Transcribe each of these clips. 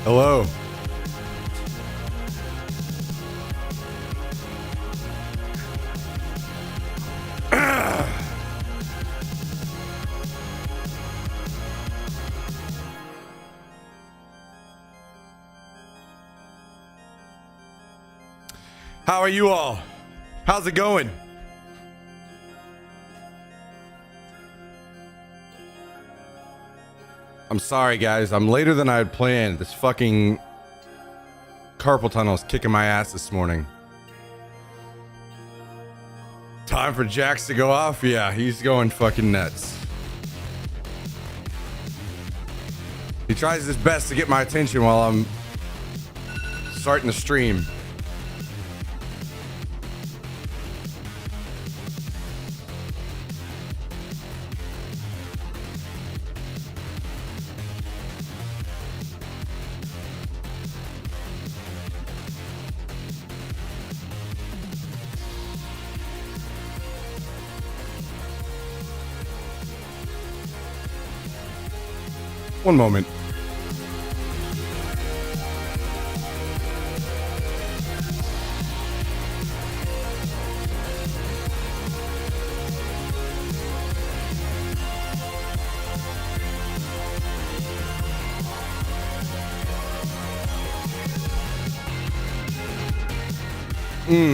Hello. How are you all? How's it going? I'm sorry, guys. I'm later than I had planned. This fucking carpal tunnel is kicking my ass this morning. Time for Jax to go off? Yeah, he's going fucking nuts. He tries his best to get my attention while I'm starting the stream. One moment.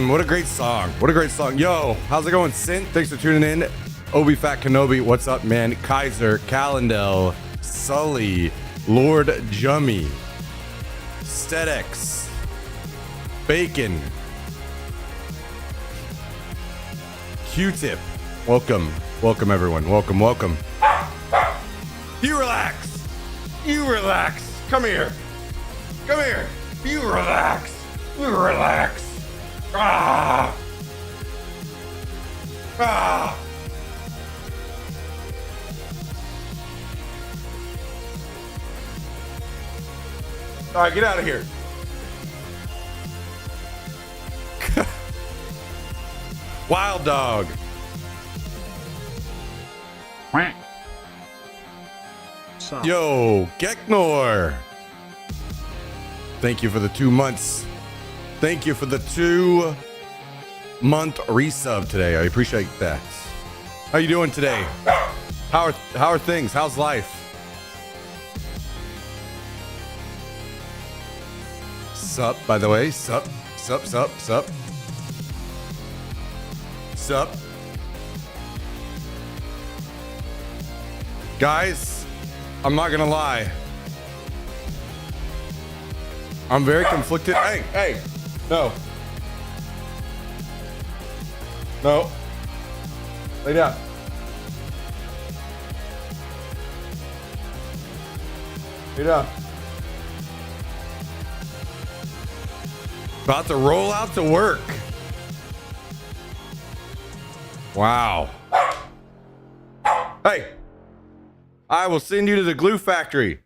What a great song. What a great song. Yo, how's it going, Sint? Thanks for tuning in. Obi Fat Kenobi, what's up, man? Kaiser, Calendel, Sully, Lord Jummy, Stedex, Bacon, Q-Tip. Welcome. Welcome, everyone. Welcome, welcome. You relax. You relax. Come here. Come here. You relax. You relax. Ah. Ah. All right, get out of here. Wild dog. Yo, Geknor. Thank you for the 2 months. Thank you for the 2-month resub today. I appreciate that. How you doing today? How are things? How's life? Sup, by the way. Sup. Guys, I'm not gonna lie. I'm very conflicted. Hey, no. No. Lay down. Lay down. About to roll out to work. Wow. Hey, I will send you to the glue factory.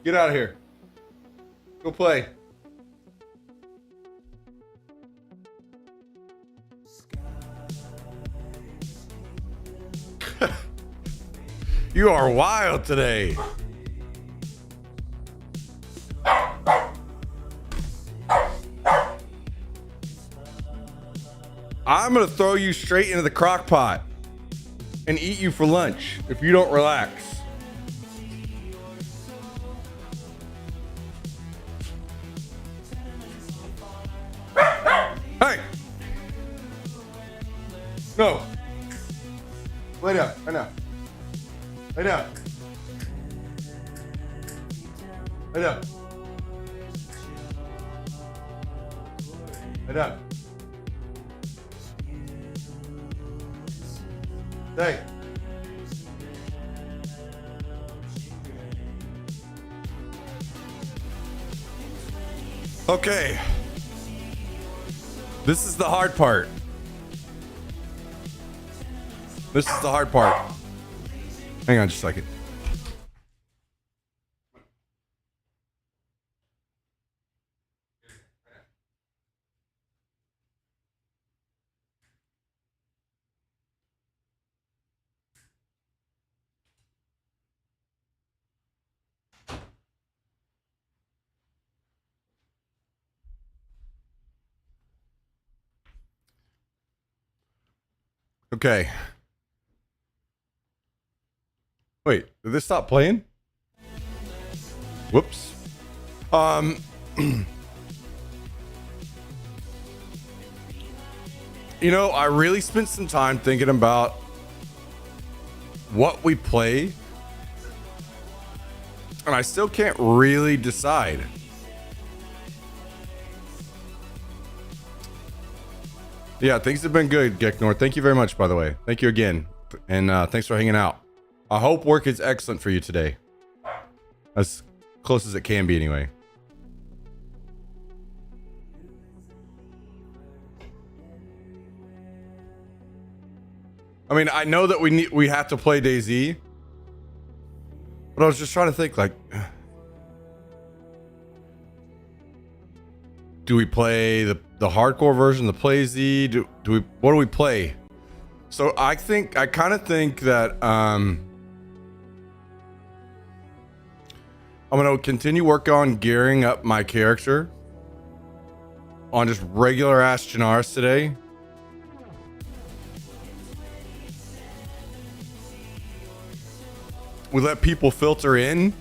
Get out of here. Go play. You are wild today. I'm gonna throw you straight into the crock pot and eat you for lunch if you don't relax. Hey! No. Lay down, right now. Lay down. Lay down. Lay down. Stay. Okay. This is the hard part. This is the hard part. Hang on just a second. Okay. Wait, did this stop playing? Whoops. You know, I really spent some time thinking about what we play, and I still can't really decide. Yeah, things have been good, Geknor. Thank you very much, by the way. Thank you again. And thanks for hanging out. I hope work is excellent for you today. As close as it can be, anyway. I mean, I know that we have to play DayZ, but I was just trying to think, like, do we play the hardcore version, the PlayZ? Do we, what do we play? So I kind of think that I'm gonna continue work on gearing up my character on just regular ass Chernarus today. We let people filter in,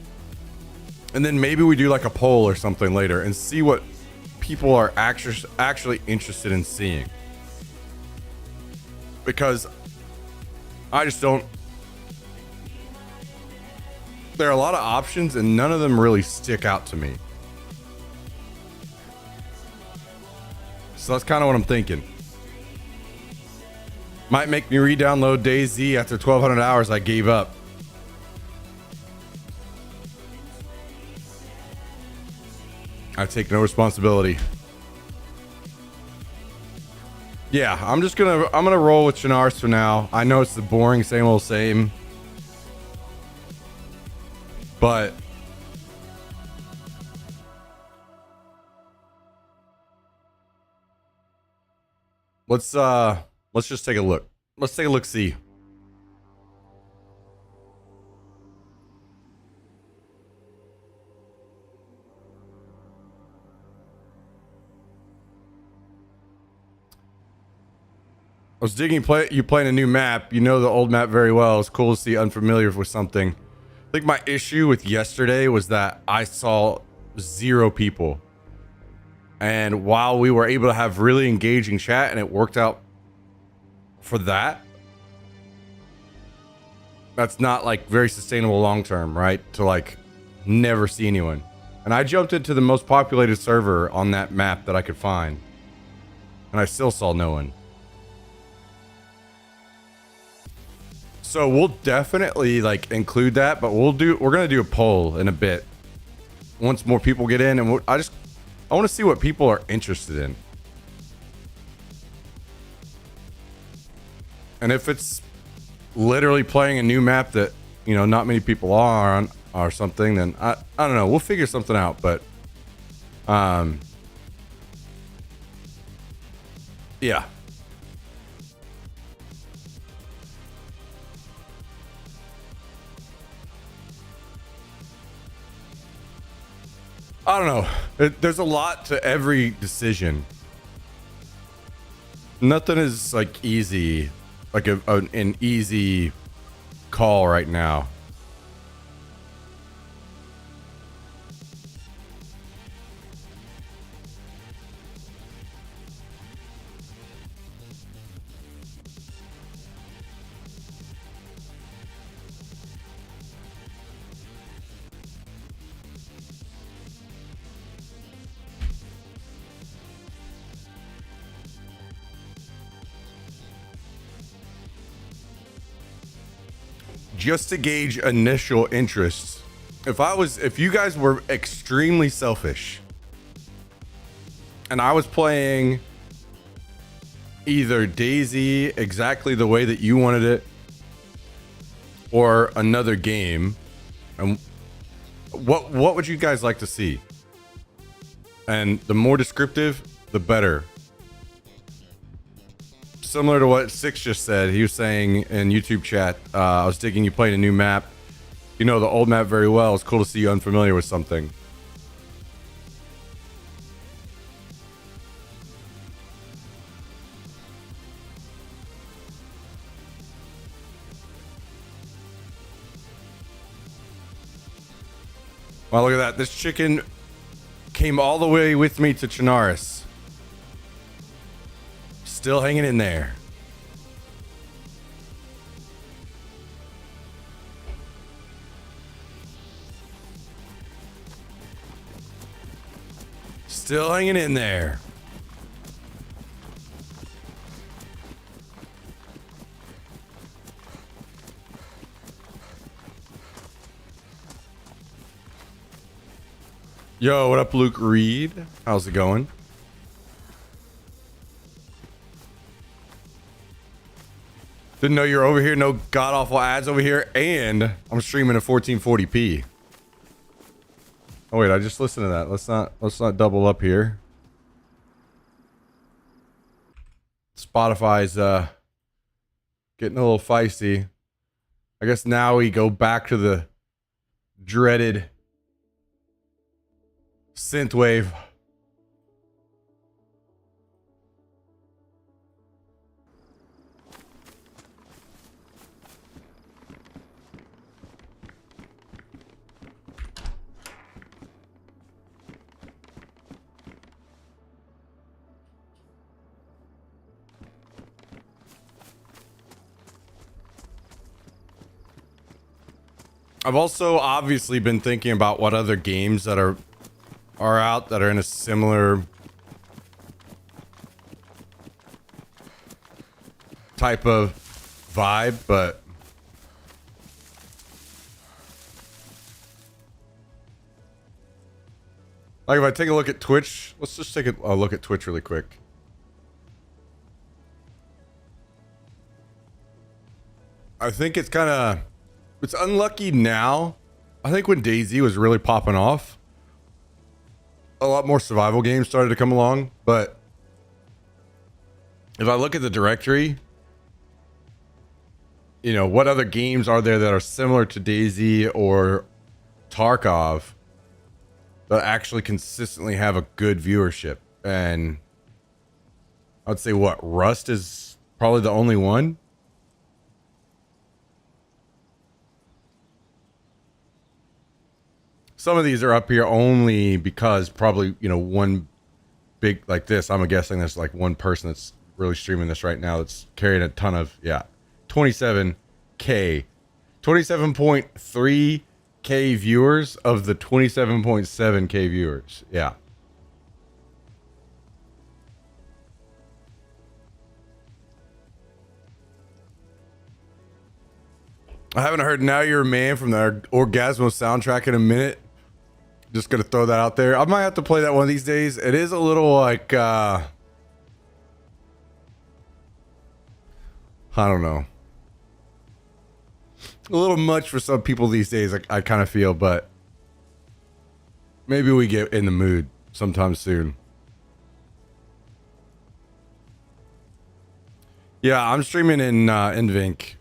and then maybe we do like a poll or something later and see what people are actually interested in seeing. Because I just don't. There are a lot of options, and none of them really stick out to me. So that's kind of what I'm thinking. Might make me re-download DayZ after 1,200 hours I gave up. I take no responsibility. Yeah, I'm gonna roll with Chernarus for now. I know it's the boring same old same, but let's just take a look. Let's take a look. See. I was digging you playing a new map. You know the old map very well. It's cool to see unfamiliar with something. I think my issue with yesterday was that I saw 0 people. And while we were able to have really engaging chat and it worked out for that, that's not like very sustainable long term, right? To like never see anyone. And I jumped into the most populated server on that map that I could find, and I still saw no one. So we'll definitely like include that, but we're gonna do a poll in a bit once more people get in, and I want to see what people are interested in. And if it's literally playing a new map that, you know, not many people are on or something, then I don't know, we'll figure something out. But yeah. I don't know. There's a lot to every decision. Nothing is like easy, like an easy call right now. Just to gauge initial interest, if you guys were extremely selfish and I was playing either DayZ exactly the way that you wanted it or another game, and what would you guys like to see? And the more descriptive, the better. Similar to what Six just said, he was saying in YouTube chat, I was digging you playing a new map. You know the old map very well. It's cool to see you unfamiliar with something. Wow, look at that. This chicken came all the way with me to Chernarus. Still hanging in there. Still hanging in there. Yo, what up, Luke Reed? How's it going? Didn't know you're over here. No god awful ads over here, and I'm streaming at 1440p. Oh wait, I just listened to that. Let's not double up here. Spotify's getting a little feisty. I guess now we go back to the dreaded synthwave. I've also obviously been thinking about what other games that are out that are in a similar type of vibe, but like if I take a look at Twitch, let's just take a look at Twitch really quick. I think it's unlucky now. I think when DayZ was really popping off, a lot more survival games started to come along, but if I look at the directory, you know, what other games are there that are similar to DayZ or Tarkov that actually consistently have a good viewership? And I'd say what, Rust is probably the only one. Some of these are up here only because probably, you know, one big like this. I'm guessing there's like one person that's really streaming this right now that's carrying a ton of, 27K, 27.3K viewers of the 27.7K viewers. Yeah. I haven't heard Now You're a Man from the Orgasmo soundtrack in a minute. Just gonna throw that out there. I might have to play that one of these days. It is a little like I don't know, a little much for some people these days. I kind of feel, but maybe we get in the mood sometime soon. Yeah, I'm streaming in NVENC.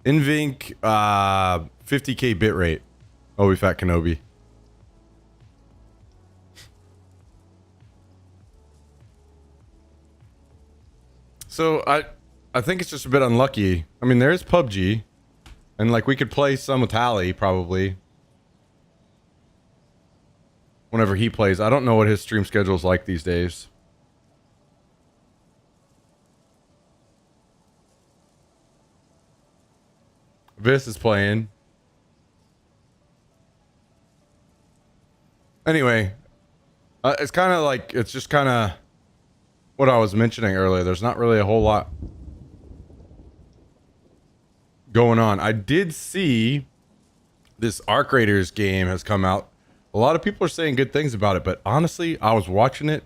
NVENC 50k bitrate. Obi Fat Kenobi. So I think it's just a bit unlucky. I mean, there's PUBG, and like we could play some with Hallie probably whenever he plays. I don't know what his stream schedule is like these days. Vis is playing. Anyway, it's kind of like, it's just kind of what I was mentioning earlier. There's not really a whole lot going on. I did see this Arc Raiders game has come out. A lot of people are saying good things about it, but honestly, I was watching it.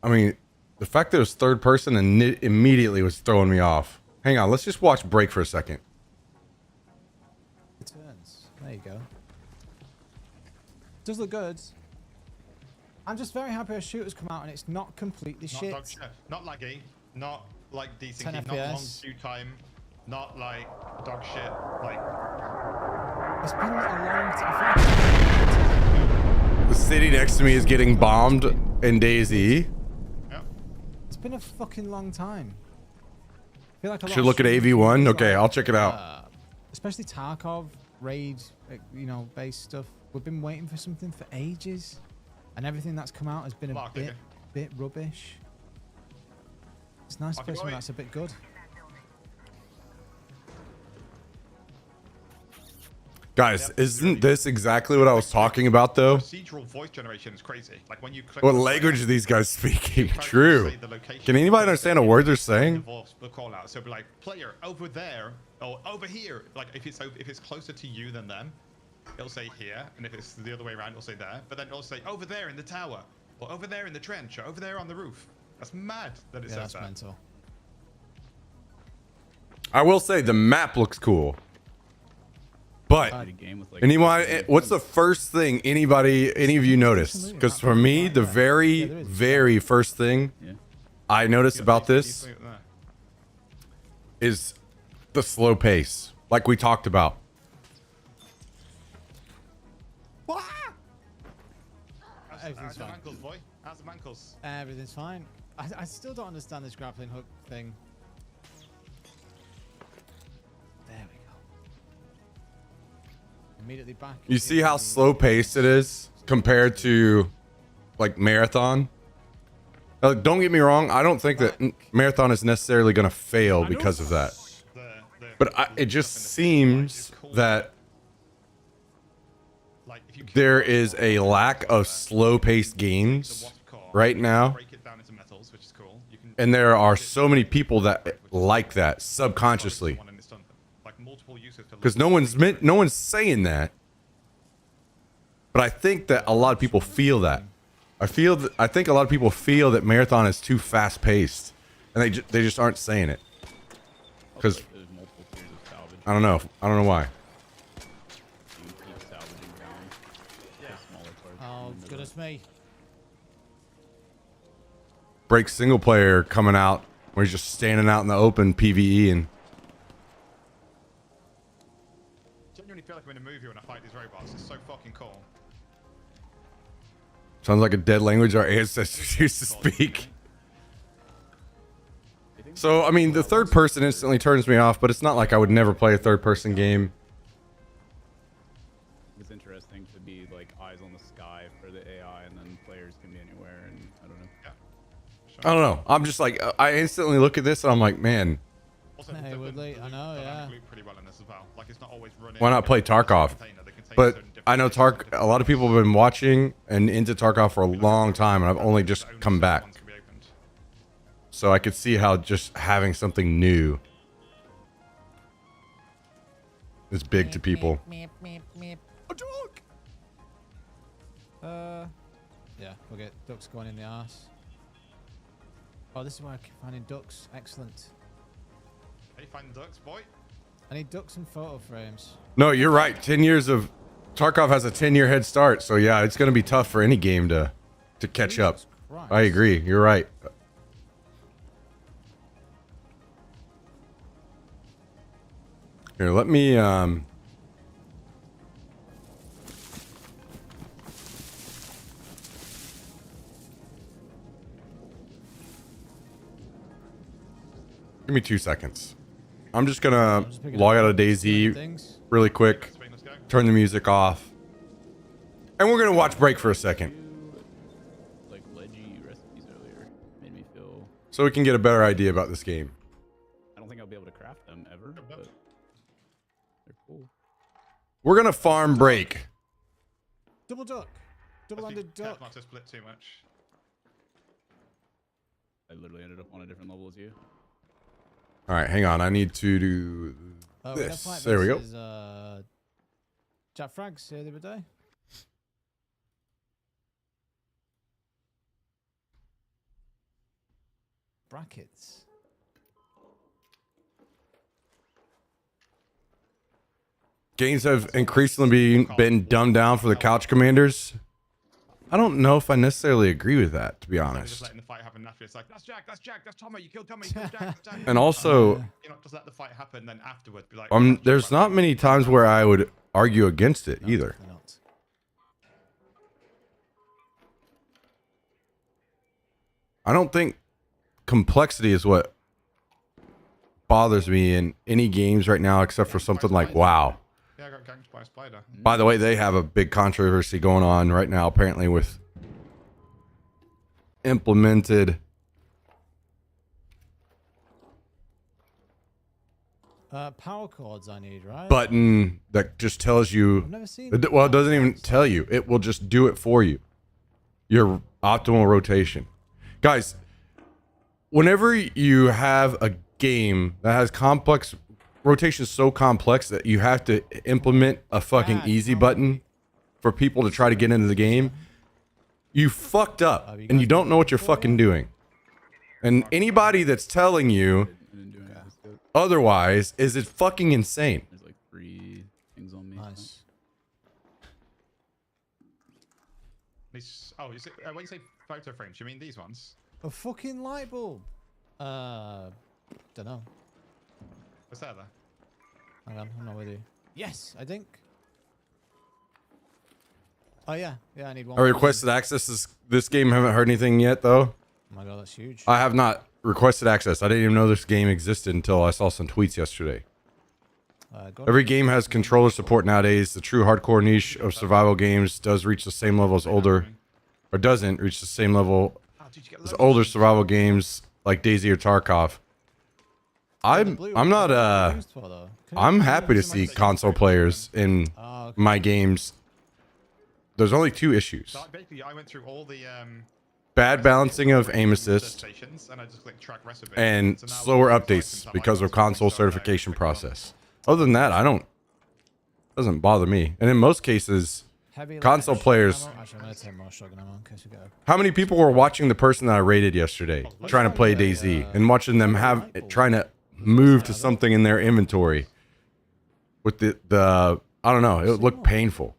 I mean, the fact that it was third person and it immediately was throwing me off. Hang on, let's just watch Break for a second. Turns. There you go. Does look good. I'm just very happy a shooter's come out and it's not completely shit. Dog shit. Not laggy, not like decent, 10 not long FPS. queue time, not like dog shit. Like It's been a long time. The city next to me is getting bombed in DayZ. yeah. It's been a fucking long time. I feel like a lot Should of look at shooters AV1. like, Okay, I'll check it out. especially Tarkov, raid, you know, based stuff. We've been waiting for something for ages, and everything that's come out has been a Mark, bit okay. bit rubbish. It's nice to Mark, play you something got it. that's a bit good. Guys, isn't this exactly what I was talking about though? Procedural voice generation is crazy. Like when you click What on the language player, are these guys speaking? it tries to True. say the location. Can anybody understand a word they're The saying? voice will call out. So it'll be like player over there or over here. Like if it's closer to you than them, it'll say here, and if it's the other way around, it'll say there. But then it'll say over there in the tower, or over there in the trench, or over there on the roof. That's mad that it Yeah, says that's that. mental. I will say the map looks cool. But A game with, like, anybody, what's the first thing any of you noticed? Because for me, the very first thing Yeah. I noticed about You this see it there. is the slow pace, like we talked about. Everything's How's the fine. ankles, boy? How's the ankles? Everything's fine. I still don't understand this grappling hook thing. There we go. Immediately back. You see how slow paced it is compared to like marathon? Don't get me wrong, I don't think that marathon is necessarily going to fail because of that. But it just seems that Like, if you kill there one is a wasp, lack of slow paced the games wasp core, right you can now. break it down into metals, which is cool. You can And there are so many people that like that subconsciously. Like multiple uses to Because no one's saying that. But I think that a lot of people feel that. I think a lot of people feel that marathon is too fast paced, and they just aren't saying it. Because There's multiple tiers of salvage. I don't know why. You can keep salvaging down. Yeah. Smaller parts. Oh, and then goodness me. Break single player coming out where he's just standing out in the open PVE and genuinely feel like I'm in a movie when I fight these robots. It's so fucking cool. sounds like a dead language our ancestors used to speak. So I mean, the third person instantly turns me off, but it's not like I would never play a third person game. It's interesting to be like eyes on the sky for the AI, and then players can be anywhere, and I don't know. Yeah. I don't know. I'm just like I instantly look at this and I'm like, man, Also, Hey, Woodley, I know, yeah. loop pretty well in this as well. Like it's not always running. why not play Tarkov? But I know a lot of people have been watching and into Tarkov for a long time, and I've only just come back. So I could see how just having something new is big to people. Yeah, we'll get ducks going in the arse. Oh, this is where I keep finding ducks. Excellent. Hey, find ducks, boy. I need ducks and photo frames. No, you're right. 10 years of Tarkov has a 10-year head start, so yeah, it's going to be tough for any game to catch up. Jesus Christ. I agree. You're right. Here, let me give me 2 seconds. I'm just gonna just picking log up out of DayZ things. really quick, Sweet, let's go. turn the music off, and we're gonna watch break for a second Like ledgy recipes earlier made me feel. so we can get a better idea about this game. I don't think I'll be able to craft them ever, but they're cool. We're gonna farm break. Double duck. Double-handed duck. Not to split too much. I literally ended up on a different level as you. All right, hang on. I need to do Oh, we had this. fight There we go. versus, Jack Frags here the other day. Brackets. Games have increasingly been dumbed down for the couch commanders. I don't know if I necessarily agree with that, to be Just honest. letting the fight happen naturally. It's like, that's Jack, that's Tomo, you killed Tomo, you killed Jack, that's Jack. And also, You know, just let the fight happen, then afterward be like, there's not many times where I would argue against it either. Definitely not. I don't think complexity is what bothers me in any games right now, except for something like WoW. Yeah, I got ganked by by Spider. By the way, they have a big controversy going on right now, apparently, with implemented. Power cords I need, right? Button that just tells you. I've never seen. Well, it doesn't even tell you. It will just do it for you. Your optimal rotation. Guys, whenever you have a game that has complex rotation, so complex that you have to implement a fucking easy button for people to try to get into the game, you fucked up and you don't know what you're fucking doing. And anybody that's telling you otherwise is it fucking insane. There's like 3 things on me. Nice. Oh, is it, when you say photo frames, you mean these ones? A fucking light bulb. Don't know. What's that there? Hang on, I'm not with you. Yes, I think. Oh yeah, I need one. I requested access this game. Haven't heard anything yet though. Oh my god, that's huge. I have not requested access. I didn't even know this game existed until I saw some tweets yesterday. Every game has controller support nowadays. The true hardcore niche of survival games does reach the same level as older, or doesn't reach the same level Oh, did you get as loads older of- survival games like DayZ or Tarkov. I'm not I'm happy to see console players in Oh, okay. my games. There's only 2 issues. So basically, I went through all the Bad balancing of aim assist stations, and I just clicked track recipe. and So now slower all the updates items because have of console icons, so I certification click on. process. Other than that, doesn't bother me. And in most cases, Heavy console light players- ammo. Actually, I'm gonna take more shotgun ammo in case we go. how many people were watching the person that I raided yesterday trying to play DayZ and watching them trying to move to something in their inventory with the I don't know, it looked painful.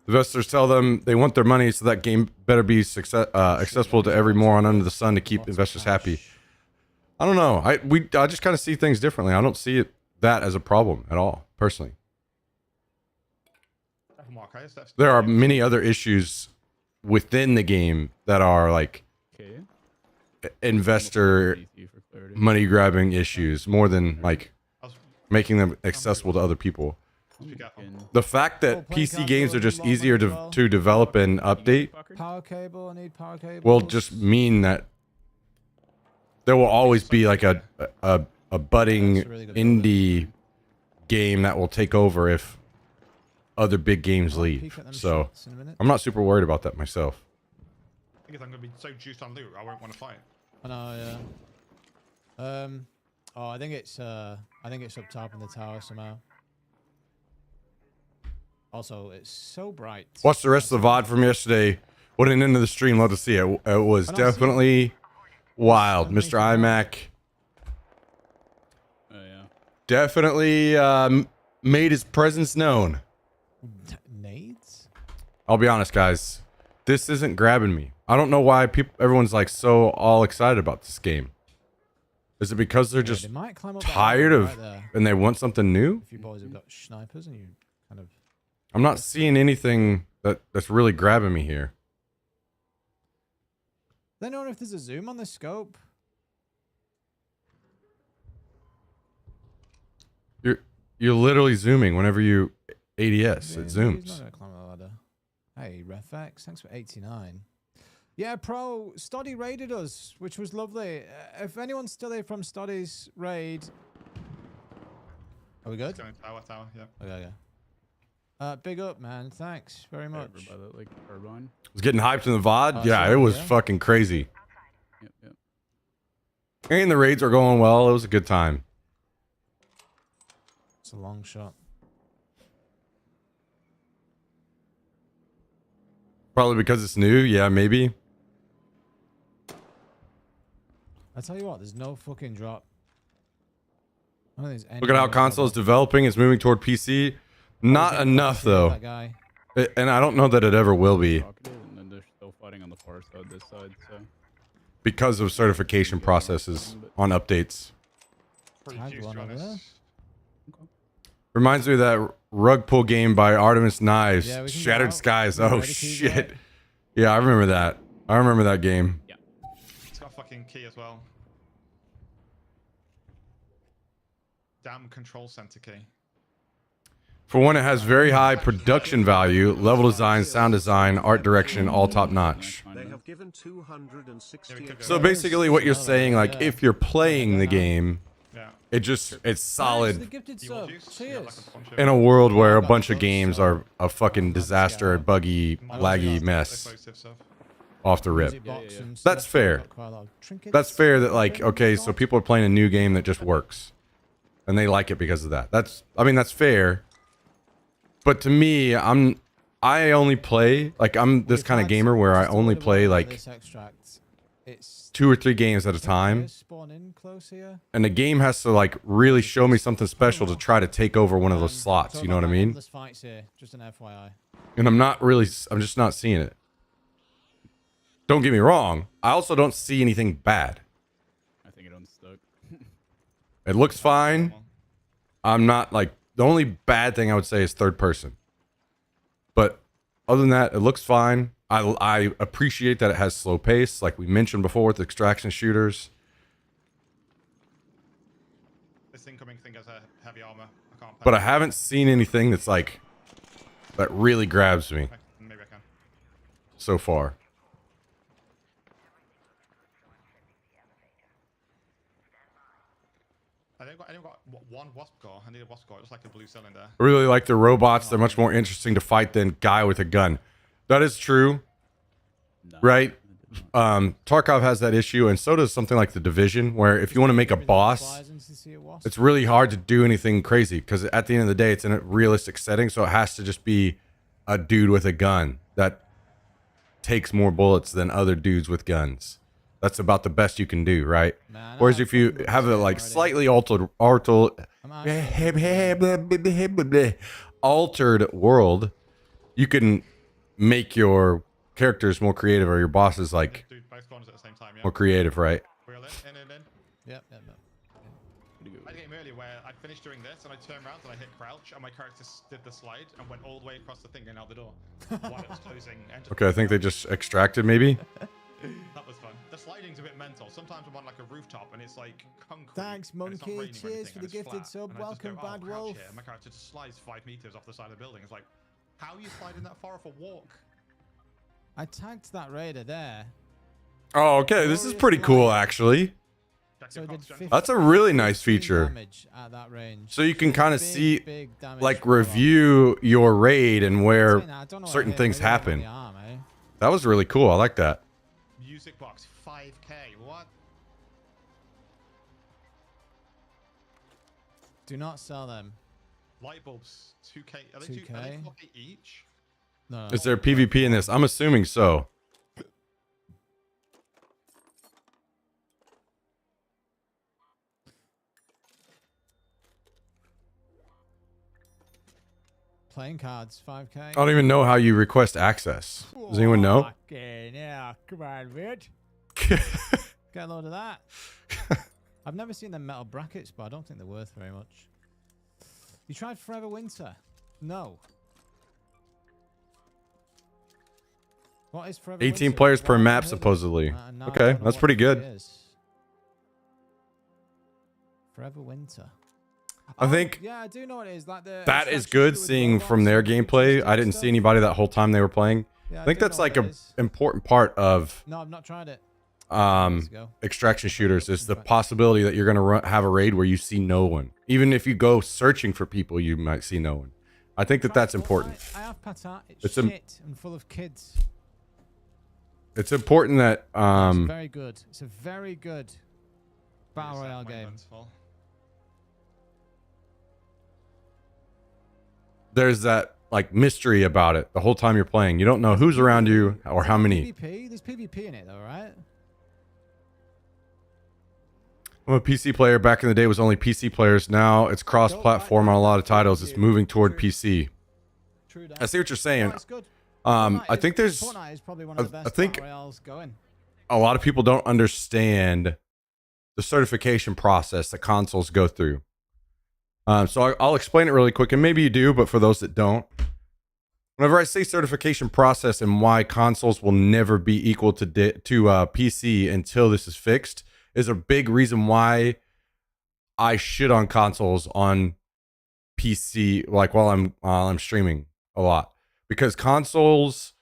Investors tell them they want their money, so that game better be accessible to every moron under the sun to keep investors happy. I don't know. I just kind of see things differently. I don't see that as a problem at all, personally. Mark, that's- There are many other issues within the game that are like Okay. investor PC for clarity. money grabbing issues more than like I was- making them accessible to other people. be careful. The fact that PC games are just easier to develop and update Power cable. I need power cable. will just mean that there will always be like a budding That's really good indie game that will take over if other big games leave. So I'm not super worried about that myself. I think I'm gonna be so juiced on loot, I won't want to fight. I know, yeah. Oh, I think it's up top in the tower somehow. Also, it's so bright. Watch the rest of the VOD from yesterday. What an end of the stream. Love to see it. It was definitely wild. Mr. iMac Oh yeah. definitely made his presence known. Nades? I'll be honest, guys. This isn't grabbing me. I don't know why everyone's like so all excited about this game. Is it because they're just They might climb up that tired ladder of right there. and they want something new? If you boys have got snipers and you kind of... I'm not seeing anything that's really grabbing me here. They don't know if there's a zoom on the scope. You're literally zooming whenever you ADS. It Yeah, he's not zooms. gonna climb the ladder. Hey, Refx, thanks for 89. Yeah, Pro, Stoddy raided us, which was lovely. If anyone's still here from Stoddy's raid... Are we good? Going tower, yeah. Okay. Big up, man. Thanks very much. Over by that like turbine. Was getting hyped in the VOD. Oh, Yeah, sorry, it was yeah. fucking crazy. Yep. And the raids were going well. It was a good time. It's a long shot. Probably because it's new. Yeah, maybe. I tell you what, there's no fucking drop. I don't think there's any Look at how drop. console is developing. It's moving toward PC. Not enough, though. That guy. And I don't know that it ever will be Rocketed, and then they're still fighting on the far side, this side. So because of certification processes on updates. Pretty Tag juiced, one to be over honest. Reminds me of that rug pull game by Artemis Knives. Yeah, we can go Shattered out. Skies. We're Oh, ready to go. shit. Yeah, I remember that. I remember that game. fucking key as well. Damn control center key. For one, it has very high production value, level design, sound design, art direction, all top notch. They have given 260. So basically what you're saying, like if you're playing the game, Yeah. it's Thanks for the solid gifted You want sub. juice? You got, like, Cheers. a bunch of in a world where a bunch of games are a fucking disaster, buggy, laggy mess explosive stuff. off the rip. Music box and That's stuff. fair. Got quite a lot of trinkets. That's fair that like, okay, so people are playing a new game that just works. And they like it because of that. I mean, that's fair. But to me, I only play, like I'm this kind of gamer where I only play like This extract. It's 2 or 3 games at a time. spawn in close here. And the game has to like really show me something special to try to take over one of those slots. Talk You know what I about mean? endless fights here, just an FYI. And I'm just not seeing it. Don't get me wrong. I also don't see anything bad. I think it unstuck. It looks fine. I'm not like, the only bad thing I would say is third person. But other than that, it looks fine. I appreciate that it has slow pace, like we mentioned before with extraction shooters. This incoming thing has a heavy armor. I can't. But I haven't seen anything that's like, that really grabs me Maybe I can. so far. I got one wasp core. I need a wasp core. It's like a blue cylinder. I really like the robots. They're much more interesting to fight than guy with a gun. That is true, No, right? I did not. Tarkov has that issue, and so does something like the Division, where if you want to make a boss, it's really hard to do anything crazy because at the end of the day, it's in a realistic setting, so it has to just be a dude with a gun that takes more bullets than other dudes with guns. That's about the best you can do, right? Man, Whereas I if you fucking have a like already. slightly altered world, you can make your characters more creative or your bosses like Do both guns at the same time. Yeah. more creative, right? We're all in. Yep. Pretty good. I had a game earlier where I finished doing this and I turned around and I hit crouch and my character did the slide and went all the way across the thing and out the door while it was closing. Okay, I think they just extracted maybe. That was fun. The sliding's a bit mental. Sometimes I'm on like a rooftop and it's like concrete. Thanks, and it's not Monkey. raining or Cheers anything, for and the it's gifted flat, sub. and I just go, Welcome, Bad crouch Wolf. here, and my character just slides 5 meters off the side of the building. It's like, how are you sliding that far off a walk? I tagged that raider there. Oh, okay. This is pretty cool, actually. Check So your it did cops, 50 Jennifer. That's a really nice 15 feature. damage at that range. So you can kind of Big, see, big damage like, roll off. review your raid and where Saying that, I don't know what certain hit, things maybe I hit happen. the arm, eh? That was really cool. I like that. Music box 5k. What? Do not sell them. Light bulbs 2k. Are they 2K? Are they 4k each? No. Is there PvP in this? I'm assuming so. Playing cards, 5k. I don't even know how you request access. Does anyone know? Fucking yeah, come on, bitch. Get a load of that. I've never seen them metal brackets, but I don't think they're worth very much. You tried Forever Winter? No. What is Forever 18 Winter? players per Why have I map, heard of it? supposedly. Now I Okay, don't know that's what pretty it good. is. Forever Winter. I Oh, think yeah, I do know what it is. Like the that is extraction good shooter with seeing robots from their and gameplay. futuristic I didn't see stuff. anybody that whole time they were playing. Yeah, I think do that's know like what a it is. important part of No, I've not tried it. um go. extraction shooters is the possibility that you're going to have a raid where you see no one. Even if you go searching for people, you might see no one. I think that Tried that's important. Fortnite. I have Patat. It's It's a- shit and full of kids. It's important that It's very good. It's a very good battle Is that royale my game. event's full? there's that like mystery about it the whole time you're playing. You don't know who's around you or how many. PvP? There's PvP in it though, right? I'm a PC player. Back in the day, it was only PC players. Now it's cross-platform on a lot of titles. It's moving toward PC. True that. I see what you're saying. It's good. I think there's Fortnite is probably one of the I best think- battle royales going. a lot of people don't understand the certification process that consoles go through. So I'll explain it really quick, and maybe you do, but for those that don't, whenever I say certification process and why consoles will never be equal to PC until this is fixed, is a big reason why I shit on consoles on PC, like while I'm streaming a lot, because consoles.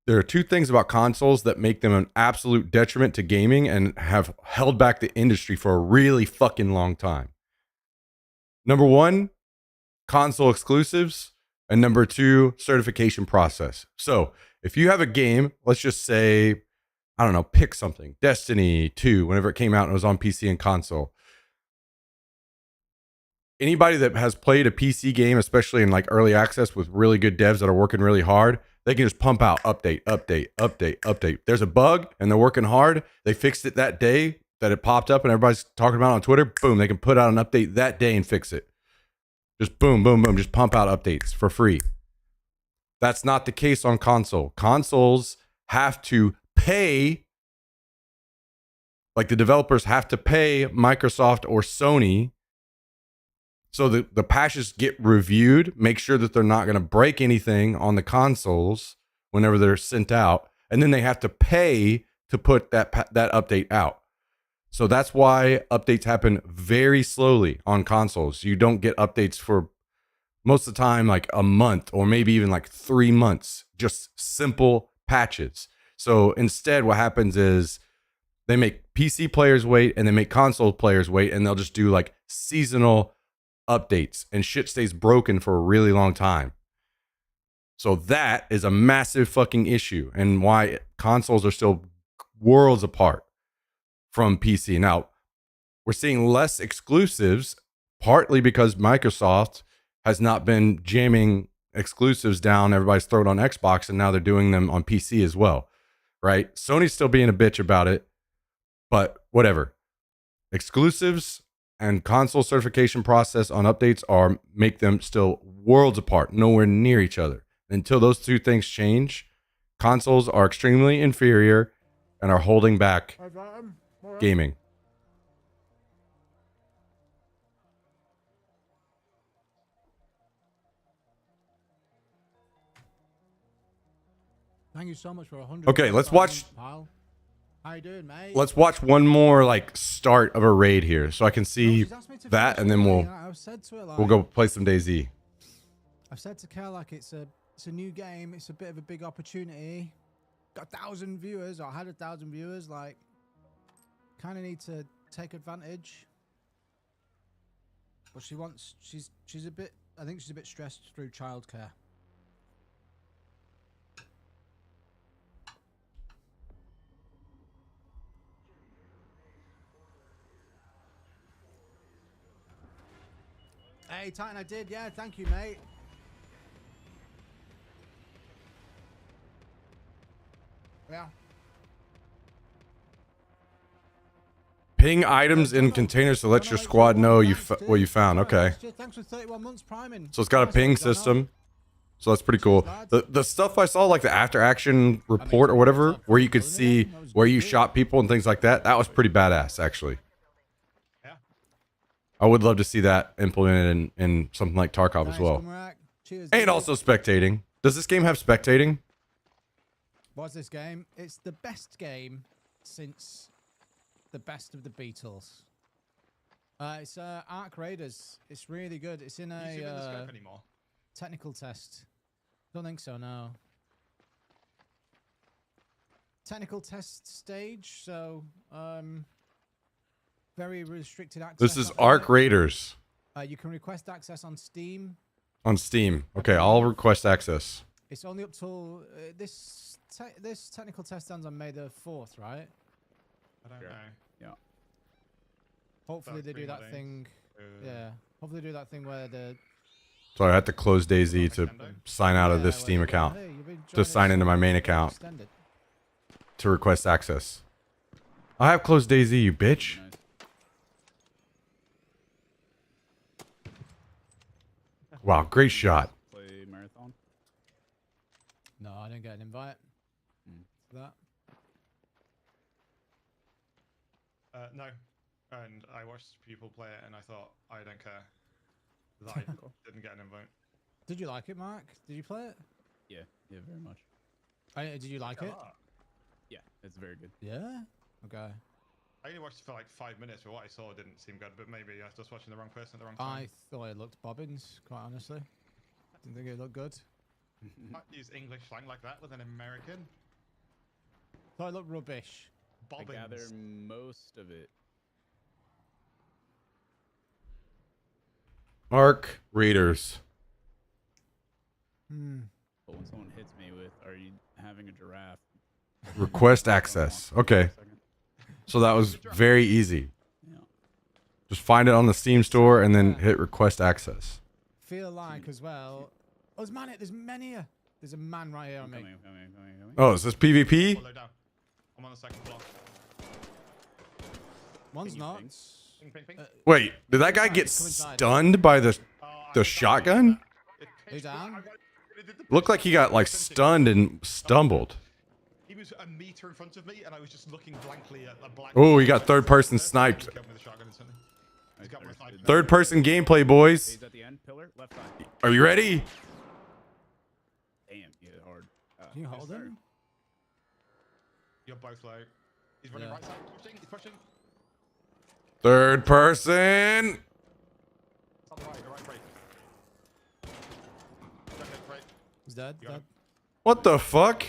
There are two things about consoles that make them an absolute detriment to gaming and have held back the industry for a really fucking long time. Number one, console exclusives, and number two, certification process. So if you have a game, let's just say, I don't know, pick something, Destiny 2, whenever it came out and it was on PC and console. Anybody that has played a PC game, especially in like early access with really good devs that are working really hard, they can just pump out update. There's a bug and they're working hard. They fixed it that day that it popped up and everybody's talking about it on Twitter. Boom, they can put out an update that day and fix it. Just boom, boom, boom. Just pump out updates for free. That's not the case on console. Consoles have to pay, like the developers have to pay Microsoft or Sony. So the patches get reviewed, make sure that they're not going to break anything on the consoles whenever they're sent out, and then they have to pay to put that update out. So that's why updates happen very slowly on consoles. You don't get updates for most of the time like a month or maybe even like 3 months, just simple patches. So instead what happens is they make PC players wait and they make console players wait, and they'll just do like seasonal updates and shit stays broken for a really long time. So that is a massive fucking issue and why consoles are still worlds apart from PC. Now, we're seeing less exclusives, partly because Microsoft has not been jamming exclusives down everybody's throat on Xbox, and now they're doing them on PC as well, right? Sony's still being a bitch about it, but whatever. Exclusives and console certification process on updates make them still worlds apart, nowhere near each other. Until those two things change, consoles are extremely inferior and are holding back gaming. Thank you so much for 100. Okay, let's watch. Pal. How you doing, mate? Let's watch one more like start of a raid here, so I can see She's asked me to that, finish and then the we'll game. I've said to her, like, we'll go play some DayZ. I've said to Kel, like, it's a new game. It's a bit of a big opportunity. Got 1,000 viewers, or had 1,000 viewers. Like, kind of need to take advantage. But she's a bit. I think she's a bit stressed through childcare. Hey, Titan, I did. Yeah, thank you, mate. Yeah. Ping items in containers to let your squad know what you found. Okay. Thanks for 31 months priming. So it's got a ping system. So that's pretty cool. The stuff I saw, like the after action report or whatever, where you could see where you shot people and things like that, that was pretty badass, actually. Yeah. I would love to see that implemented in something like Tarkov as well. And also spectating. Does this game have spectating? What's this game? It's the best game since the best of the Beatles. It's Arc Raiders. It's really good. It's in Do you see the a scope anymore? technical test. Don't think so, no. Technical test stage, so very restricted access. This is Arc Raiders You can request access on Steam. on Steam. Okay, I'll request access. It's only up till this technical test ends on May the 4th, right? I don't Sure. know. Yeah. Hopefully About they do 3 more that days. thing. Yeah. Hopefully they do that thing where the So I had to close DayZ to sign out of this Steam account to sign into my main account to request access. I have closed DayZ, you bitch. Nice. Wow, great shot. Play marathon. No, I didn't get an invite for that. No. And I watched people play it and I thought, I don't care. That I didn't get an invite. Did you like it, Mark? Did you play it? Yeah, yeah, very much. Did you like it? Yeah, it's very good. Yeah. Okay. I only watched it for like 5 minutes, but what I saw didn't seem good. But maybe I was just watching the wrong person at the wrong time. I thought it looked bobbins, quite honestly. Didn't think it looked good. Can't use English slang like that with an American. Thought it looked rubbish. Bobbins. I gather most of it. Mark Readers. Hmm. But when someone hits me with, "Are you having a giraffe?" Request access. Okay. So that was very easy. Yeah. Just find it on the Steam store and then hit request access. Feel like as well. Oh, there's many here. There's a man right here on me. Coming. Oh, is this PvP? Follow down. I'm on the second floor. One's Ping, not. ping. Ping, ping, ping. Wait, did that guy get Come inside. stunned by the Oh, I the was shotgun? It Who pitched black. down? It did the Looked like he got like stunned and stumbled. He was a meter in front of me, and I was just looking blankly at a black. Oh, he got third person sniped. He killed me with a shotgun instantly. He's got my sniper. Third person gameplay, boys. He's at the end, pillar, left side. Are you ready? Damn, you hit it hard. Can you hold him? You're both low. He's running Yeah. right side. Pushing. He's pushing. Third person. On the right. The right break. Okay, break. He's dead. You got Dead. him. What the fuck?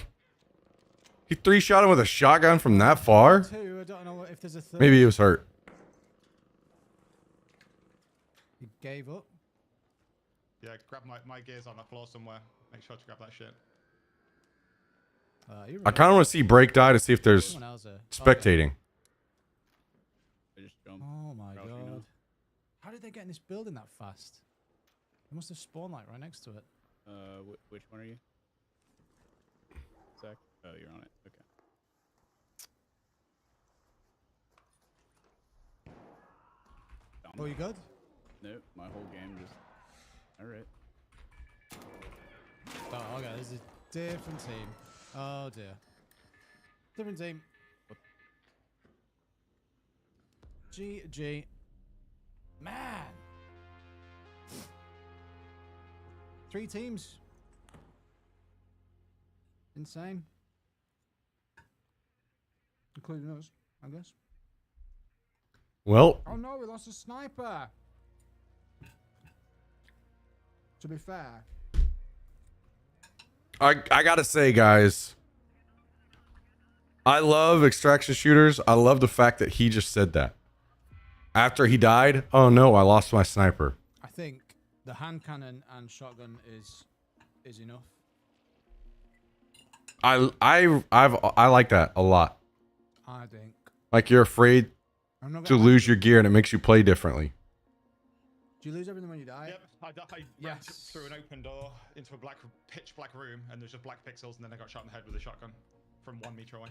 He 3-shot him with a shotgun from that far? Two. I don't know if there's a third. Maybe he was hurt. He gave up. Yeah, grab my gears on the floor somewhere. Make sure to grab that shit. You I kind of want to see Break die to see if there's Someone else there. spectating. I just jumped. Oh my Crouching god. now. How did they get in this building that fast? They must have spawned like right next to it. Which one are you? Sec? Oh, you're on it. Okay. Oh, you good? Nope, my whole game just. Alright. Oh, okay. This is a different team. Oh dear. Different team. GG. Man. 3 teams. Insane. Including us, I guess. Well, Oh no, we lost a sniper. To be fair. I gotta say, guys, I love extraction shooters. I love the fact that he just said that. After he died, oh no, I lost my sniper. I think the hand cannon and shotgun is enough. I like that a lot. I think. Like you're afraid I'm not to gonna lose lie. your gear and it makes you play differently. Do you lose everything when you die? Yep, I ran Yes. through an open door into a pitch black room, and there's just black pixels, and then I got shot in the head with a shotgun from 1 meter away.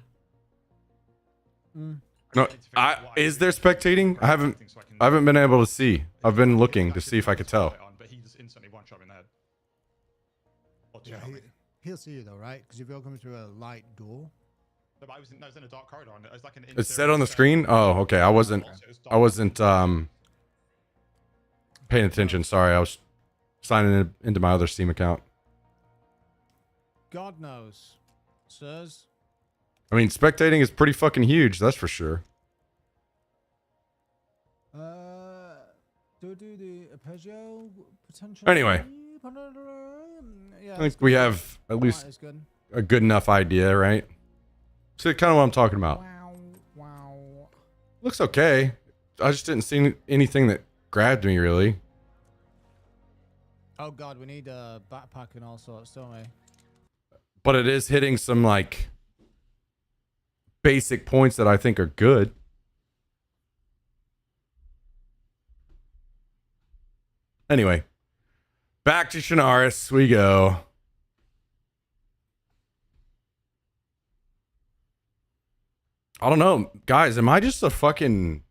Mm. No, need to figure out what I is do there spectating? I haven't so can- been able to see. I've been I looking think to see if I could should tell. put it on, but he just instantly one shot me in the head. Or two Yeah, shot me. he'll see you though, right? Because if you're coming through a light door. No, but I was in a dark corridor, and it was like an. It said on the screen. Oh, okay. I wasn't paying attention. Sorry, I was signing into my other Steam account. God knows. Sirs. I mean, spectating is pretty fucking huge. That's for sure. Do the Peugeot potential. Anyway. Yeah, I think we have at least It's good. a good enough idea, right? So kind of what I'm talking about. Wow. Looks okay. I just didn't see anything that grabbed me really. Oh god, we need a backpack and all sorts, don't we? But it is hitting some like basic points that I think are good. Anyway, back to Chernarus we go. I don't know, guys. Am I just a fucking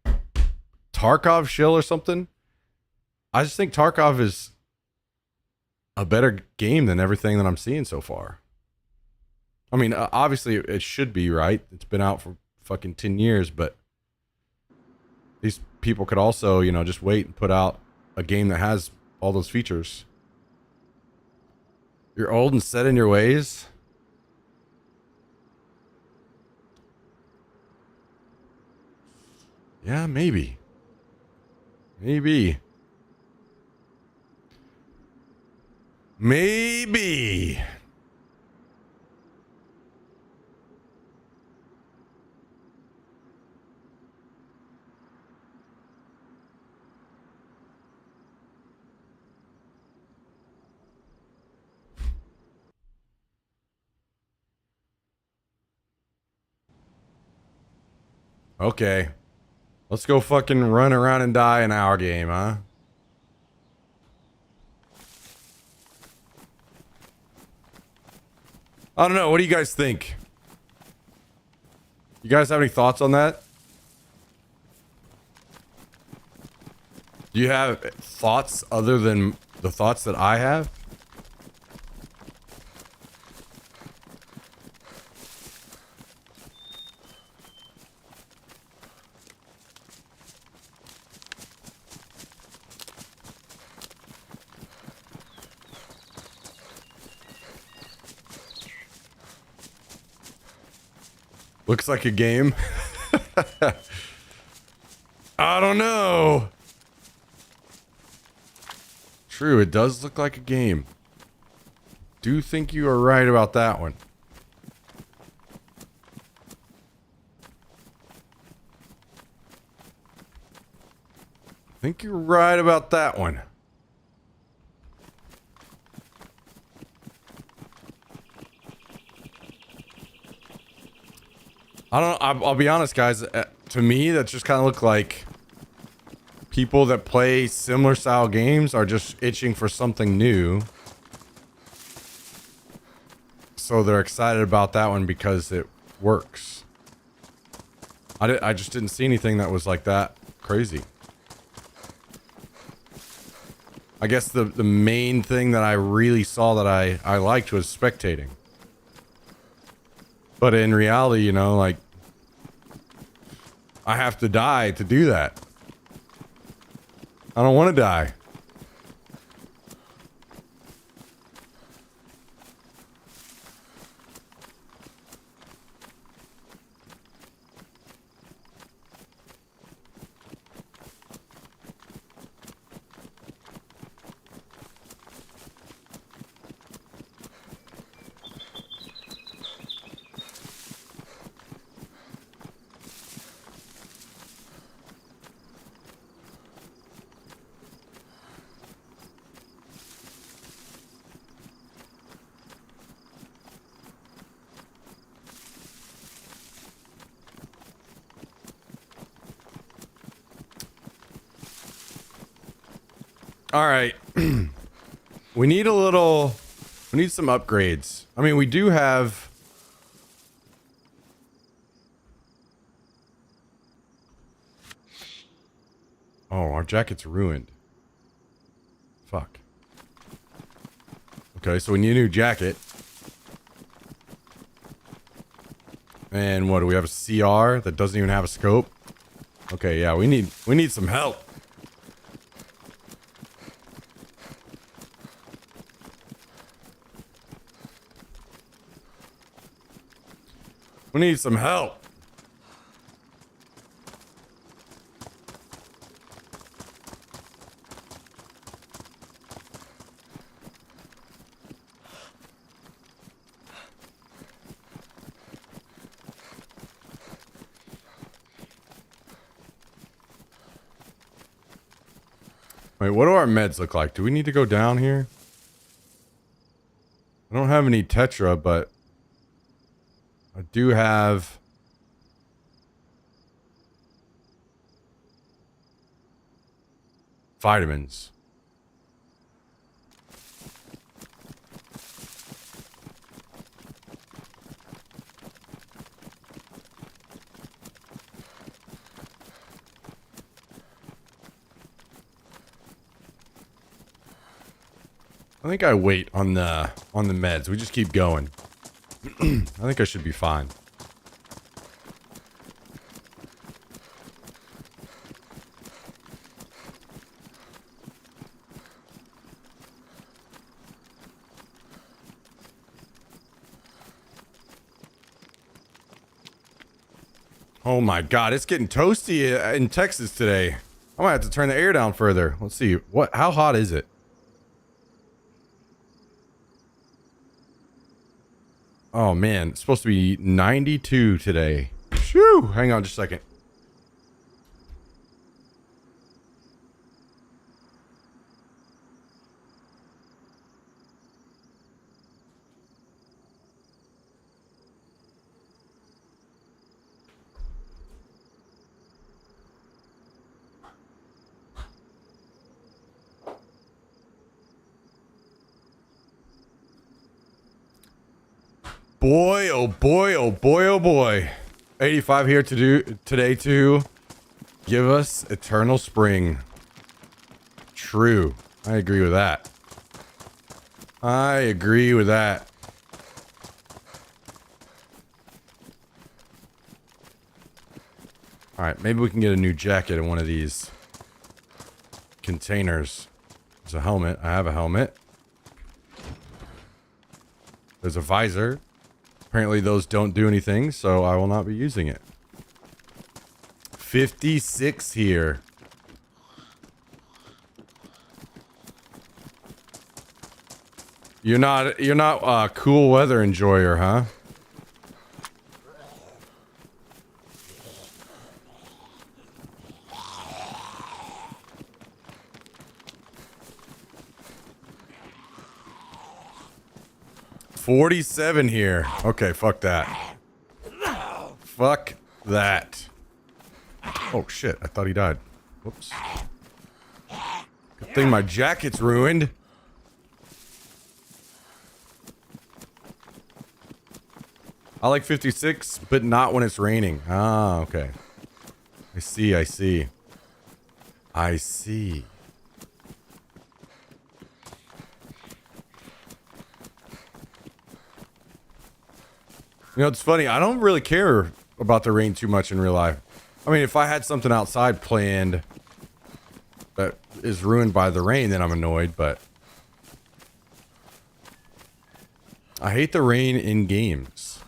Tarkov shill or something? I just think Tarkov is a better game than everything that I'm seeing so far. I mean, obviously it should be, right? It's been out for fucking 10 years, but these people could also, just wait and put out a game that has all those features. You're old and set in your ways? Yeah, maybe. Maybe. Maybe. Okay. Let's go fucking run around and die in our game, huh? I don't know. What do you guys think? You guys have any thoughts on that? Do you have thoughts other than the thoughts that I have? Looks like a game. I don't know. True, it does look like a game. Do think you are right about that one. Think you're right about that one. I don't know. I'll be honest, guys. To me, that just kind of look like people that play similar style games are just itching for something new. So they're excited about that one because it works. I just didn't see anything that was like that crazy. I guess the main thing that I really saw that I liked was spectating. But in reality, you know, like, I have to die to do that. I don't want to die. All right. We need some upgrades. I mean, we do have... Oh, our jacket's ruined. Fuck. Okay, so we need a new jacket. And what, do we have a CR that doesn't even have a scope? Okay, yeah, we need some help. We need some help. Wait, what do our meds look like? Do we need to go down here? I don't have any Tetra, but I do have... vitamins. I think I wait on the meds. We just keep going. I think I should be fine. Oh my God, it's getting toasty in Texas today. I might have to turn the air down further. Let's see. How hot is it? Oh man, it's supposed to be 92 today. Shoo! Hang on just a second. Boy, oh boy, oh boy, oh boy. 85 here to do today to give us eternal spring. True. I agree with that. I agree with that. All right, maybe we can get a new jacket in one of these containers. There's a helmet. I have a helmet. There's a visor. Apparently those don't do anything, so I will not be using it. 56 here. You're not a cool weather enjoyer, huh? $47 here. Okay, fuck that. Fuck that. Oh shit, I thought he died. Whoops. Good thing my jacket's ruined. I like 56, but not when it's raining. Ah, okay. I see, I see. I see. You know, it's funny. I don't really care about the rain too much in real life. I mean, if I had something outside planned that is ruined by the rain, then I'm annoyed, but I hate the rain in games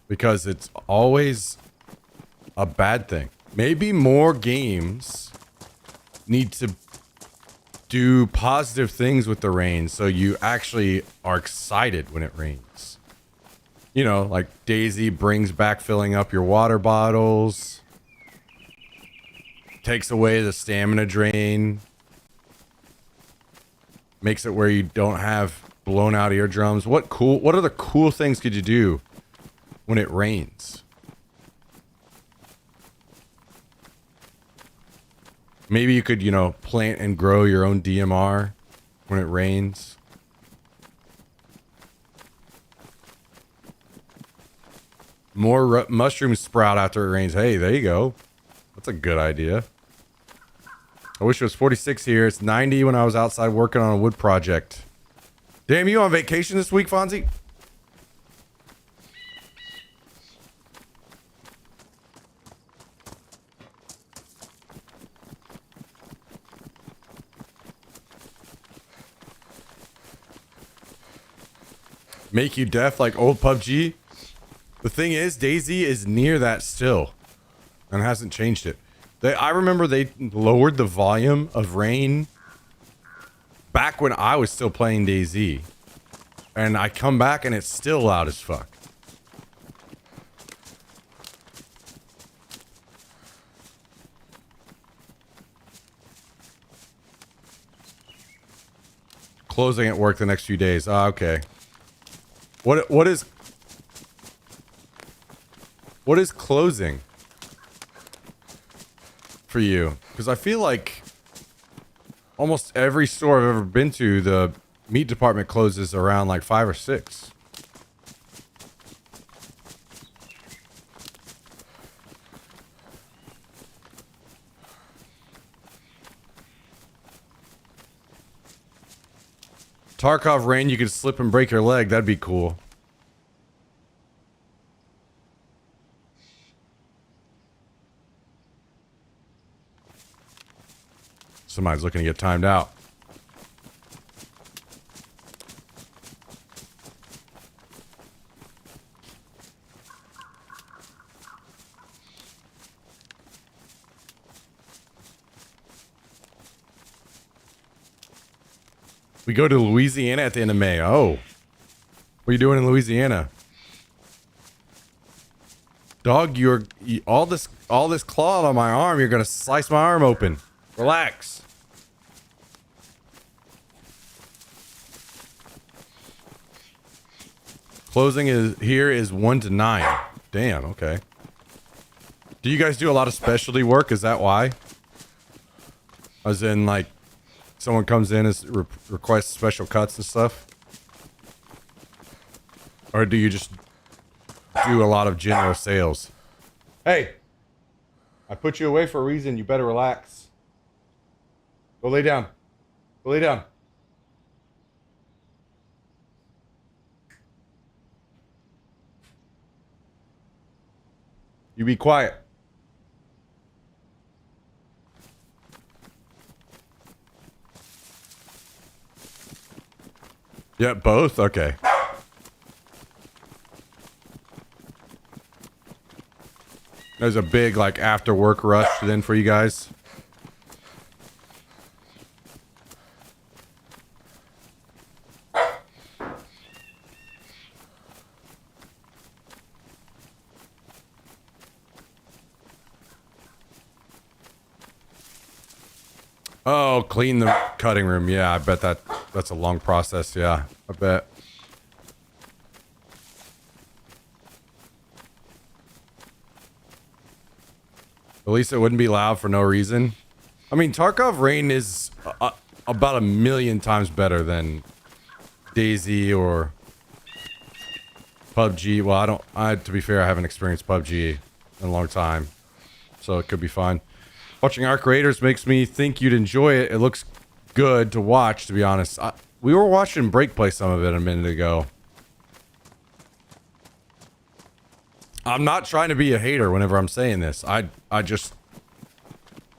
because it's always a bad thing. Maybe more games need to do positive things with the rain so you actually are excited when it rains. You know, like Daisy brings back filling up your water bottles, takes away the stamina drain, makes it where you don't have blown out eardrums. What other cool things could you do when it rains? Maybe you could, you know, plant and grow your own DMR when it rains. More mushrooms sprout after it rains. Hey, there you go. That's a good idea. I wish it was 46 here. It's 90 when I was outside working on a wood project. Damn, you on vacation this week, Fonzie? Make you deaf like old PUBG? The thing is, Daisy is near that still and hasn't changed it. I remember they lowered the volume of rain back when I was still playing Daisy. And I come back and it's still loud as fuck. Closing at work the next few days. Ah, okay. What is closing for you? Because I feel like almost every store I've ever been to, the meat department closes around like 5 or 6. Tarkov rain, you could slip and break your leg. That'd be cool. Somebody's looking to get timed out. We go to Louisiana at the end of May. Oh. What are you doing in Louisiana? Dog, all this claw on my arm, you're gonna slice my arm open. Relax. Closing is 1 to 9. Damn, okay. Do you guys do a lot of specialty work? Is that why? As in, like, someone comes in and requests special cuts and stuff? Or do you just do a lot of general sales? Hey! I put you away for a reason. You better relax. Go lay down. Go lay down. You be quiet. Yeah, both? Okay. There's a big, like, after work rush then for you guys. Oh, clean the cutting room. Yeah, I bet that's a long process. Yeah, I bet. At least it wouldn't be loud for no reason. I mean, Tarkov Rain is about 1,000,000 times better than DayZ or PUBG. Well, to be fair, I haven't experienced PUBG in a long time, so it could be fine. Watching Arc Raiders makes me think you'd enjoy it. It looks good to watch, to be honest. We were watching Break play some of it a minute ago. I'm not trying to be a hater whenever I'm saying this. I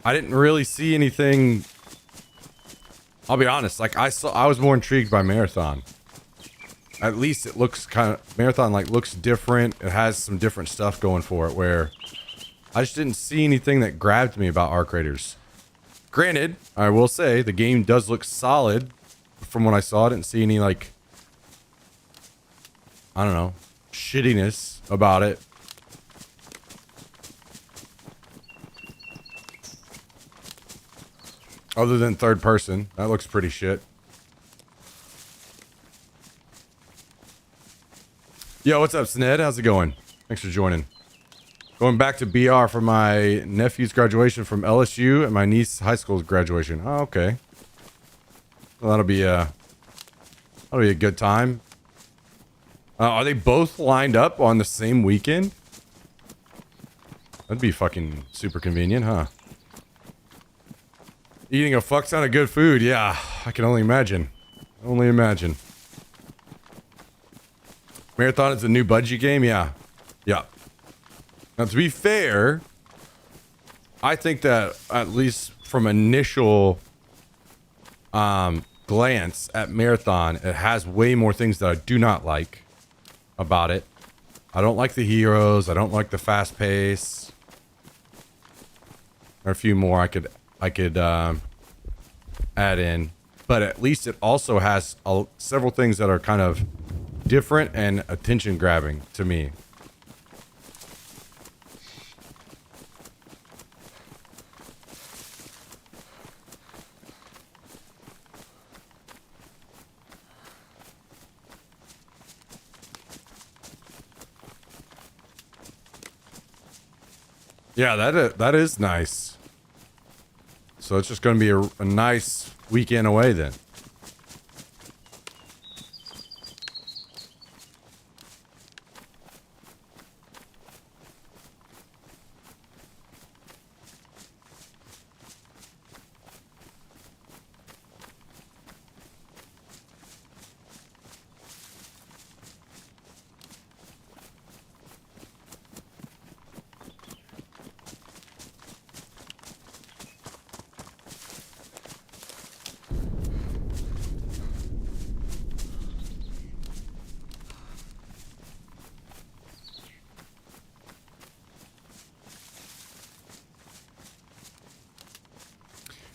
didn't really see anything. I'll be honest. Like I was more intrigued by Marathon. At least it looks Marathon like looks different. It has some different stuff going for it where I just didn't see anything that grabbed me about Arc Raiders. Granted, I will say the game does look solid from what I saw. I didn't see any like, I don't know, shittiness about it. Other than third person. That looks pretty shit. Yo, what's up, Sned? How's it going? Thanks for joining. Going back to BR for my nephew's graduation from LSU and my niece's high school's graduation. Oh, okay. Well, that'll be a good time. Are they both lined up on the same weekend? That'd be fucking super convenient, huh? Eating a fuck ton of good food. Yeah, I can only imagine. Only imagine. Marathon is a new Bungie game? Yeah. Yeah. Now, to be fair, I think that at least from initial glance at Marathon, it has way more things that I do not like about it. I don't like the heroes. I don't like the fast pace. There are a few more I could add in, but at least it also has several things that are kind of different and attention grabbing to me. Yeah, that is nice. So it's just going to be a nice weekend away then.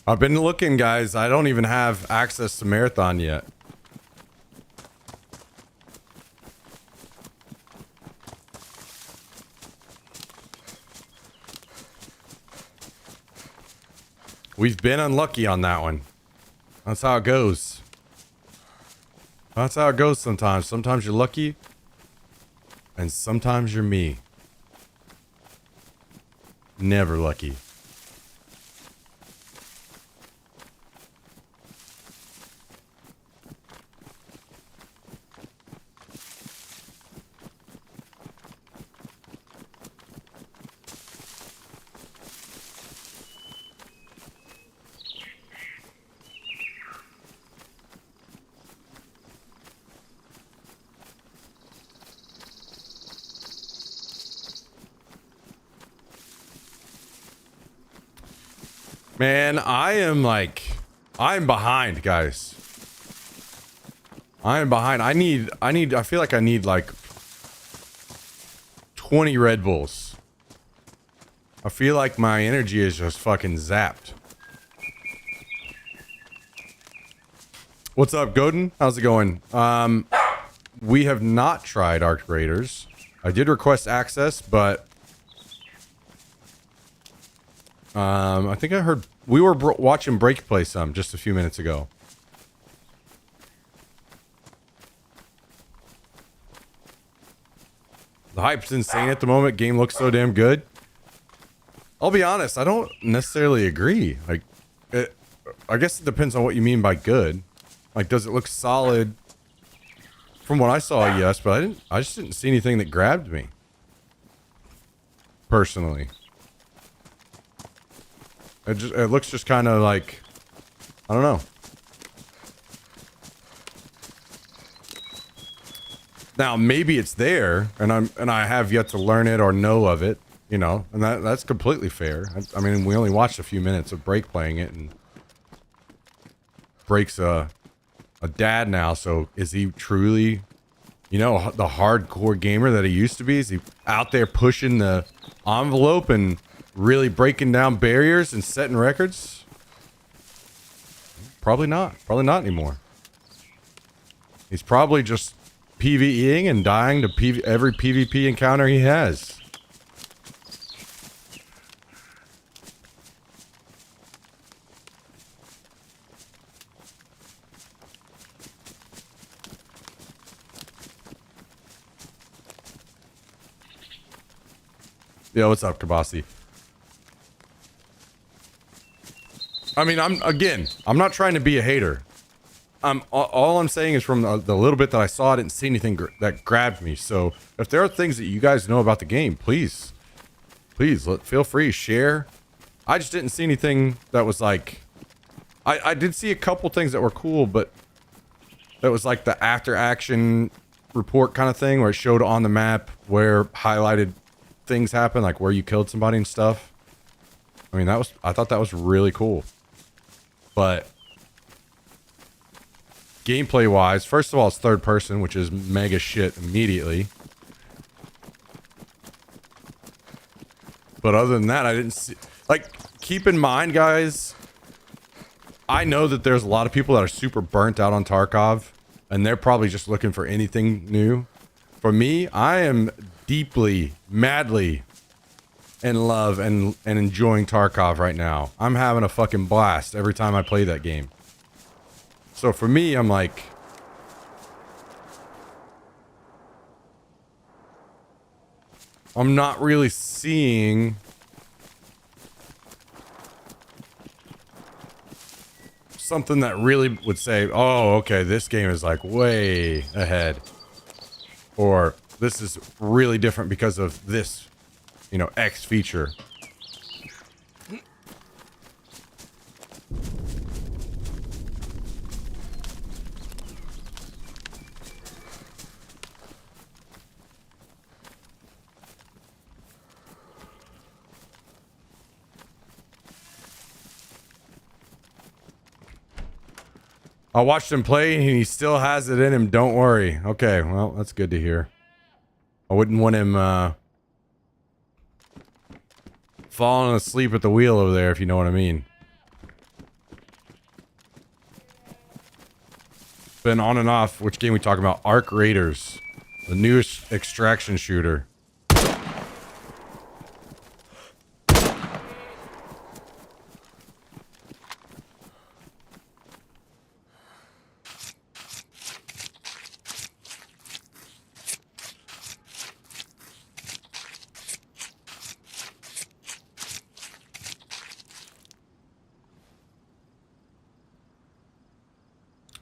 I've been looking, guys. I don't even have access to Marathon yet. We've been unlucky on that one. That's how it goes. That's how it goes sometimes. Sometimes you're lucky, and sometimes you're me. Never lucky. Man, I'm behind, guys. I'm behind. I feel like I need like 20 Red Bulls. I feel like my energy is just fucking zapped. What's up, Godin? How's it going? We have not tried Arc Raiders. I did request access, but I think I heard we were watching Break play some just a few minutes ago. The hype's insane at the moment. Game looks so damn good. I'll be honest, I don't necessarily agree. Like, I guess it depends on what you mean by good. Like, does it look solid? From what I saw, yes, but I just didn't see anything that grabbed me. Personally. It looks just kind of like, I don't know. Now maybe it's there, and I have yet to learn it or know of it, you know, and that's completely fair. I mean, we only watched a few minutes of Break playing it, and Break's a dad now, so is he truly, you know, the hardcore gamer that he used to be? Is he out there pushing the envelope and really breaking down barriers and setting records? Probably not. Probably not anymore. He's probably just PvEing and dying to every PvP encounter he has. Yo, what's up, Kabasi? I mean, I'm not trying to be a hater. All I'm saying is from the little bit that I saw, I didn't see anything that grabbed me. So if there are things that you guys know about the game, please feel free, share. I just didn't see anything that was like, I did see a couple things that were cool, but that was like the after action report kind of thing where it showed on the map where highlighted things happen, like where you killed somebody and stuff. I mean, I thought that was really cool. But gameplay wise, first of all, it's third person, which is mega shit immediately. But other than that, I didn't see, like, keep in mind, guys, I know that there's a lot of people that are super burnt out on Tarkov, and they're probably just looking for anything new. For me, I am deeply, madly in love and enjoying Tarkov right now. I'm having a fucking blast every time I play that game. So for me, I'm like, I'm not really seeing something that really would say, oh, okay, this game is like way ahead. Or this is really different because of this, you know, X feature. I watched him play and he still has it in him. Don't worry. Okay, well, that's good to hear. I wouldn't want him falling asleep at the wheel over there, if you know what I mean. been on and off. Which game we talking about? Arc Raiders, the newest extraction shooter.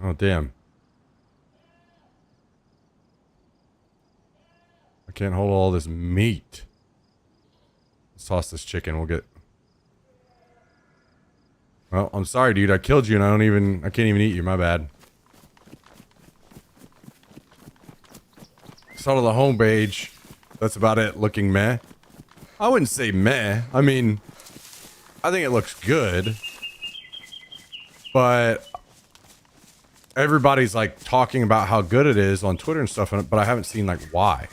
Oh, damn. I can't hold all this meat. Let's toss this chicken. We'll get... Well, I'm sorry, dude. I killed you and I can't even eat you. My bad. Saw to the homepage. That's about it. Looking meh. I wouldn't say meh. I mean, I think it looks good. But... everybody's like talking about how good it is on Twitter and stuff, but I haven't seen like why.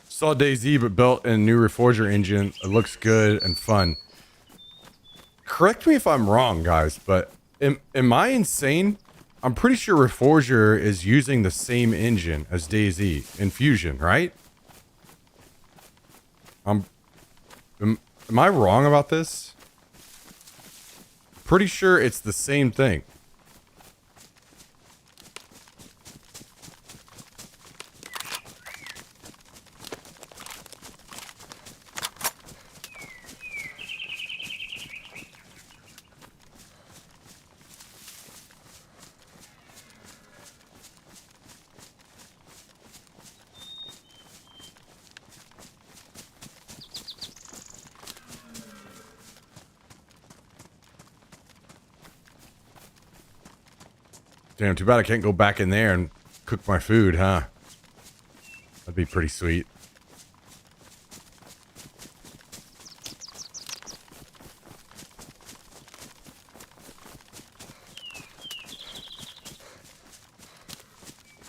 Saw DayZ, but built in a new Reforger engine. It looks good and fun. Correct me if I'm wrong, guys, but am I insane? I'm pretty sure Reforger is using the same engine as DayZ in Fusion, right? Am I wrong about this? Pretty sure it's the same thing. Damn, too bad I can't go back in there and cook my food, huh? That'd be pretty sweet.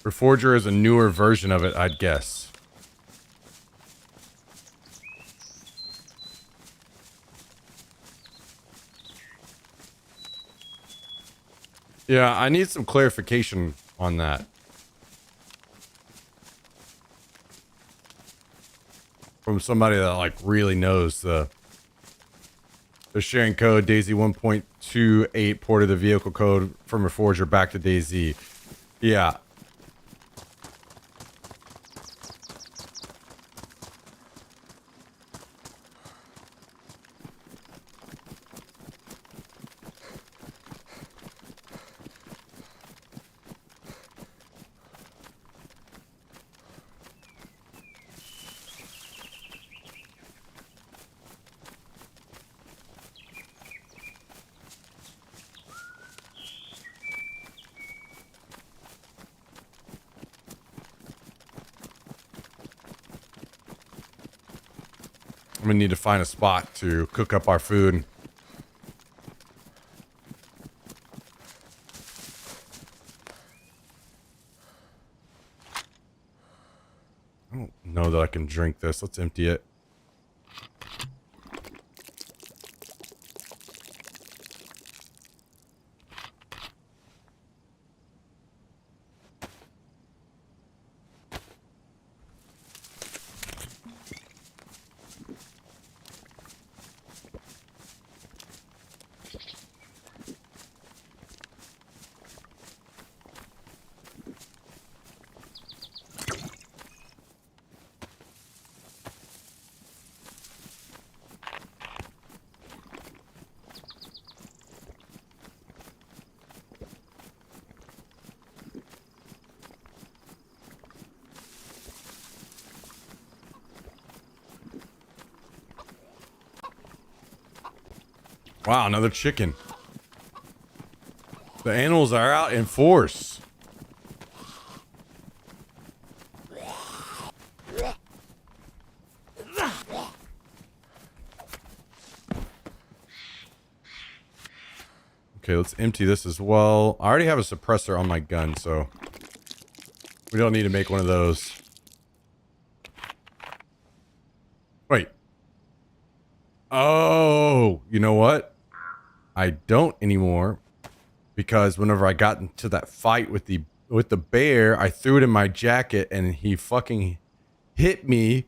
Reforger is a newer version of it, I'd guess. Yeah, I need some clarification on that. From somebody that like really knows the sharing code. DayZ 1.28 ported the vehicle code from Reforger back to DayZ. Yeah. I'm gonna need to find a spot to cook up our food. I don't know that I can drink this. Let's empty it. Wow, another chicken. The animals are out in force. Okay, let's empty this as well. I already have a suppressor on my gun, so We don't need to make one of those. Wait. Oh, you know what? I don't anymore because whenever I got into that fight with the bear, I threw it in my jacket and he fucking hit me,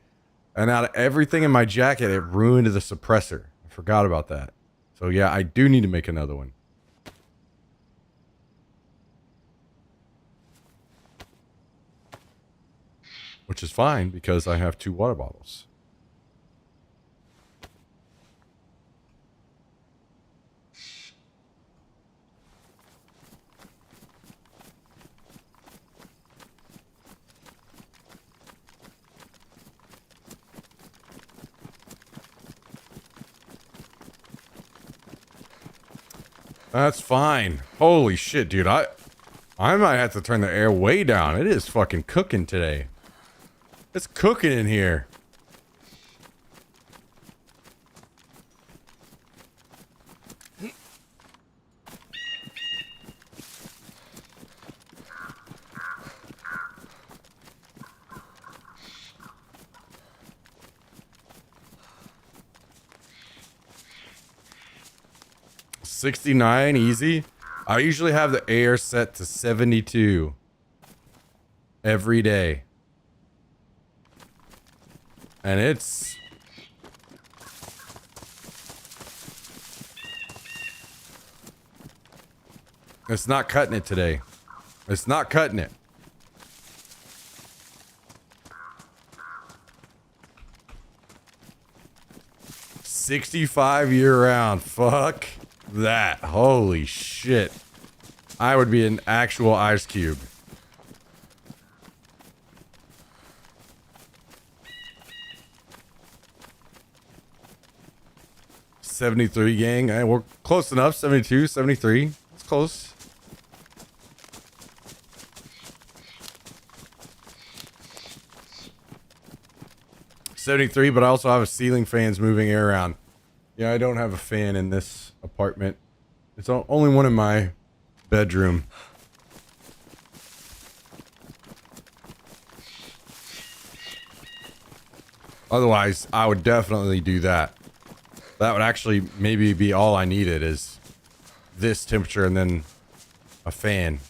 and out of everything in my jacket, it ruined the suppressor. I forgot about that. So yeah, I do need to make another one. Which is fine because I have 2 water bottles. That's fine. Holy shit, dude. I might have to turn the air way down. It is fucking cooking today. It's cooking in here. $69 easy. I usually have the air set to 72 every day. And it's not cutting it today. It's not cutting it. $65 year round. Fuck that. Holy shit. I would be an actual ice cube. $73 gang. Hey, we're close enough. 72, 73. It's close. $73, but I also have a ceiling fans moving air around. Yeah, I don't have a fan in this apartment. It's only one in my bedroom. Otherwise, I would definitely do that. That would actually maybe be all I needed is this temperature and then a fan.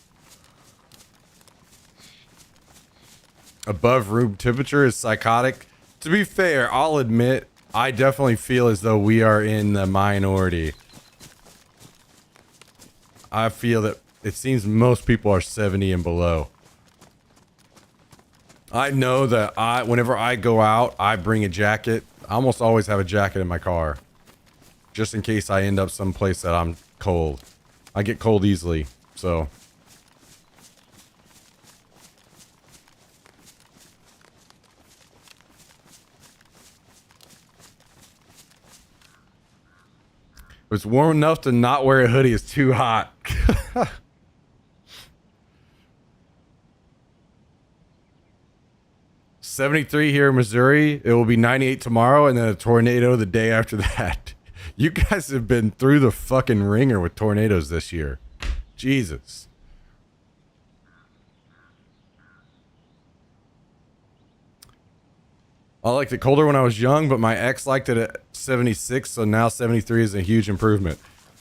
Above room temperature is psychotic. To be fair, I'll admit, I definitely feel as though we are in the minority. I feel that it seems most people are 70 and below. I know that whenever I go out, I bring a jacket. I almost always have a jacket in my car. Just in case I end up someplace that I'm cold. I get cold easily, so. If it's warm enough to not wear a hoodie, it's too hot. 73 here in Missouri. It will be 98 tomorrow, and then a tornado the day after that. You guys have been through the fucking ringer with tornadoes this year. Jesus. I liked it colder when I was young, but my ex liked it at 76, so now 73 is a huge improvement.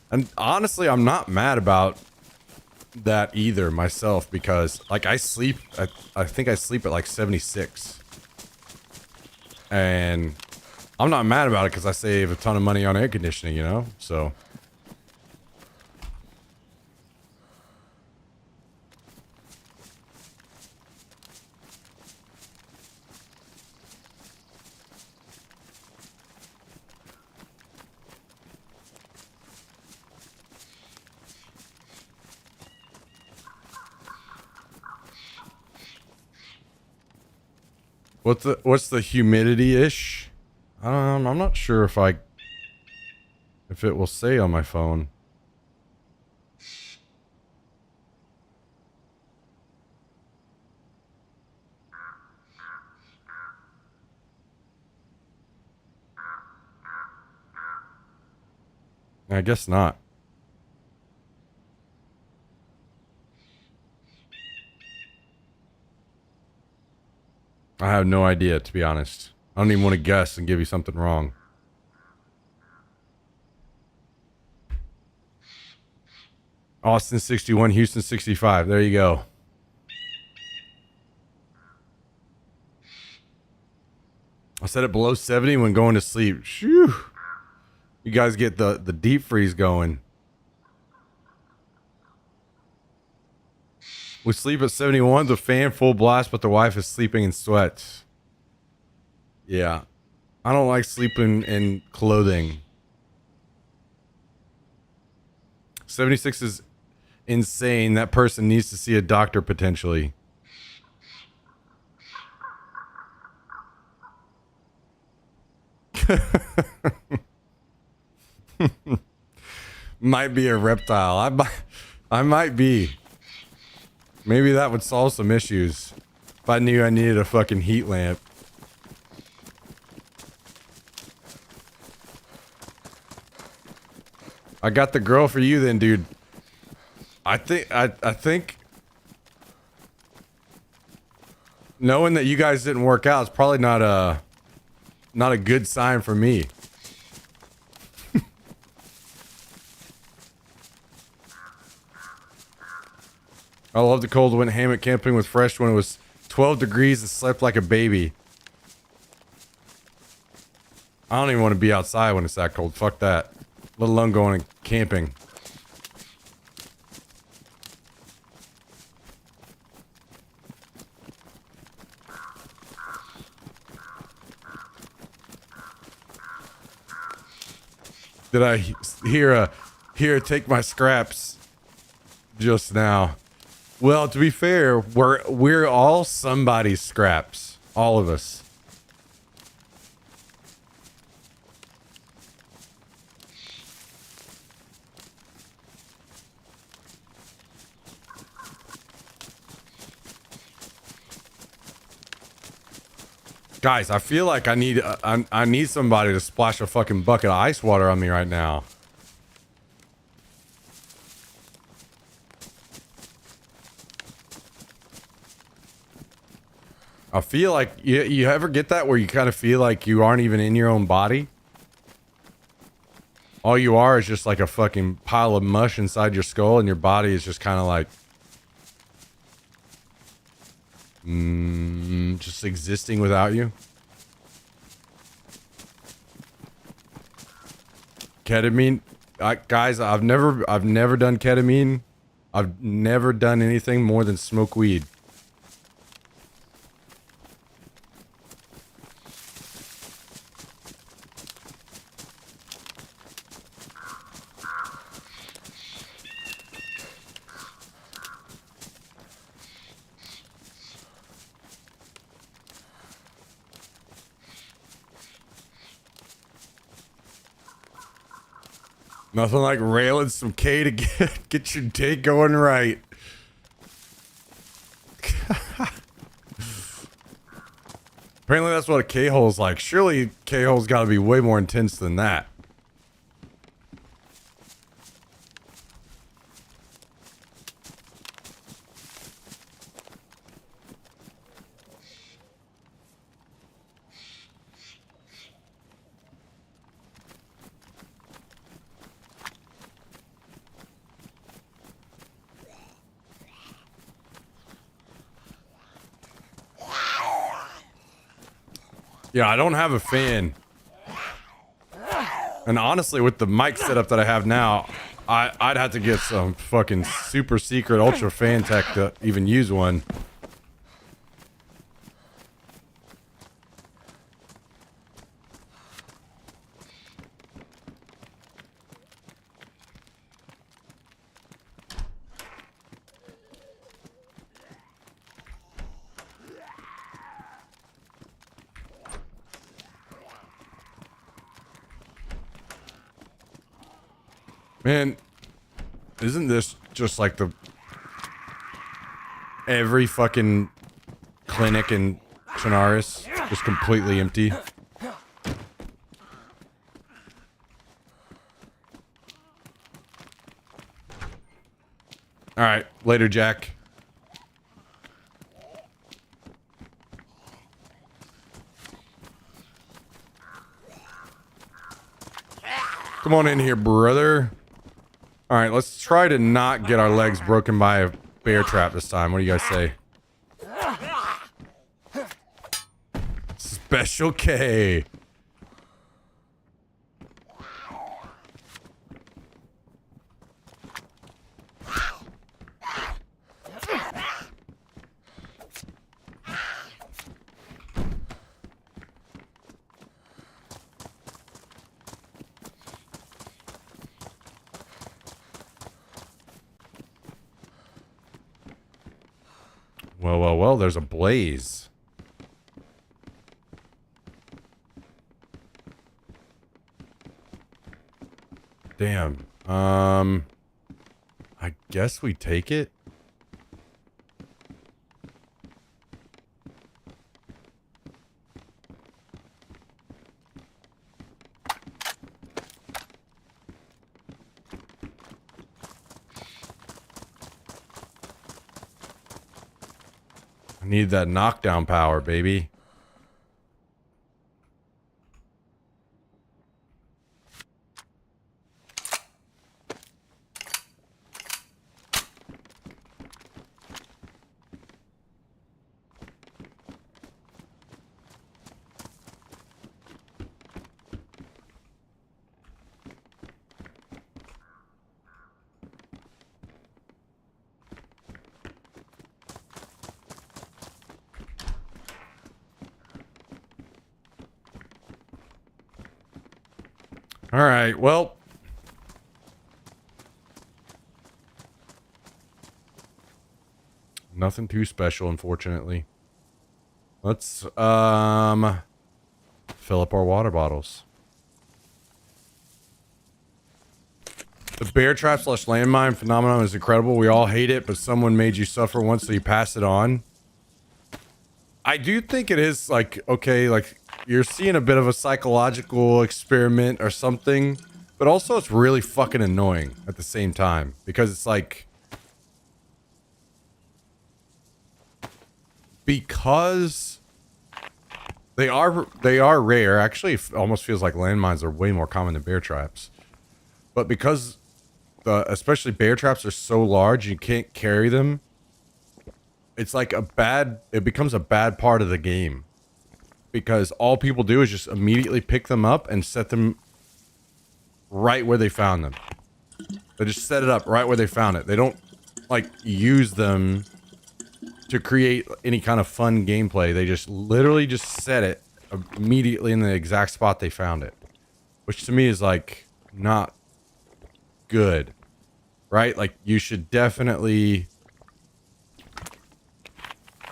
And honestly, I'm not mad about that either myself, because like I sleep, I think I sleep at like 76. And I'm not mad about it because I save a ton of money on air conditioning, you know? So. What's the humidity-ish? I'm not sure if it will say on my phone. I guess not. I have no idea, to be honest. I don't even want to guess and give you something wrong. Austin 61, Houston 65. There you go. I set it below 70 when going to sleep. Shoo. You guys get the deep freeze going. We sleep at 71, the fan full blast, but the wife is sleeping in sweats. Yeah. I don't like sleeping in clothing. 76 is insane. That person needs to see a doctor potentially. Might be a reptile. I might be. Maybe that would solve some issues if I knew I needed a fucking heat lamp. I got the girl for you then, dude. I think knowing that you guys didn't work out is probably not a good sign for me. I love the cold. Went hammock camping with Fresh when it was 12 degrees and slept like a baby. I don't even want to be outside when it's that cold. Fuck that. Let alone going camping. Did I hear take my scraps just now? Well, to be fair, we're all somebody's scraps. All of us. Guys, I feel like I need somebody to splash a fucking bucket of ice water on me right now. I feel like you ever get that where you kind of feel like you aren't even in your own body? All you are is just like a fucking pile of mush inside your skull, and your body is just kind of like just existing without you. Ketamine, guys, I've never done ketamine. I've never done anything more than smoke weed. Nothing like railing some K to get your day going right. Apparently that's what a K-hole is like. Surely K-hole's got to be way more intense than that. Yeah, I don't have a fan. And honestly, with the mic setup that I have now, I'd have to get some fucking super secret ultra fan tech to even use one. Man, isn't this just like every fucking clinic in Chernarus just completely empty? All right, later, Jack. Come on in here, brother. All right, let's try to not get our legs broken by a bear trap this time. What do you guys say? Special K. Well, there's a blaze. Damn. I guess we take it. I need that knockdown power, baby. All right, well. Nothing too special, unfortunately. Let's fill up our water bottles. The bear trap / landmine phenomenon is incredible. We all hate it, but someone made you suffer once, so you pass it on. I do think it is like, okay, like you're seeing a bit of a psychological experiment or something, but also it's really fucking annoying at the same time because it's like, because they are rare. Actually, it almost feels like landmines are way more common than bear traps, but because especially bear traps are so large, you can't carry them. It's like it becomes a bad part of the game because all people do is just immediately pick them up and set them right where they found them. They just set it up right where they found it. They don't like use them to create any kind of fun gameplay. They just literally just set it immediately in the exact spot they found it, which to me is like not good, right? Like you should definitely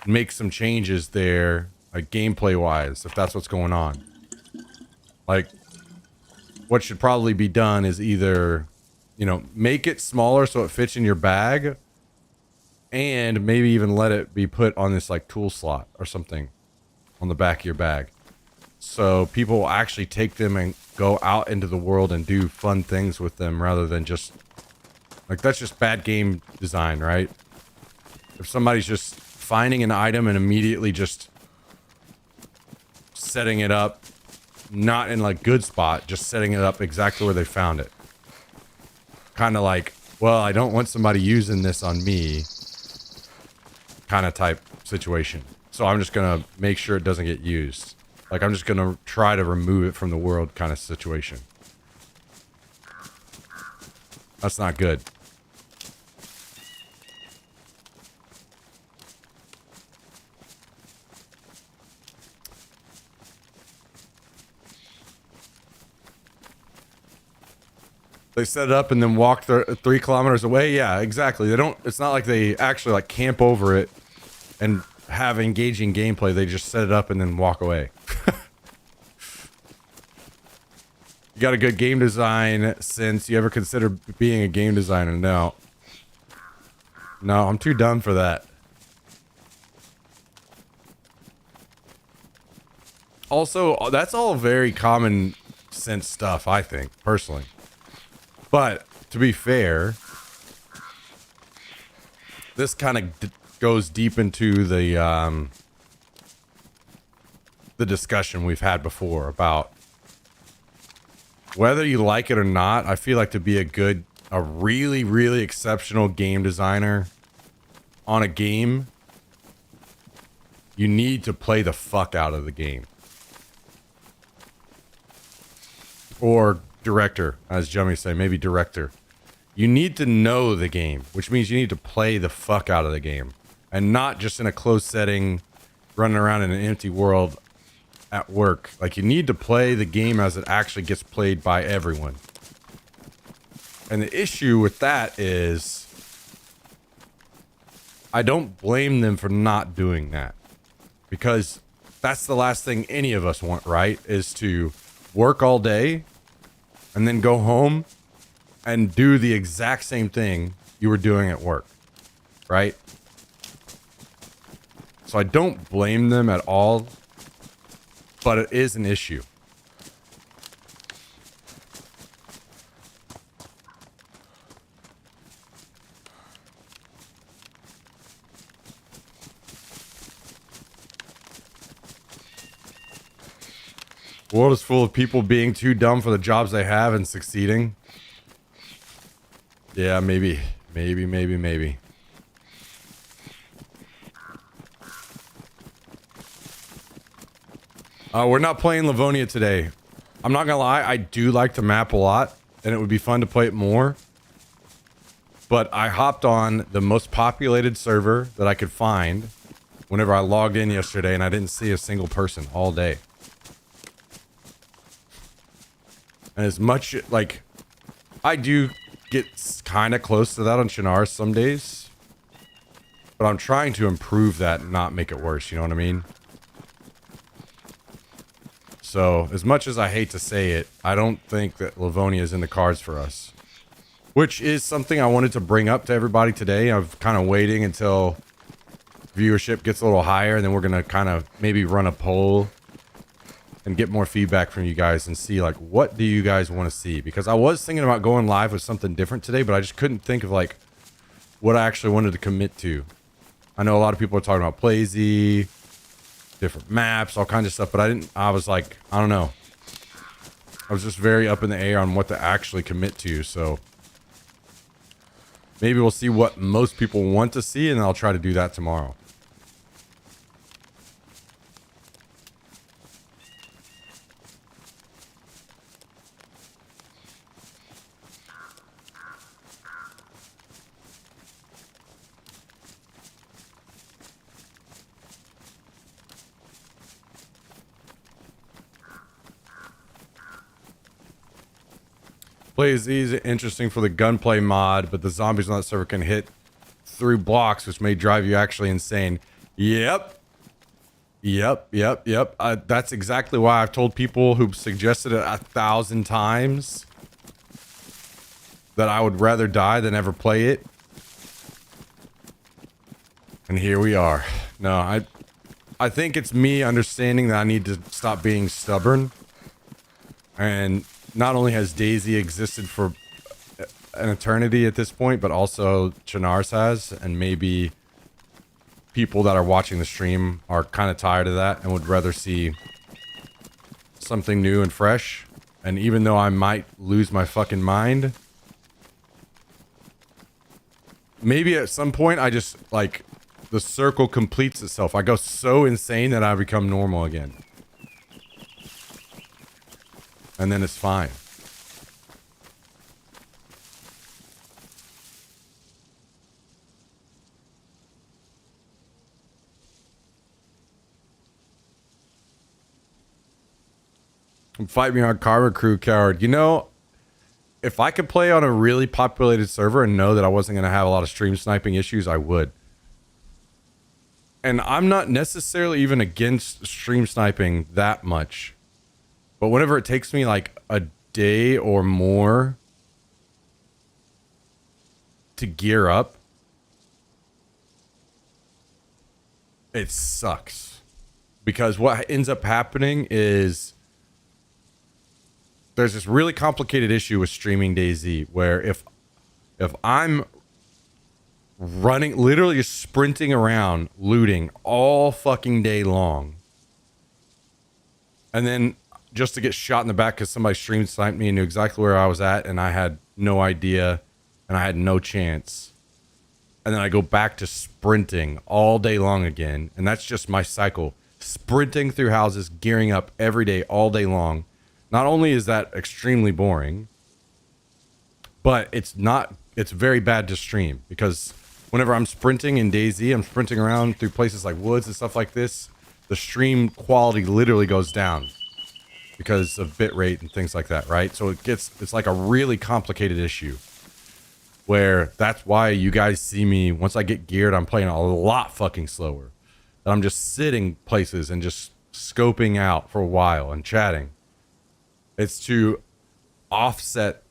make some changes there, like gameplay wise, if that's what's going on. Like what should probably be done is either, you know, make it smaller so it fits in your bag, and maybe even let it be put on this like tool slot or something on the back of your bag, so people will actually take them and go out into the world and do fun things with them rather than just like, that's just bad game design, right? If somebody's just finding an item and immediately just setting it up, not in like good spot, just setting it up exactly where they found it. Kind of like, well, I don't want somebody using this on me kind of type situation. So I'm just going to make sure it doesn't get used. Like I'm just going to try to remove it from the world kind of situation. That's not good. They set it up and then walk 3 kilometers away. Yeah, exactly. They don't, it's not like they actually like camp over it and have engaging gameplay. They just set it up and then walk away. You got a good game design since you ever consider being a game designer? No. No, I'm too dumb for that. Also, that's all very common sense stuff, I think, personally. But to be fair, this kind of goes deep into the discussion we've had before about whether you like it or not, I feel like to be a really, really exceptional game designer on a game, you need to play the fuck out of the game. Or director, as Jummy say, maybe director. You need to know the game, which means you need to play the fuck out of the game. And not just in a closed setting, running around in an empty world at work. Like, you need to play the game as it actually gets played by everyone. And the issue with that is, I don't blame them for not doing that. Because that's the last thing any of us want, right? Is to work all day and then go home and do the exact same thing you were doing at work, right? So I don't blame them at all, but it is an issue. The world is full of people being too dumb for the jobs they have and succeeding. Yeah, maybe. We're not playing Livonia today. I'm not gonna lie, I do like the map a lot, and it would be fun to play it more. But I hopped on the most populated server that I could find whenever I logged in yesterday, and I didn't see a single person all day. And as much, like, I do get kind of close to that on Shannara some days, but I'm trying to improve that and not make it worse, you know what I mean? So, as much as I hate to say it, I don't think that Livonia is in the cards for us. Which is something I wanted to bring up to everybody today. I'm kind of waiting until viewership gets a little higher, and then we're going to kind of maybe run a poll and get more feedback from you guys and see, like, what do you guys want to see? Because I was thinking about going live with something different today, but I just couldn't think of, like, what I actually wanted to commit to. I know a lot of people are talking about Playsy, different maps, all kinds of stuff, but I was like, I don't know. I was just very up in the air on what to actually commit to, so maybe we'll see what most people want to see, and I'll try to do that tomorrow. Plays easy, interesting for the gunplay mod, but the zombies on that server can hit through blocks, which may drive you actually insane. Yep. That's exactly why I've told people who've suggested it 1,000 times that I would rather die than ever play it. And here we are. No, I think it's me understanding that I need to stop being stubborn. And not only has DayZ existed for an eternity at this point, but also Chernarus has, and maybe people that are watching the stream are kind of tired of that and would rather see something new and fresh. And even though I might lose my fucking mind, maybe at some point I just, like, the circle completes itself. I go so insane that I become normal again. And then it's fine. Fight me on Karma Crew, coward. You know, if I could play on a really populated server and know that I wasn't going to have a lot of stream sniping issues, I would. And I'm not necessarily even against stream sniping that much. But whenever it takes me like a day or more to gear up, it sucks. Because what ends up happening is there's this really complicated issue with streaming DayZ where if I'm running, literally just sprinting around, looting all fucking day long, and then just to get shot in the back because somebody stream sniped me and knew exactly where I was at, and I had no idea, and I had no chance. And then I go back to sprinting all day long again, and that's just my cycle. Sprinting through houses, gearing up every day, all day long. Not only is that extremely boring, but it's very bad to stream because whenever I'm sprinting in DayZ, I'm sprinting around through places like woods and stuff like this, the stream quality literally goes down because of bitrate and things like that, right? So it's like a really complicated issue where that's why you guys see me, once I get geared, I'm playing a lot fucking slower. And I'm just sitting places and just scoping out for a while and chatting. It's to offset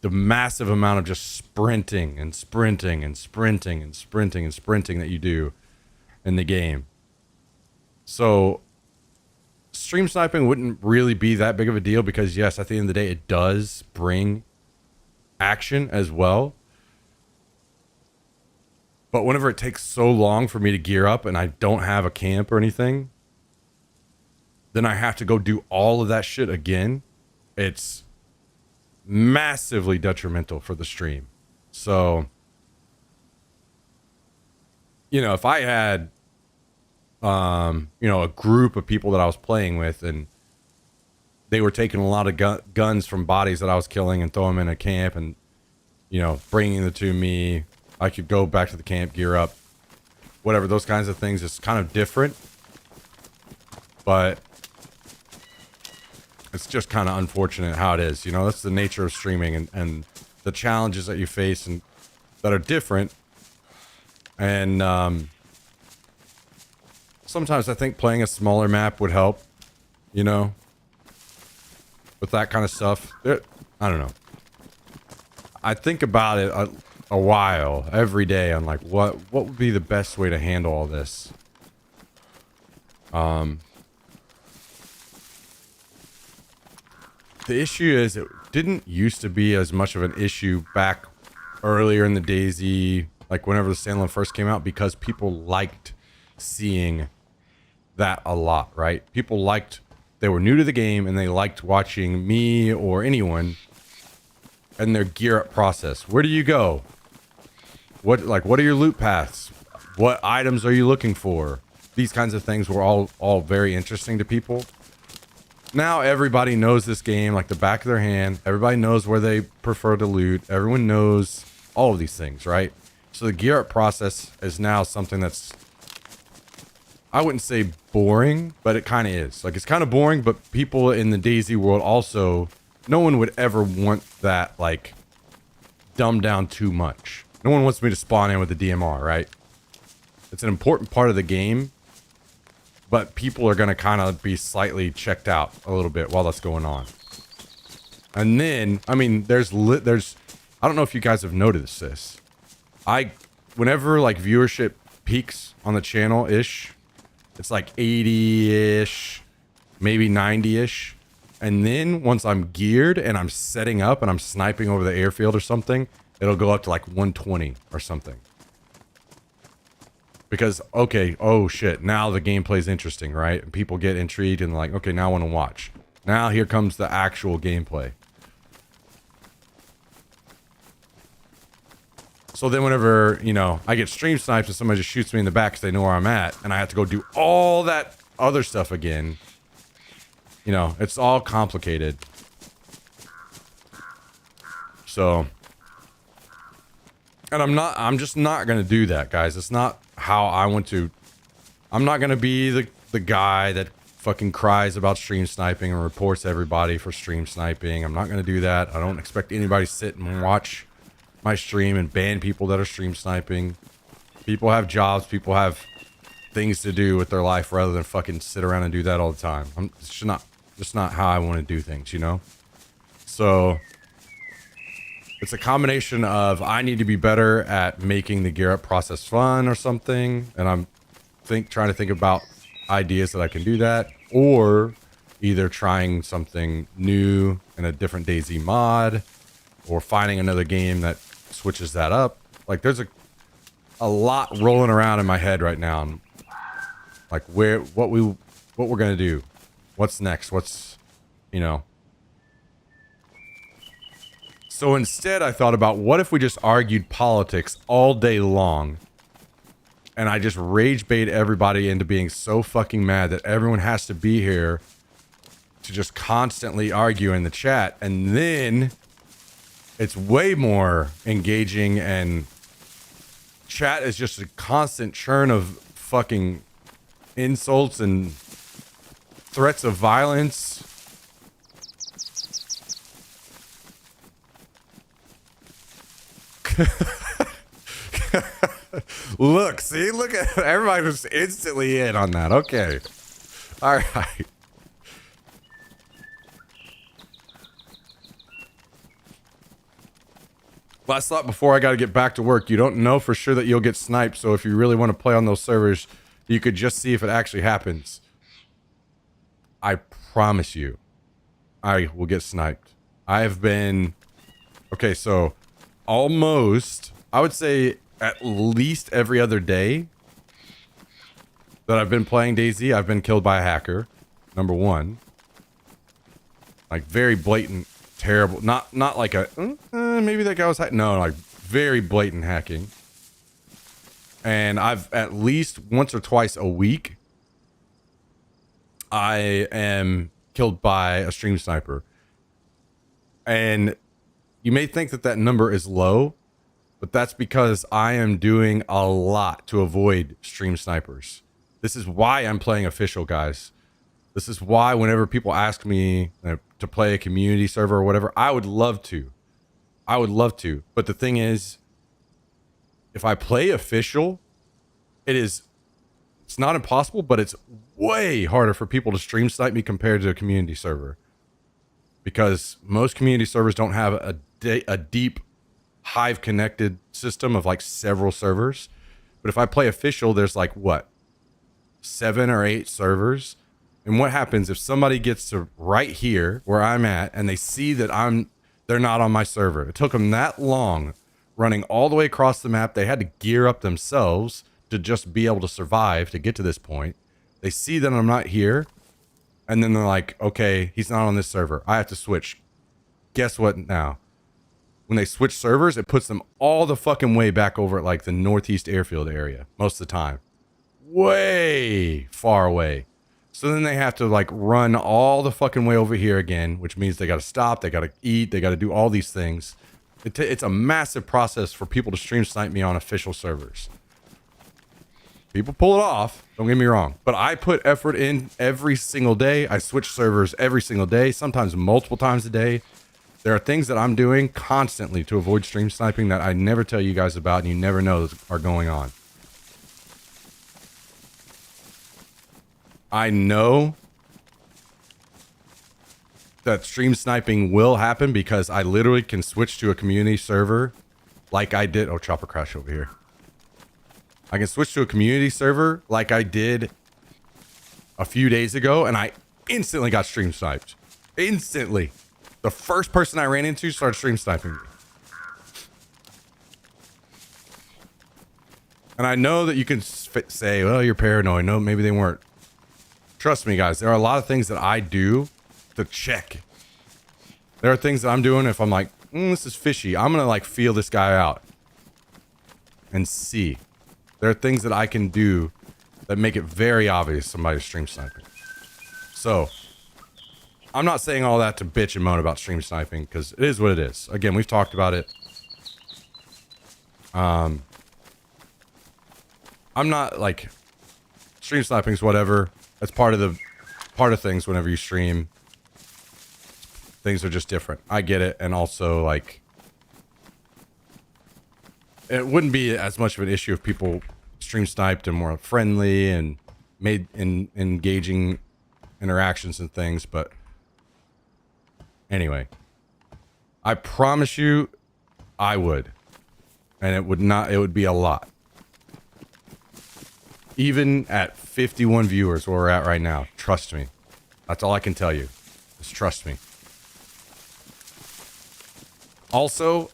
the massive amount of just sprinting and sprinting and sprinting and sprinting and sprinting that you do in the game. So stream sniping wouldn't really be that big of a deal because yes, at the end of the day, it does bring action as well. But whenever it takes so long for me to gear up and I don't have a camp or anything, then I have to go do all of that shit again. It's massively detrimental for the stream. So, you know, if I had, you know, a group of people that I was playing with and they were taking a lot of guns from bodies that I was killing and throwing them in a camp and, you know, bringing them to me, I could go back to the camp, gear up, whatever, those kinds of things. It's kind of different, but it's just kind of unfortunate how it is. You know, that's the nature of streaming and the challenges that you face and that are different. And sometimes I think playing a smaller map would help, you know, with that kind of stuff. I don't know. I think about it a while every day. I'm like, what would be the best way to handle all this? The issue is it didn't used to be as much of an issue back earlier in the DayZ, like whenever the standalone first came out, because people liked seeing that a lot, right? People liked, they were new to the game and they liked watching me or anyone and their gear up process. Where do you go? What are your loot paths? What items are you looking for? These kinds of things were all very interesting to people. Now everybody knows this game like the back of their hand. Everybody knows where they prefer to loot. Everyone knows all of these things, right? So the gear up process is now something that's, I wouldn't say boring, but it kind of is. Like, it's kind of boring, but people in the DayZ world also, no one would ever want that, like, dumbed down too much. No one wants me to spawn in with the DMR, right? It's an important part of the game, but people are going to kind of be slightly checked out a little bit while that's going on. And then, I mean, there's, I don't know if you guys have noticed this. Whenever like viewership peaks on the channel-ish, it's like 80-ish, maybe 90-ish. And then once I'm geared and I'm setting up and I'm sniping over the airfield or something, it'll go up to like 120 or something. Because, okay, oh shit, now the gameplay's interesting, right? And people get intrigued and like, okay, now I want to watch. Now here comes the actual gameplay. So then whenever, you know, I get stream sniped and somebody just shoots me in the back because they know where I'm at and I have to go do all that other stuff again, you know, it's all complicated. So, and I'm just not going to do that, guys. It's not how I want to. I'm not going to be the guy that fucking cries about stream sniping and reports everybody for stream sniping. I'm not going to do that. I don't expect anybody to sit and watch my stream and ban people that are stream sniping. People have jobs. People have things to do with their life rather than fucking sit around and do that all the time. It's just not how I want to do things, you know? So it's a combination of I need to be better at making the gear up process fun or something. And I'm trying to think about ideas that I can do that, or either trying something new in a different DayZ mod or finding another game that switches that up. Like there's a lot rolling around in my head right now. Like what we're going to do, what's next, you know. So instead, I thought about what if we just argued politics all day long, and I just rage bait everybody into being so fucking mad that everyone has to be here to just constantly argue in the chat, and then it's way more engaging, and chat is just a constant churn of fucking insults and threats of violence. Look, see, look at everybody was instantly in on that. Okay. All right. Last thought before I got to get back to work. You don't know for sure that you'll get sniped, so if you really want to play on those servers, you could just see if it actually happens. I promise you, I will get sniped. I have been... Okay, so almost, I would say at least every other day that I've been playing DayZ, I've been killed by a hacker. Number one. Like very blatant, terrible. Not like a, maybe that guy was hacking. No, like very blatant hacking. And I've at least once or twice a week, I am killed by a stream sniper. And you may think that that number is low, but that's because I am doing a lot to avoid stream snipers. This is why I'm playing official, guys. This is why whenever people ask me to play a community server or whatever, I would love to. I would love to. But the thing is, if I play official, it's not impossible, but it's way harder for people to stream snipe me compared to a community server. Because most community servers don't have a deep Hive connected system of like several servers. But if I play official, there's like what? 7 or 8 servers. And what happens if somebody gets to right here where I'm at and they see that they're not on my server? It took them that long running all the way across the map. They had to gear up themselves to just be able to survive to get to this point. They see that I'm not here. And then they're like, okay, he's not on this server. I have to switch. Guess what now? When they switch servers, it puts them all the fucking way back over at like the Northeast Airfield area most of the time. Way far away. So then they have to like run all the fucking way over here again, which means they got to stop, they got to eat, they got to do all these things. It's a massive process for people to stream snipe me on official servers. People pull it off, don't get me wrong, but I put effort in every single day. I switch servers every single day, sometimes multiple times a day. There are things that I'm doing constantly to avoid stream sniping that I never tell you guys about and you never know are going on. I know that stream sniping will happen because I literally can switch to a community server like I did. Oh, chopper crash over here. I can switch to a community server like I did a few days ago, and I instantly got stream sniped. Instantly. The first person I ran into started stream sniping me. And I know that you can say, well, you're paranoid. No, maybe they weren't. Trust me, guys. There are a lot of things that I do to check. There are things that I'm doing if I'm like, this is fishy. I'm going to like feel this guy out and see. There are things that I can do that make it very obvious somebody's stream sniping. So, I'm not saying all that to bitch and moan about stream sniping because it is what it is. Again, we've talked about it. I'm not like stream sniping's whatever. That's part of things whenever you stream. Things are just different. I get it, and also like it wouldn't be as much of an issue if people stream sniped and more friendly and made engaging interactions and things, but anyway, I promise you I would. And it would be a lot. Even at 51 viewers where we're at right now, trust me. That's all I can tell you. Just trust me. Also,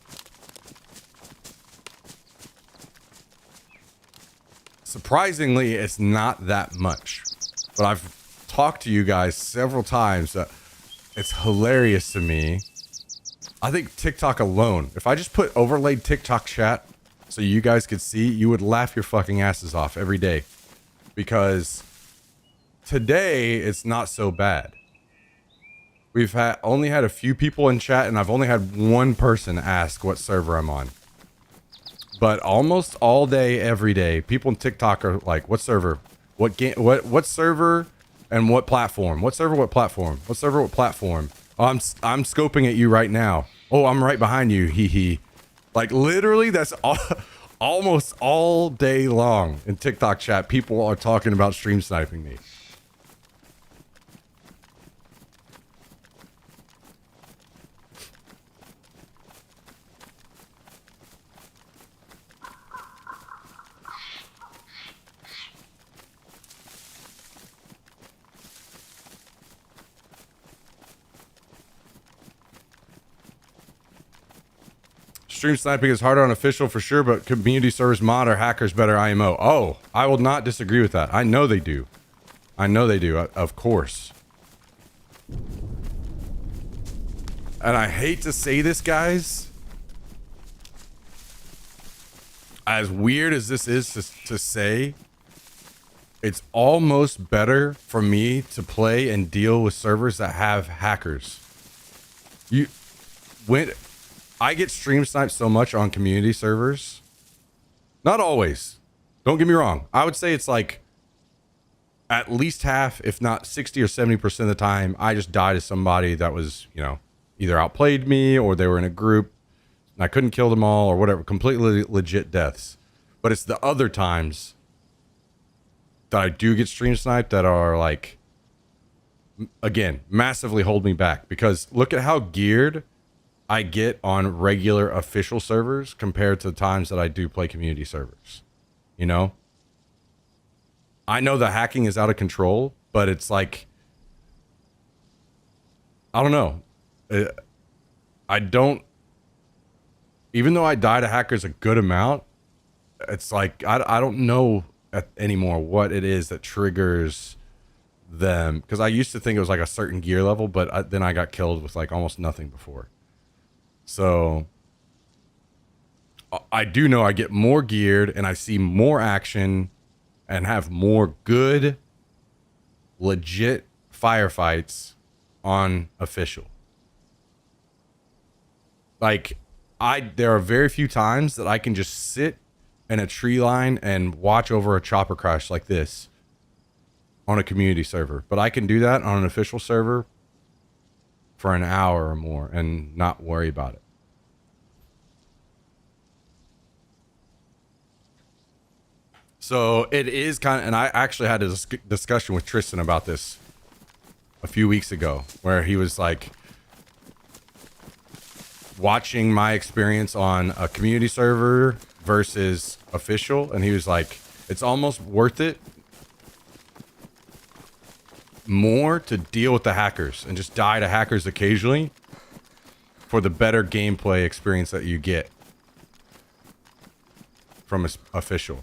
surprisingly, it's not that much. But I've talked to you guys several times that it's hilarious to me. I think TikTok alone, if I just put overlaid TikTok chat so you guys could see, you would laugh your fucking asses off every day. Because today it's not so bad. We've only had a few people in chat, and I've only had one person ask what server I'm on. But almost all day, every day, people in TikTok are like, "What server? What game? What server? And what platform? What server? What platform? What server? What platform?" Oh, I'm scoping at you right now. Oh, I'm right behind you. Hee hee. Like literally, that's all, almost all day long in TikTok chat. People are talking about stream sniping me. Stream sniping is harder on official for sure, but community service mod or hackers better IMO. Oh, I will not disagree with that. I know they do. I know they do, of course. And I hate to say this, guys. As weird as this is to say, it's almost better for me to play and deal with servers that have hackers. When I get stream sniped so much on community servers, not always, don't get me wrong. I would say it's like at least half, if not 60 or 70% of the time, I just die to somebody that was, you know, either outplayed me or they were in a group and I couldn't kill them all or whatever, completely legit deaths. But it's the other times that I do get stream sniped that are like, again, massively hold me back, because look at how geared I get on regular official servers compared to the times that I do play community servers. You know, I know the hacking is out of control, but it's like, I don't know. I don't, even though I die to hackers a good amount, it's like, I don't know anymore what it is that triggers them. Because I used to think it was like a certain gear level, but then I got killed with like almost nothing before. So I do know I get more geared and I see more action and have more good, legit firefights on official. Like there are very few times that I can just sit in a tree line and watch over a chopper crash like this on a community server. But I can do that on an official server for an hour or more and not worry about it. So it is kind of, and I actually had a discussion with Tristan about this a few weeks ago, where he was like watching my experience on a community server versus official. And he was like, it's almost worth it more to deal with the hackers and just die to hackers occasionally for the better gameplay experience that you get from official.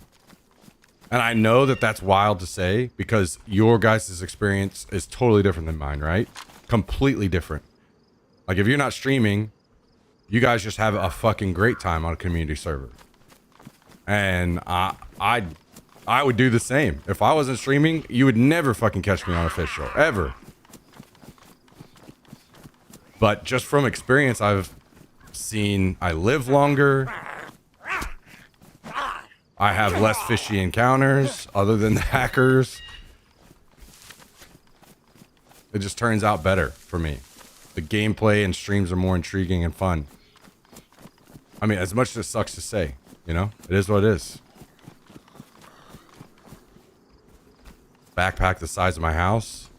And I know that that's wild to say because your guys' experience is totally different than mine, right? Completely different. Like if you're not streaming, you guys just have a fucking great time on a community server. And I would do the same. If I wasn't streaming, you would never fucking catch me on official, ever. But just from experience, I've seen I live longer. I have less fishy encounters other than the hackers. It just turns out better for me. The gameplay and streams are more intriguing and fun. I mean, as much as it sucks to say, you know, it is what it is. Backpack the size of my house.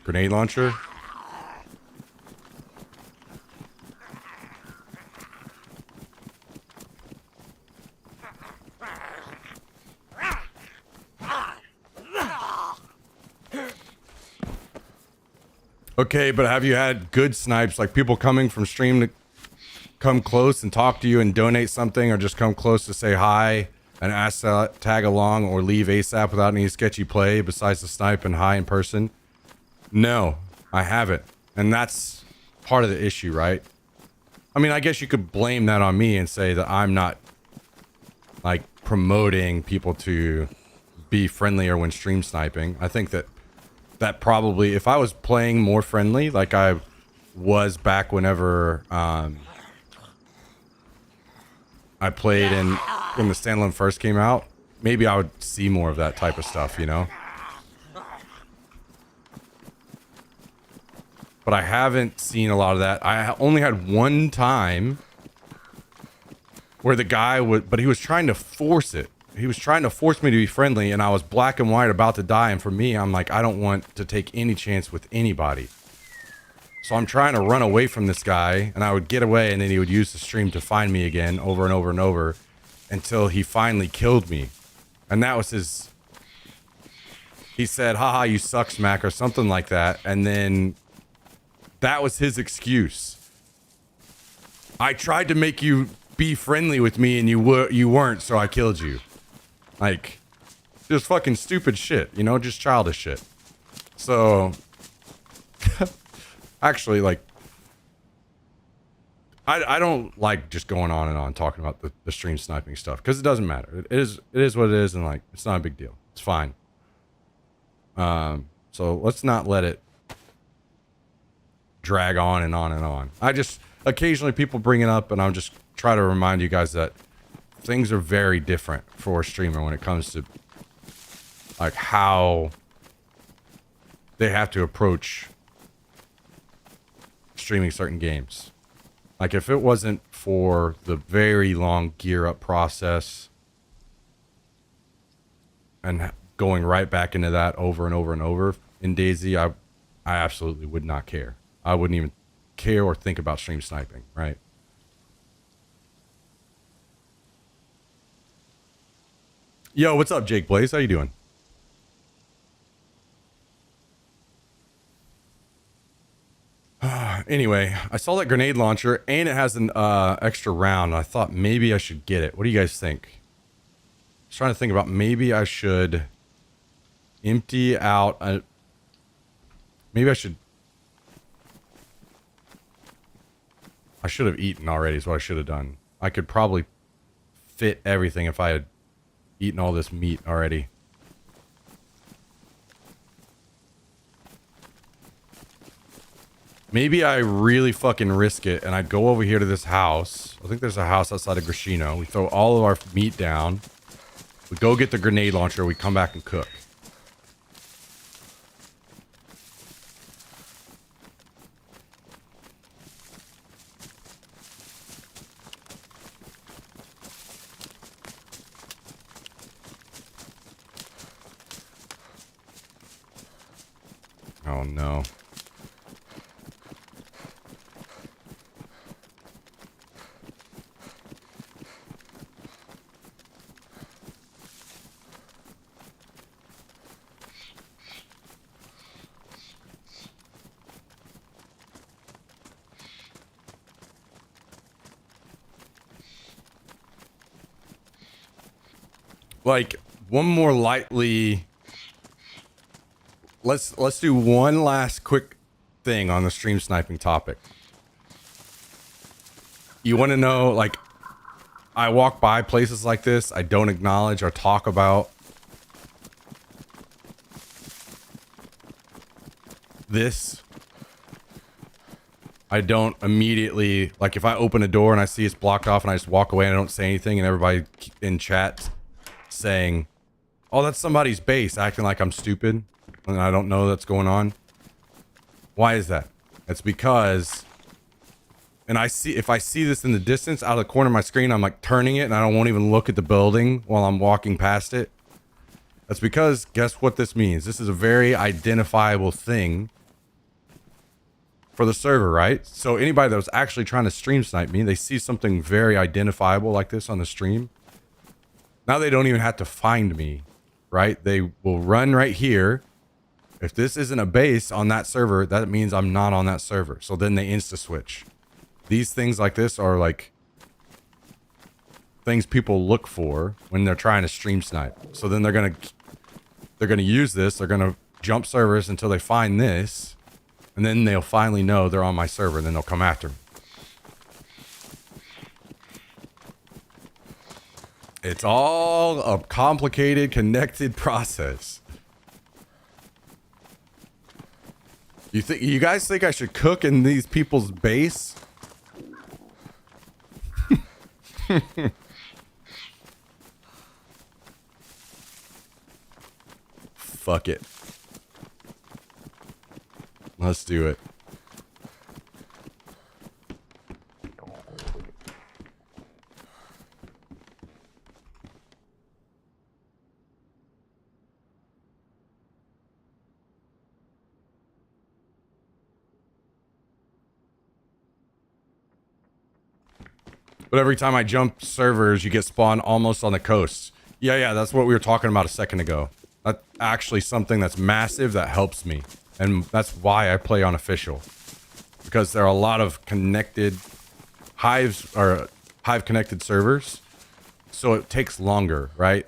Grenade launcher. Okay, but have you had good snipes, like people coming from stream to come close and talk to you and donate something, or just come close to say hi and ask to tag along or leave ASAP without any sketchy play besides the snipe and hi in person? No, I haven't. And that's part of the issue, right? I mean, I guess you could blame that on me and say that I'm not like promoting people to be friendlier when stream sniping. I think that probably, if I was playing more friendly like I was back whenever I played when the standalone first came out, maybe I would see more of that type of stuff, you know? But I haven't seen a lot of that. I only had one time where the guy would, but he was trying to force it. He was trying to force me to be friendly, and I was black and white about to die. And for me, I'm like, I don't want to take any chance with anybody. So I'm trying to run away from this guy, and I would get away, and then he would use the stream to find me again over and over and over until he finally killed me. And that was his, he said, haha, you suck, Smack, or something like that. And then that was his excuse. I tried to make you be friendly with me, and you weren't, so I killed you. Like, just fucking stupid shit, you know, just childish shit. So, actually, like, I don't like just going on and on talking about the stream sniping stuff, because it doesn't matter. It is what it is, and like, it's not a big deal. It's fine. So let's not let it drag on and on and on. I just, occasionally people bring it up, and I'm just try to remind you guys that things are very different for a streamer when it comes to like how they have to approach streaming certain games. Like, if it wasn't for the very long gear up process and going right back into that over and over and over in DayZ, I absolutely would not care. I wouldn't even care or think about stream sniping, right? Yo, what's up, Jake Blaze? How you doing? Anyway, I saw that grenade launcher, and it has an extra round. I thought maybe I should get it. What do you guys think? I was trying to think about maybe I should empty out. Maybe I should have eaten already is what I should have done. I could probably fit everything if I had eaten all this meat already. Maybe I really fucking risk it, and I'd go over here to this house. I think there's a house outside of Grishino. We throw all of our meat down. We go get the grenade launcher. We come back and cook. Oh no. Like, one more lightly, let's do one last quick thing on the stream sniping topic. You want to know, like, I walk by places like this, I don't acknowledge or talk about this. I don't immediately, like, if I open a door and I see it's blocked off and I just walk away and I don't say anything, and everybody in chat saying, oh, that's somebody's base, acting like I'm stupid and I don't know that's going on. Why is that? It's because, and if I see this in the distance out of the corner of my screen, I'm like turning it and I won't even look at the building while I'm walking past it. That's because, guess what this means? This is a very identifiable thing for the server, right? So anybody that was actually trying to stream snipe me, they see something very identifiable like this on the stream. Now they don't even have to find me, right? They will run right here. If this isn't a base on that server, that means I'm not on that server. So then they insta switch. These things like this are like things people look for when they're trying to stream snipe. So then they're gonna use this. They're gonna jump servers until they find this, And then they'll finally know they're on my server, and then they'll come after me. It's all a complicated, connected process. You guys think I should cook in these people's base? Fuck it. Let's do it. But every time I jump servers, you get spawned almost on the coast. Yeah, that's what we were talking about a second ago. That's actually something that's massive that helps me. And that's why I play on official. Because there are a lot of connected hives or hive connected servers. So it takes longer, right?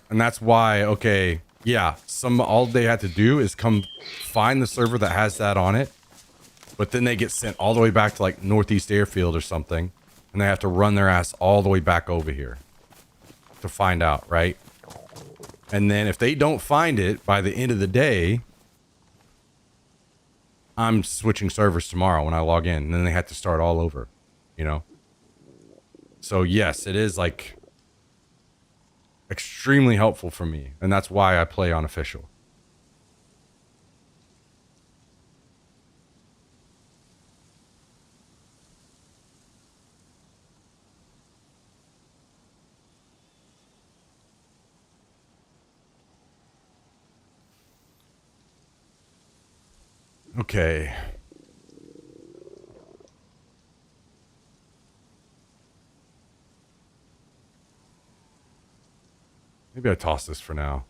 And that's why, okay, yeah, all they have to do is come find the server that has that on it. But then they get sent all the way back to like Northeast Airfield or something. And they have to run their ass all the way back over here to find out, right? And then if they don't find it by the end of the day, I'm switching servers tomorrow when I log in. And then they have to start all over, you know? So yes, it is like extremely helpful for me. And that's why I play on official. Okay. Maybe I toss this for now.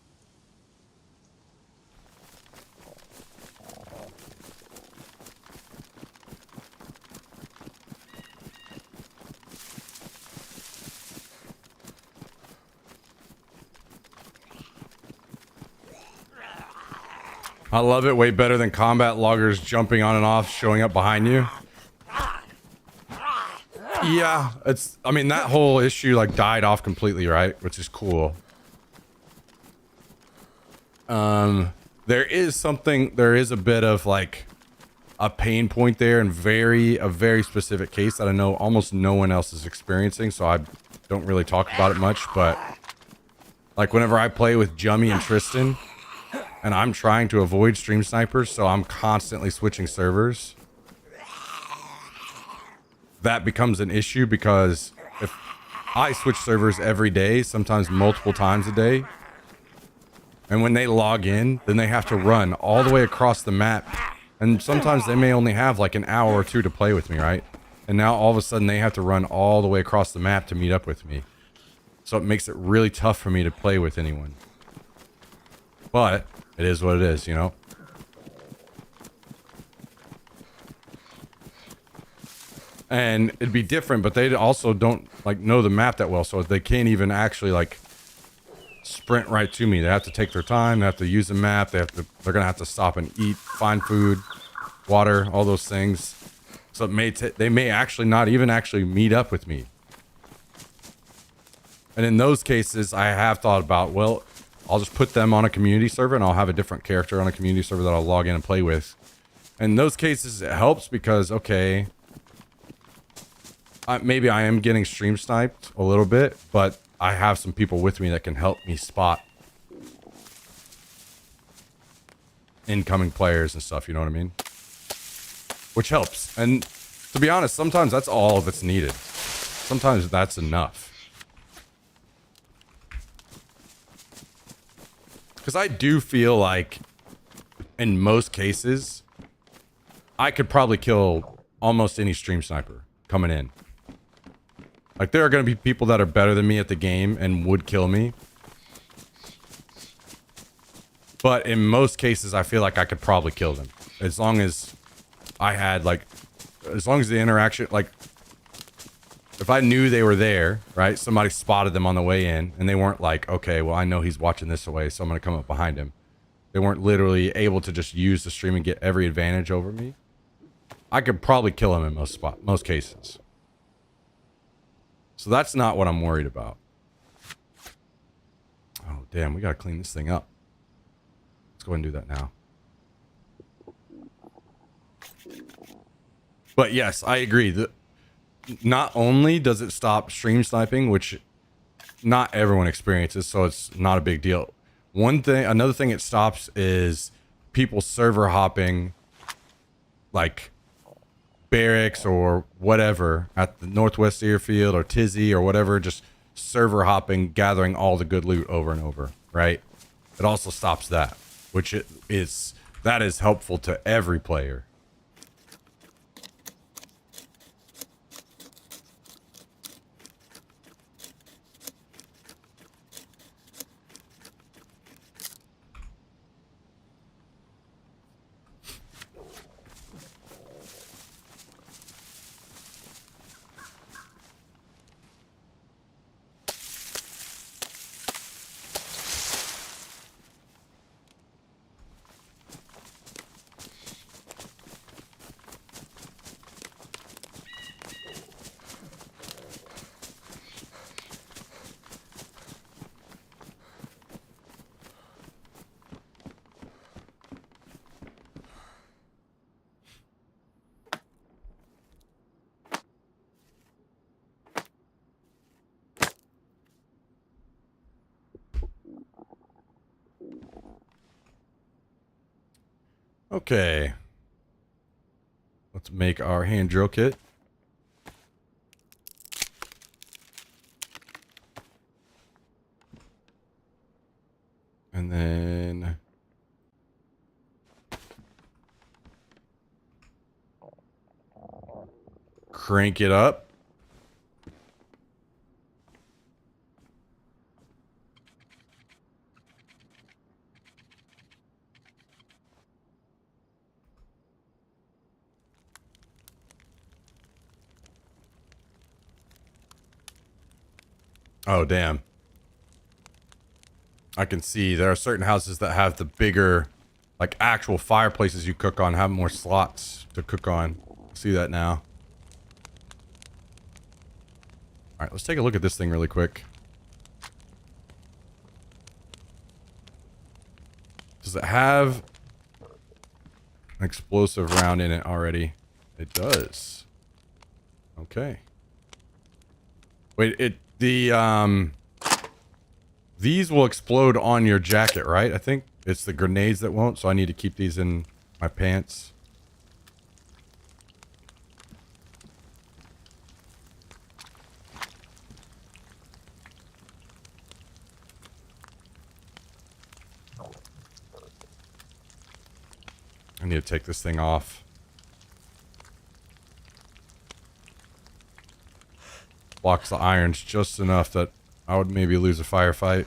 I love it way better than combat loggers jumping on and off, showing up behind you. Yeah, I mean, that whole issue like died off completely, right? Which is cool. There is a bit of like a pain point there and a very specific case that I know almost no one else is experiencing. So I don't really talk about it much, but like whenever I play with Jummy and Tristan, and I'm trying to avoid stream snipers, so I'm constantly switching servers. That becomes an issue because if I switch servers every day, sometimes multiple times a day, and when they log in, then they have to run all the way across the map. And sometimes they may only have like an hour or two to play with me, right? And now all of a sudden they have to run all the way across the map to meet up with me. So it makes it really tough for me to play with anyone. But it is what it is, you know? And it'd be different, but they also don't like know the map that well, so they can't even actually like sprint right to me. They have to take their time, they have to use the map, they're gonna have to stop and eat, find food, water, all those things. So they may actually not even actually meet up with me. And in those cases, I have thought about, well, I'll just put them on a community server and I'll have a different character on a community server that I'll log in and play with. In those cases, it helps because, okay, maybe I am getting stream sniped a little bit, but I have some people with me that can help me spot incoming players and stuff, you know what I mean? Which helps. And to be honest, sometimes that's all that's needed. Sometimes that's enough. Because I do feel like, in most cases, I could probably kill almost any stream sniper coming in. Like, there are going to be people that are better than me at the game and would kill me. But in most cases, I feel like I could probably kill them. As long as I had, like, as long as the interaction, like, if I knew they were there, right? Somebody spotted them on the way in and they weren't like, okay, well, I know he's watching this away, so I'm going to come up behind him. they weren't literally able to just use the stream and get every advantage over me, I could probably kill him in most cases. So that's not what I'm worried about. Oh, damn, we gotta clean this thing up. Let's go ahead and do that now. But yes, I agree. Not only does it stop stream sniping, which not everyone experiences, so it's not a big deal. Another thing it stops is people server hopping, like barracks or whatever at the Northwest Airfield or Tizzy or whatever, just server hopping, gathering all the good loot over and over, right? It also stops that, which is helpful to every player. Okay. Let's make our hand drill kit. And then crank it up. Oh, damn. I can see there are certain houses that have the bigger, like actual fireplaces you cook on, have more slots to cook on. See that now. All right, let's take a look at this thing really quick. Does it have an explosive round in it already? It does. Okay. Wait, these will explode on your jacket, right? I think it's the grenades that won't, so I need to keep these in my pants. I need to take this thing off. Blocks the irons just enough that I would maybe lose a firefight.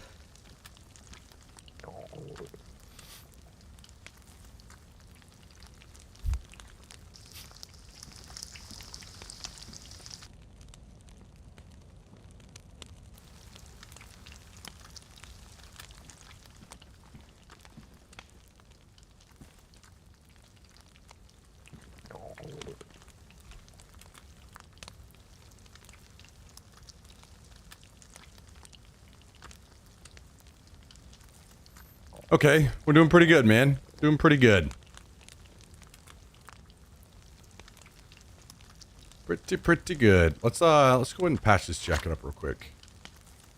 Okay, we're doing pretty good, man. Doing pretty good. Pretty good. Let's go ahead and patch this jacket up real quick.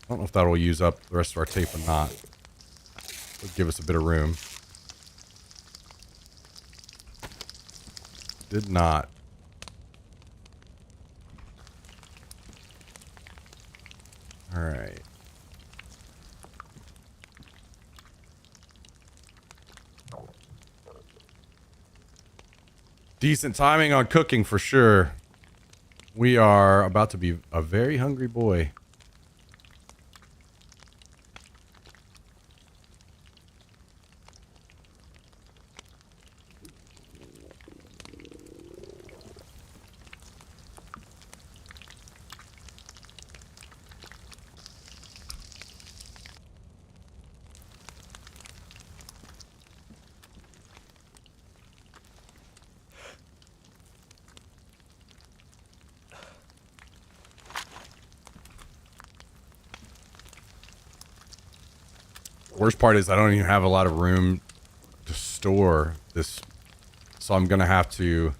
I don't know if that'll use up the rest of our tape or not. It'll give us a bit of room. Did not. All right. Decent timing on cooking for sure. We are about to be a very hungry boy. Worst part is I don't even have a lot of room to store this, so I'm gonna have to.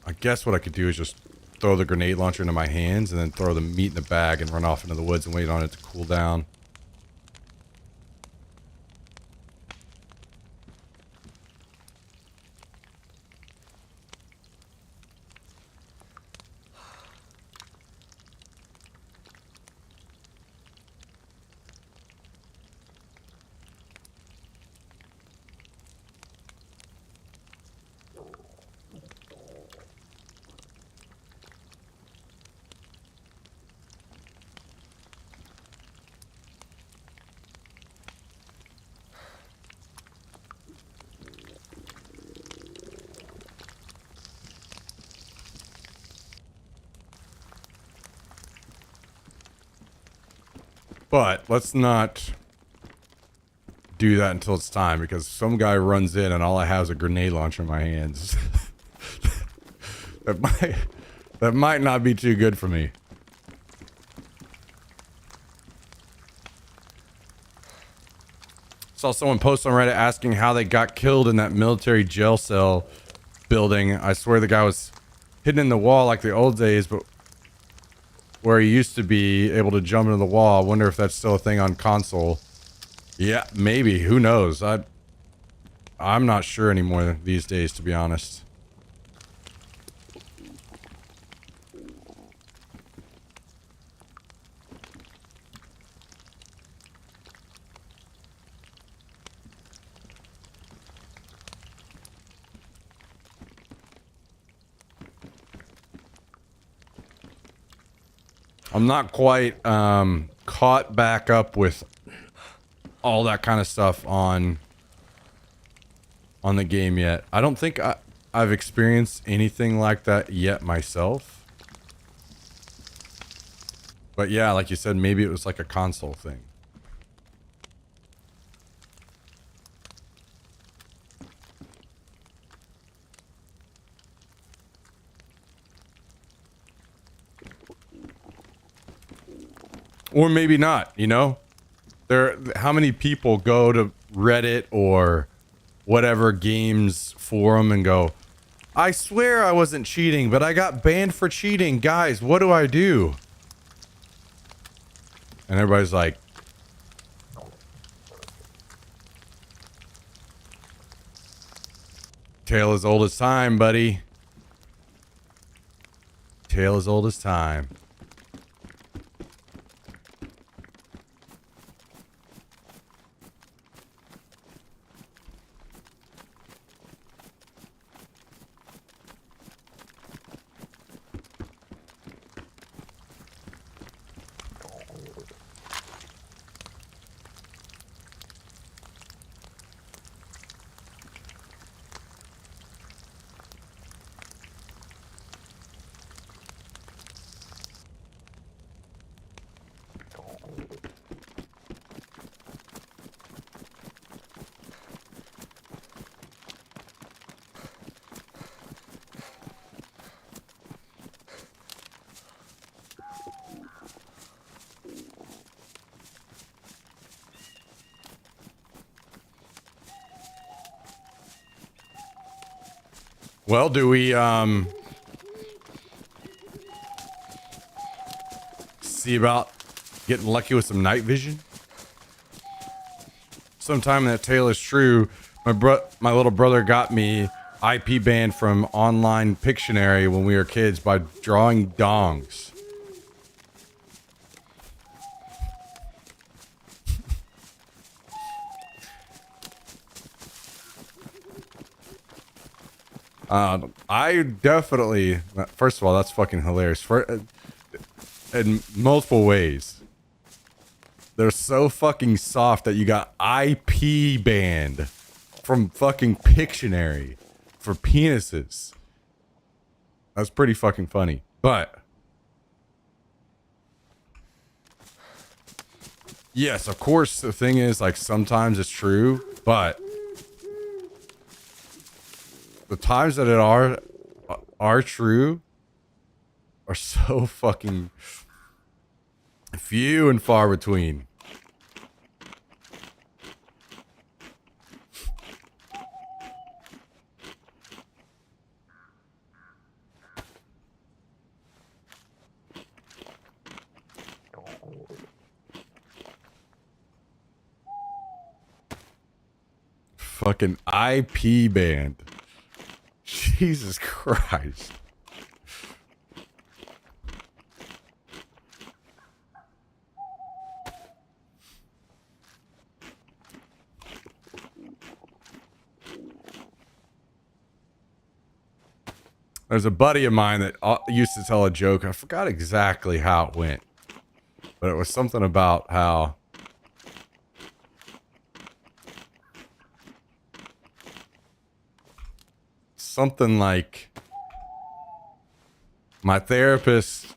I guess what I could do is just throw the grenade launcher into my hands and then throw the meat in the bag and run off into the woods and wait on it to cool down. But let's not do that until it's time, because some guy runs in and all I have is a grenade launcher in my hands. that might not be too good for me. Saw someone post on Reddit asking how they got killed in that military jail cell building. I swear the guy was hidden in the wall like the old days, but where he used to be able to jump into the wall. I wonder if that's still a thing on console. Yeah, maybe. Who knows? I'm not sure anymore these days, to be honest. I'm not quite caught back up with all that kind of stuff on the game yet. I don't think I've experienced anything like that yet myself. But yeah, like you said, maybe it was like a console thing. Or maybe not, you know? How many people go to Reddit or whatever games forum and go, I swear I wasn't cheating, but I got banned for cheating. Guys, what do I do? And everybody's like, tale as old as time, buddy. Tale as old as time. Well, do we see about getting lucky with some night vision? Sometime that tale is true. My little brother got me IP banned from online Pictionary when we were kids by drawing dongs. I definitely, first of all, that's fucking hilarious. In multiple ways. They're so fucking soft that you got IP banned from fucking Pictionary for penises. That's pretty fucking funny. But yes, of course, the thing is, like, sometimes it's true, but the times that are true are so fucking few and far between. Fucking IP band. Jesus Christ. There's a buddy of mine that used to tell a joke. I forgot exactly how it went, but it was something about how something like my therapist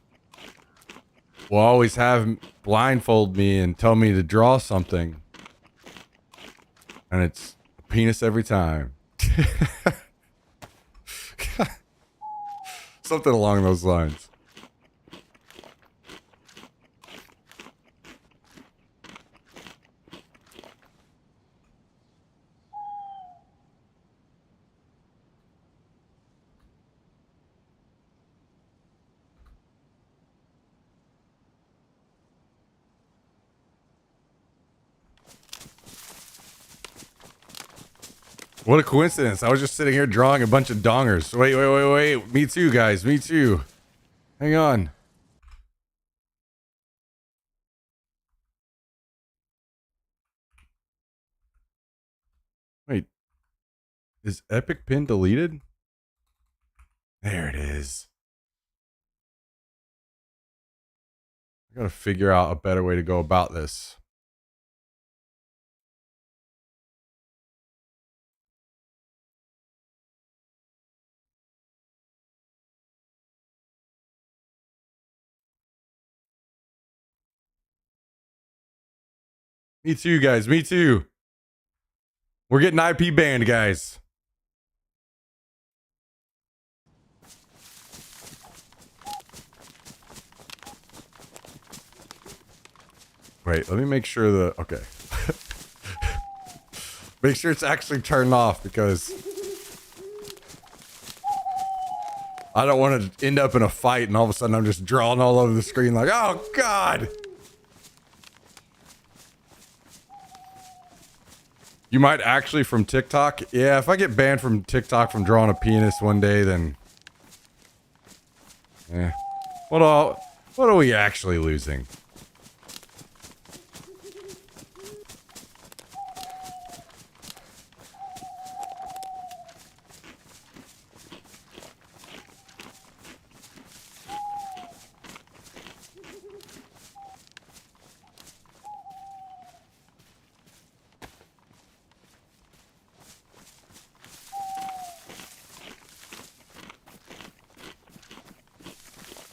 will always have blindfold me and tell me to draw something, and it's a penis every time. Something along those lines. What a coincidence. I was just sitting here drawing a bunch of dongers. Wait. Me too, guys. Me too. Hang on. Wait. Is Epic Pin deleted? There it is. I gotta figure out a better way to go about this. Me too, guys. Me too. We're getting IP banned, guys. Wait, let me make sure the... Okay. Make sure it's actually turned off, because I don't want to end up in a fight and all of a sudden I'm just drawing all over the screen like, oh, God. You might actually from TikTok. Yeah, if I get banned from TikTok from drawing a penis one day, then... What are we actually losing?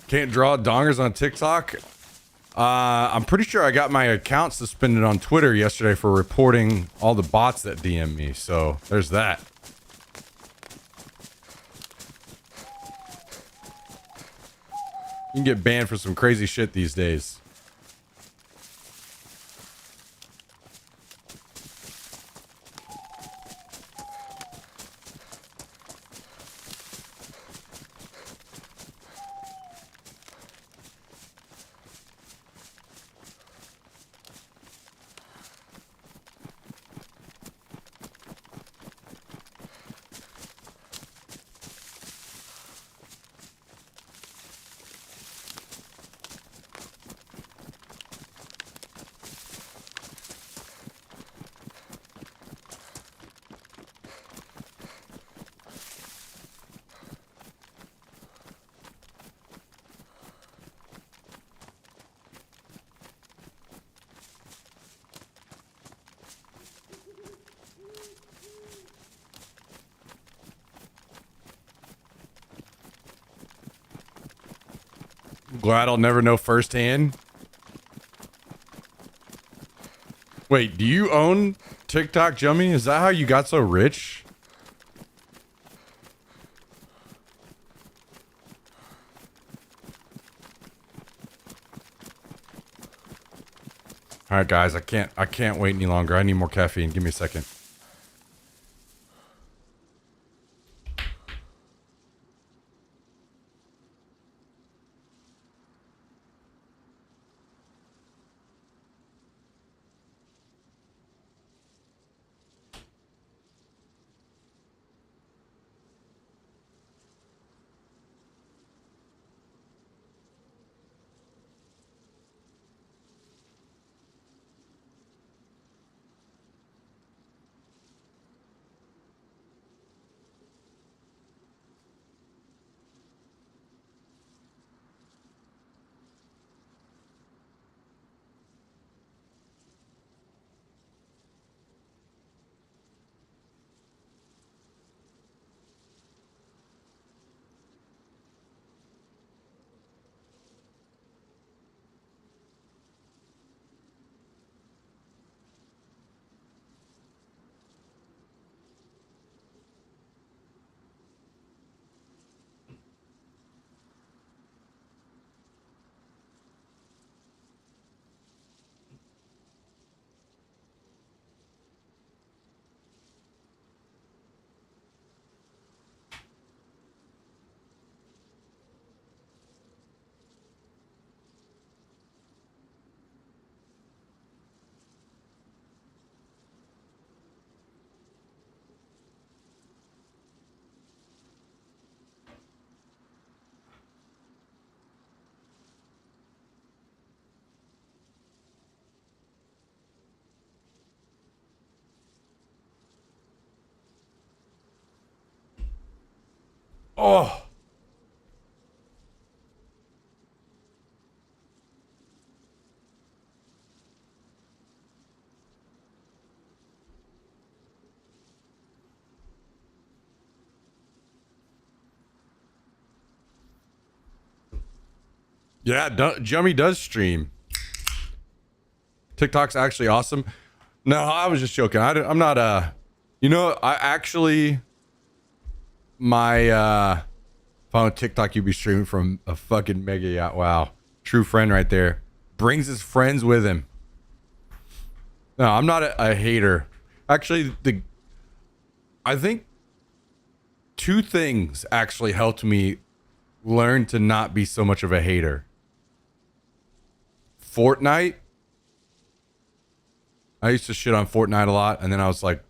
Can't draw dongers on TikTok. I'm pretty sure I got my account suspended on Twitter yesterday for reporting all the bots that DM me. So there's that. You can get banned for some crazy shit these days. Glad I'll never know firsthand. Wait, do you own TikTok, Jummy? Is that how you got so rich? All right, guys, I can't wait any longer. I need more caffeine. Give me a second. Oh. Yeah, Jummy does stream. TikTok's actually awesome. No, I was just joking. I'm not you know, I actually my found TikTok you be streaming from a fucking mega yacht. Wow. True friend right there. Brings his friends with him. No, I'm not a hater. Actually, I think two things actually helped me learn to not be so much of a hater. Fortnite. I used to shit on Fortnite a lot, and then I was like,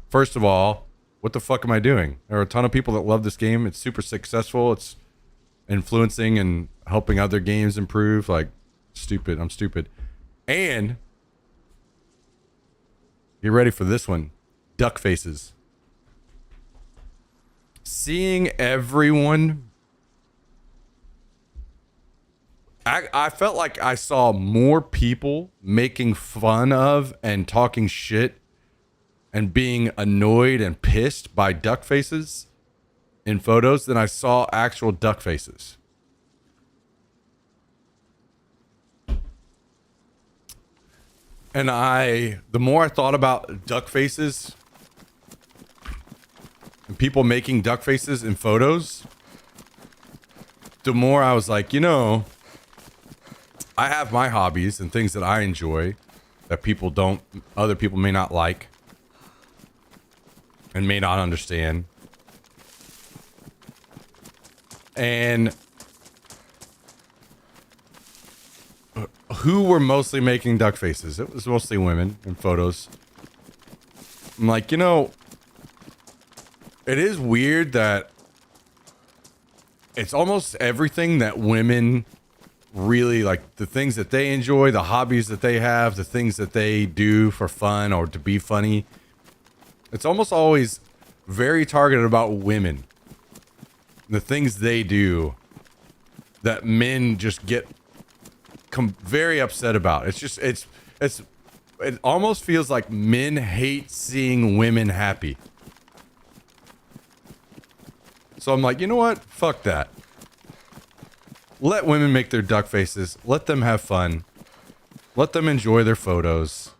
first of all, what the fuck am I doing? There are a ton of people that love this game. It's super successful. It's influencing and helping other games improve. Like, stupid. I'm stupid. And get ready for this one. Duck faces. Seeing everyone, I felt like I saw more people making fun of and talking shit and being annoyed and pissed by duck faces in photos than I saw actual duck faces. And the more I thought about duck faces and people making duck faces in photos, the more I was like, you know, I have my hobbies and things that I enjoy that people don't, other people may not like and may not understand. And who were mostly making duck faces? It was mostly women in photos. I'm like, you know, it is weird that it's almost everything that women really like, the things that they enjoy, the hobbies that they have, the things that they do for fun or to be funny. It's almost always very targeted about women. The things they do that men just get very upset about. It's just, it almost feels like men hate seeing women happy. So I'm like, you know what? Fuck that. Let women make their duck faces. Let them have fun. Let them enjoy their photos.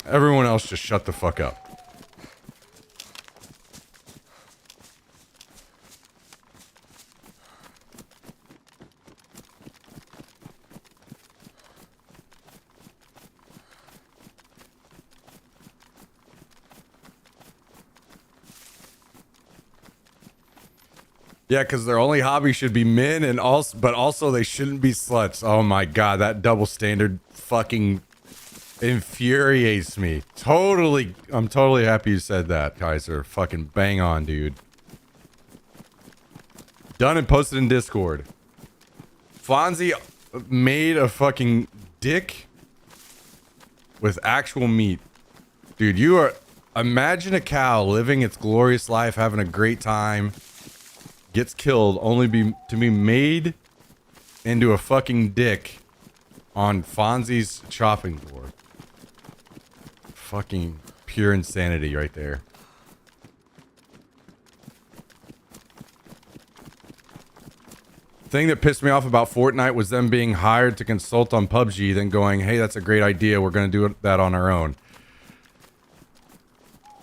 Everyone else just shut the fuck up. Yeah, because their only hobby should be men, and also they shouldn't be sluts. Oh my god, that double standard fucking infuriates me. I'm totally happy you said that, Kaiser. Fucking bang on, dude. Done and posted in Discord. Fonzie made a fucking dick with actual meat. Dude, imagine a cow living its glorious life, having a great time, gets killed only to be made into a fucking dick on Fonzie's chopping board. Fucking pure insanity right there. Thing that pissed me off about Fortnite was them being hired to consult on PUBG, then going, hey, that's a great idea, we're going to do that on our own.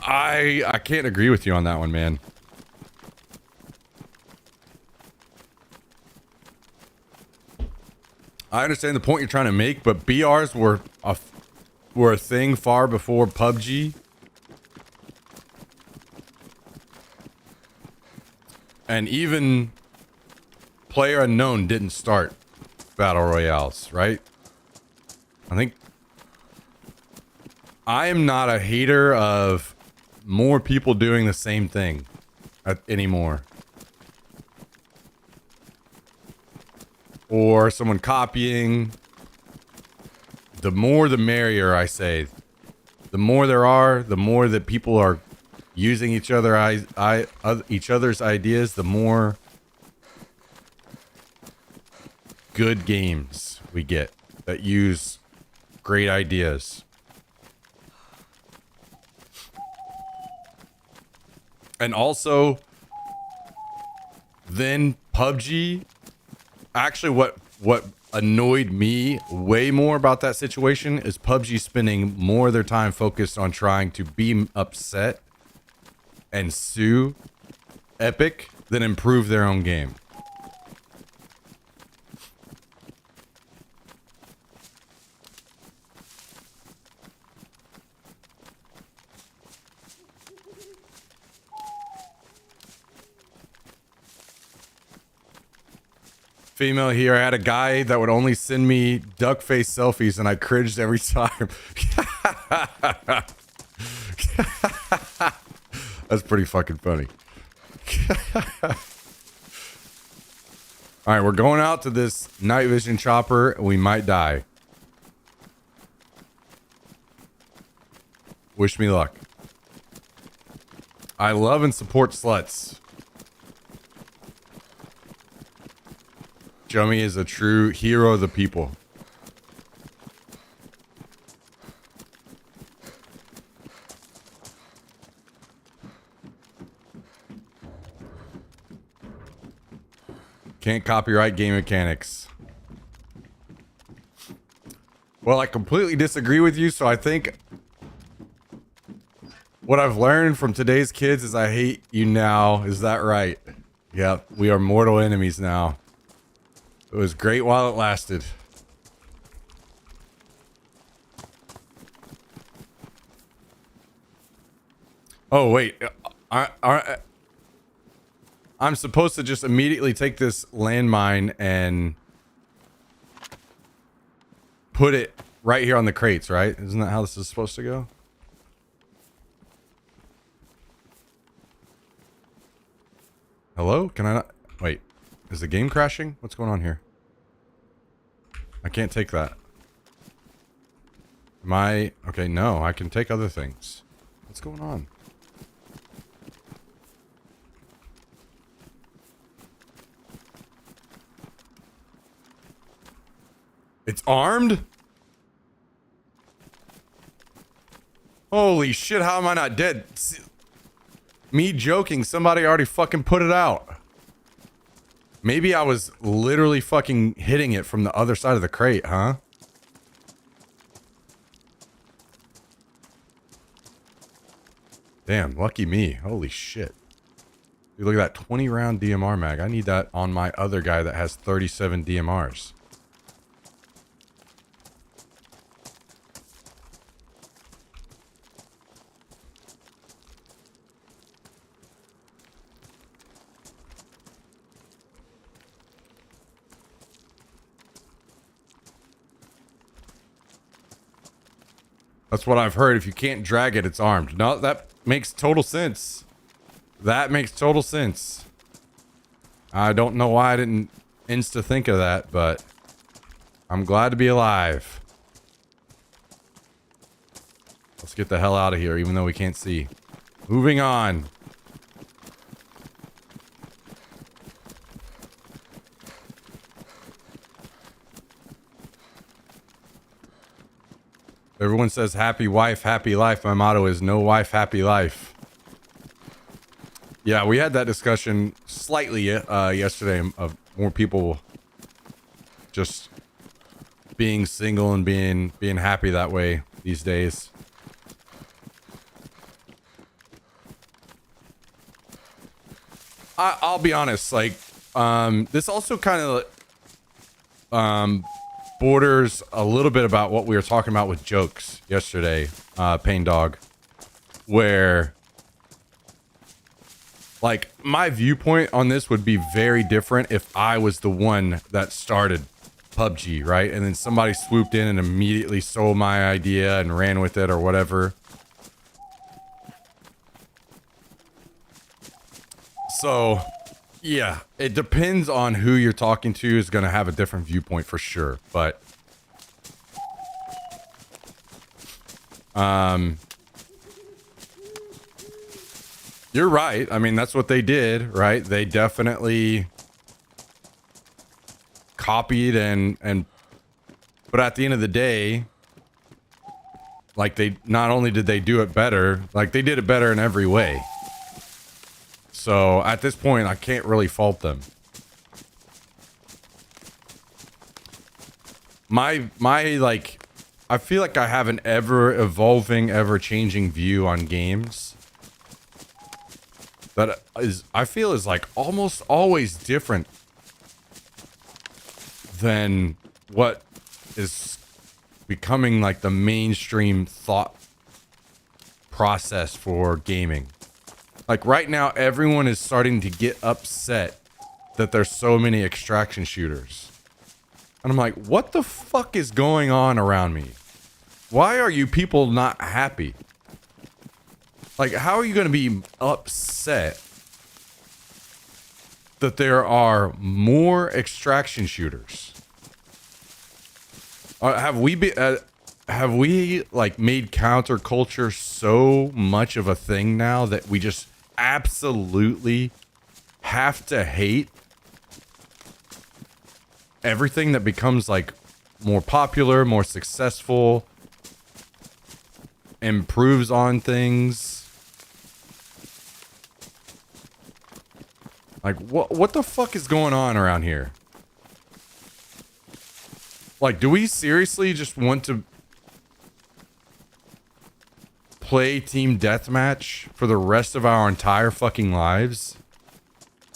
I can't agree with you on that one, man. I understand the point you're trying to make, but BRs were a thing far before PUBG. And even PlayerUnknown didn't start battle royales, right? I am not a hater of more people doing the same thing anymore. Or someone copying. The more the merrier, I say. The more there are, the more that people are using each other's ideas, the more good games we get that use great ideas. And also, then PUBG, actually what annoyed me way more about that situation is PUBG spending more of their time focused on trying to be upset and sue Epic than improve their own game. Female here. I had a guy that would only send me duck face selfies and I cringed every time. That's pretty fucking funny. All right, we're going out to this night vision chopper. We might die. Wish me luck. I love and support sluts. Jummy is a true hero of the people. Can't copyright game mechanics. Well, I completely disagree with you, so I think what I've learned from today's kids is I hate you now. Is that right? Yep, we are mortal enemies now. It was great while it lasted. Oh, wait. I'm supposed to just immediately take this landmine and put it right here on the crates, right? Isn't that how this is supposed to go? Hello? Can I not? Wait. Is the game crashing? What's going on here? I can't take that. Okay, no, I can take other things. What's going on? It's armed? Holy shit, how am I not dead? Me joking, somebody already fucking put it out. Maybe I was literally fucking hitting it from the other side of the crate, huh? Damn, lucky me. Holy shit. Dude, look at that 20 round DMR mag. I need that on my other guy that has 37 DMRs. That's what I've heard. If you can't drag it, it's armed. No, that makes total sense. That makes total sense. I don't know why I didn't insta think of that, but I'm glad to be alive. Let's get the hell out of here, even though we can't see. Moving on. Everyone says happy wife, happy life. My motto is no wife, happy life. Yeah, we had that discussion slightly yesterday of more people just being single and being happy that way these days. I'll be honest, like, this also kind of borders a little bit about what we were talking about with jokes yesterday, Pain Dog, where, like, my viewpoint on this would be very different if I was the one that started PUBG, right? And then somebody swooped in and immediately stole my idea and ran with it or whatever. So, yeah, it depends on who you're talking to is going to have a different viewpoint for sure. But, you're right. I mean, that's what they did, right? They definitely copied but at the end of the day, like, they not only did they do it better, like, they did it better in every way. So at this point, I can't really fault them. My like, I feel like I have an ever evolving, ever changing view on games that I feel is like almost always different than what is becoming like the mainstream thought process for gaming. Like right now, everyone is starting to get upset that there's so many extraction shooters. And I'm like, what the fuck is going on around me? Why are you people not happy? Like, how are you going to be upset that there are more extraction shooters? Have we like made counterculture so much of a thing now that we just absolutely have to hate everything that becomes like more popular, more successful, improves on things? Like, what the fuck is going on around here? Like, do we seriously just want to play team deathmatch for the rest of our entire fucking lives?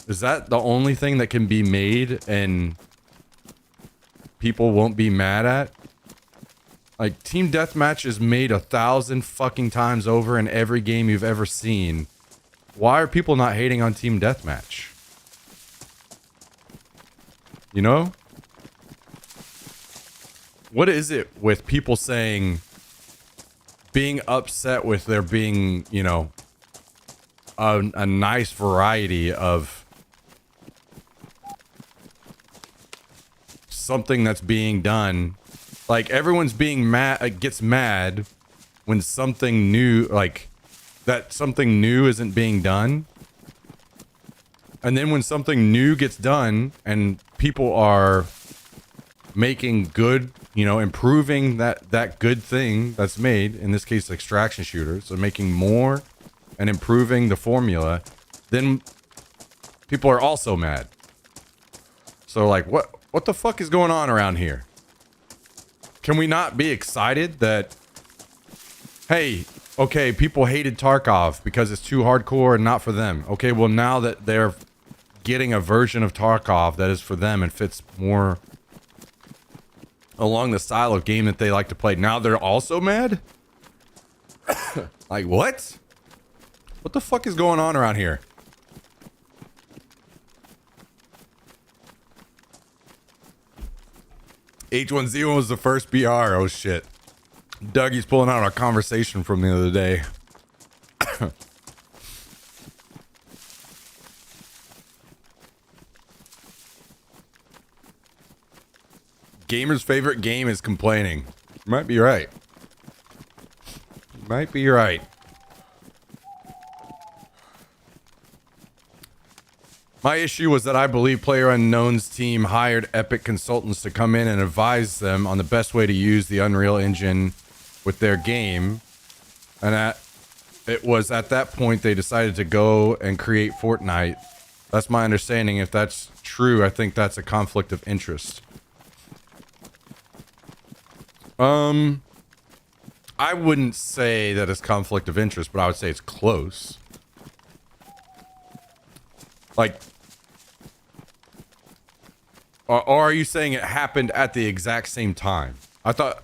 Is that the only thing that can be made and people won't be mad at? Like, team deathmatch is made 1,000 fucking times over in every game you've ever seen. Why are people not hating on team deathmatch? You know? What is it with people saying, being upset with there being, you know, a nice variety of something that's being done? Like, everyone's being mad, gets mad when something new, like, that something new isn't being done. And then when something new gets done and people are making good, you know, improving that good thing that's made, in this case extraction shooters, so making more and improving the formula, then people are also mad. So like, what the fuck is going on around here? Can we not be excited that, hey, okay, people hated Tarkov because it's too hardcore and not for them. Okay, well, now that they're getting a version of Tarkov that is for them and fits more along the style of game that they like to play, now they're also mad? Like, what? What the fuck is going on around here? H1Z1 was the first BR. Oh shit. Dougie's pulling out our conversation from the other day. Gamer's favorite game is complaining. You might be right. You might be right. My issue was that I believe PlayerUnknown's team hired Epic consultants to come in and advise them on the best way to use the Unreal Engine with their game. And it was at that point they decided to go and create Fortnite. That's my understanding. If that's true, I think that's a conflict of interest. I wouldn't say that it's conflict of interest, but I would say it's close. Like, or are you saying it happened at the exact same time? I thought,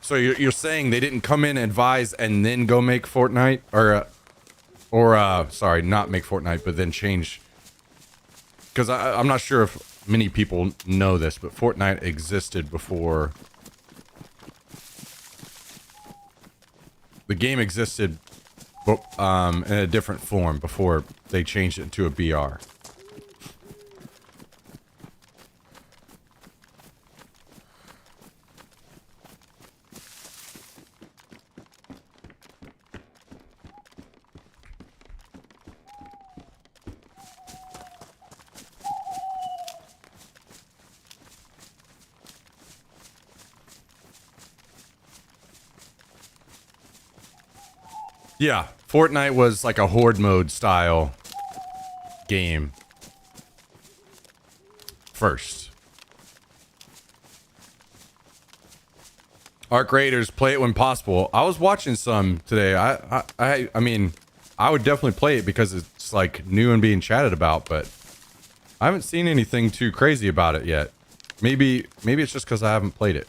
so you're saying they didn't come in, advise, and then go make Fortnite, or sorry, not make Fortnite, but then change. Because I'm not sure if many people know this, but Fortnite existed before. The game existed in a different form before they changed it to a BR. Yeah, Fortnite was like a horde mode style game first. Arc Raiders, play it when possible. I was watching some today. I mean, I would definitely play it because it's like new and being chatted about, but I haven't seen anything too crazy about it yet. Maybe it's just because I haven't played it.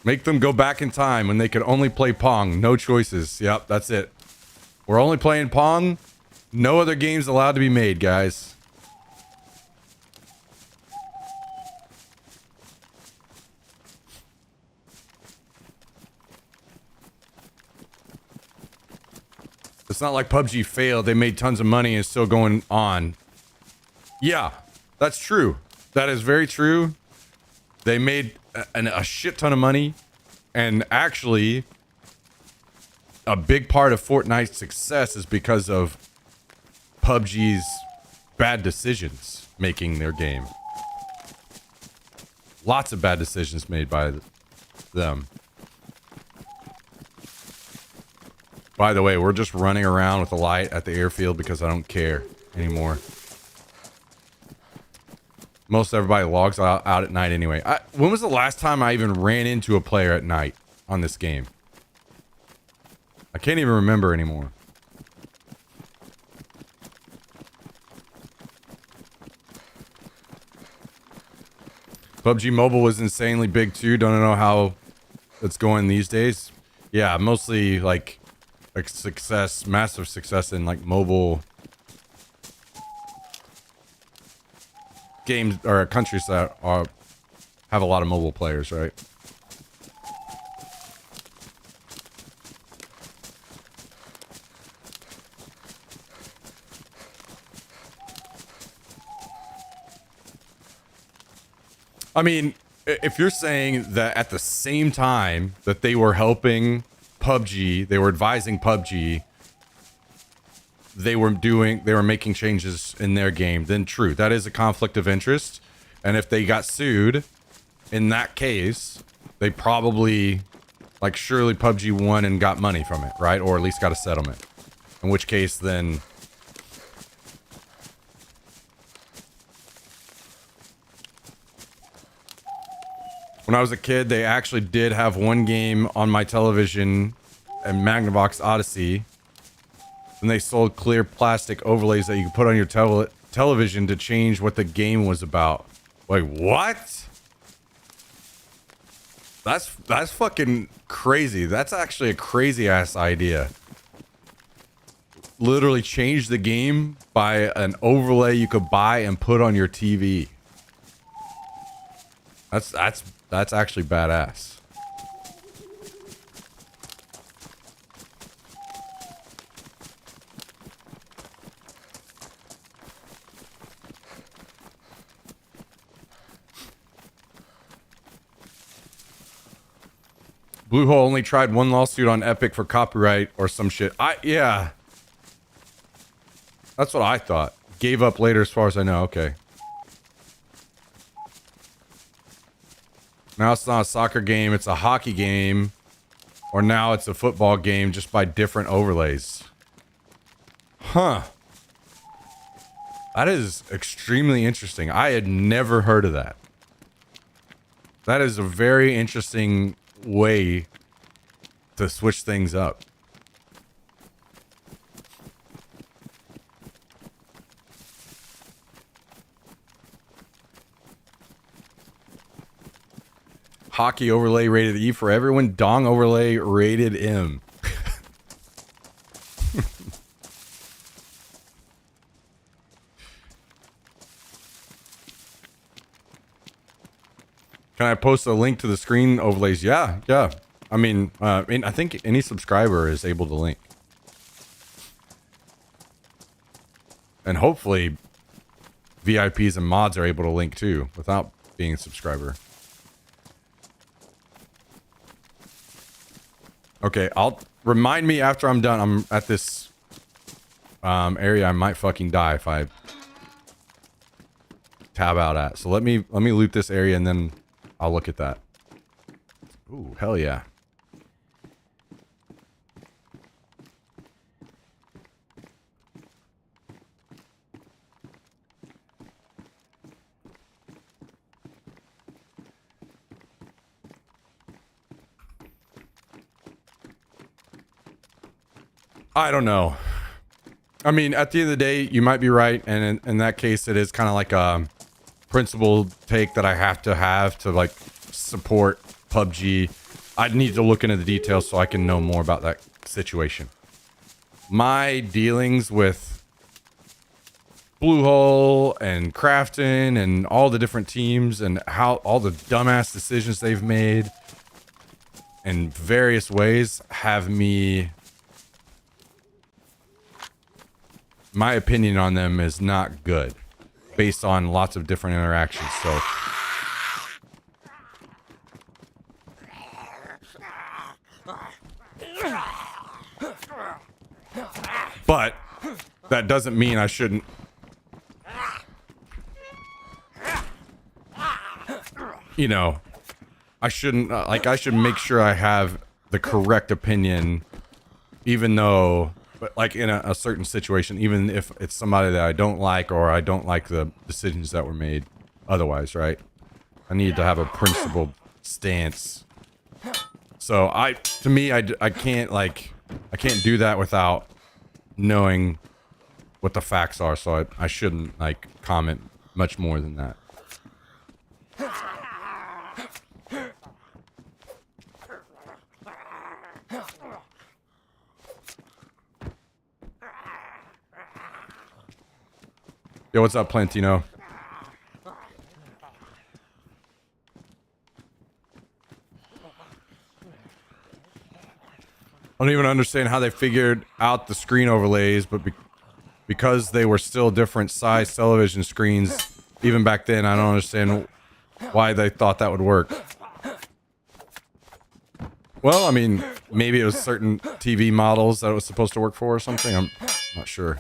Make them go back in time when they could only play Pong. No choices. Yep, that's it. We're only playing Pong. No other games allowed to be made, guys. It's not like PUBG failed. They made tons of money and it's still going on. Yeah, that's true. That is very true. They made a shit ton of money, and actually a big part of Fortnite's success is because of PUBG's bad decisions making their game. Lots of bad decisions made by them. By the way, we're just running around with a light at the airfield because I don't care anymore. Most everybody logs out at night anyway. When was the last time I even ran into a player at night on this game? I can't even remember anymore. PUBG Mobile was insanely big too. Don't know how it's going these days. Yeah, mostly like success, massive success in like mobile games or countries that have a lot of mobile players, right? I mean, if you're saying that at the same time that they were helping PUBG, they were advising PUBG, they were making changes in their game, then true, that is a conflict of interest. And if they got sued, in that case, they probably, like, surely PUBG won and got money from it, right? Or at least got a settlement. In which case, then when I was a kid, they actually did have one game on my television, a Magnavox Odyssey. And they sold clear plastic overlays that you could put on your television to change what the game was about. Like, what? That's fucking crazy. That's actually a crazy ass idea. literally changed the game by an overlay you could buy and put on your TV. That's actually badass. Bluehole only tried one lawsuit on Epic for copyright or some shit. Yeah. That's what I thought. Gave up later as far as I know. Okay. Now it's not a soccer game, it's a hockey game. Or now it's a football game just by different overlays. Huh. That is extremely interesting. I had never heard of that. That is a very interesting way to switch things up. Hockey overlay rated E for everyone. Dong overlay rated M. Can I post a link to the screen overlays? Yeah. I mean, I think any subscriber is able to link. And hopefully VIPs and mods are able to link too without being a subscriber. Okay, I'll remind me after I'm done. I'm at this area I might fucking die if I tab out at. So let me loot this area and then I'll look at that. Ooh, hell yeah. I don't know. I mean, at the end of the day, you might be right. And in that case, it is kind of like a principled take that I have to like support PUBG. I'd need to look into the details so I can know more about that situation. My dealings with Bluehole and Krafton and all the different teams and how all the dumbass decisions they've made in various ways have me... My opinion on them is not good based on lots of different interactions. So but that doesn't mean I shouldn't I shouldn't I should make sure I have the correct opinion, even though but like in a certain situation, even if it's somebody that I don't like or I don't like the decisions that were made otherwise, right? I need to have a principled stance. So I can't do that without knowing what the facts are. So I shouldn't like comment much more than that. Yo, what's up, Plantino? I don't even understand how they figured out the screen overlays, but because they were still different size television screens, even back then, I don't understand why they thought that would work. Well, I mean, maybe it was certain TV models that it was supposed to work for or something. I'm not sure.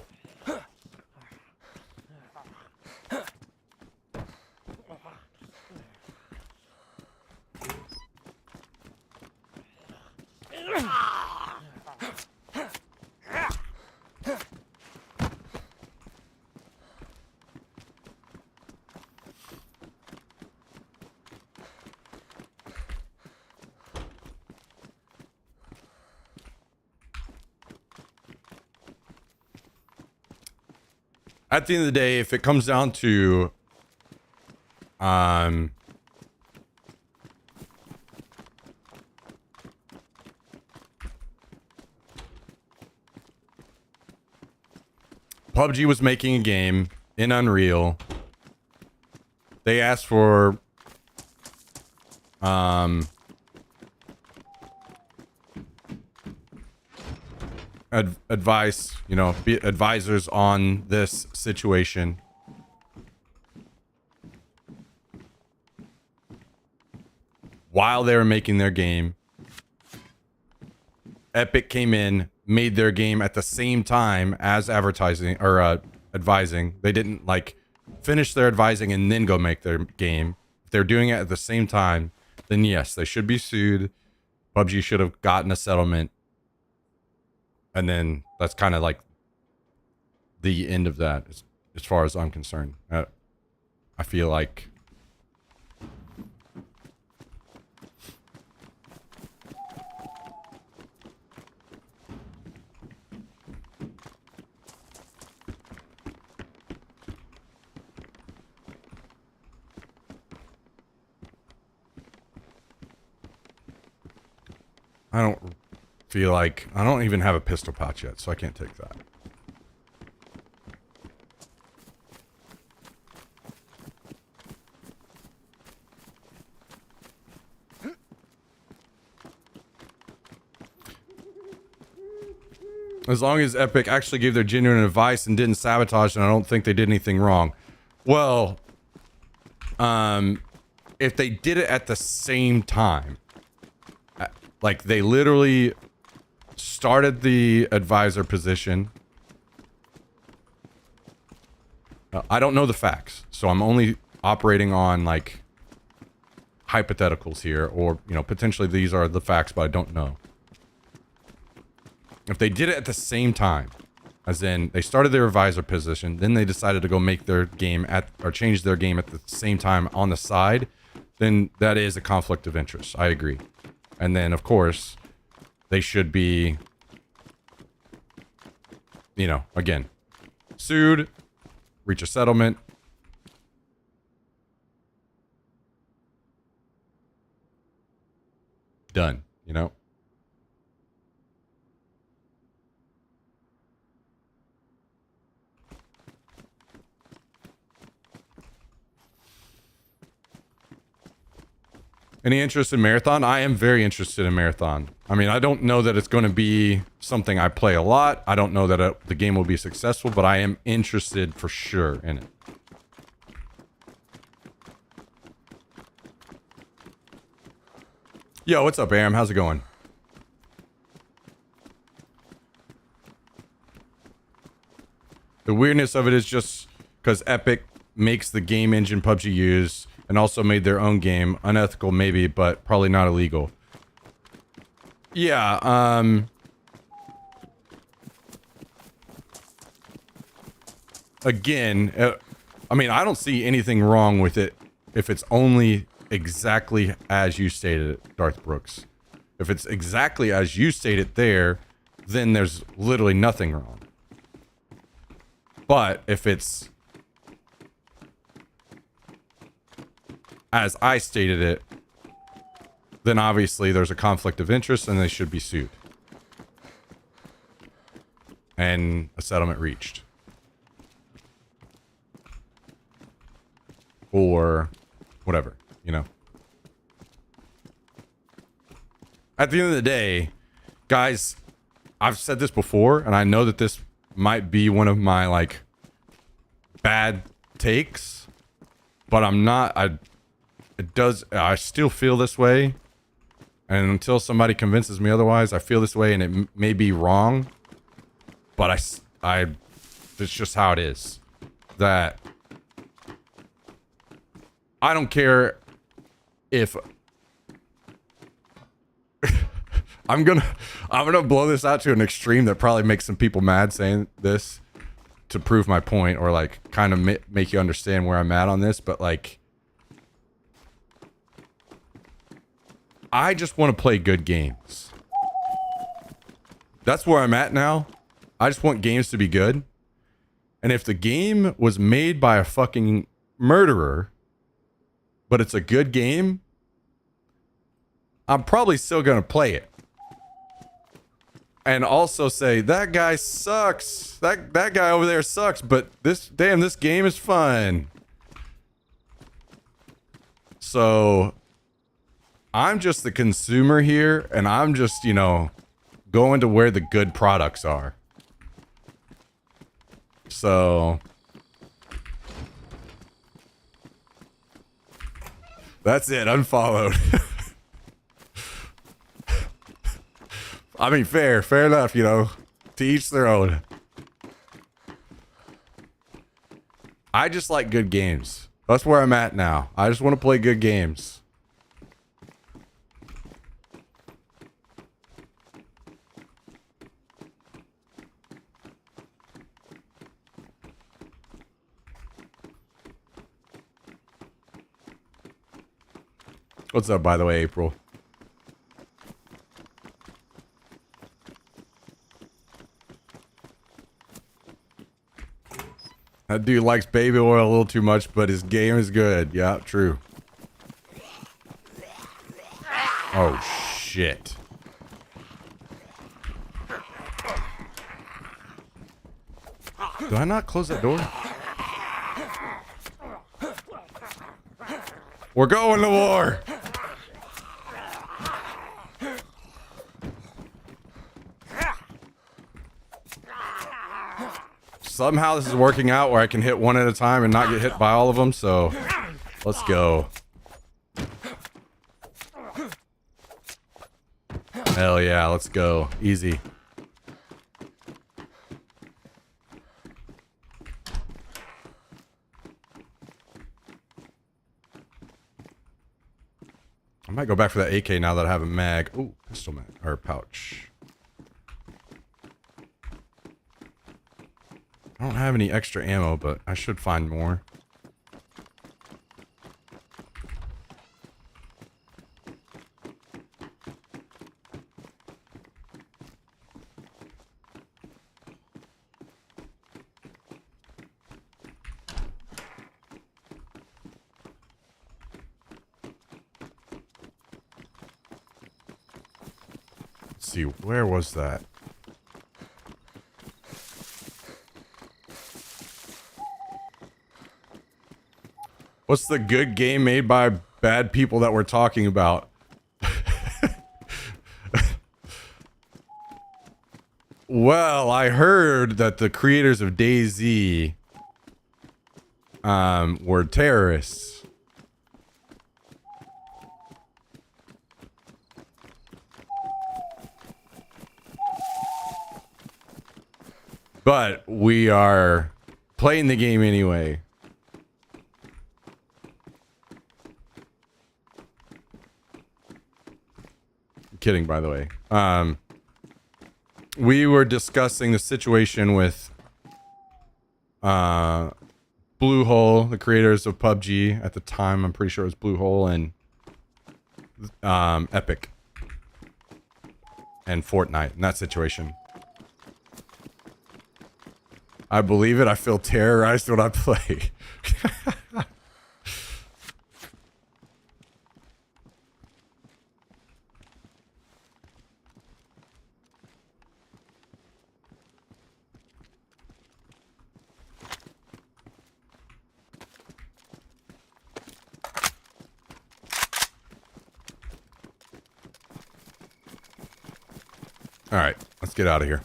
At the end of the day, if it comes down to PUBG was making a game in Unreal. They asked for advice, you know, advisors on this situation. While they were making their game, Epic came in, made their game at the same time as advertising or advising. They didn't like finish their advising and then go make their game. If they're doing it at the same time, then yes, they should be sued. PUBG should have gotten a settlement. And then that's kind of like the end of that, as far as I'm concerned. I feel like I don't even have a pistol pouch yet, so I can't take that. As long as Epic actually gave their genuine advice and didn't sabotage, and I don't think they did anything wrong. Well, if they did it at the same time, like they literally started the advisor position. I don't know the facts, so I'm only operating on like hypotheticals here, or you know, potentially these are the facts, but I don't know. If they did it at the same time, as in they started their advisor position, then they decided to go make their game or change their game at the same time on the side, then that is a conflict of interest. I agree. And then, of course, they should be, you know, again, sued, reach a settlement. Done, you know? Any interest in Marathon? I am very interested in Marathon. I mean, I don't know that it's going to be something I play a lot. I don't know that the game will be successful, but I am interested for sure in it. Yo, what's up, Aram? How's it going? The weirdness of it is just because Epic makes the game engine PUBG use and also made their own game. Unethical, maybe, but probably not illegal. Yeah, again, I mean, I don't see anything wrong with it if it's only exactly as you stated it, Darth Brooks. If it's exactly as you stated there, then there's literally nothing wrong. But if it's as I stated it, then obviously there's a conflict of interest and they should be sued. And a settlement reached. Or whatever, you know. At the end of the day, guys, I've said this before, and I know that this might be one of my, like, bad takes, but I'm not, I still feel this way, and until somebody convinces me otherwise, I feel this way, and it may be wrong, but it's just how it is. That I don't care if I'm gonna blow this out to an extreme that probably makes some people mad saying this to prove my point, or like kind of make you understand where I'm at on this, but like, I just want to play good games. That's where I'm at now. I just want games to be good. And if the game was made by a fucking murderer, but it's a good game, I'm probably still going to play it. and also say that guy sucks. That guy over there sucks. But this game is fun. So I'm just the consumer here, and I'm just, you know, going to where the good products are. So that's it. Unfollowed. I mean, fair enough, you know, to each their own. I just like good games. That's where I'm at now. I just want to play good games. What's up, by the way, April? That dude likes baby oil a little too much, but his game is good. Yeah, true. Oh, shit. Did I not close that door? We're going to war! Somehow this is working out where I can hit one at a time and not get hit by all of them, so let's go. Hell yeah, let's go. Easy. I might go back for that AK now that I have a mag. Ooh, pistol mag, or pouch. I don't have any extra ammo, but I should find more. Let's see, where was that? What's the good game made by bad people that we're talking about? Well, I heard that the creators of DayZ were terrorists. But we are playing the game anyway. Kidding, by the way. We were discussing the situation with Bluehole, the creators of PUBG at the time. I'm pretty sure it was Bluehole and Epic and Fortnite in that situation. I believe it. I feel terrorized when I play. All right, let's get out of here.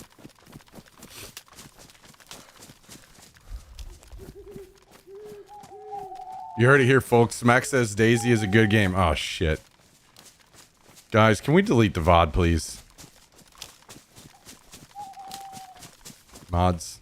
You heard it here, folks. Smack says DayZ is a good game. Oh, shit. Guys, can we delete the VOD, please? Mods.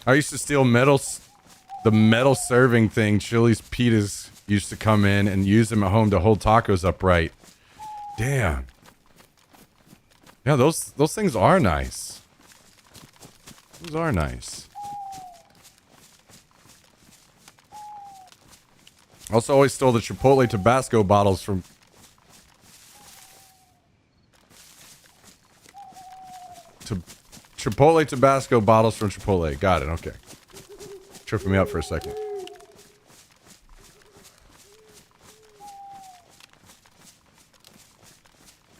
I used to steal the metal serving thing. Chili's Pitas used to come in and use them at home to hold tacos upright. Damn. Yeah, those things are nice. Those are nice. Also always stole the Chipotle Tabasco bottles from... Chipotle Tabasco bottles from Chipotle. Got it, okay. Tripping me up for a second.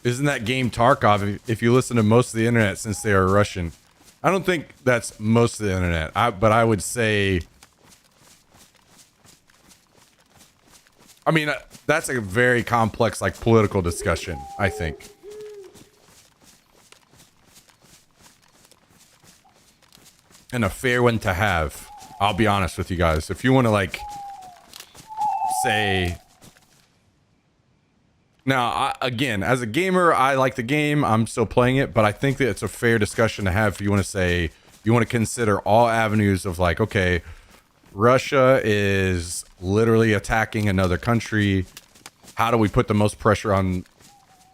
Isn't that game Tarkov? If you listen to most of the internet, since they are Russian, I don't think that's most of the internet. But I would say, I mean, that's a very complex, like, political discussion, I think. And a fair one to have. I'll be honest with you guys. If you want to, like, say... Now, again, as a gamer, I like the game. I'm still playing it. But I think that it's a fair discussion to have if you want to say... You want to consider all avenues of, like, okay, Russia is literally attacking another country. How do we put the most pressure on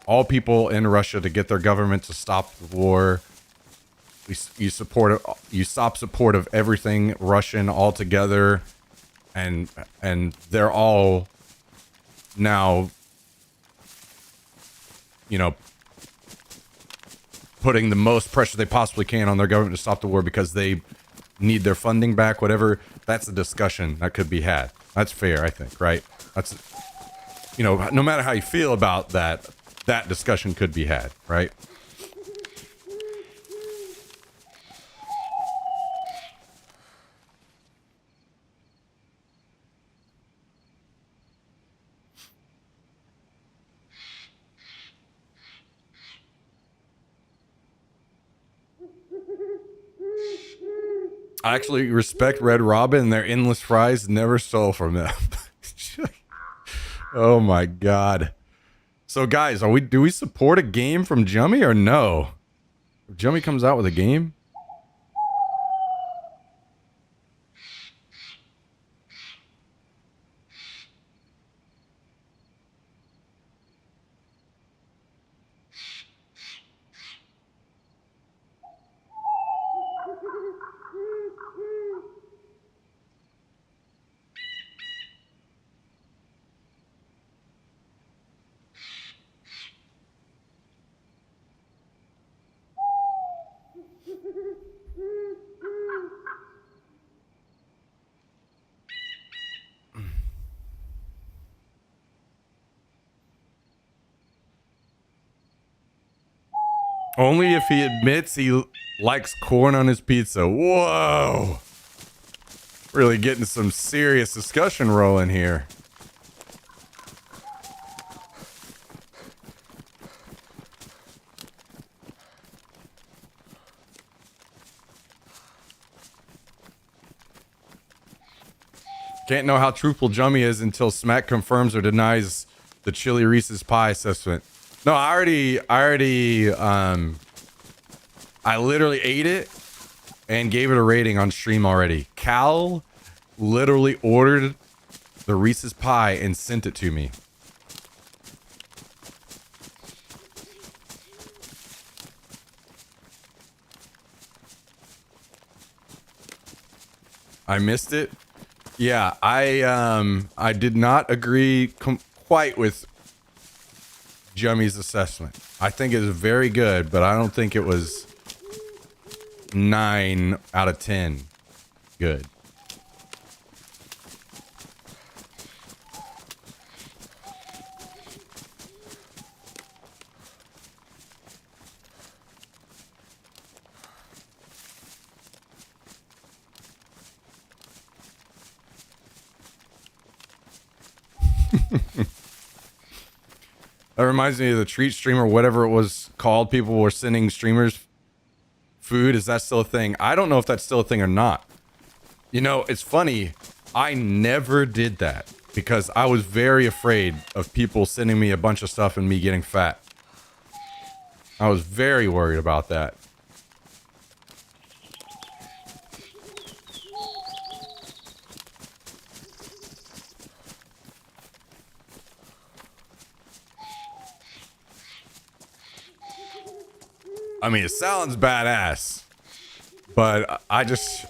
all people in Russia to get their government to stop the war? You stop support of everything Russian altogether, and they're all now, you know, putting the most pressure they possibly can on their government to stop the war because they need their funding back, whatever. That's a discussion that could be had. That's fair, I think, right? That's, you know, no matter how you feel about that, that discussion could be had, right? I actually respect Red Robin and their endless fries. Never stole from them. Oh my god. So guys, do we support a game from Jummy or no? If Jummy comes out with a game? Only if he admits he likes corn on his pizza. Whoa. Really getting some serious discussion rolling here. Can't know how truthful Jummy is until Smack confirms or denies the chili Reese's Pie assessment. No, I literally ate it and gave it a rating on stream already. Cal literally ordered the Reese's Pie and sent it to me. I missed it. Yeah, I did not agree quite with Jummy's assessment. I think it was very good, but I don't think it was 9 out of 10 good. That reminds me of the treat streamer, whatever it was called. People were sending streamers food. Is that still a thing? I don't know if that's still a thing or not. You know, it's funny. I never did that because I was very afraid of people sending me a bunch of stuff and me getting fat. I was very worried about that. I mean, it sounds badass, but I just,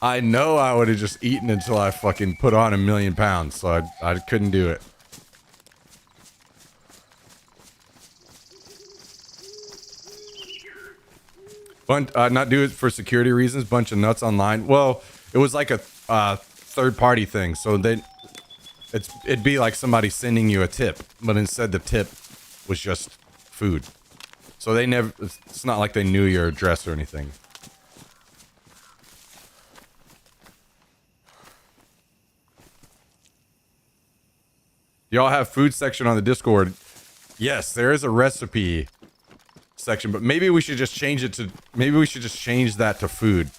I know I would have just eaten until I fucking put on 1,000,000 pounds, so I couldn't do it. Not do it for security reasons, bunch of nuts online. Well, it was like a third party thing, so it'd be like somebody sending you a tip, but instead the tip was just food. So they never, it's not like they knew your address or anything. Y'all have food section on the Discord. Yes, there is a recipe section, but maybe we should just change it to, maybe we should just change that to food.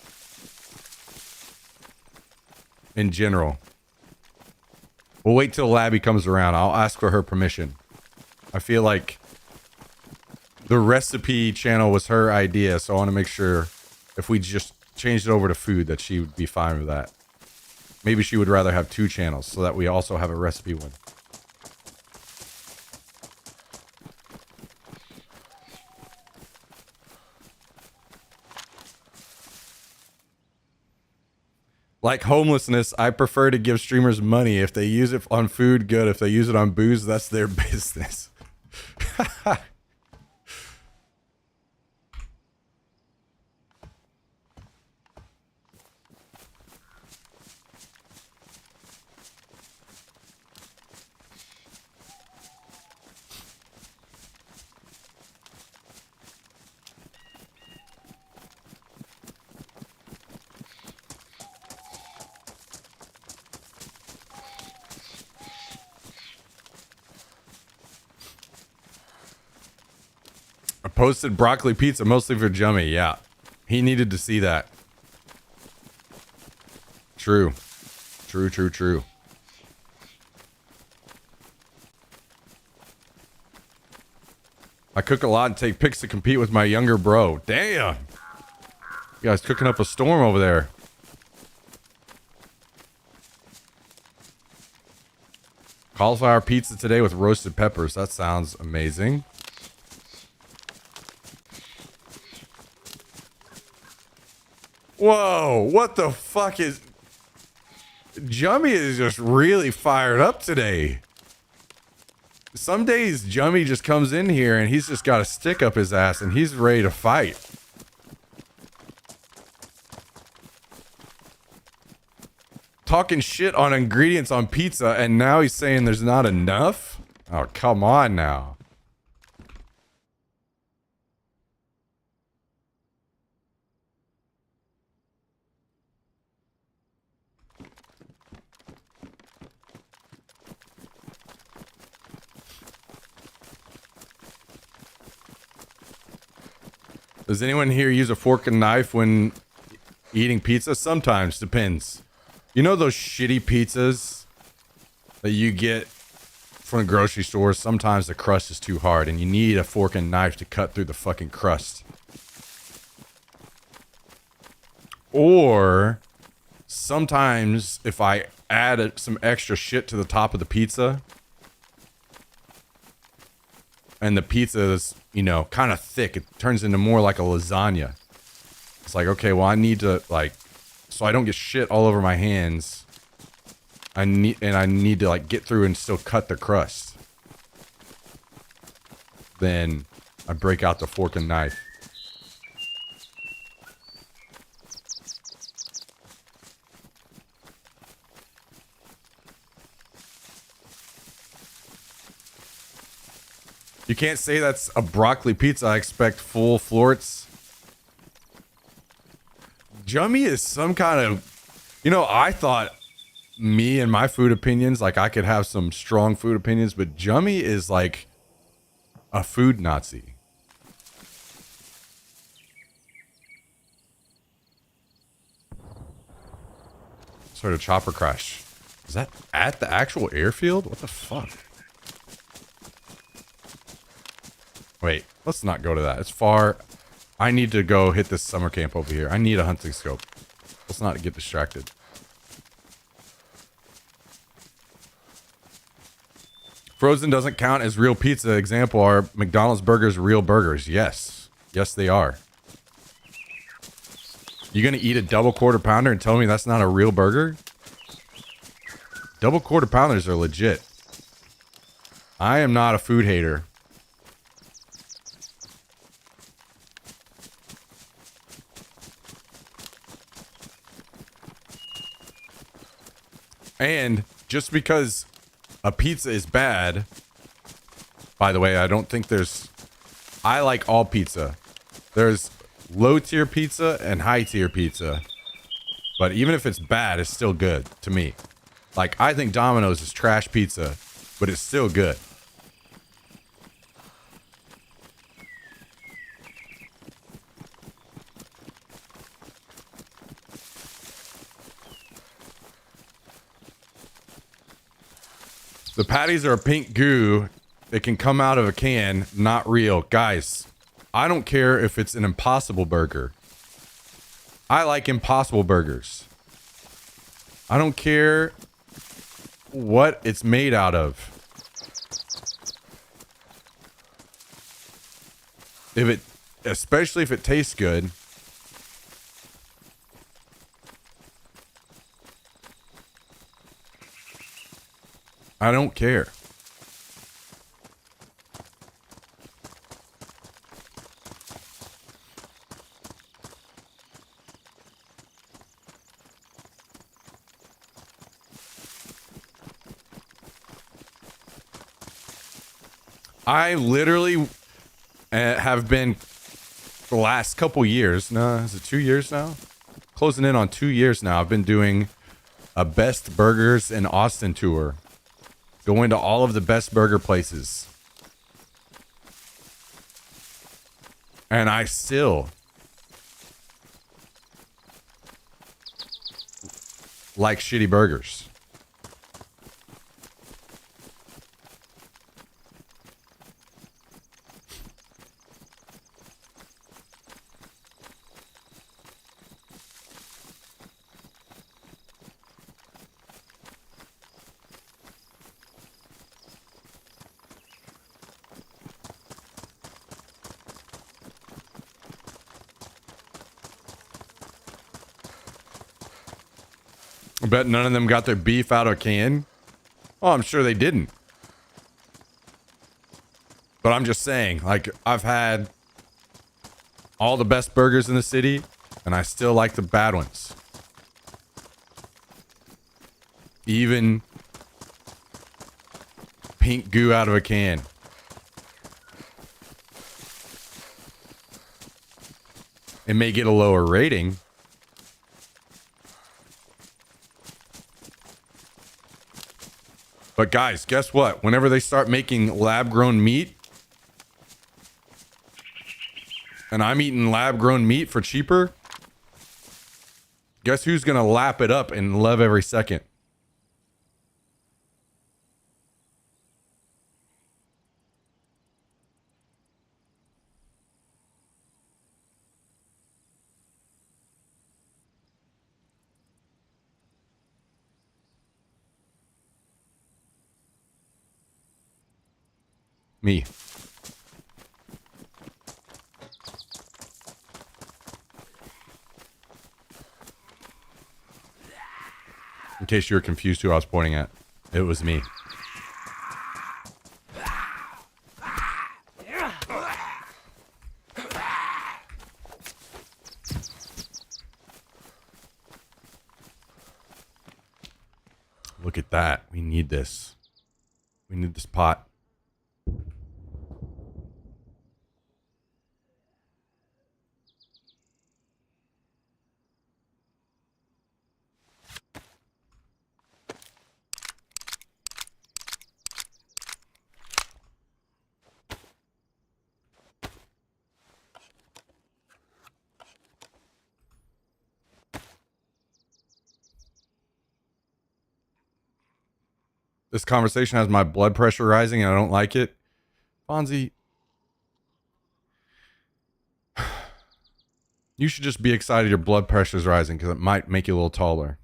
In general. We'll wait till Labby comes around. I'll ask for her permission. I feel like the recipe channel was her idea, so I want to make sure if we just changed it over to food that she would be fine with that. Maybe she would rather have 2 channels so that we also have a recipe one. Like homelessness, I prefer to give streamers money. If they use it on food, good. If they use it on booze, that's their business. I posted broccoli pizza mostly for Jummy. Yeah, he needed to see that. True. True, true, true. I cook a lot and take pics to compete with my younger bro. Damn. You guys cooking up a storm over there. Cauliflower pizza today with roasted peppers. That sounds amazing. Whoa, what the fuck is... Jummy is just really fired up today. Some days Jummy just comes in here and he's just got a stick up his ass and he's ready to fight. Talking shit on ingredients on pizza and now he's saying there's not enough? Oh, come on now. Does anyone here use a fork and knife when eating pizza? Sometimes, depends. You know those shitty pizzas that you get from the grocery stores? Sometimes the crust is too hard and you need a fork and knife to cut through the fucking crust. Or sometimes if I add some extra shit to the top of the pizza and the pizza is, you know, kind of thick, it turns into more like a lasagna. It's like, okay, well, I need to, like, so I don't get shit all over my hands. I need to, like, get through and still cut the crust. Then I break out the fork and knife. You can't say that's a broccoli pizza. I expect full florets. Jummy is some kind of... You know, I thought me and my food opinions, like I could have some strong food opinions, but Jummy is like a food Nazi. Sort of chopper crash. Is that at the actual airfield? What the fuck? Wait, let's not go to that. It's far. I need to go hit this summer camp over here. I need a hunting scope. Let's not get distracted. Frozen doesn't count as real pizza. Example are McDonald's burgers real burgers? Yes. Yes, they are. You gonna eat a double quarter pounder and tell me that's not a real burger? Double quarter pounders are legit. I am not a food hater. And just because a pizza is bad. By the way, I don't think I like all pizza. There's low tier pizza and high tier pizza. But even if it's bad, it's still good to me. Like, I think Domino's is trash pizza, but it's still good. The patties are a pink goo. It can come out of a can, not real. Guys, I don't care if it's an Impossible Burger. I like Impossible Burgers. I don't care what it's made out of. Especially if it tastes good. I don't care. I literally have been the last couple years. No, is it 2 years now? Closing in on 2 years now. I've been doing a best burgers in Austin tour. Going to all of the best burger places. And I still like shitty burgers. I bet none of them got their beef out of a can. Oh, I'm sure they didn't. But I'm just saying, like, I've had all the best burgers in the city, and I still like the bad ones. Even pink goo out of a can. It may get a lower rating. But guys, guess what? Whenever they start making lab-grown meat, and I'm eating lab-grown meat for cheaper, guess who's gonna lap it up and love every second? Me. In case you were confused who I was pointing at, it was me. Look at that. We need this. We need this pot. This conversation has my blood pressure rising and I don't like it. Fonzie, you should just be excited your blood pressure is rising because it might make you a little taller.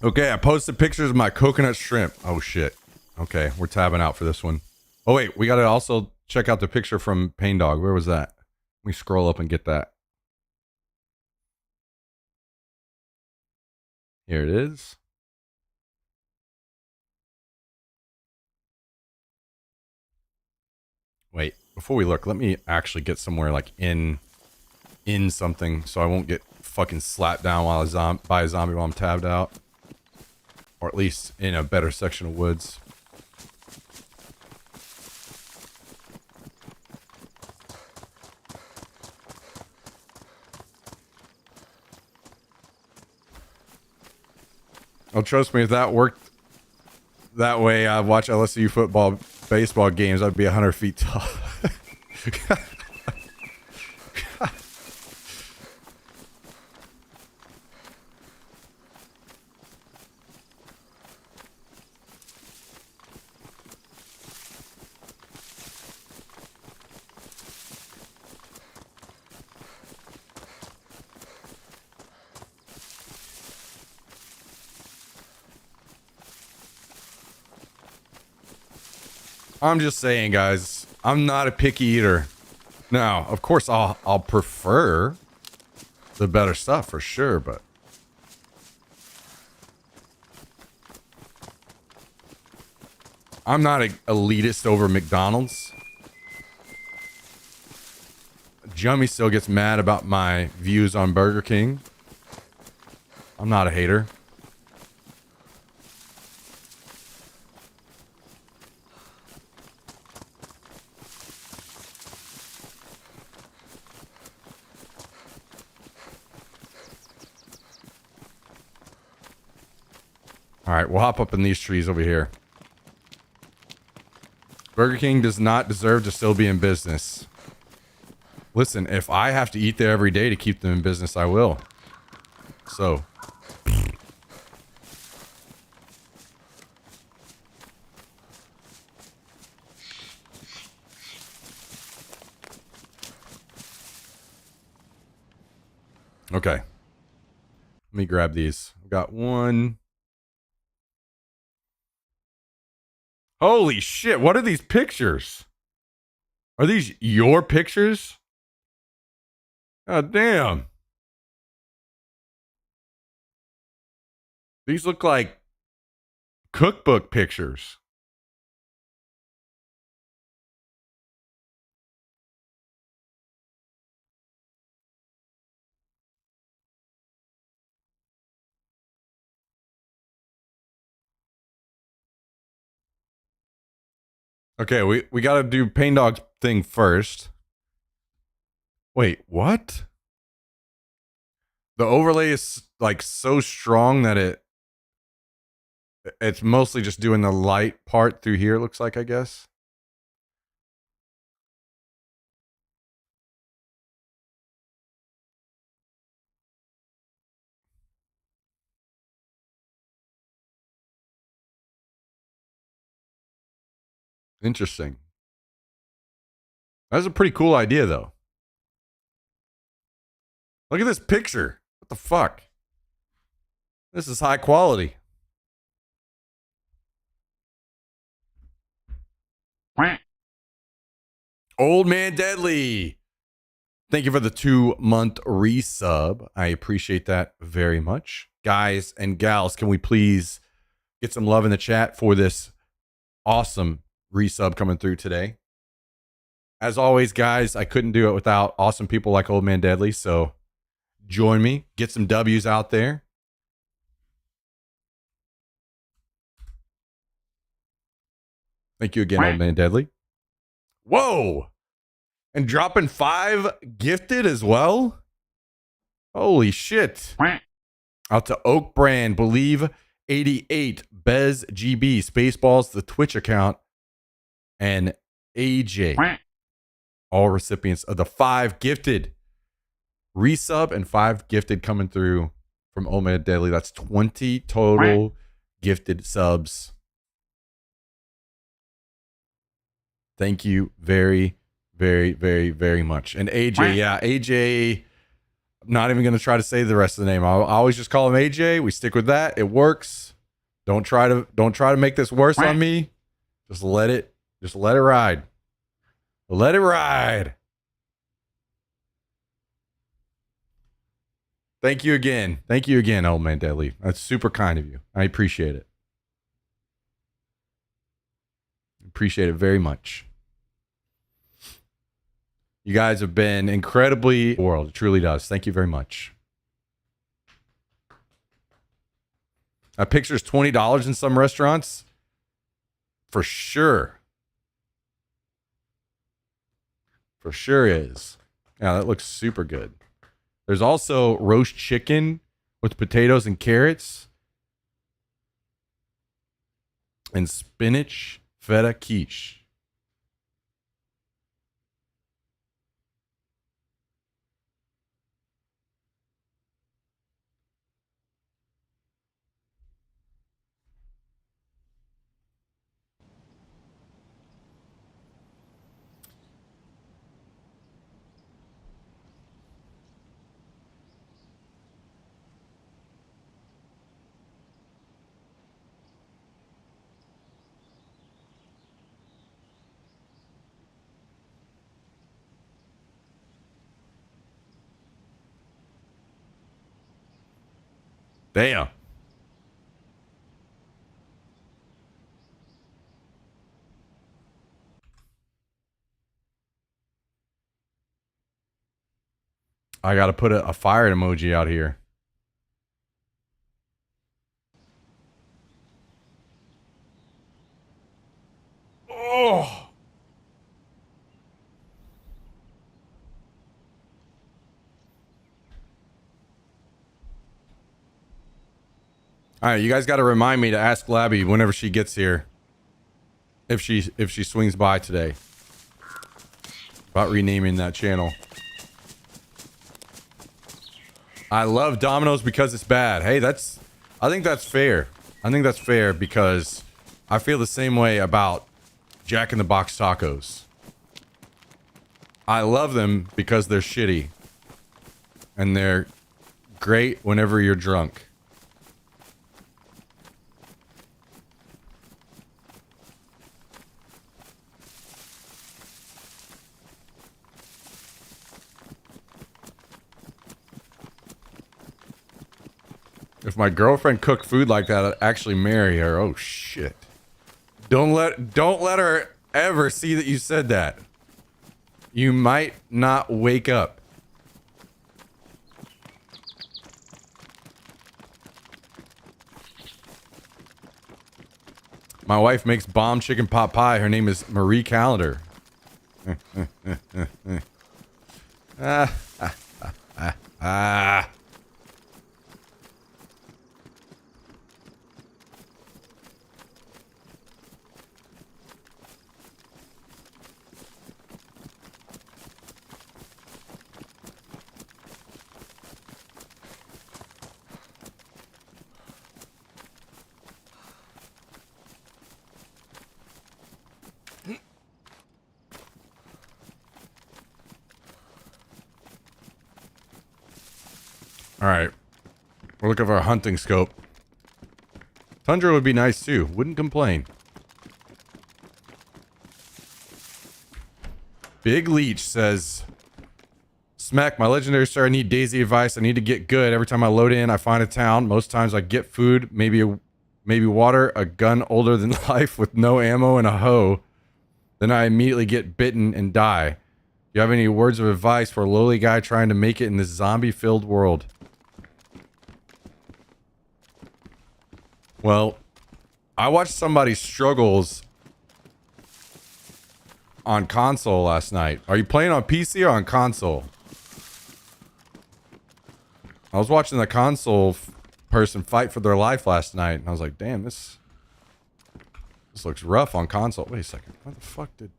Okay, I posted pictures of my coconut shrimp. Oh shit. Okay, we're tabbing out for this one. Oh wait, we gotta also check out the picture from Pain Dog. Where was that? Let me scroll up and get that. Here it is. Wait, before we look, let me actually get somewhere like in something so I won't get fucking slapped down while by a zombie while I'm tabbed out. Or at least in a better section of woods. Oh, trust me, if that worked that way, I'd watch LSU football, baseball games. I'd be 100 feet tall. I'm just saying, guys, I'm not a picky eater. Now, of course, I'll prefer the better stuff for sure, but I'm not an elitist over McDonald's. Jummy still gets mad about my views on Burger King. I'm not a hater. All right, we'll hop up in these trees over here. Burger King does not deserve to still be in business. Listen, if I have to eat there every day to keep them in business, I will. So. Okay. Let me grab these. I've got one. Holy shit, what are these pictures? Are these your pictures? God damn. These look like cookbook pictures. Okay, we got to do Pain Dog's thing first. Wait, what? The overlay is like so strong that it's mostly just doing the light part through here, it looks like, I guess. Interesting. That's a pretty cool idea, though. Look at this picture. What the fuck? This is high quality. Old Man Deadly. Thank you for the 2-month resub. I appreciate that very much. Guys and gals, can we please get some love in the chat for this awesome resub coming through today? As always, guys, I couldn't do it without awesome people like Old Man Deadly, so join me. Get some W's out there. Thank you again, Old Man Deadly. Whoa! And dropping 5 gifted as well? Holy shit. Out to Oak Brand, Believe 88, Bez GB, Spaceballs, the Twitch account, and AJ. All recipients of the 5 gifted resub and 5 gifted coming through from Old Man Deadly. That's 20 total gifted subs. Thank you very, very, very, very much. And AJ, yeah, AJ, I'm not even going to try to say the rest of the name. I'll always just call him AJ. We stick with that. It works. Don't try to make this worse on me. Just let it Just let it ride. Let it ride. Thank you again. Thank you again, Old Man Deadly. That's super kind of you. I appreciate it. Appreciate it very much. You guys have been incredibly world. It truly does. Thank you very much. That picture's $20 in some restaurants. For sure. For sure is. Yeah, that looks super good. There's also roast chicken with potatoes and carrots. And spinach feta quiche. Damn. I got to put a fire emoji out here. Oh. All right, you guys got to remind me to ask Labby whenever she gets here, if she swings by today, about renaming that channel. I love Domino's because it's bad. Hey, I think that's fair. I think that's fair because I feel the same way about Jack in the Box tacos. I love them because they're shitty, and they're great whenever you're drunk. If my girlfriend cooked food like that, I'd actually marry her. Oh shit. Don't let her ever see that you said that. You might not wake up. My wife makes bomb chicken pot pie. Her name is Marie Callender. Ah. All right. We're looking for a hunting scope. Tundra would be nice too. Wouldn't complain. Big Leech says, Smack, my legendary star, I need Daisy advice. I need to get good. Every time I load in, I find a town. Most times I get food, maybe water, a gun older than life with no ammo, and a hoe. Then I immediately get bitten and die. Do you have any words of advice for a lowly guy trying to make it in this zombie-filled world? Well, I watched somebody's struggles on console last night. Are you playing on PC or on console? I was watching the console person fight for their life last night, and I was like, damn, this looks rough on console. Wait a second. What the fuck did...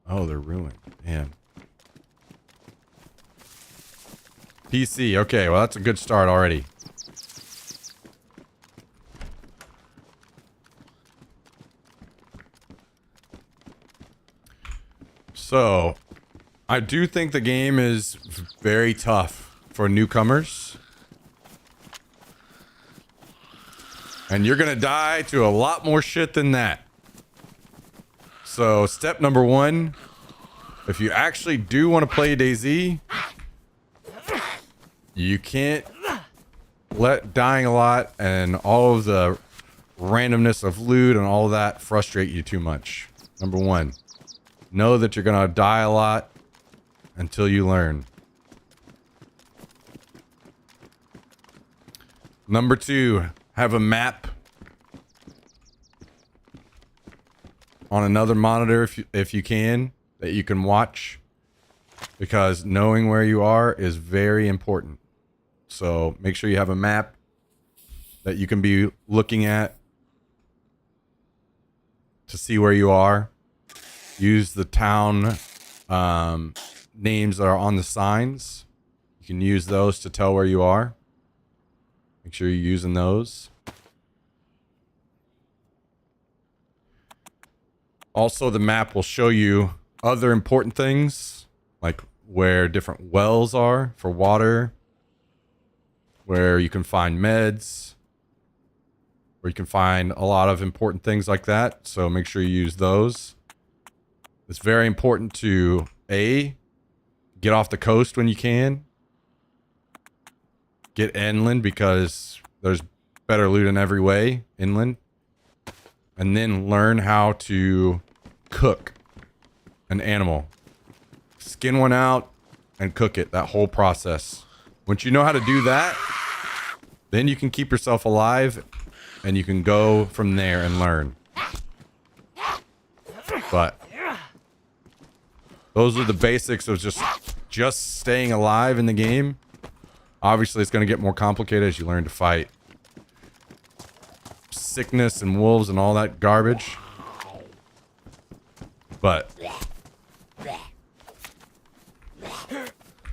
Oh, they're ruined. Damn. PC. Okay, well, that's a good start already. So, I do think the game is very tough for newcomers. And you're gonna die to a lot more shit than that. So step number 1, if you actually do want to play DayZ, you can't let dying a lot and all of the randomness of loot and all that frustrate you too much. Number 1, know that you're gonna die a lot until you learn. Number 2, have a map on another monitor if you can, that you can watch, because knowing where you are is very important. So make sure you have a map that you can be looking at to see where you are. Use the town names that are on the signs. You can use those to tell where you are. Make sure you're using those. Also, the map will show you other important things, like where different wells are for water, where you can find meds, where you can find a lot of important things like that. So make sure you use those. It's very important to get off the coast when you can. Get inland because there's better loot in every way inland. And then learn how to cook an animal. Skin one out and cook it, that whole process. Once you know how to do that, then you can keep yourself alive and you can go from there and learn. But those are the basics of just staying alive in the game. Obviously, it's going to get more complicated as you learn to fight sickness and wolves and all that garbage. But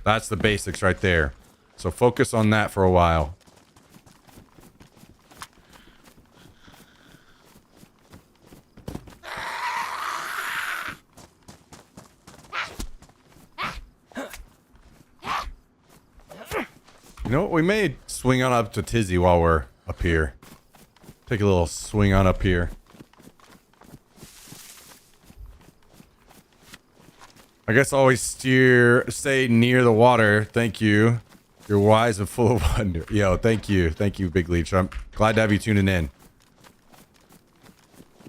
that's the basics right there. So focus on that for a while. You know what? We may swing on up to Tizzy while we're up here. Take a little swing on up here. I guess always stay near the water. Thank you. You're wise and full of wonder. Yo, thank you. Thank you, Big Leech. I'm glad to have you tuning in.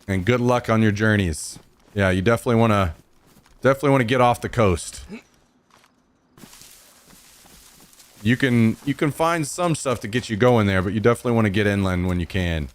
And good luck on your journeys. Yeah, you definitely want to get off the coast. You can find some stuff to get you going there, but you definitely want to get inland when you can.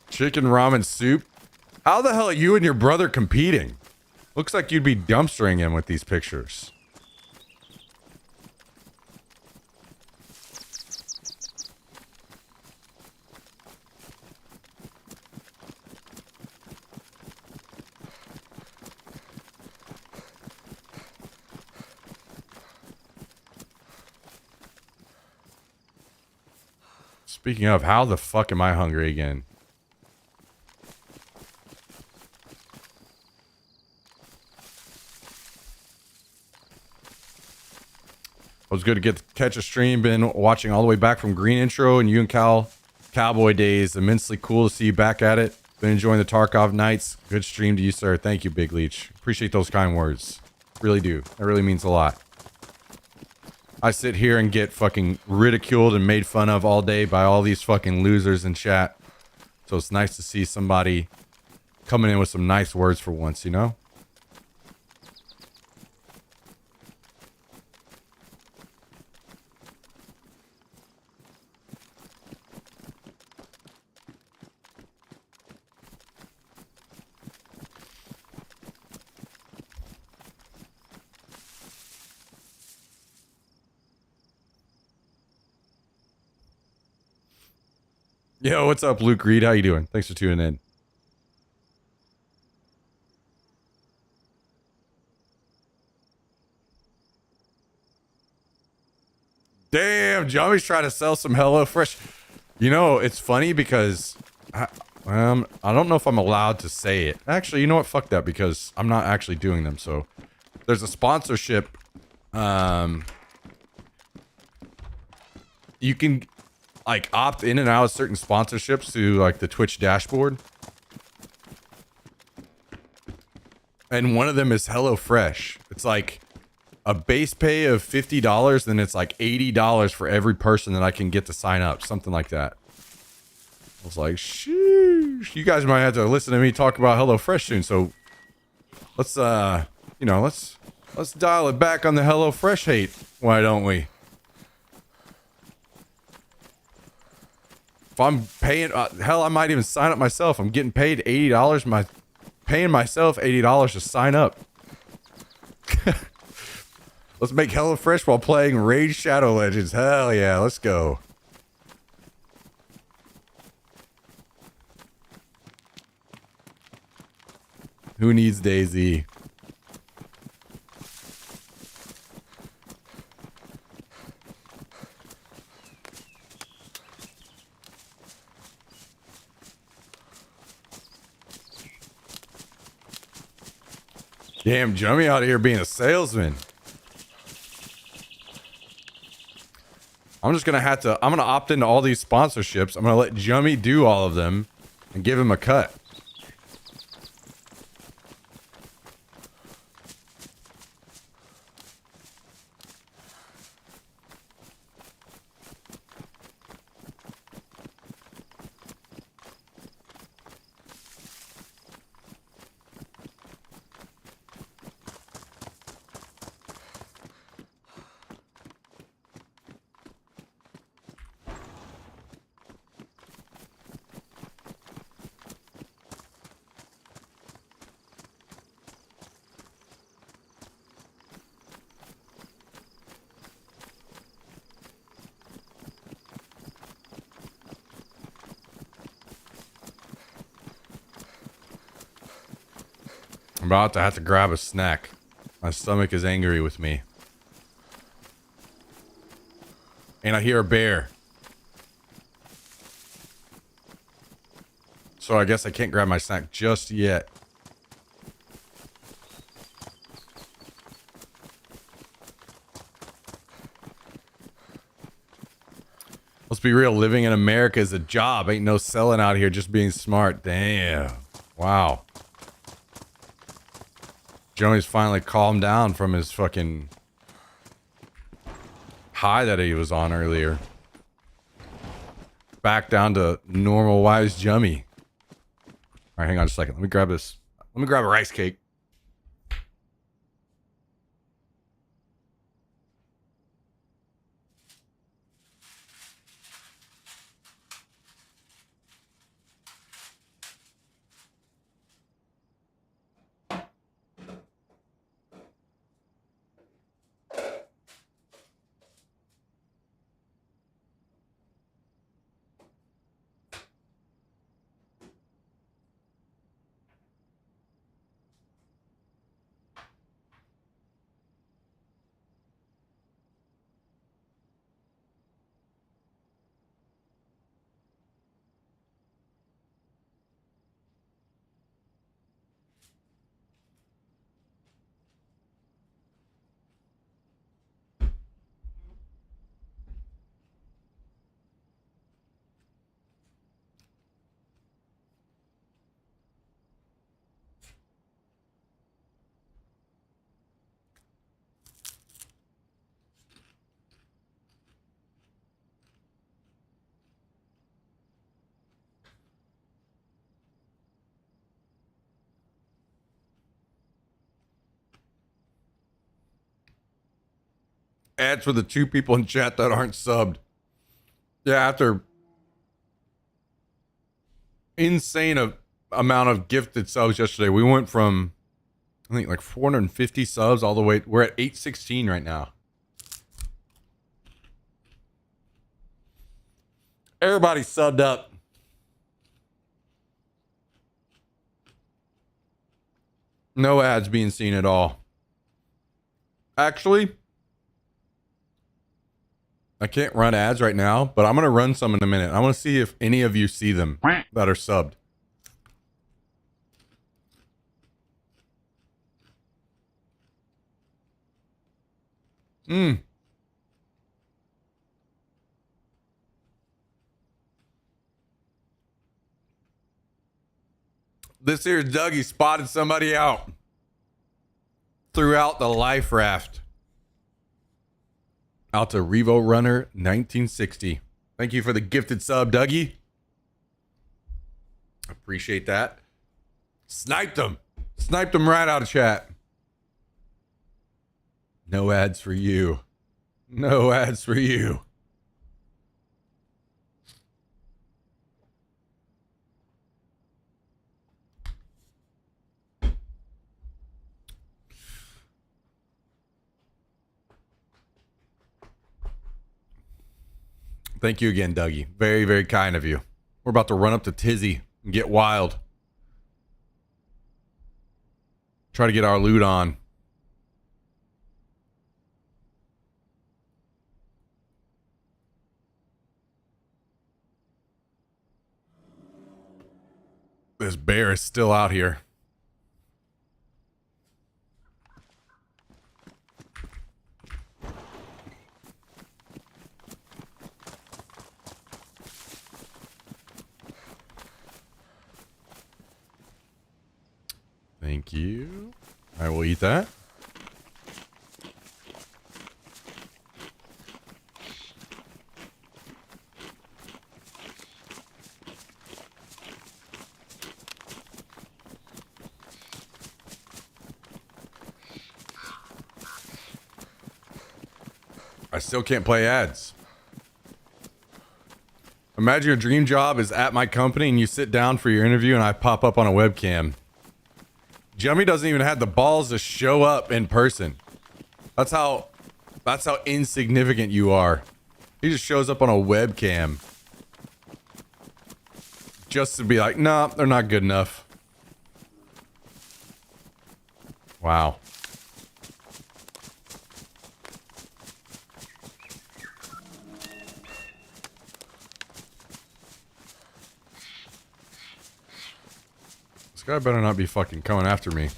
Chicken ramen soup? How the hell are you and your brother competing? Looks like you'd be dumpstering him with these pictures. Speaking of, how the fuck am I hungry again? It was good to catch a stream. Been watching all the way back from Green Intro and you and Cal Cowboy Days. Immensely cool to see you back at it. Been enjoying the Tarkov nights. Good stream to you, sir. Thank you, Big Leech. Appreciate those kind words. Really do. That really means a lot. I sit here and get fucking ridiculed and made fun of all day by all these fucking losers in chat. So it's nice to see somebody coming in with some nice words for once, you know? Yo, what's up, Luke Reed? How you doing? Thanks for tuning in. Damn, Johnny's trying to sell some HelloFresh. You know, it's funny because I don't know if I'm allowed to say it. Actually, you know what? Fuck that, because I'm not actually doing them. So there's a sponsorship. You can like opt in and out of certain sponsorships through like the Twitch dashboard. And one of them is HelloFresh. It's like a base pay of $50, then it's like $80 for every person that I can get to sign up. Something like that. I was like, sheesh. You guys might have to listen to me talk about HelloFresh soon. So let's you know, let's dial it back on the HelloFresh hate. Why don't we? If I'm paying, hell, I might even sign up myself. I'm getting paid $80. Paying myself $80 to sign up. Let's make HelloFresh while playing Raid Shadow Legends. Hell yeah, let's go. Who needs DayZ? Damn, Jummy out here being a salesman. I'm just gonna I'm gonna opt into all these sponsorships. I'm gonna let Jummy do all of them and give him a cut. I'm about to have to grab a snack. My stomach is angry with me. And I hear a bear. So I guess I can't grab my snack just yet. Let's be real, living in America is a job. Ain't no selling out here, just being smart. Damn. Wow. Joey's finally calmed down from his fucking high that he was on earlier. Back down to normal wise Jummy. All right, hang on a second. Let me grab this. Let me grab a rice cake. Ads for the 2 people in chat that aren't subbed. Yeah, after insane amount of gifted subs yesterday, we went from, I think, like 450 subs all the way. We're at 816 right now. Everybody subbed up. No ads being seen at all. Actually, I can't run ads right now, but I'm gonna run some in a minute. I want to see if any of you see them that are subbed. This here's Dougie spotted somebody out. Threw out the life raft. Out to Revo Runner 1960. Thank you for the gifted sub, Dougie. Appreciate that. Sniped him. Sniped him right out of chat. No ads for you. No ads for you. Thank you again, Dougie. Very, very kind of you. We're about to run up to Tizzy and get wild. Try to get our loot on. This bear is still out here. Thank you. I will eat that. I still can't play ads. Imagine your dream job is at my company and you sit down for your interview and I pop up on a webcam. Jummy doesn't even have the balls to show up in person. That's how insignificant you are. He just shows up on a webcam. Just to be like, nah, they're not good enough. Wow. This guy better not be fucking coming after me.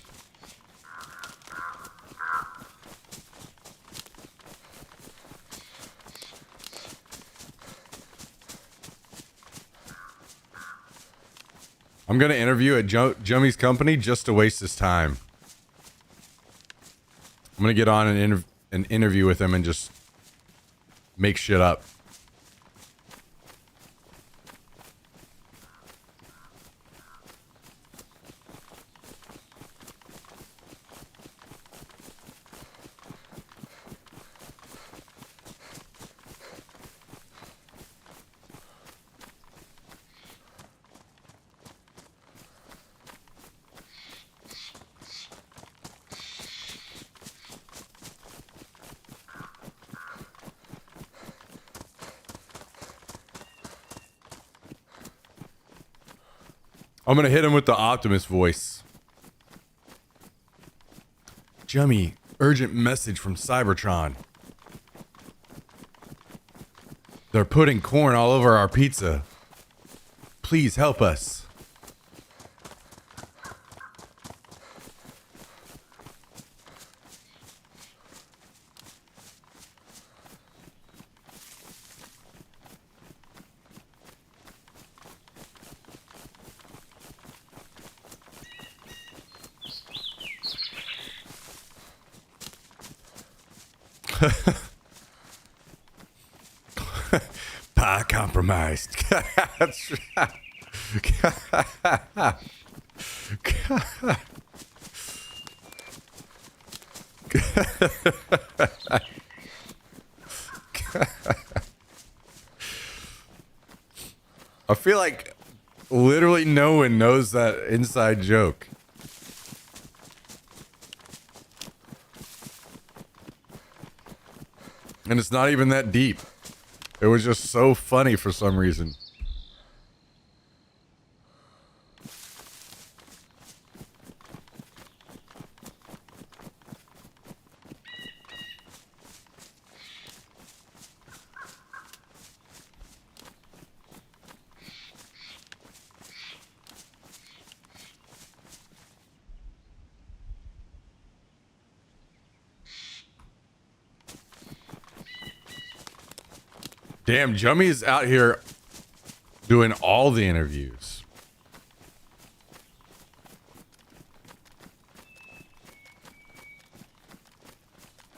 I'm gonna interview at Jummy's company just to waste his time. I'm gonna get on an interview with him and just make shit up. I'm gonna hit him with the Optimus voice. Jummy, urgent message from Cybertron. They're putting corn all over our pizza. Please help us. Pie compromised. That's right. I feel like literally no one knows that inside joke. And it's not even that deep. It was just so funny for some reason. Damn, Jummy's out here doing all the interviews.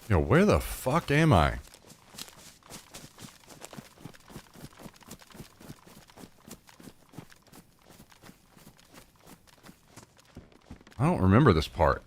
Yo, where the fuck am I? I don't remember this part.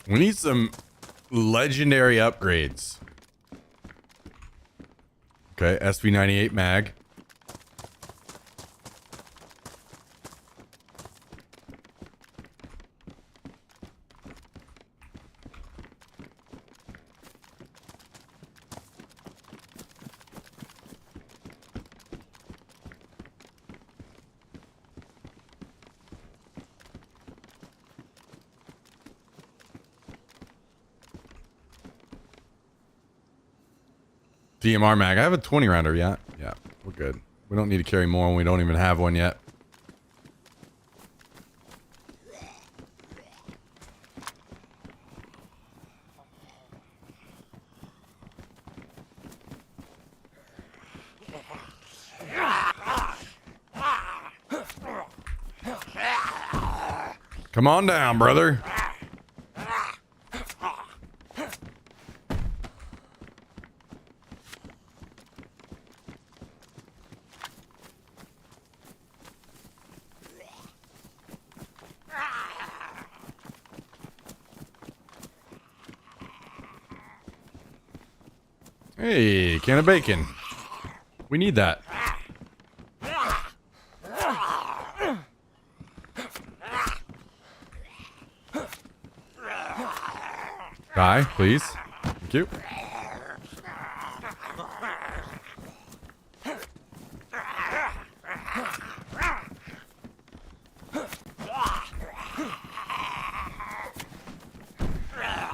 We need some legendary upgrades. Okay, SV98 mag. DMR mag. I have a 20 rounder. Yeah, we're good. We don't need to carry more when we don't even have one yet. Come on down, brother. Hey, can of bacon. We need that. Die, please. Thank you.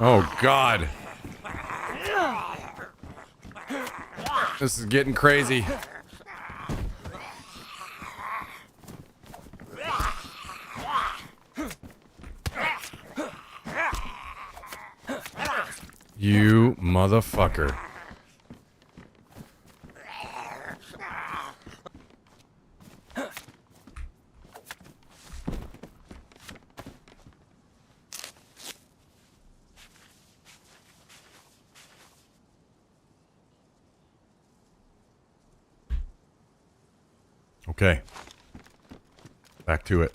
Oh, God. This is getting crazy. You motherfucker. Okay. Back to it.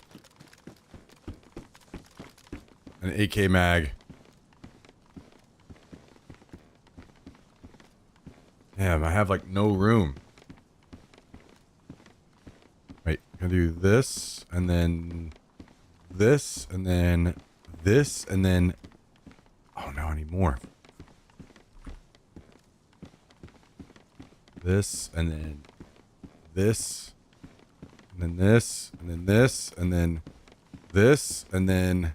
An AK mag. Damn, I have like no room. Wait, I'm gonna do this, and then this, and then this, and then... Oh no, I need more. This, and then this, and then this, and then this, and then this, and then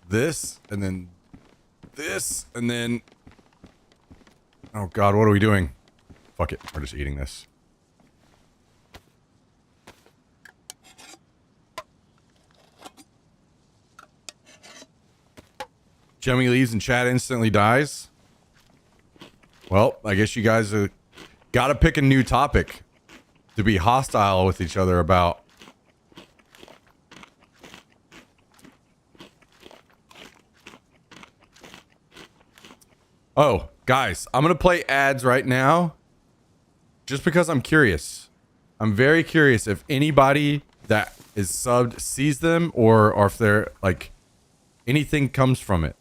this, and then this, and then... Oh God, what are we doing? Fuck it, we're just eating this. Jemmy leaves and chat instantly dies. Well, I guess you guys gotta pick a new topic to be hostile with each other about. Oh, guys, I'm going to play ads right now just because I'm curious. I'm very curious if anybody that is subbed sees them or if they're like anything comes from it.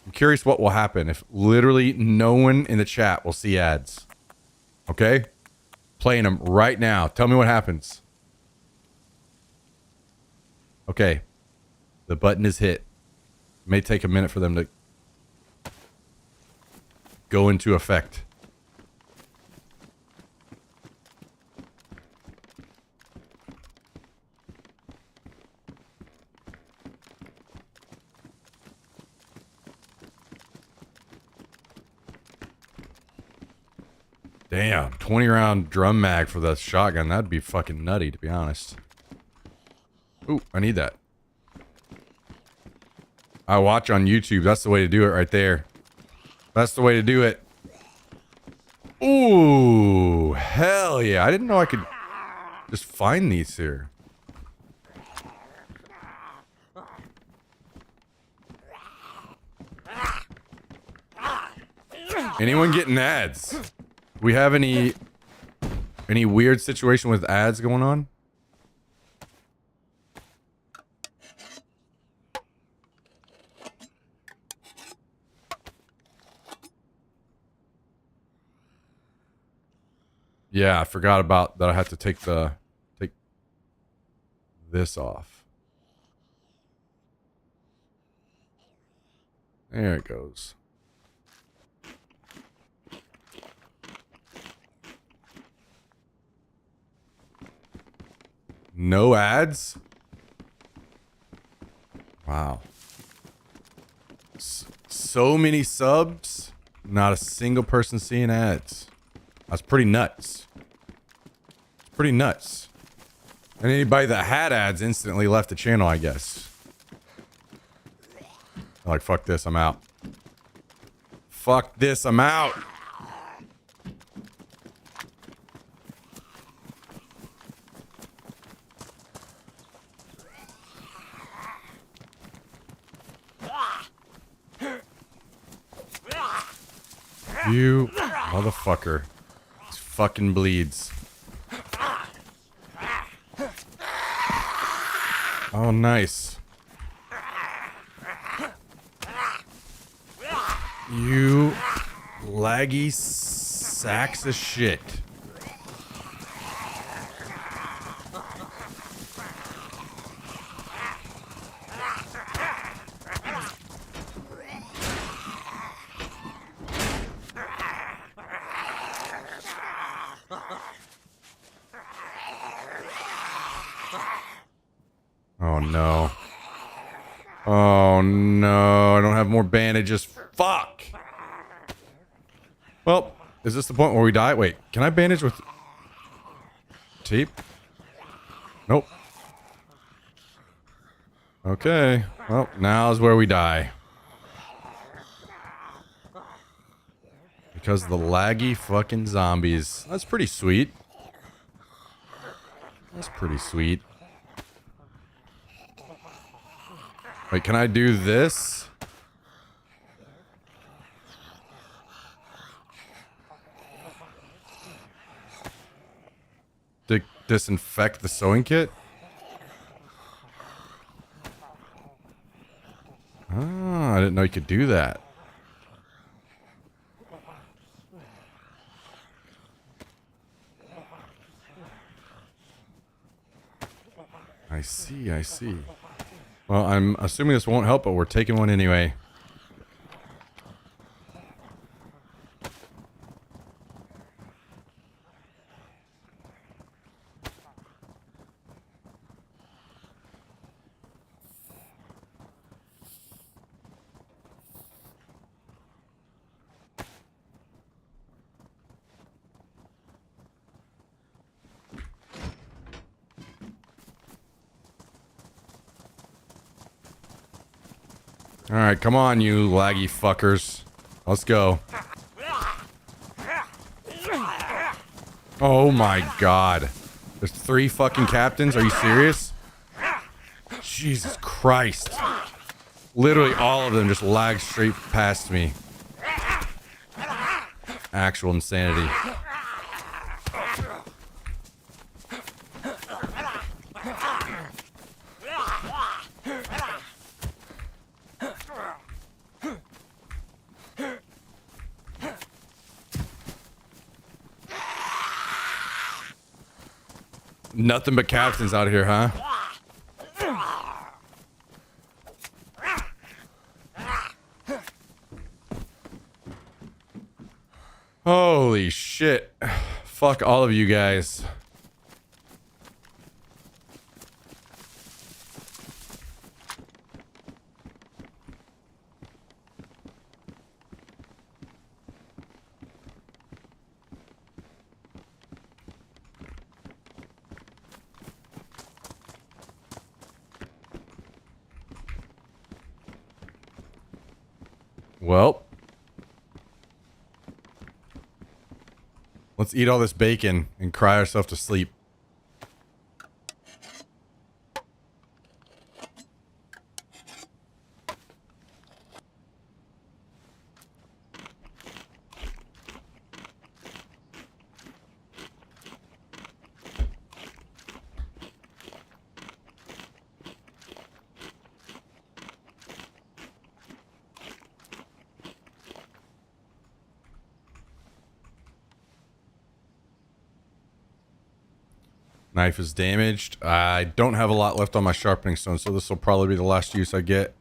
I'm curious what will happen if literally no one in the chat will see ads. Okay? Playing them right now. Tell me what happens. Okay. The button is hit. It may take a minute for them to go into effect. Damn, 20 round drum mag for the shotgun. That'd be fucking nutty, to be honest. Ooh, I need that. I watch on YouTube. That's the way to do it right there. That's the way to do it. Ooh, hell yeah. I didn't know I could just find these here. Anyone getting ads? We have any weird situation with ads going on? Yeah, I forgot about that. I had to take this off. There it goes. No ads? Wow. So many subs, not a single person seeing ads. That's pretty nuts. It's pretty nuts. And anybody that had ads instantly left the channel, I guess. Like, fuck this, I'm out. Fuck this, I'm out. You motherfucker. This fucking bleeds. Oh, nice. You laggy sacks of shit. Oh no. Oh no, I don't have more bandages. Fuck! Well, is this the point where we die? Wait, can I bandage with tape? Nope. Okay, well, now's where we die. Because of the laggy fucking zombies. That's pretty sweet. That's pretty sweet. Wait, can I do this? To disinfect the sewing kit? Ah, I didn't know you could do that. I see, I see. Well, I'm assuming this won't help, but we're taking one anyway. Alright, come on, you laggy fuckers. Let's go. Oh my god. There's 3 fucking captains? Are you serious? Jesus Christ. Literally all of them just lagged straight past me. Actual insanity. Nothing but captains out here, huh? Holy shit. Fuck all of you guys. Well, let's eat all this bacon and cry ourselves to sleep. Knife is damaged. I don't have a lot left on my sharpening stone, so this will probably be the last use I get.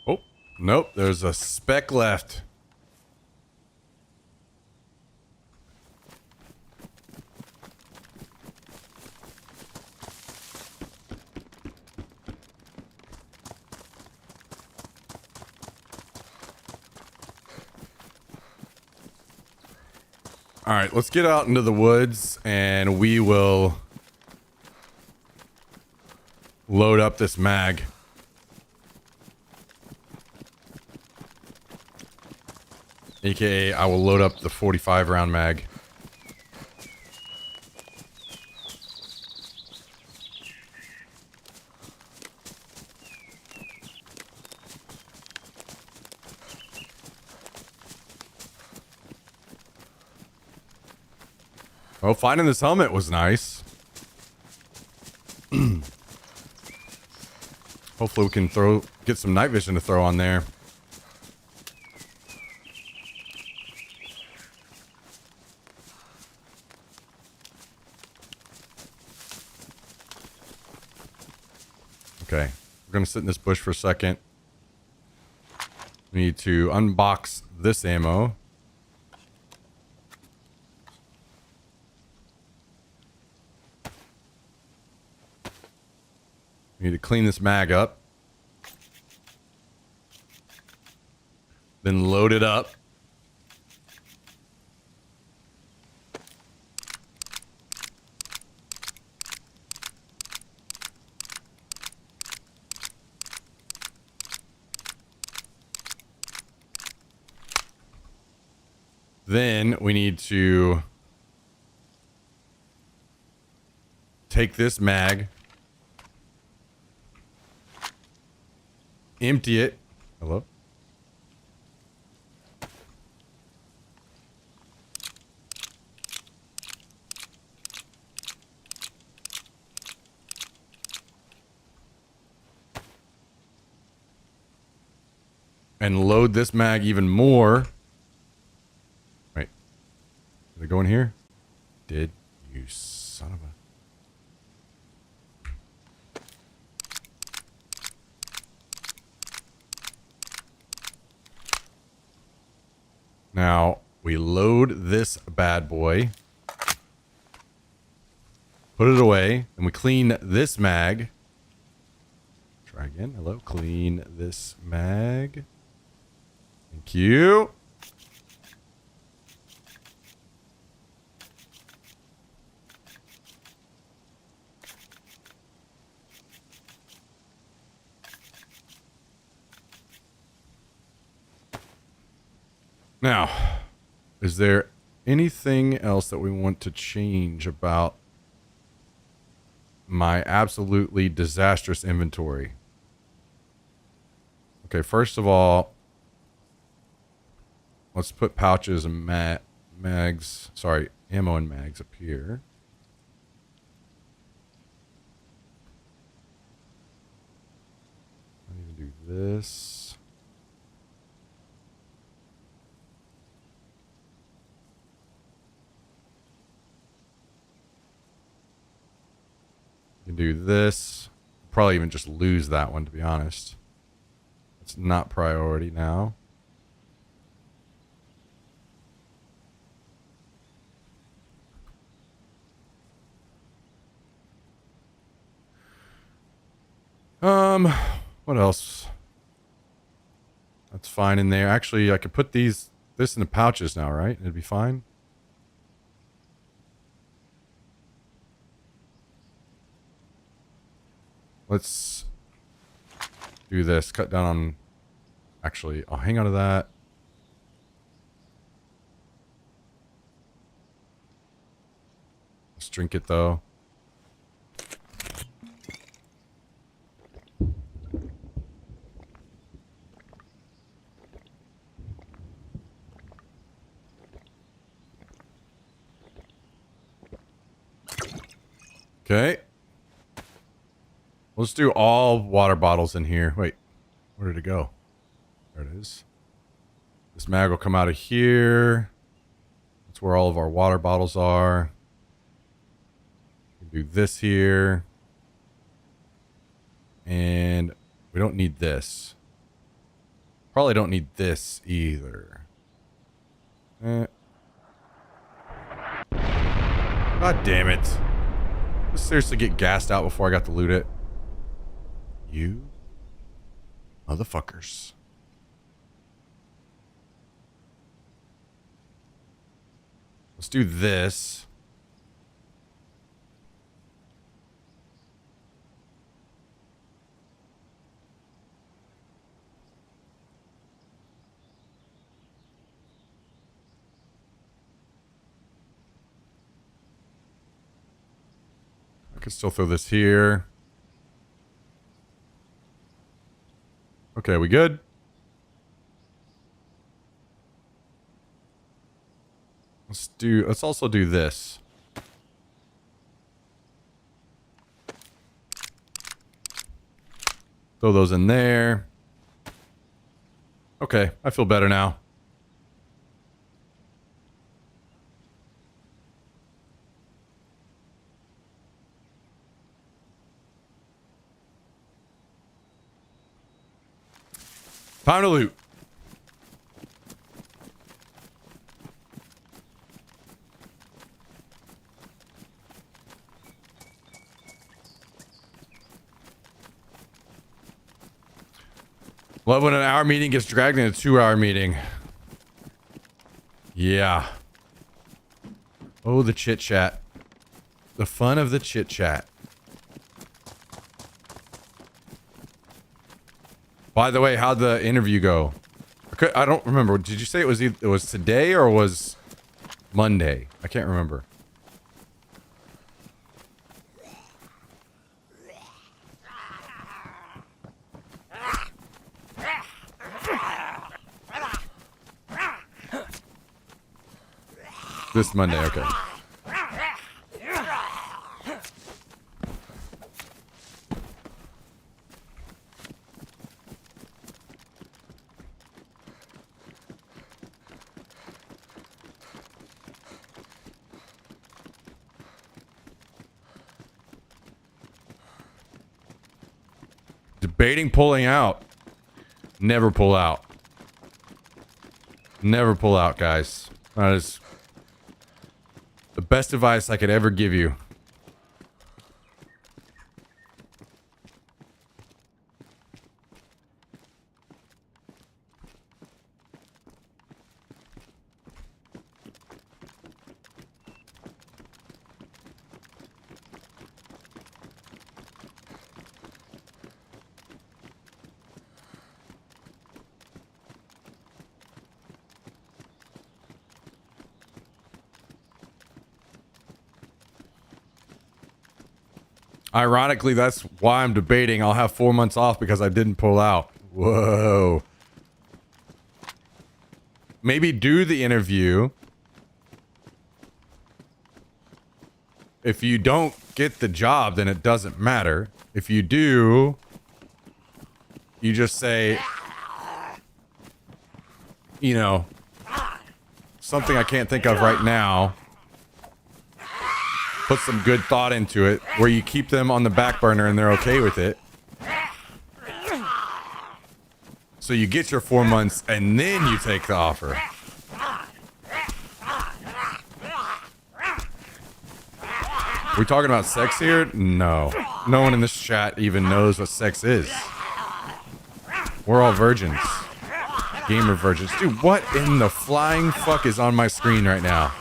Oh, nope, there's a speck left. All right, let's get out into the woods and we will load up this mag. AKA, I will load up the 45 round mag. Well, finding this helmet was nice. Hopefully we can get some night vision to throw on there. Okay, we're gonna sit in this bush for a second. We need to unbox this ammo. We need to clean this mag up. Then load it up. Then we need to take this mag, empty it. Hello? And load this mag even more. Wait. Did it go in here? Did you son of a... Now, we load this bad boy. Put it away. And we clean this mag. Try again. Hello. Clean this mag. Thank you. Now, is there anything else that we want to change about my absolutely disastrous inventory? Okay, first of all, let's put pouches and mags. Sorry, ammo and mags up here. I need to do this. You can do this. Probably even just lose that one, to be honest. It's not priority now. What else? That's fine in there. Actually, I could put this in the pouches now, right? It'd be fine. Let's do this. Cut down on... Actually, I'll hang on to that. Let's drink it, though. Okay. Let's do all water bottles in here. Wait, where did it go? There it is. This mag will come out of here. That's where all of our water bottles are. Do this here. And we don't need this. Probably don't need this either. God damn it. Let's seriously get gassed out before I got to loot it. You motherfuckers. Let's do this. I can still throw this here. Okay, we good? Let's also do this. Throw those in there. Okay, I feel better now. Time to loot. Love when an hour meeting gets dragged into a 2-hour meeting. Yeah. Oh, the chit chat. The fun of the chit chat. By the way, how'd the interview go? I don't remember. Did you say it was today or was Monday? I can't remember. This Monday, okay. Debating pulling out. Never pull out. Never pull out, guys. That is the best advice I could ever give you. Ironically, that's why I'm debating. I'll have 4 months off because I didn't pull out. Whoa. Maybe do the interview If you don't get the job, then it doesn't matter. If you do, you just say, you know, something I can't think of right now. Put some good thought into it where you keep them on the back burner and they're okay with it. So you get your 4 months and then you take the offer. We talking about sex here? No. No one in this chat even knows what sex is. We're all virgins. Gamer virgins. Dude, what in the flying fuck is on my screen right now?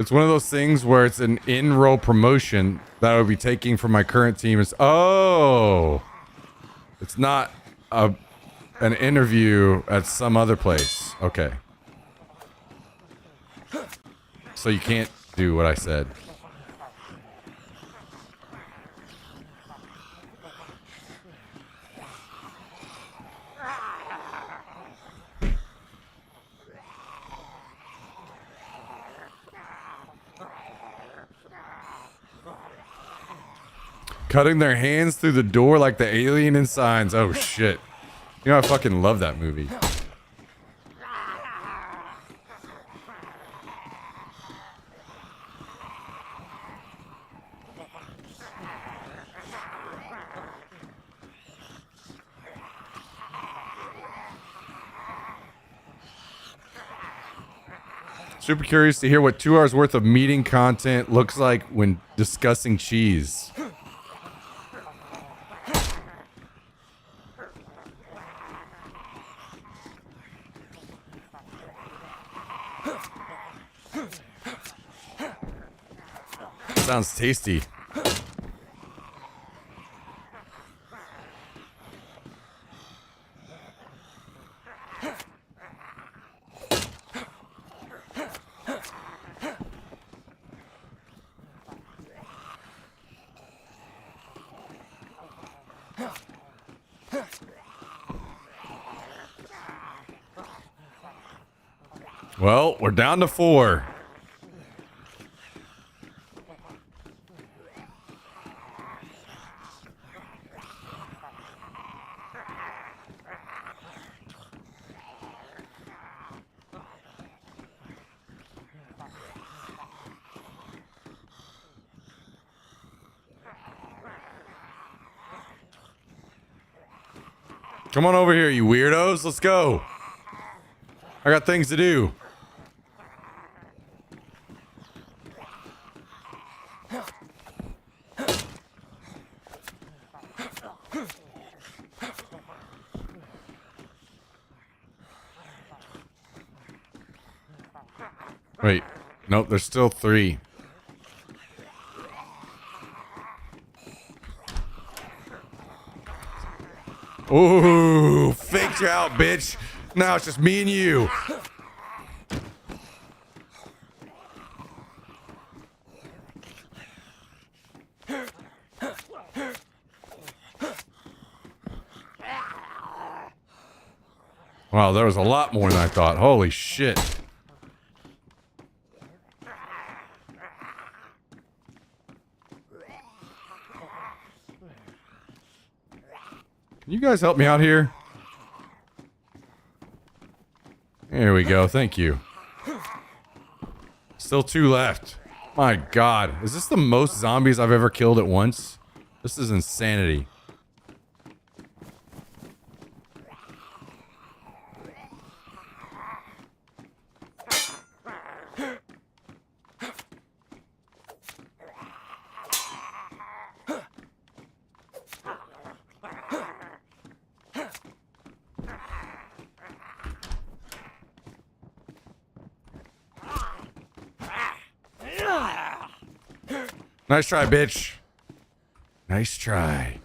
It's one of those things where it's an in-row promotion that I would be taking from my current team. It's it's not an interview at some other place. Okay. So you can't do what I said. Cutting their hands through the door like the alien in Signs. Oh shit. You know, I fucking love that movie. Super curious to hear what 2 hours worth of meeting content looks like when discussing cheese. Sounds tasty. Well, we're down to 4. Come on over here, you weirdos. Let's go. I got things to do. Wait. Nope, there's still 3. Ooh, faked you out, bitch. Now it's just me and you. Wow, there was a lot more than I thought. Holy shit. Can you guys help me out here? There we go. Thank you. Still 2 left. My God. Is this the most zombies I've ever killed at once? This is insanity. Nice try, bitch. Nice try.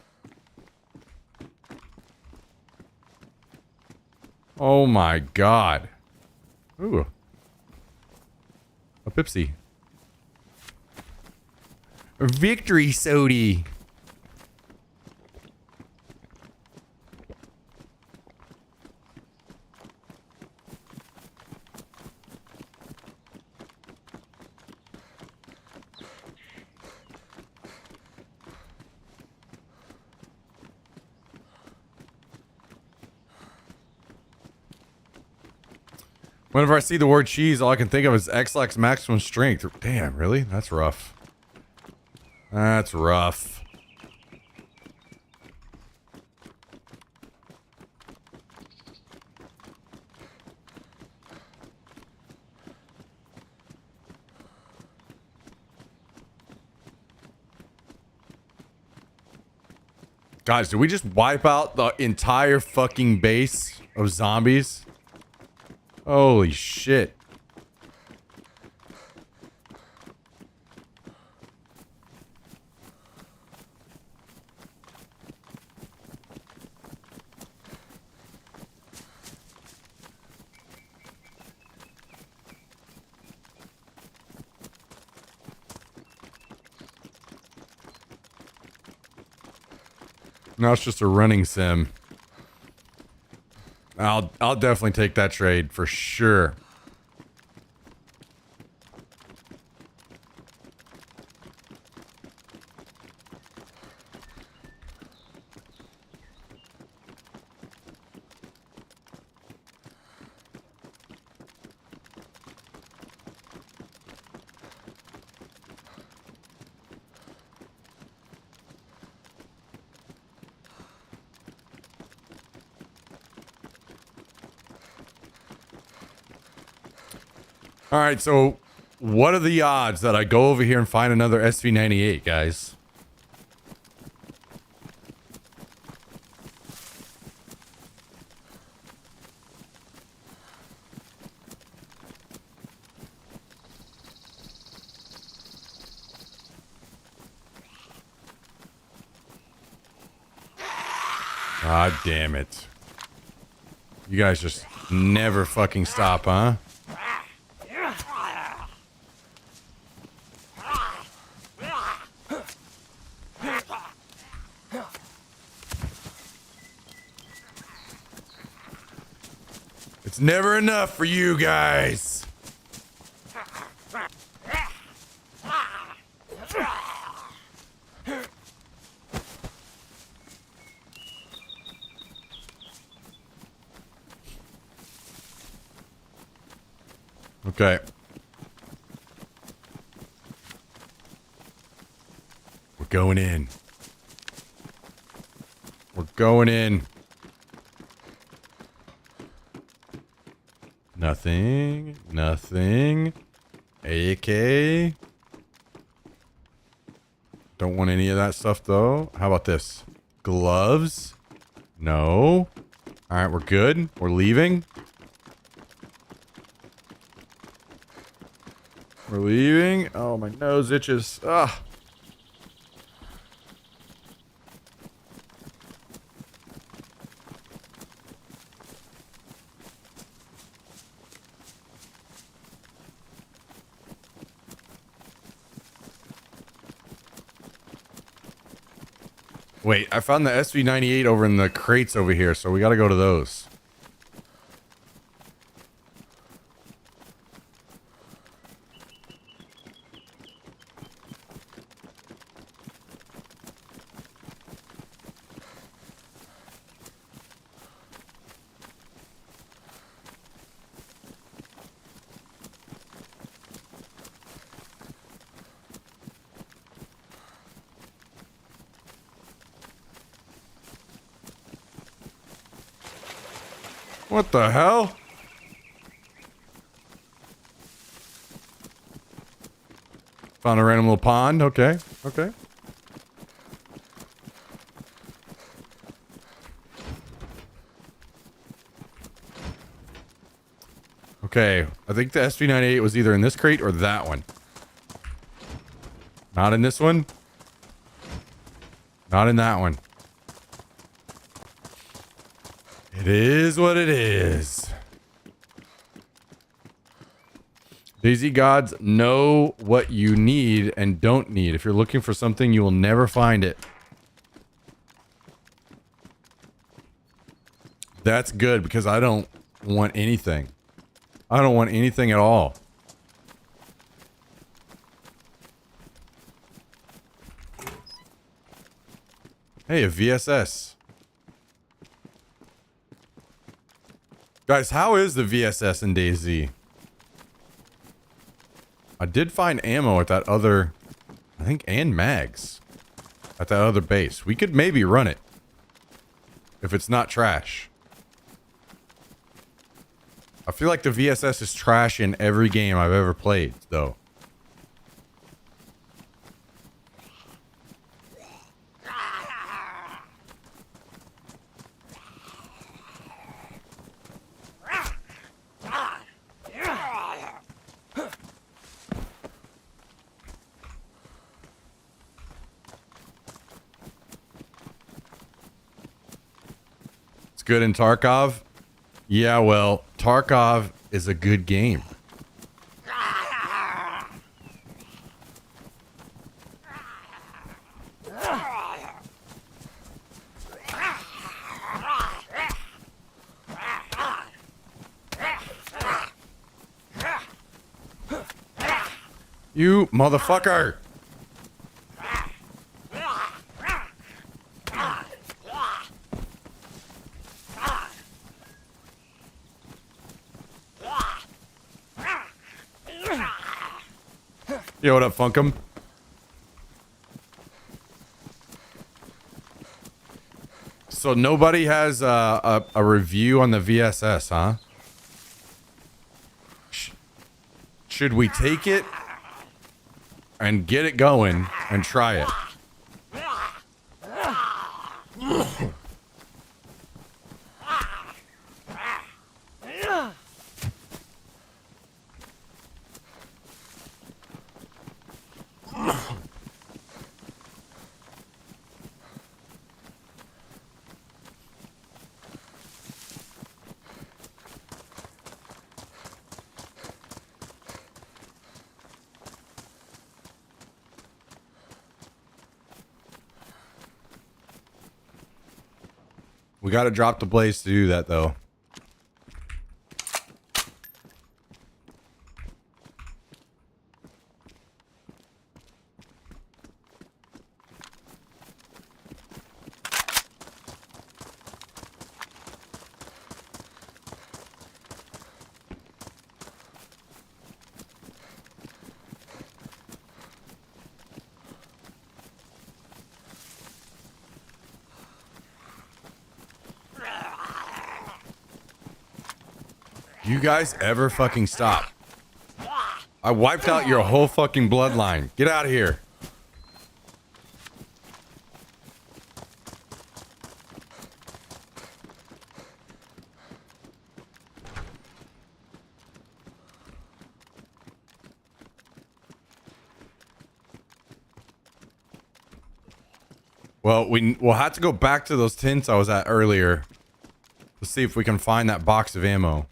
Oh my God. Ooh. A Pepsi. Victory Sody. Whenever I see the word cheese, all I can think of is X-Lax maximum strength. Damn, really? That's rough. That's rough. Guys, did we just wipe out the entire fucking base of zombies? Holy shit. Now it's just a running sim. I'll definitely take that trade for sure. All right, so what are the odds that I go over here and find another SV98, guys? God damn it. You guys just never fucking stop, huh? It's never enough for you guys. Okay. We're going in. We're going in. Nothing. Nothing. AK. Don't want any of that stuff, though. How about this? Gloves? No. All right, we're good. We're leaving. We're leaving. Oh, my nose itches. Ah. Wait, I found the SV98 over in the crates over here, so we gotta go to those. What the hell? Found a random little pond. Okay. Okay. Okay. I think the SV98 was either in this crate or that one. Not in this one. Not in that one. It is what it is. DayZ gods know what you need and don't need. If you're looking for something, you will never find it. That's good because I don't want anything. I don't want anything at all. Hey, a VSS. Guys, how is the VSS in DayZ? I did find ammo at that other, I think, and mags at that other base. We could maybe run it if it's not trash. I feel like the VSS is trash in every game I've ever played, though. It's good in Tarkov. Yeah, well, Tarkov is a good game. You motherfucker! Yo, what up, Funkum? So nobody has a review on the VSS, huh? Should we take it and get it going and try it? We gotta drop the blaze to do that, though. You guys ever fucking stop? I wiped out your whole fucking bloodline. Get out of here. Well, we'll have to go back to those tents I was at earlier to see if we can find that box of ammo.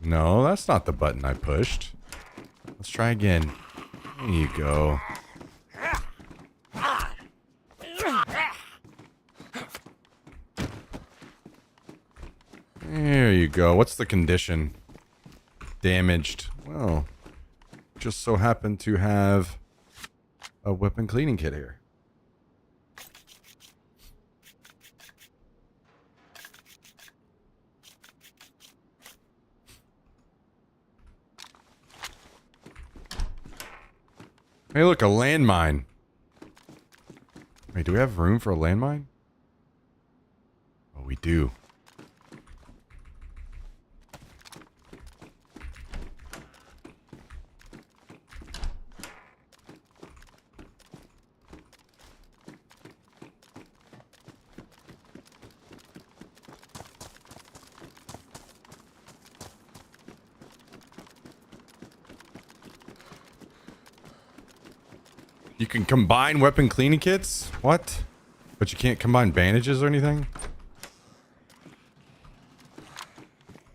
No, that's not the button I pushed. Let's try again. There you go. There you go. What's the condition? Damaged. Well, just so happen to have a weapon cleaning kit here. Hey, look, a landmine. Wait, do we have room for a landmine? Oh, we do. You can combine weapon cleaning kits? What? But you can't combine bandages or anything?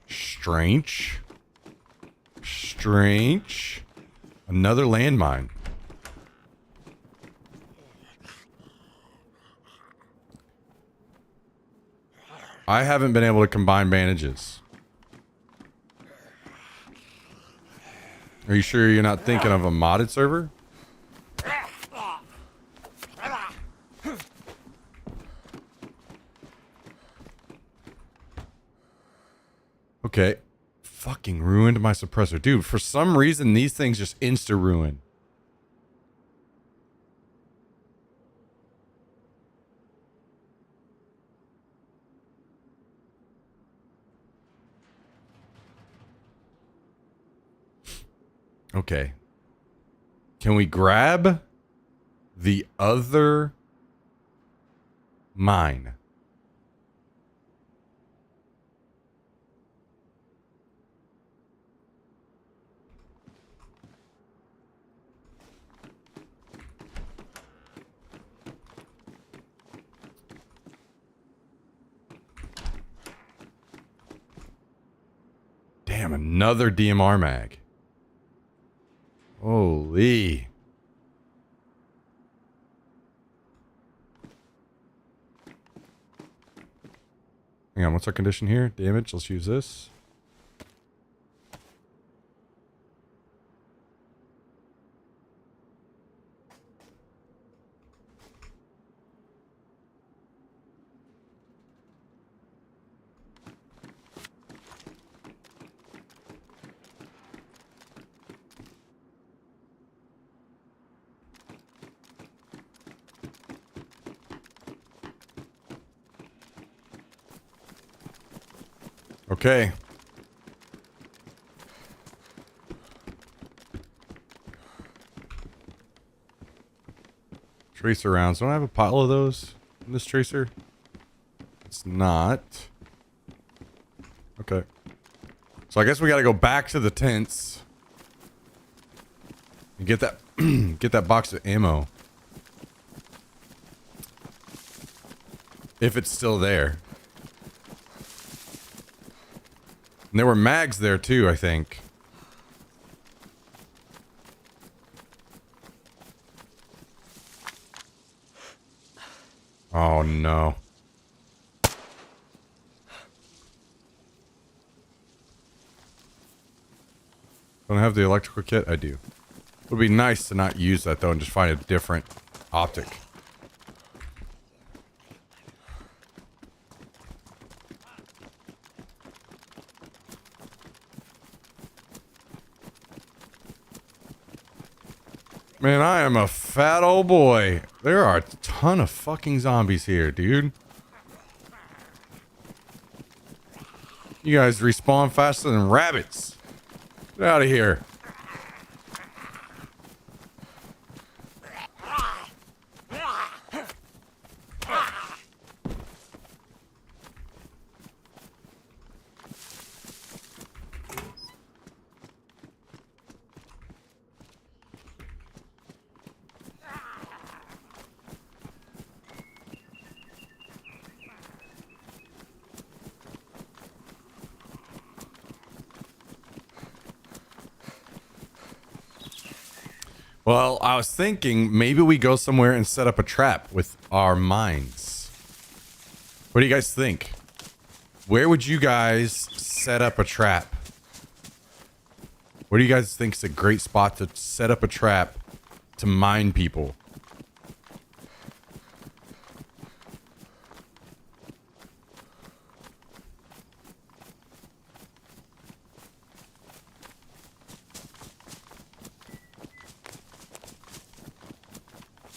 Strange. Strange. Another landmine. I haven't been able to combine bandages. Are you sure you're not thinking of a modded server? Okay. Fucking ruined my suppressor. Dude, for some reason, these things just insta-ruin. Okay. Can we grab the other mine? Damn, another DMR mag. Holy. Hang on, what's our condition here? Damage, let's use this. Okay. Tracer rounds. Don't I have a pile of those in this tracer? It's not. Okay. So I guess we gotta go back to the tents and get that get that box of ammo. If it's still there. And there were mags there too, I think. Oh no. Don't I have the electrical kit? I do. Would be nice to not use that though and just find a different optic. Man, I am a fat old boy. There are a ton of fucking zombies here, dude. You guys respawn faster than rabbits. Get out of here. Well, I was thinking maybe we go somewhere and set up a trap with our mines. What do you guys think? Where would you guys set up a trap? Where do you guys think is a great spot to set up a trap to mine people?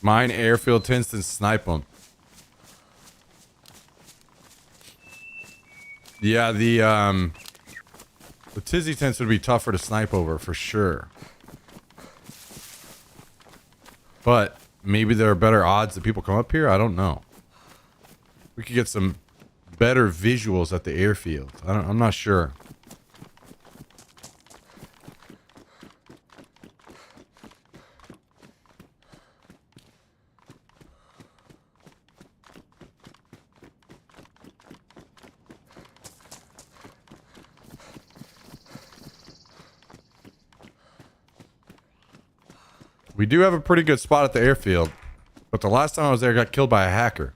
Mine airfield tents and snipe them. Yeah, the Tizzy tents would be tougher to snipe over for sure. But maybe there are better odds that people come up here. I don't know. We could get some better visuals at the airfield. I'm not sure. We do have a pretty good spot at the airfield, but the last time I was there, I got killed by a hacker.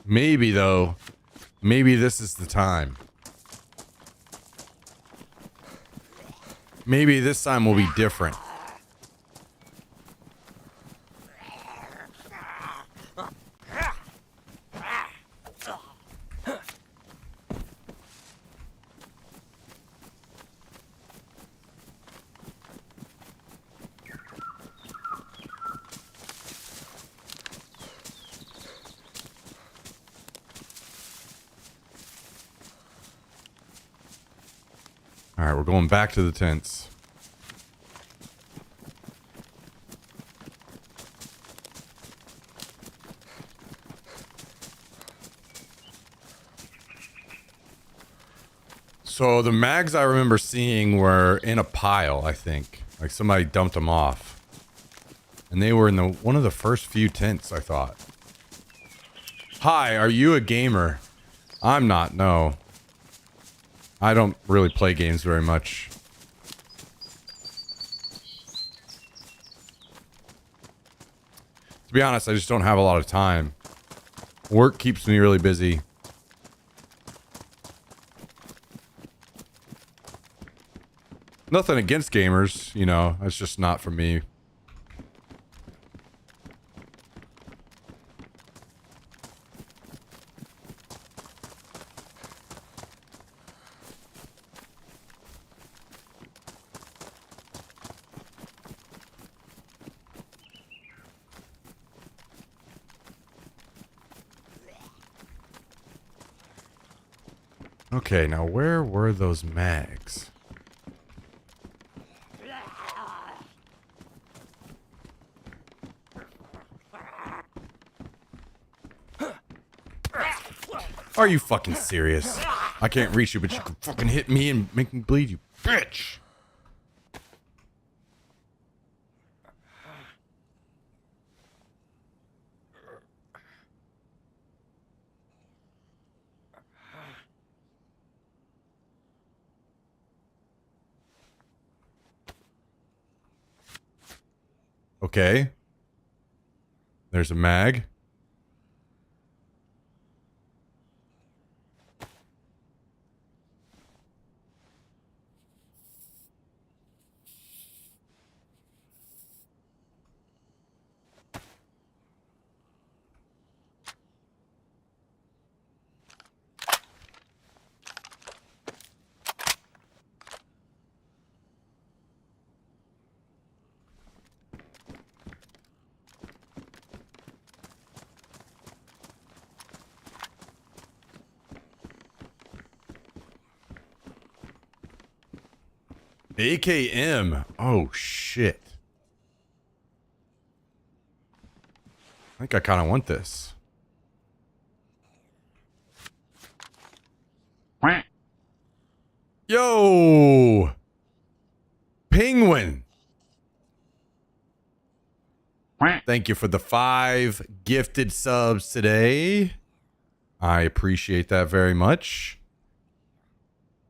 Maybe, though, maybe this is the time. Maybe this time will be different. All right, we're going back to the tents. So the mags I remember seeing were in a pile, I think. Like somebody dumped them off. And they were in one of the first few tents, I thought. Hi, are you a gamer? I'm not, no. I don't really play games very much. To be honest, I just don't have a lot of time. Work keeps me really busy. Nothing against gamers, you know, it's just not for me. Okay, now where were those mags? Are you fucking serious? I can't reach you, but you can fucking hit me and make me bleed, you bitch! Okay. There's a mag. AKM. Oh, shit. I think I kind of want this. Yo! Penguin. Thank you for the 5 gifted subs today. I appreciate that very much.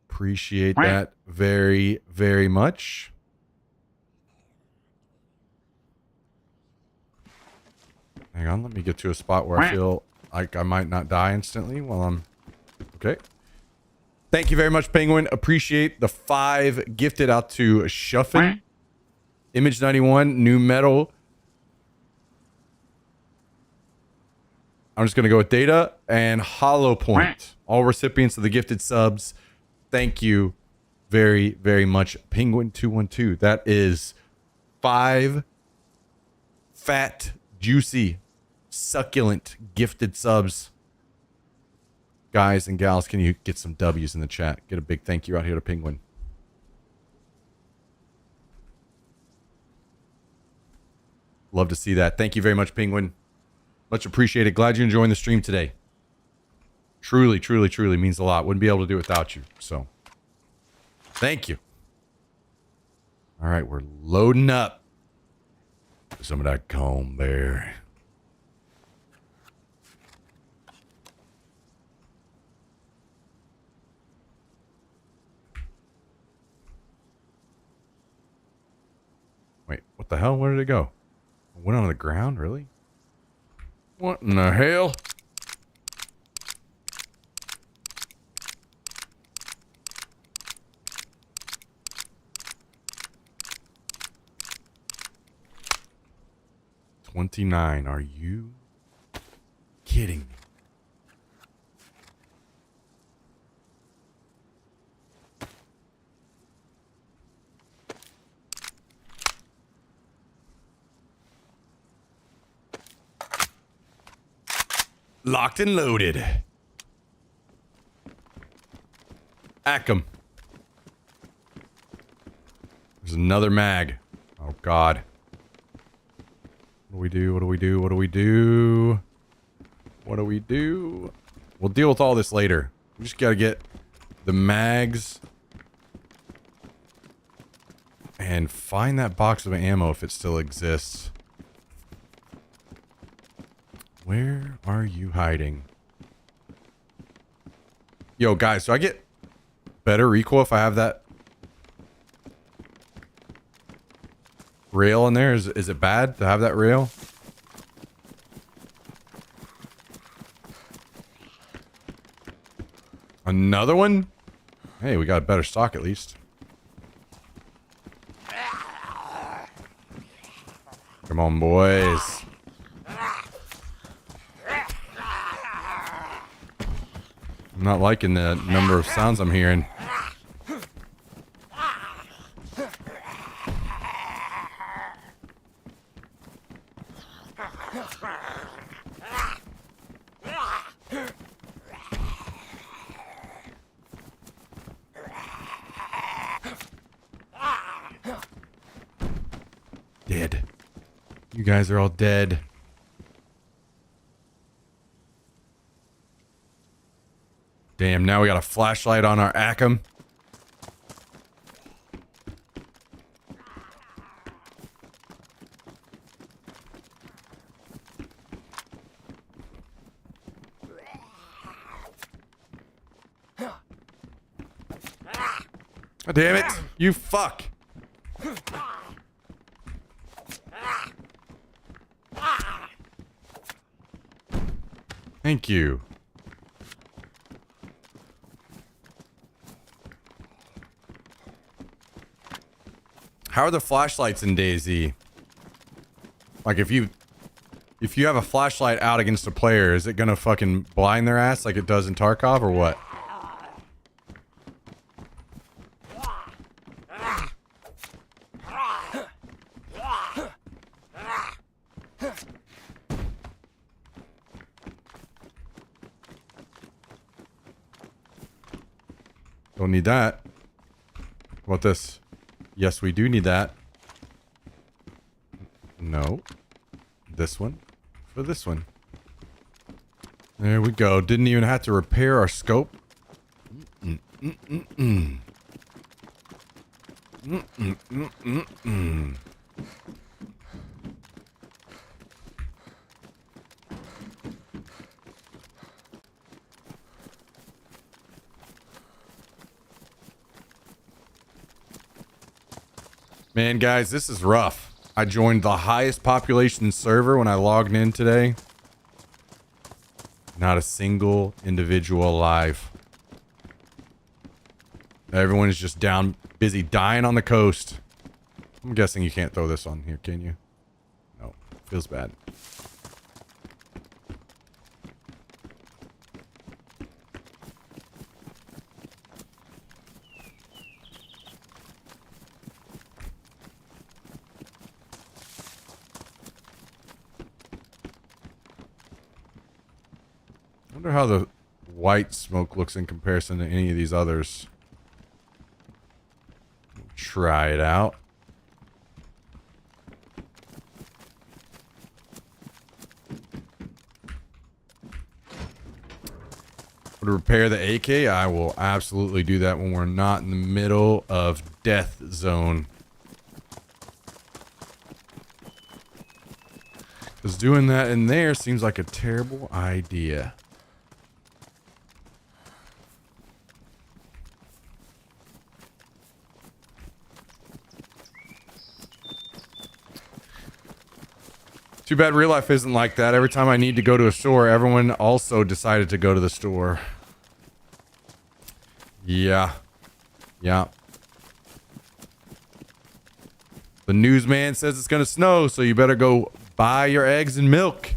Appreciate that very, very much. Hang on, let me get to a spot where I feel like I might not die instantly while I'm... Okay. Thank you very much, Penguin. Appreciate the 5 gifted out to Shuffin. Image 91, New Metal. I'm just going to go with Data and Hollow Point. All recipients of the gifted subs. Thank you very, very much. Penguin212. That is 5 fat, juicy, succulent gifted subs. Guys and gals, can you get some W's in the chat? Get a big thank you out here to Penguin. Love to see that. Thank you very much, Penguin. Much appreciated. Glad you're enjoying the stream today. Truly, truly, truly means a lot. Wouldn't be able to do it without you. So, thank you. All right, we're loading up some of that comb bear. Wait, what the hell? Where did it go? It went on the ground? Really? What in the hell? $29. Are you kidding me? Locked and loaded. Ackham. There's another mag. Oh, God. What do we do? What do we do? What do we do? What do we do? We'll deal with all this later. We just got to get the mags and find that box of ammo if it still exists. Where are you hiding? Yo, guys, do I get better recoil if I have that rail in there? Is it bad to have that rail? Another one? Hey, we got a better stock at least. Come on, boys. I'm not liking the number of sounds I'm hearing. Dead. You guys are all dead. Damn, now we got a flashlight on our Ackham. Oh, damn it. You fuck. Thank you. How are the flashlights in DayZ? Like if you have a flashlight out against a player, is it gonna fucking blind their ass like it does in Tarkov or what? Don't need that. What about this? Yes, we do need that. No. This one. For this one. There we go. Didn't even have to repair our scope. Man, guys, this is rough. I joined the highest population server when I logged in today. Not a single individual alive. Everyone is just down, busy dying on the coast. I'm guessing you can't throw this on here, can you? No, feels bad. Wonder how the white smoke looks in comparison to any of these others. Try it out. To repair the AK, I will absolutely do that when we're not in the middle of death zone. Because doing that in there seems like a terrible idea. Too bad real life isn't like that. Every time I need to go to a store, everyone also decided to go to the store. Yeah. Yeah. The newsman says it's gonna snow, so you better go buy your eggs and milk.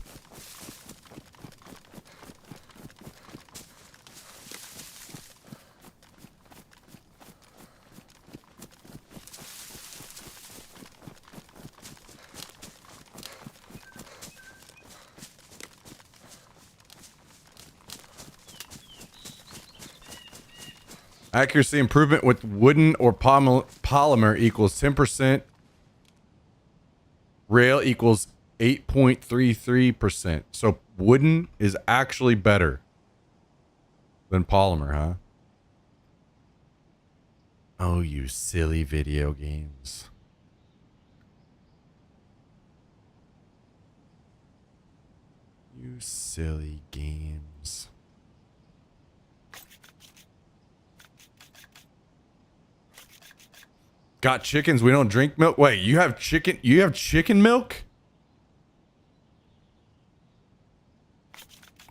Accuracy improvement with wooden or polymer equals 10%. Rail equals 8.33%. So wooden is actually better than polymer, huh? Oh, you silly video games. You silly games. Got chickens, we don't drink milk. Wait, you have chicken milk?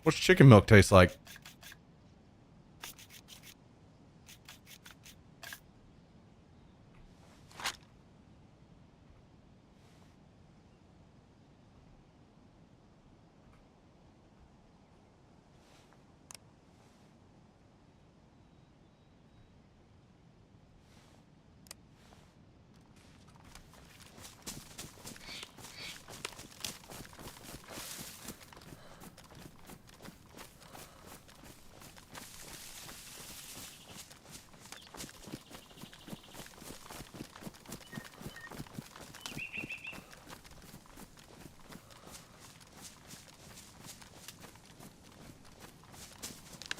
What's chicken milk taste like?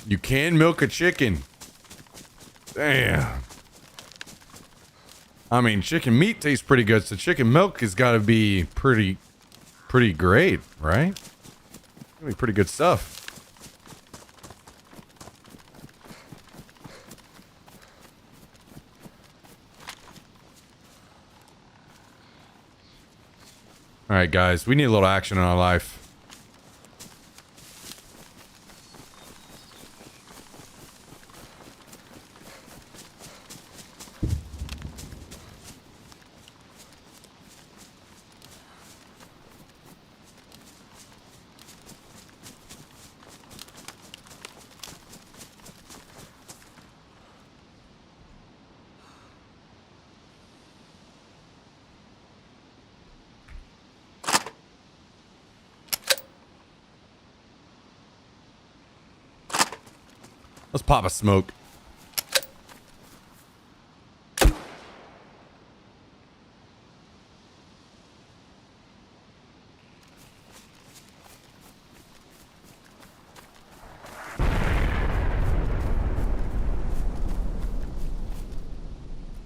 You can milk a chicken. Damn. I mean, chicken meat tastes pretty good, so chicken milk has got to be pretty great, right? Gonna be pretty good stuff. All right, guys, we need a little action in our life. Let's pop a smoke.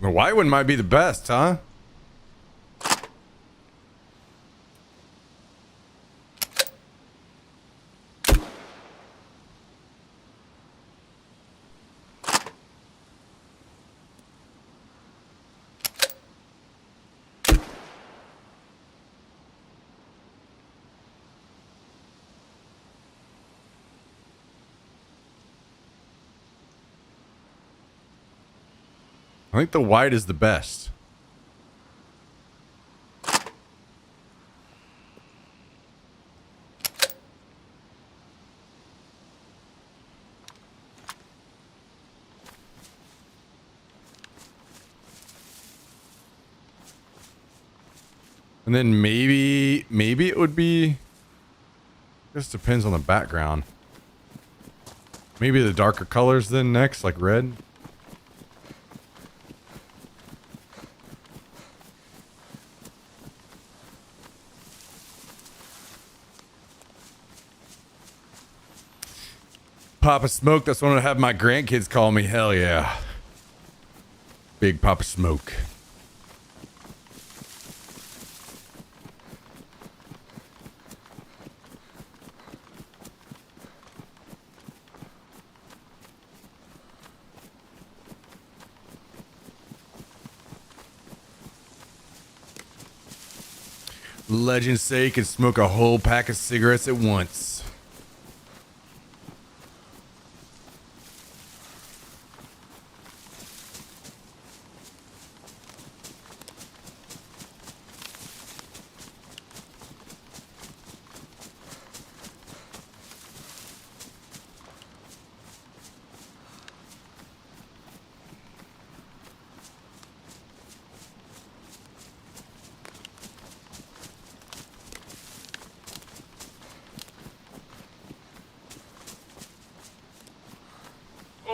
The white one might be the best, huh? I think the white is the best. And then maybe it would be, just depends on the background. Maybe the darker colors then next, like red. Papa Smoke, that's what I have my grandkids call me. Hell yeah. Big Papa Smoke. Legends say you can smoke a whole pack of cigarettes at once.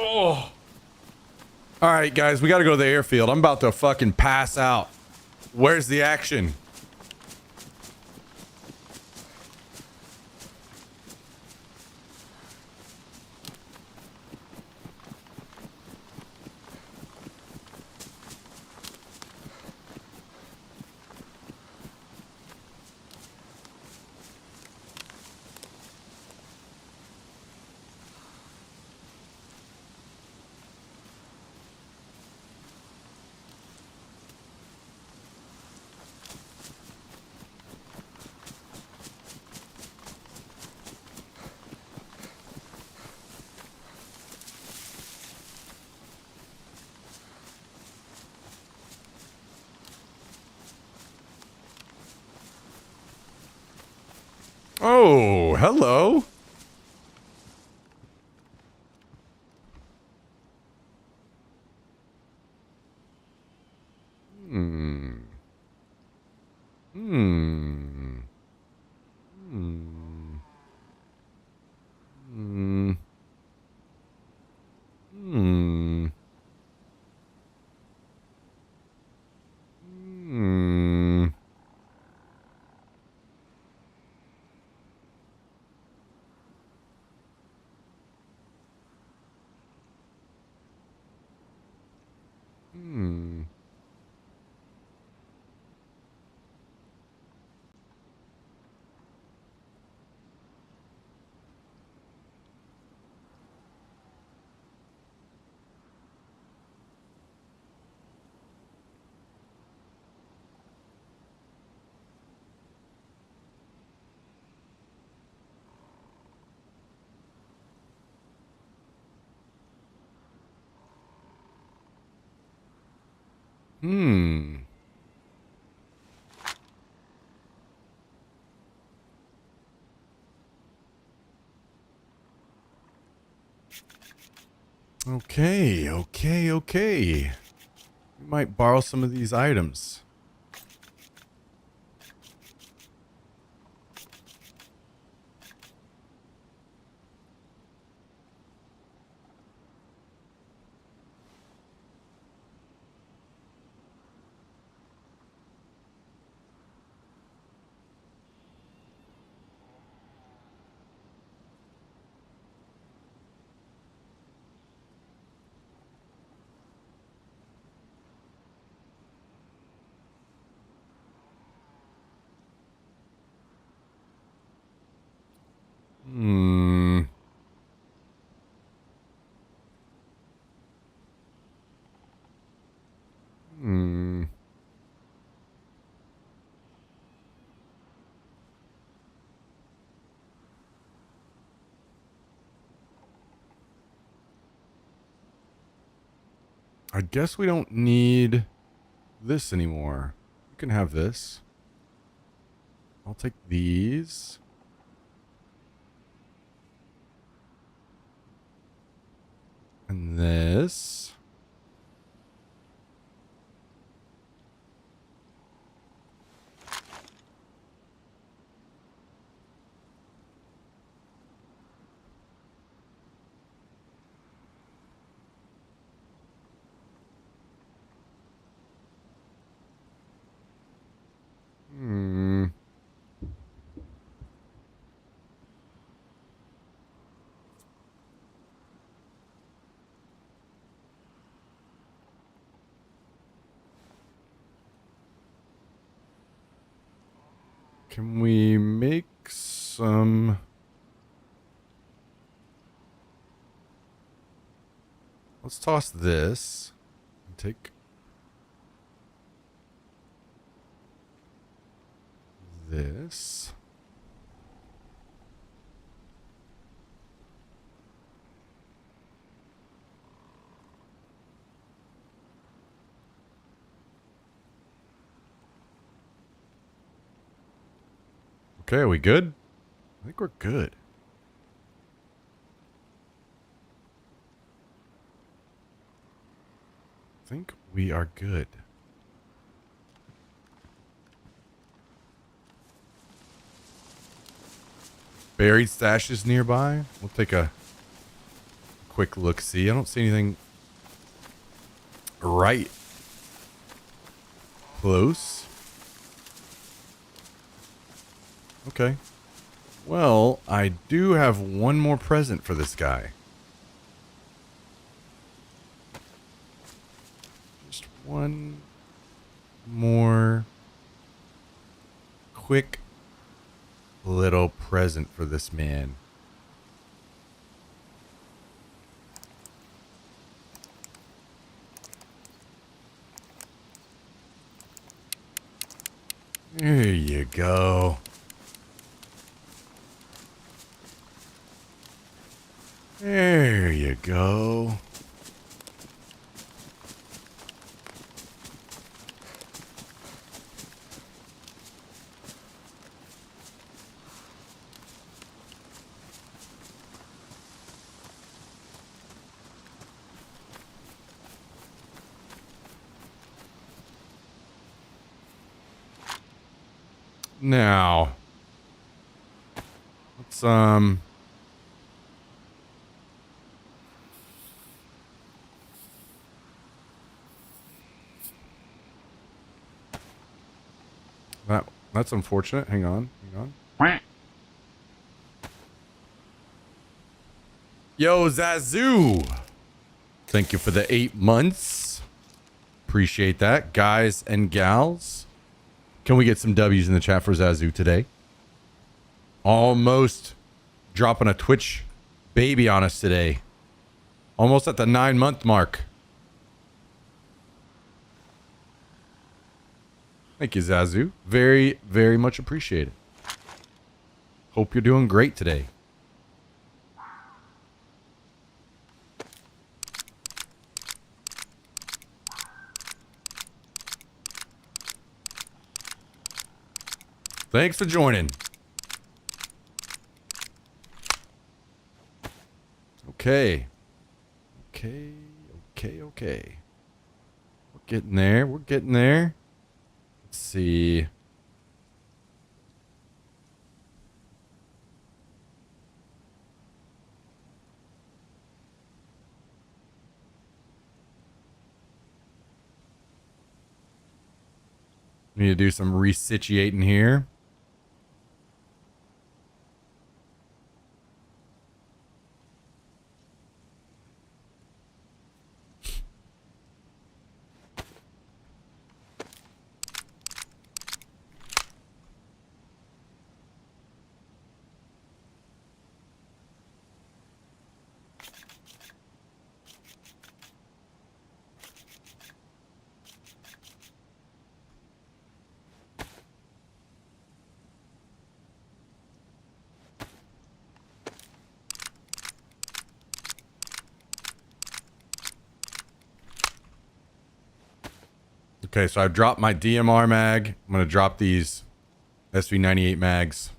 Oh. All right, guys, we got to go to the airfield. I'm about to fucking pass out. Where's the action? Oh, hello. Hmm. Hmm. Hmm. Hmm. Hmm. Hmm. Hmm. Hmm. Okay, okay, okay. We might borrow some of these items. Hmm. Hmm. I guess we don't need this anymore. You can have this. I'll take these. And this. Can we make some... Let's toss this. And take... this. Okay, are we good? I think we're good. I think we are good. Buried stashes nearby. We'll take a quick look see. I don't see anything right close. Okay. Well, I do have one more present for this guy. Just one more quick little present for this man. There you go. There you go. Now, let's that's unfortunate. Hang on. Yo, Zazu. Thank you for the 8 months. Appreciate that, guys and gals. Can we get some W's in the chat for Zazu today? Almost dropping a Twitch baby on us today. Almost at the 9-month mark. Thank you, Zazu. Very, very much appreciated. Hope you're doing great today. Thanks for joining. Okay. Okay. We're getting there. Let's see. Need to do some resituating here. Okay, so I've dropped my DMR mag. I'm going to drop these SV98 mags.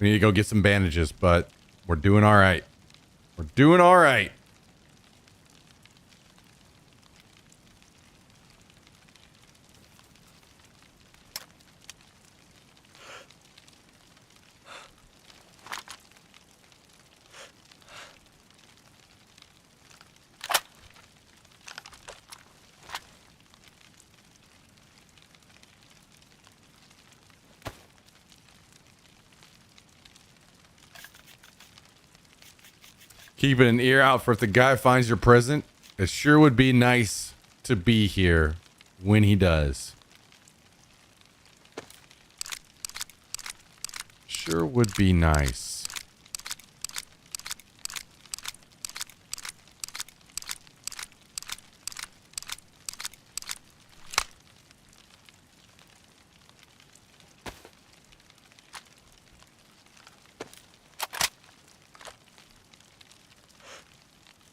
We need to go get some bandages, but we're doing all right. We're doing all right. Keeping an ear out for if the guy finds your present. It sure would be nice to be here when he does. Sure would be nice.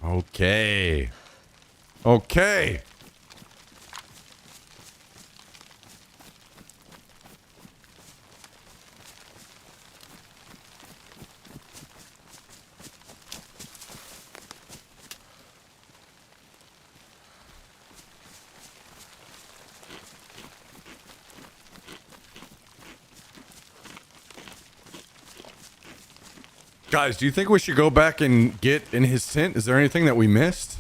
Okay. Okay. Guys, do you think we should go back and get in his tent? Is there anything that we missed?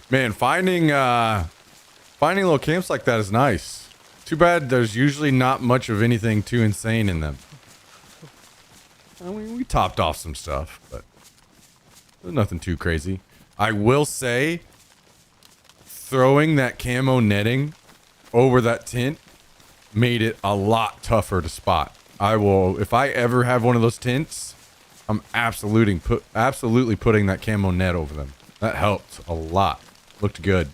Man, finding little camps like that is nice. Too bad there's usually not much of anything too insane in them. I mean, we topped off some stuff, but there's nothing too crazy. I will say, throwing that camo netting over that tent made it a lot tougher to spot. I will, if I ever have one of those tents, I'm absolutely putting that camo net over them. That helped a lot. Looked good.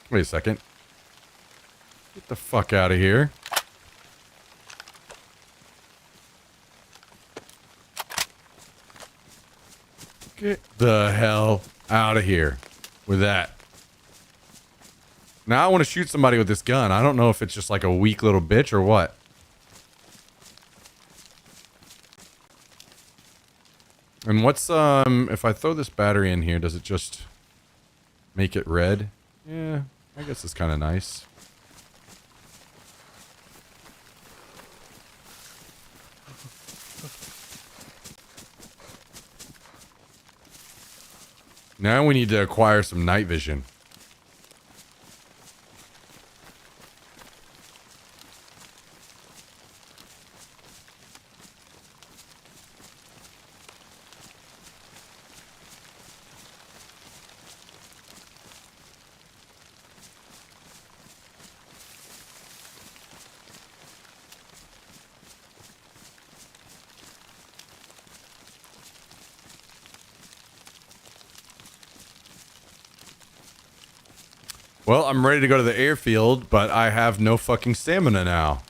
Wait a second. Get the fuck out of here. Get the hell out of here with that. Now I want to shoot somebody with this gun. I don't know if it's just like a weak little bitch or what. And what's, if I throw this battery in here, does it just make it red? Yeah, I guess it's kind of nice. Now we need to acquire some night vision. Well, I'm ready to go to the airfield, but I have no fucking stamina now.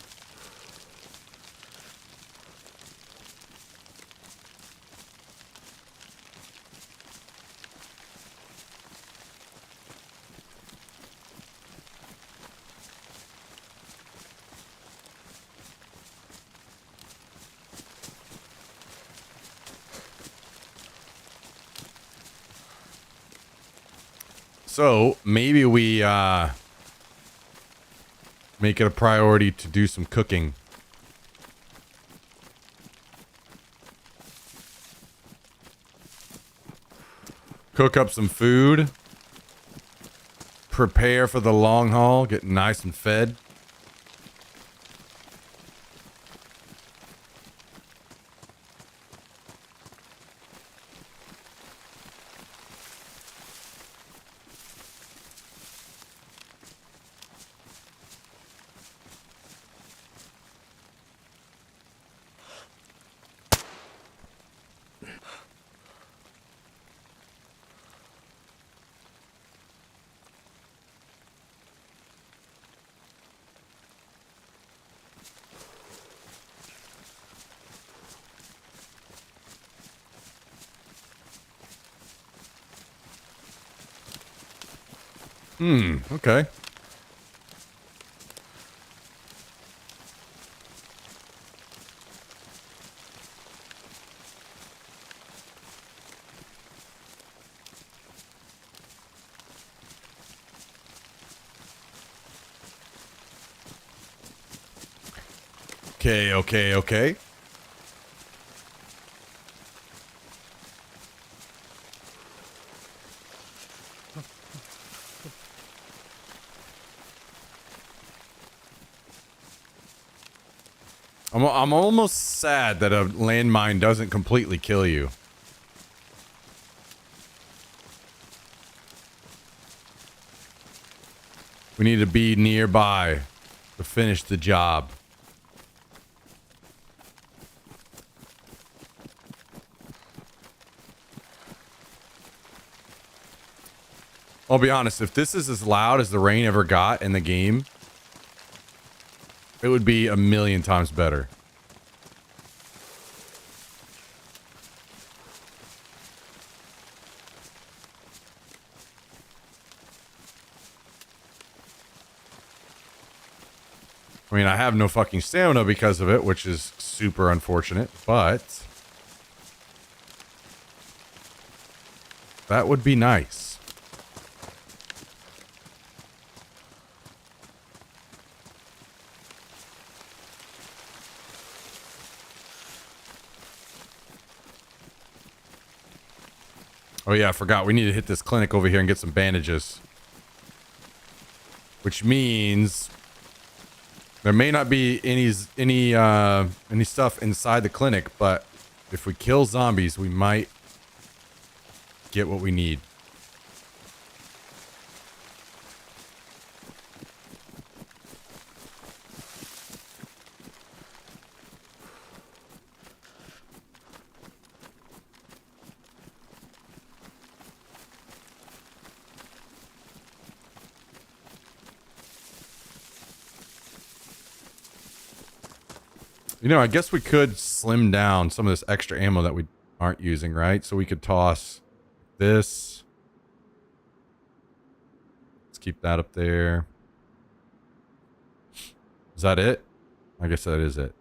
So maybe we make it a priority to do some cooking. Cook up some food. Prepare for the long haul. Get nice and fed. Okay. Okay. I'm almost sad that a landmine doesn't completely kill you. We need to be nearby to finish the job. I'll be honest, if this is as loud as the rain ever got in the game, it would be a million times better. I mean, I have no fucking stamina because of it, which is super unfortunate, but that would be nice. Oh yeah, I forgot. We need to hit this clinic over here and get some bandages. Which means there may not be any stuff inside the clinic, but if we kill zombies, we might get what we need. You know, I guess we could slim down some of this extra ammo that we aren't using, right? So we could toss this. Let's keep that up there. Is that it? I guess that is it.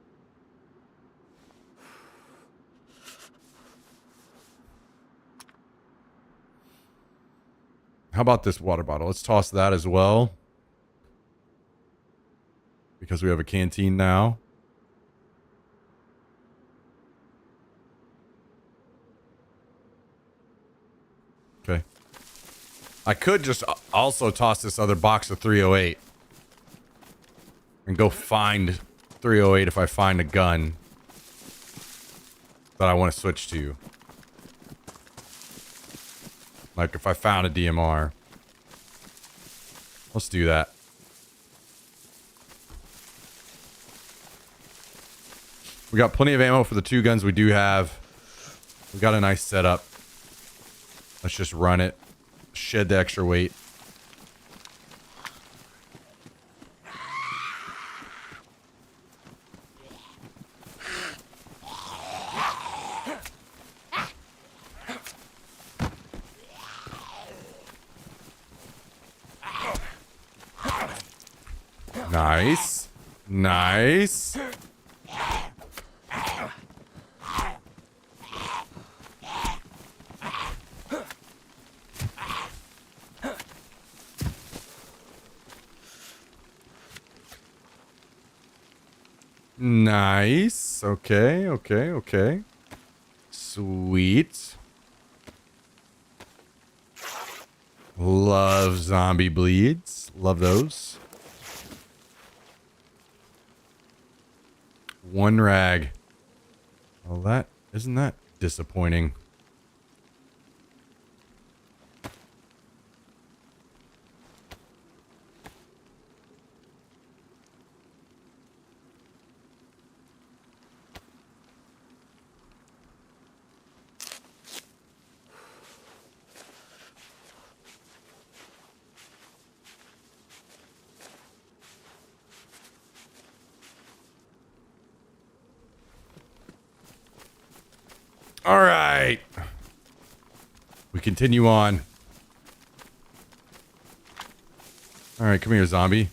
How about this water bottle? Let's toss that as well. Because we have a canteen now. Okay. I could just also toss this other box of 308 and go find 308 if I find a gun that I want to switch to. Like if I found a DMR. Let's do that. We got plenty of ammo for the two guns we do have. We got a nice setup. Let's just run it. Shed the extra weight. Nice. Nice. Nice. Okay. Sweet. Love zombie bleeds. Love those. One rag. Well, that isn't that disappointing. All right. We continue on. All right, come here, zombie.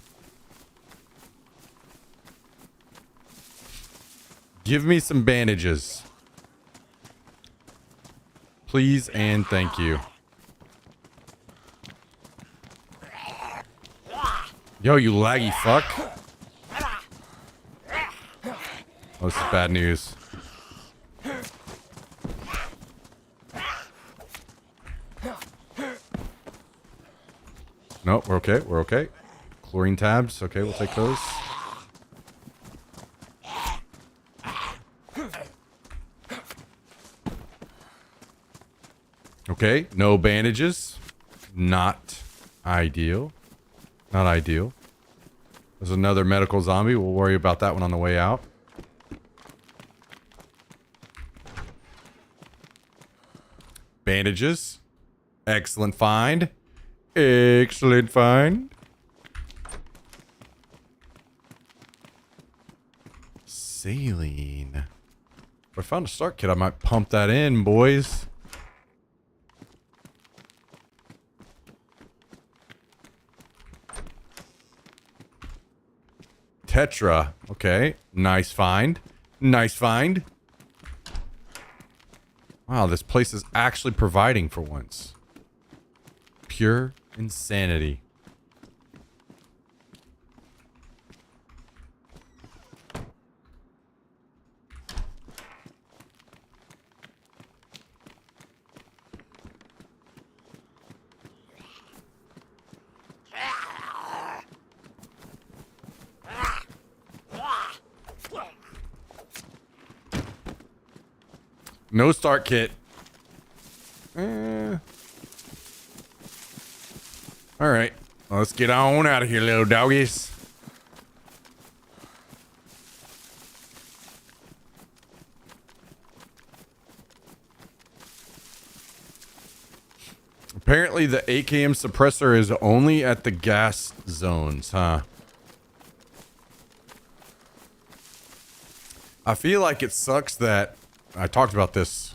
Give me some bandages. Please and thank you. Yo, you laggy fuck. Oh, this is bad news. No, we're okay. We're okay. Chlorine tabs. Okay, we'll take those. Okay, no bandages. Not ideal. Not ideal. There's another medical zombie. We'll worry about that one on the way out. Bandages. Excellent find. Excellent find. Saline. If I found a start kit, I might pump that in, boys. Tetra. Okay. Nice find. Nice find. Wow, this place is actually providing for once. Pure insanity. No start kit. All right. Let's get on out of here, little doggies. Apparently the AKM suppressor is only at the gas zones, huh? I feel like it sucks that I talked about this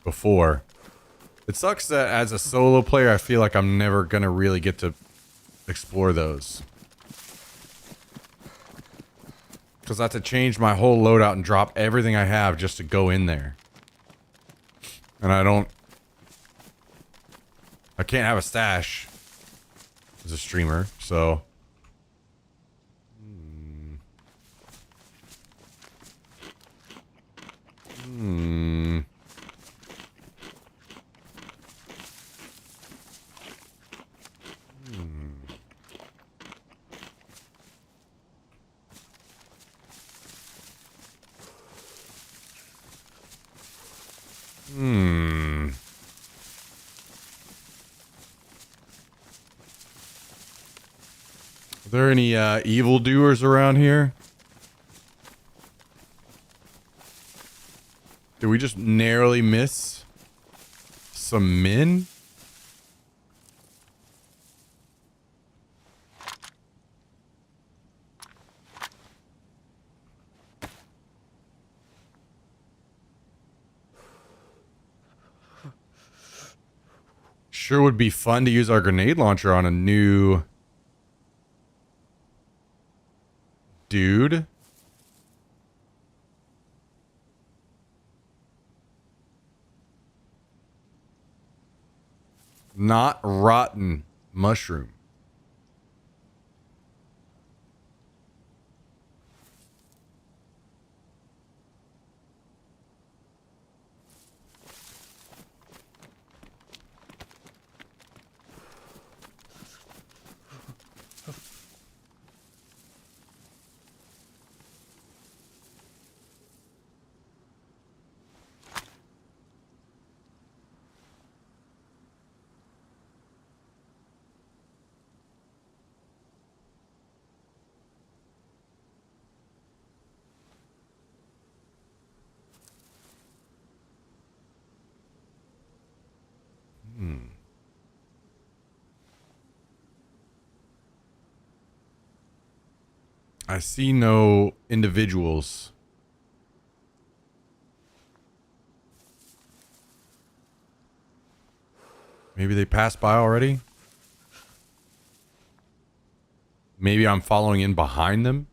before. It sucks that as a solo player, I feel like I'm never gonna really get to explore those. Because I have to change my whole loadout and drop everything I have just to go in there. And I can't have a stash as a streamer, so... Are there any evildoers around here? Did we just narrowly miss some men? Sure would be fun to use our grenade launcher on a new dude. Not rotten mushroom. I see no individuals. Maybe they passed by already? Maybe I'm following in behind them.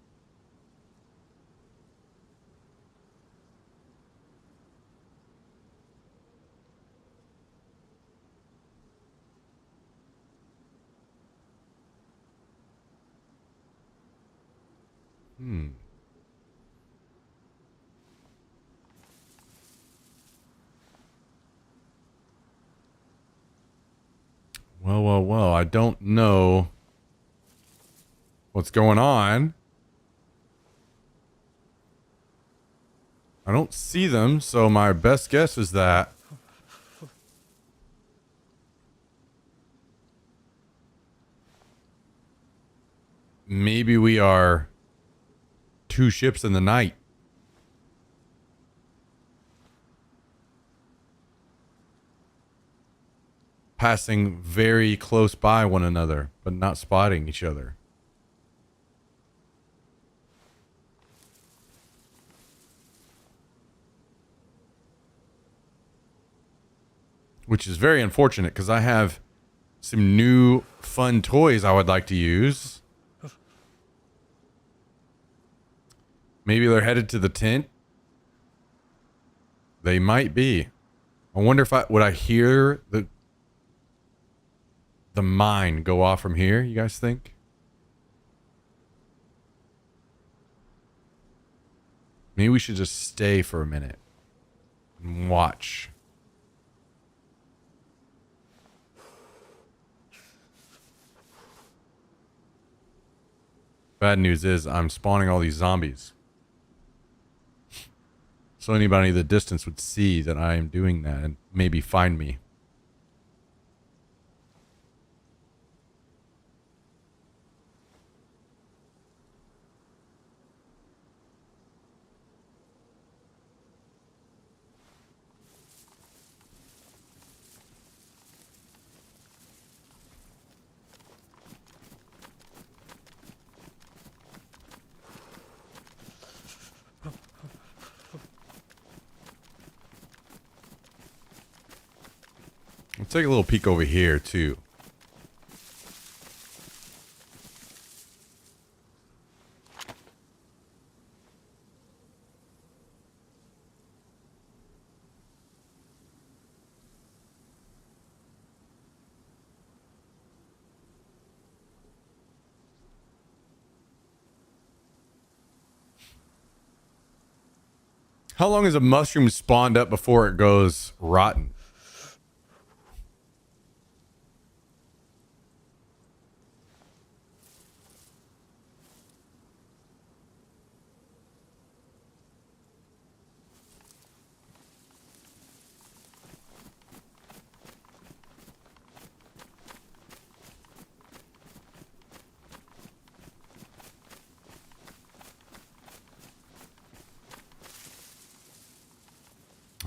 Well, I don't know what's going on. I don't see them, so my best guess is that maybe we are two ships in the night. Passing very close by one another, but not spotting each other. Which is very unfortunate because I have some new fun toys I would like to use. Maybe they're headed to the tent. They might be. I wonder if would I hear the mine go off from here, you guys think? Maybe we should just stay for a minute and watch. Bad news is I'm spawning all these zombies. So anybody in the distance would see that I am doing that and maybe find me. Let's take a little peek over here too. How long is a mushroom spawned up before it goes rotten?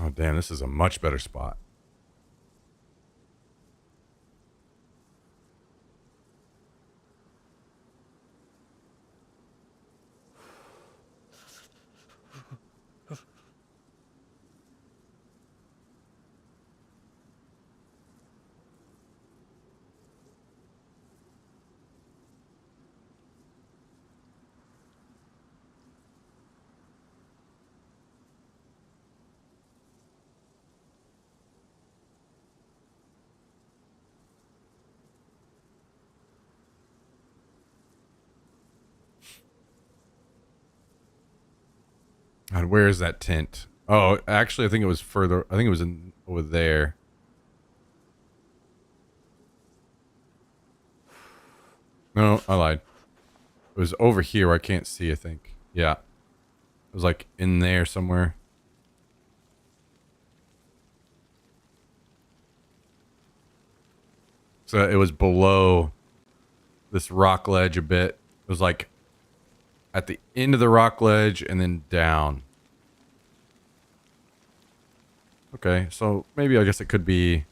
Oh, damn, this is a much better spot. God, where is that tent? Oh, actually, I think it was further. I think it was over there. No, I lied. It was over here where I can't see, I think. Yeah. It was like in there somewhere. So it was below this rock ledge a bit. It was like at the end of the rock ledge and then down. Okay, so maybe I guess it could be...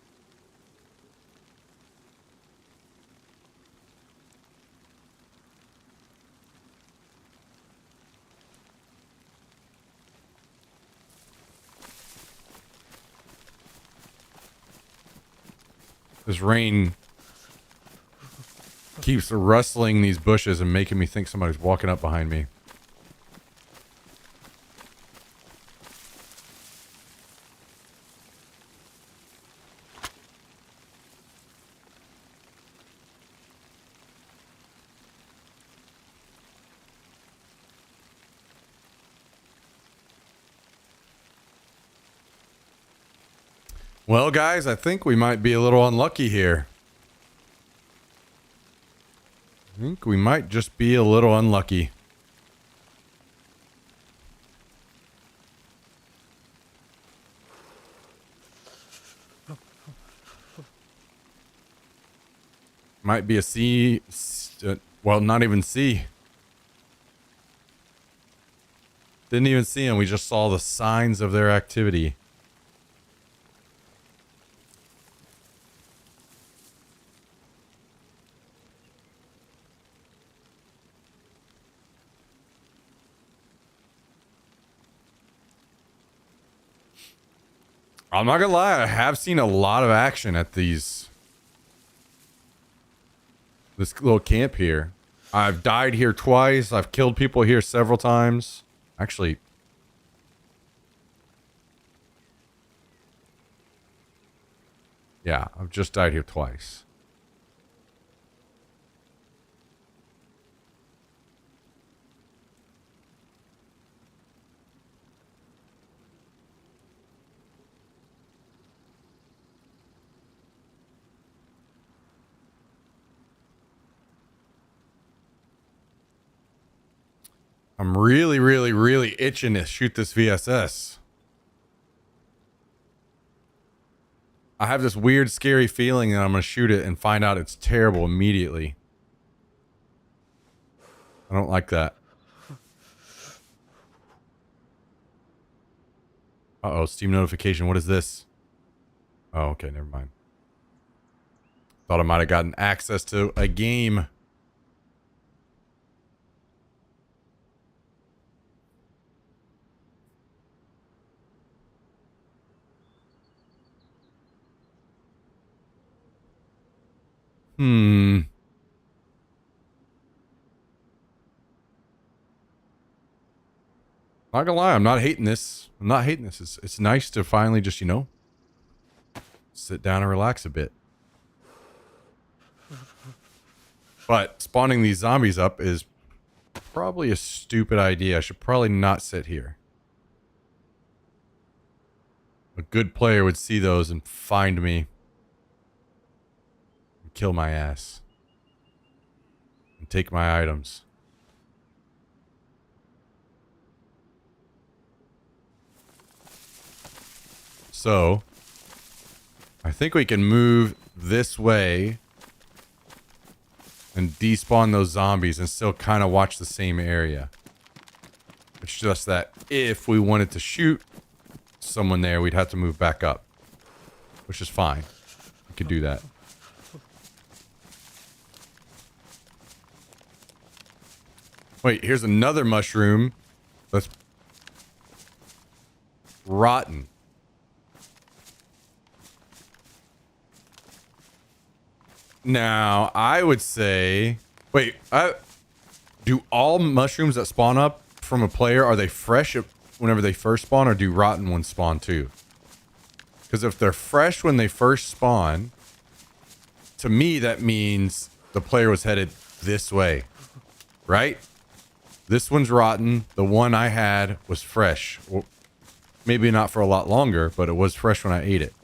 This rain keeps rustling these bushes and making me think somebody's walking up behind me. Well, guys, I think we might be a little unlucky here. I think we might just be a little unlucky. Might be a C. Well, not even C. Didn't even see them. We just saw the signs of their activity. I'm not gonna lie, I have seen a lot of action at this little camp here. I've died here twice. I've killed people here several times. Actually, yeah, I've just died here twice. I'm really, really, really itching to shoot this VSS. I have this weird, scary feeling that I'm going to shoot it and find out it's terrible immediately. I don't like that. Uh-oh, Steam notification. What is this? Oh, okay, never mind. Thought I might have gotten access to a game. Not gonna lie, I'm not hating this. I'm not hating this. It's nice to finally just, you know, sit down and relax a bit. But spawning these zombies up is probably a stupid idea. I should probably not sit here. A good player would see those and find me. And kill my ass. And take my items. So, I think we can move this way and despawn those zombies and still kind of watch the same area. It's just that if we wanted to shoot someone there, we'd have to move back up, which is fine. We could do that. Wait, here's another mushroom that's rotten. Now, I would say... Wait, do all mushrooms that spawn up from a player, are they fresh whenever they first spawn, or do rotten ones spawn too? Because if they're fresh when they first spawn, to me that means the player was headed this way, right? This one's rotten. The one I had was fresh. Well, maybe not for a lot longer, but it was fresh when I ate it.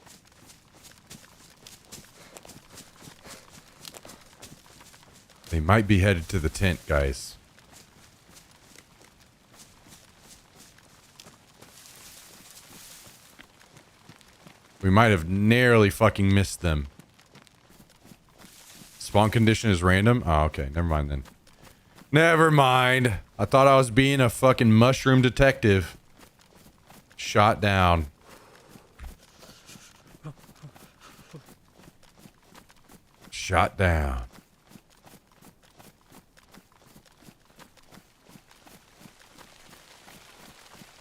They might be headed to the tent, guys. We might have narrowly fucking missed them. Spawn condition is random? Oh, okay. Never mind then. Never mind. I thought I was being a fucking mushroom detective. Shot down. Shot down.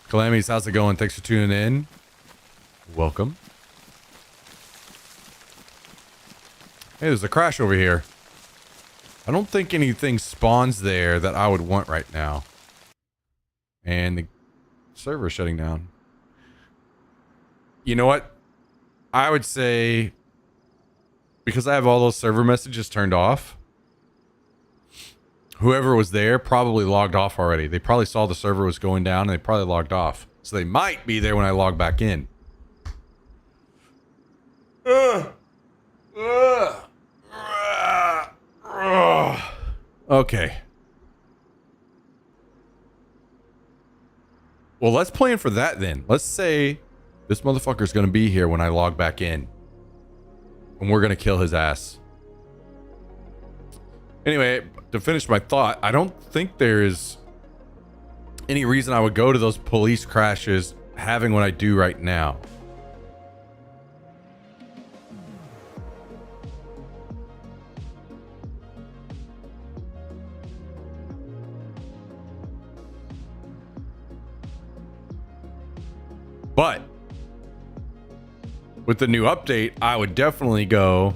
Calamities, how's it going? Thanks for tuning in. Welcome. Hey, there's a crash over here. I don't think anything spawns there that I would want right now. And the server's shutting down. You know what? I would say, because I have all those server messages turned off, whoever was there probably logged off already. They probably saw the server was going down and they probably logged off. So they might be there when I log back in. Okay. Well, let's plan for that then. Let's say this motherfucker's gonna be here when I log back in. And we're gonna kill his ass. Anyway, to finish my thought, I don't think there's any reason I would go to those police crashes having what I do right now. But with the new update, I would definitely go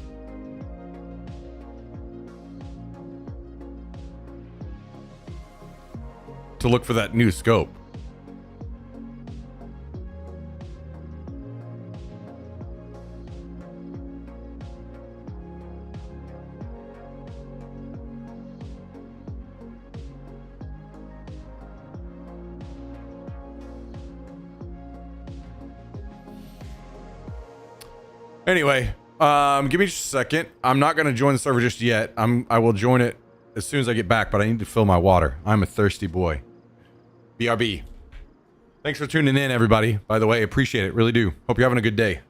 to look for that new scope. Anyway, give me just a second. I'm not going to join the server just yet. I will join it as soon as I get back, but I need to fill my water. I'm a thirsty boy. BRB. Thanks for tuning in, everybody. By the way, appreciate it. Really do. Hope you're having a good day.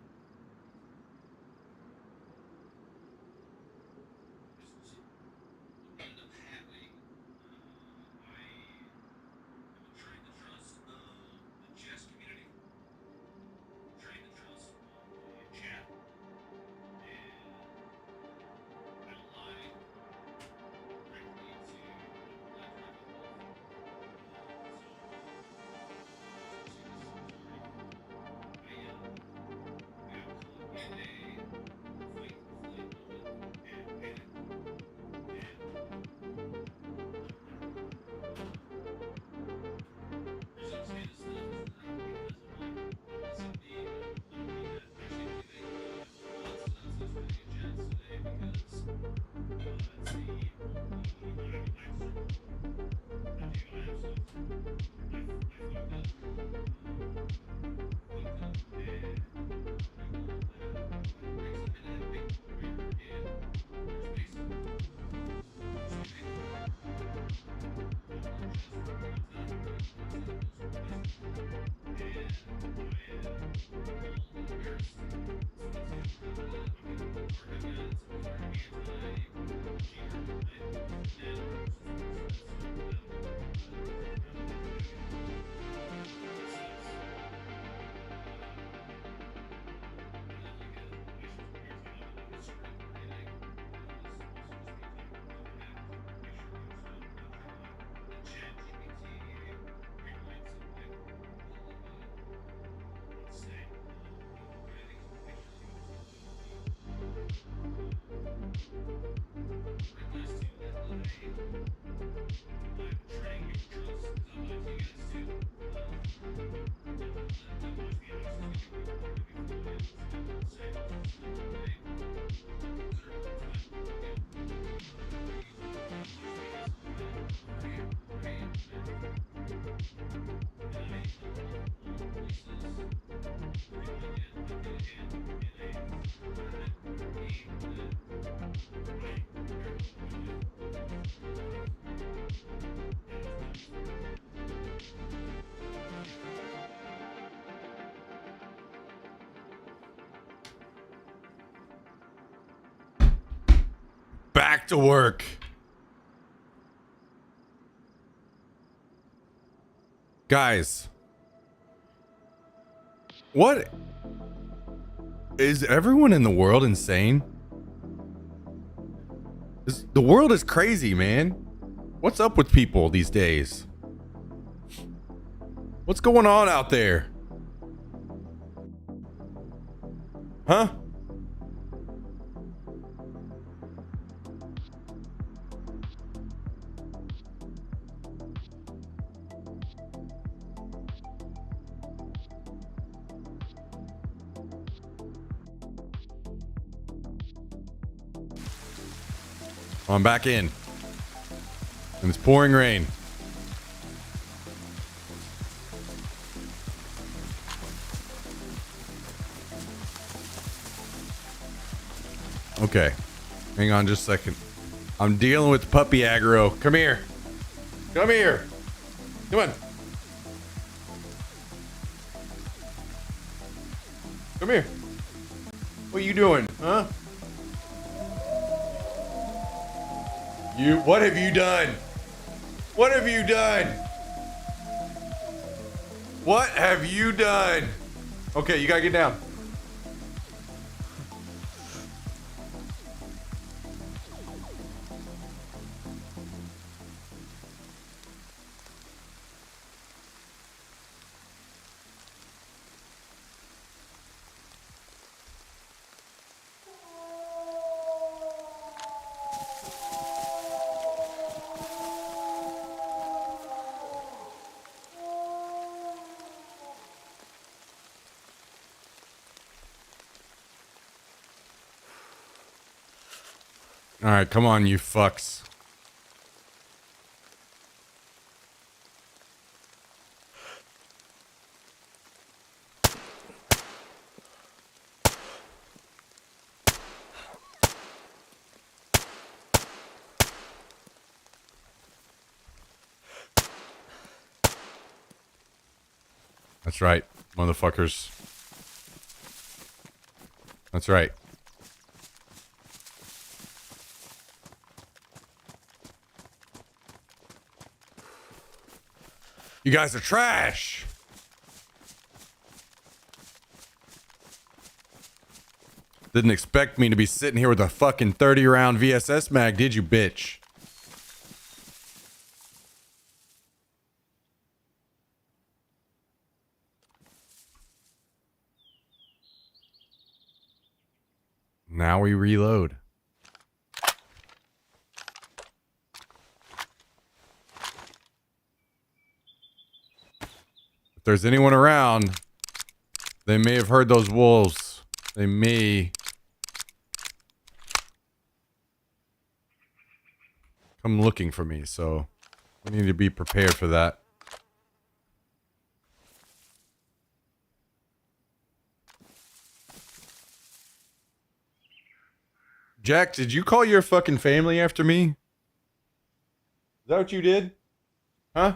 Back to work. Guys, what is everyone in the world insane? The world is crazy, man. What's up with people these days? What's going on out there? Huh? I'm back in. And it's pouring rain. Okay. Hang on just a second. I'm dealing with puppy aggro. Come here. Come here. Come on. Come here. What are you doing, huh? What have you done? What have you done? What have you done? Okay, you gotta get down. All right, come on, you fucks. That's right, motherfuckers. That's right. You guys are trash. Didn't expect me to be sitting here with a fucking 30-round VSS mag, did you, bitch? Now we reload. If there's anyone around, they may have heard those wolves. They may come looking for me, so we need to be prepared for that. Jack, did you call your fucking family after me? Is that what you did? Huh?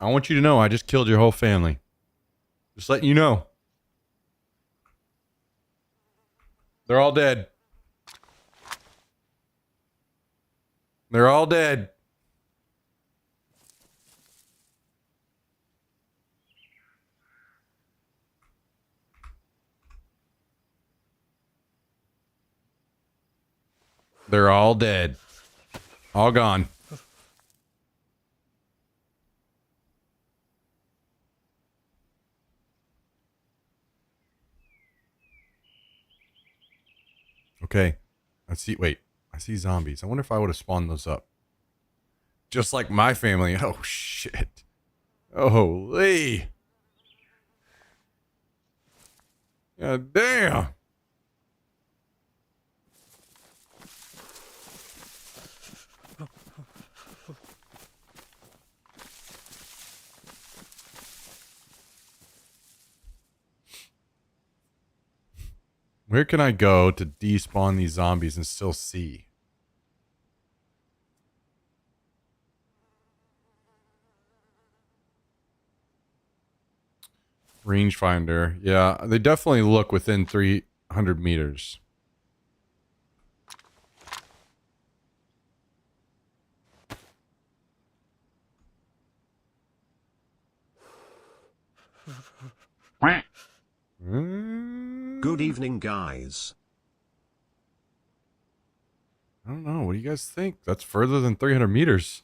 I want you to know I just killed your whole family. Just letting you know. They're all dead. They're all dead. They're all dead. All gone. Okay. I see. Wait. I see zombies. I wonder if I would have spawned those up. Just like my family. Oh, shit. Holy. God damn. Where can I go to despawn these zombies and still see? Rangefinder. Yeah, they definitely look within 300 meters. Good evening, guys. I don't know. What do you guys think? That's further than 300 meters.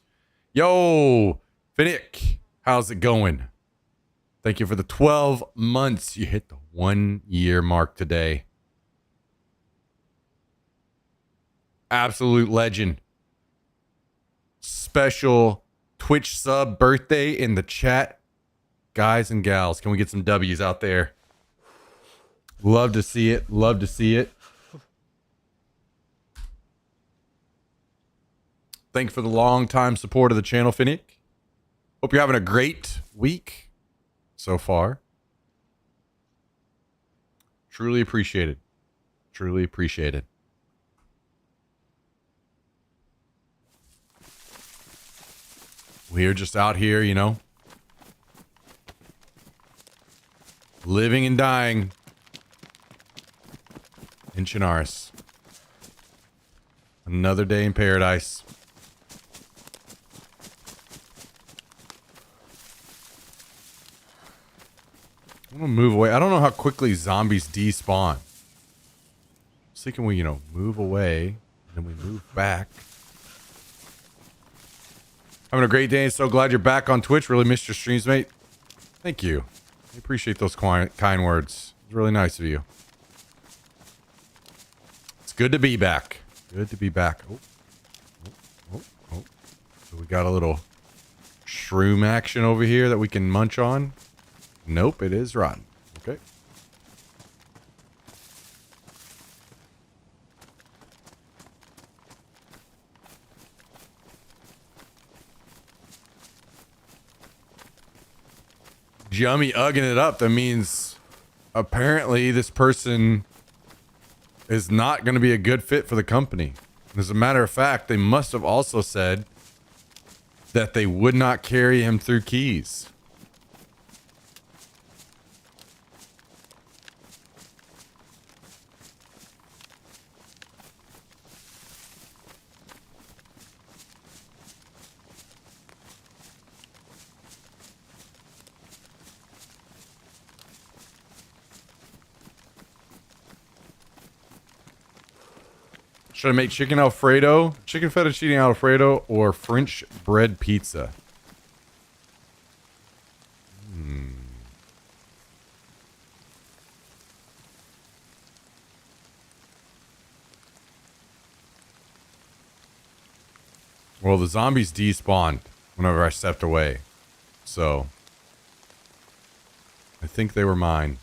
Yo, Finnick, how's it going? Thank you for the 12 months. You hit the 1 year mark today. Absolute legend. Special Twitch sub birthday in the chat. Guys and gals, can we get some W's out there? Love to see it. Love to see it. Thank you for the long time support of the channel, Finnick. Hope you're having a great week so far. Truly appreciate it. Truly appreciate it. We're just out here, you know, living and dying in Chernarus. Another day in paradise. I'm gonna move away. I don't know how quickly zombies despawn. I was thinking we, you know, move away, and then we move back. Having a great day. So glad you're back on Twitch. Really missed your streams, mate. Thank you. I appreciate those kind words. It's really nice of you. It's good to be back. Good to be back. Oh. So we got a little shroom action over here that we can munch on. Nope, it is rotten. Okay. Jummy ugging it up. That means apparently this person is not going to be a good fit for the company. As a matter of fact, they must have also said that they would not carry him through keys. Should I make chicken Alfredo, chicken fettuccine Alfredo, or French bread pizza? Well, the zombies despawned whenever I stepped away. So, I think they were mine.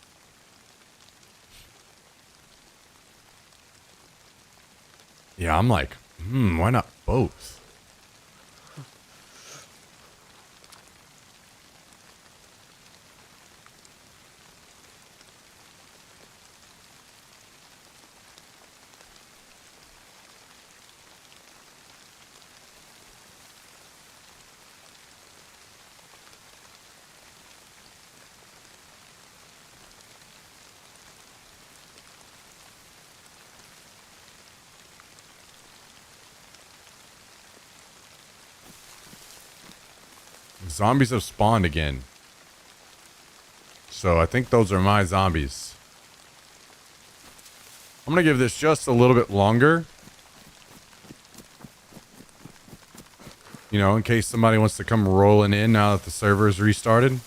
Yeah, I'm like, why not both? Zombies have spawned again. So I think those are my zombies. I'm going to give this just a little bit longer. You know, in case somebody wants to come rolling in now that the server is restarted.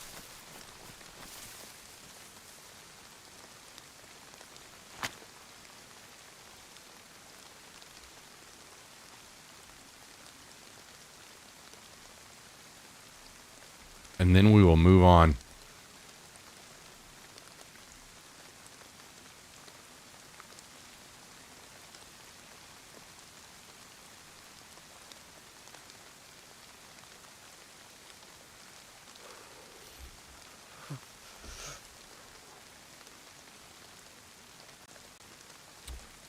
And then we will move on.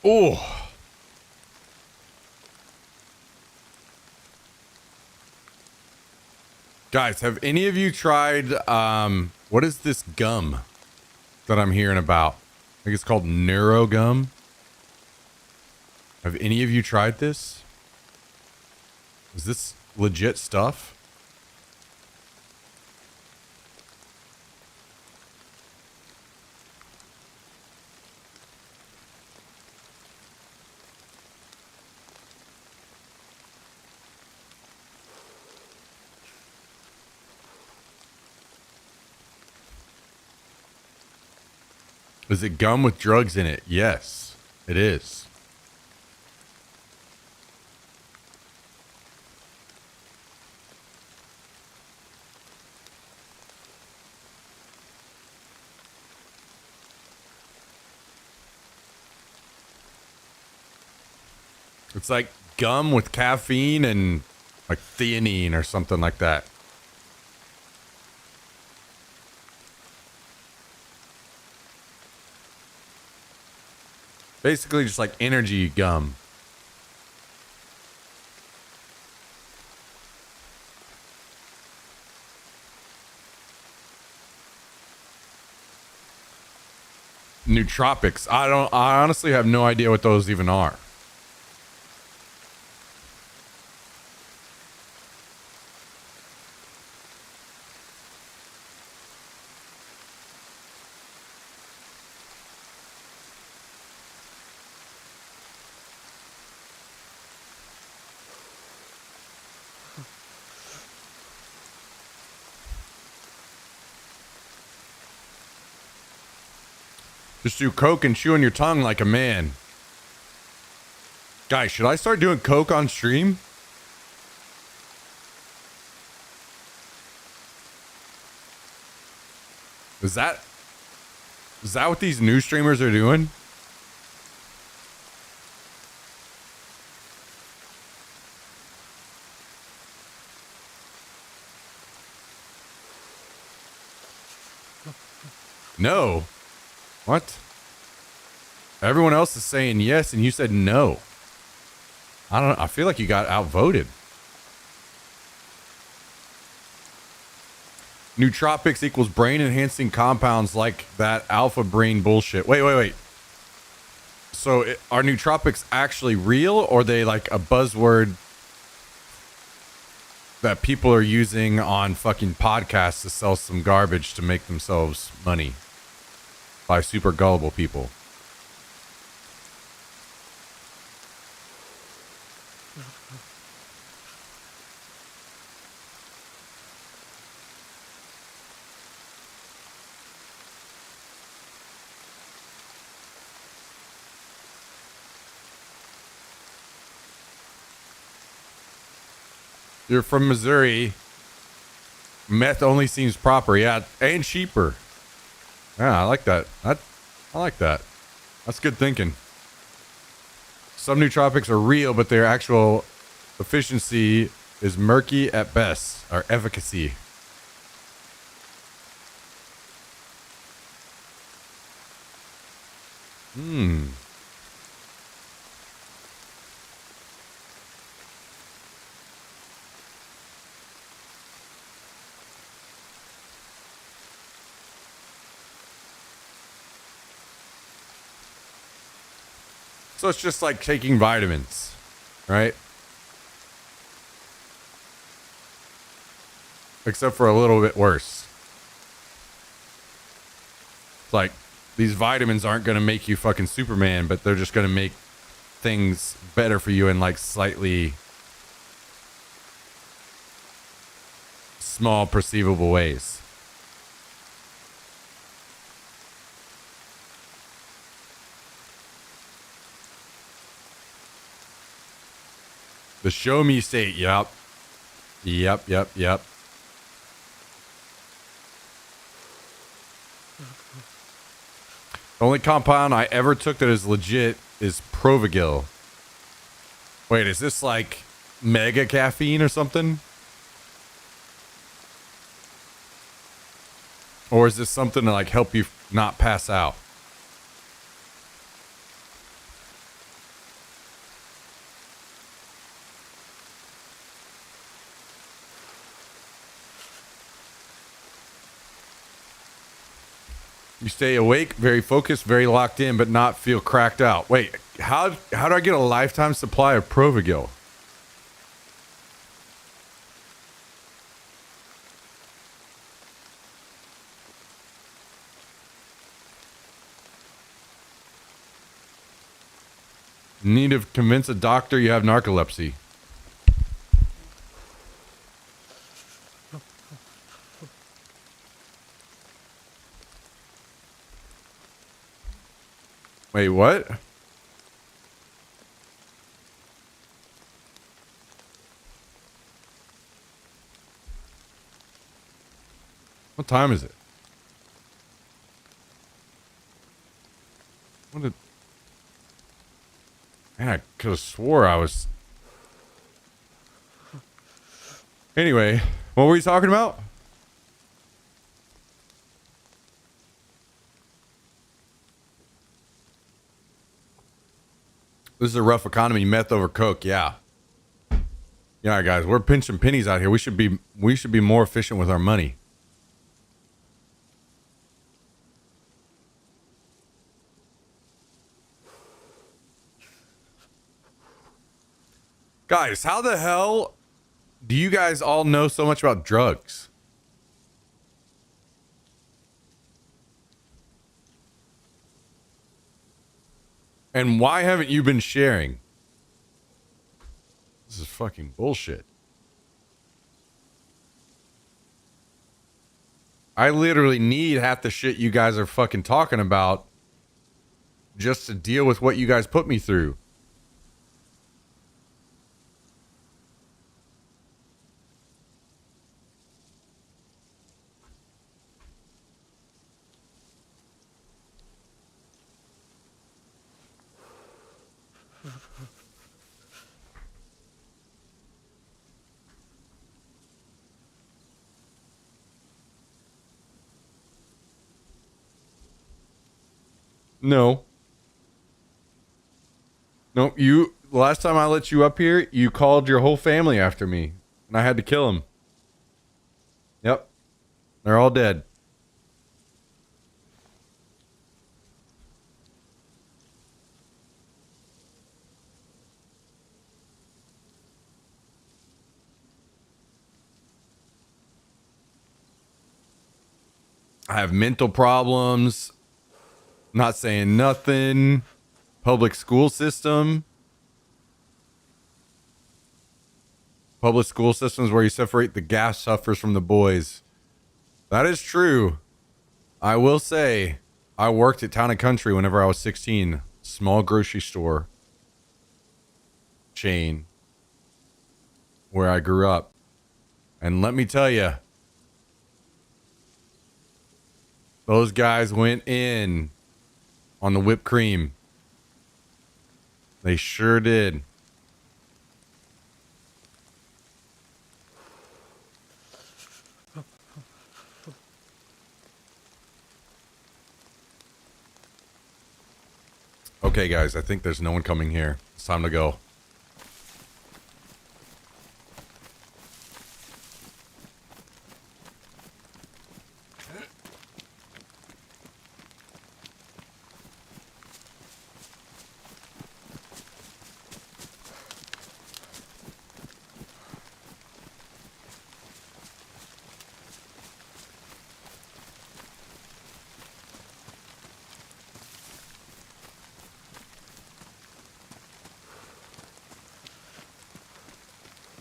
Oh. Guys, have any of you tried, what is this gum that I'm hearing about? I think it's called NeuroGum. Have any of you tried this? Is this legit stuff? Is it gum with drugs in it? Yes, it is. It's like gum with caffeine and like theanine or something like that. Basically just like energy gum. Nootropics. I honestly have no idea what those even are. Just do coke and chew on your tongue like a man. Guys, should I start doing coke on stream? Is that what these new streamers are doing? No. What? Everyone else is saying yes and you said no. I don't know. I feel like you got outvoted. Nootropics equals brain enhancing compounds like that alpha brain bullshit. Wait. So are nootropics actually real, or are they like a buzzword that people are using on fucking podcasts to sell some garbage to make themselves money by super gullible people? You're from Missouri. Meth only seems proper. Yeah, and cheaper. Yeah, I like that. I like that. That's good thinking. Some nootropics are real, but their actual efficiency is murky at best, or efficacy. So it's just like taking vitamins, right? Except for a little bit worse. It's like these vitamins aren't going to make you fucking Superman, but they're just going to make things better for you in like slightly small perceivable ways. The show me state. Yep. The only compound I ever took that is legit is Provigil. Wait, is this like mega caffeine or something? Or is this something to like help you not pass out? You stay awake, very focused, very locked in, but not feel cracked out. Wait, how do I get a lifetime supply of Provigil? Need to convince a doctor you have narcolepsy. Wait, what? What time is it? What did... Man, I could have swore I was. Anyway, what were you talking about? This is a rough economy. Meth over coke. Yeah. Yeah, guys, we're pinching pennies out here. We should be more efficient with our money. Guys, how the hell do you guys all know so much about drugs? And why haven't you been sharing? This is fucking bullshit. I literally need half the shit you guys are fucking talking about just to deal with what you guys put me through. No. No, you, last time I let you up here, you called your whole family after me, and I had to kill them. Yep. They're all dead. I have mental problems. Not saying nothing. Public school system. Public school systems where you separate the gas suffers from the boys. That is true. I will say, I worked at Town and Country whenever I was 16. Small grocery store chain where I grew up. And let me tell you, those guys went in on the whipped cream. They sure did. Okay, guys, I think there's no one coming here. It's time to go.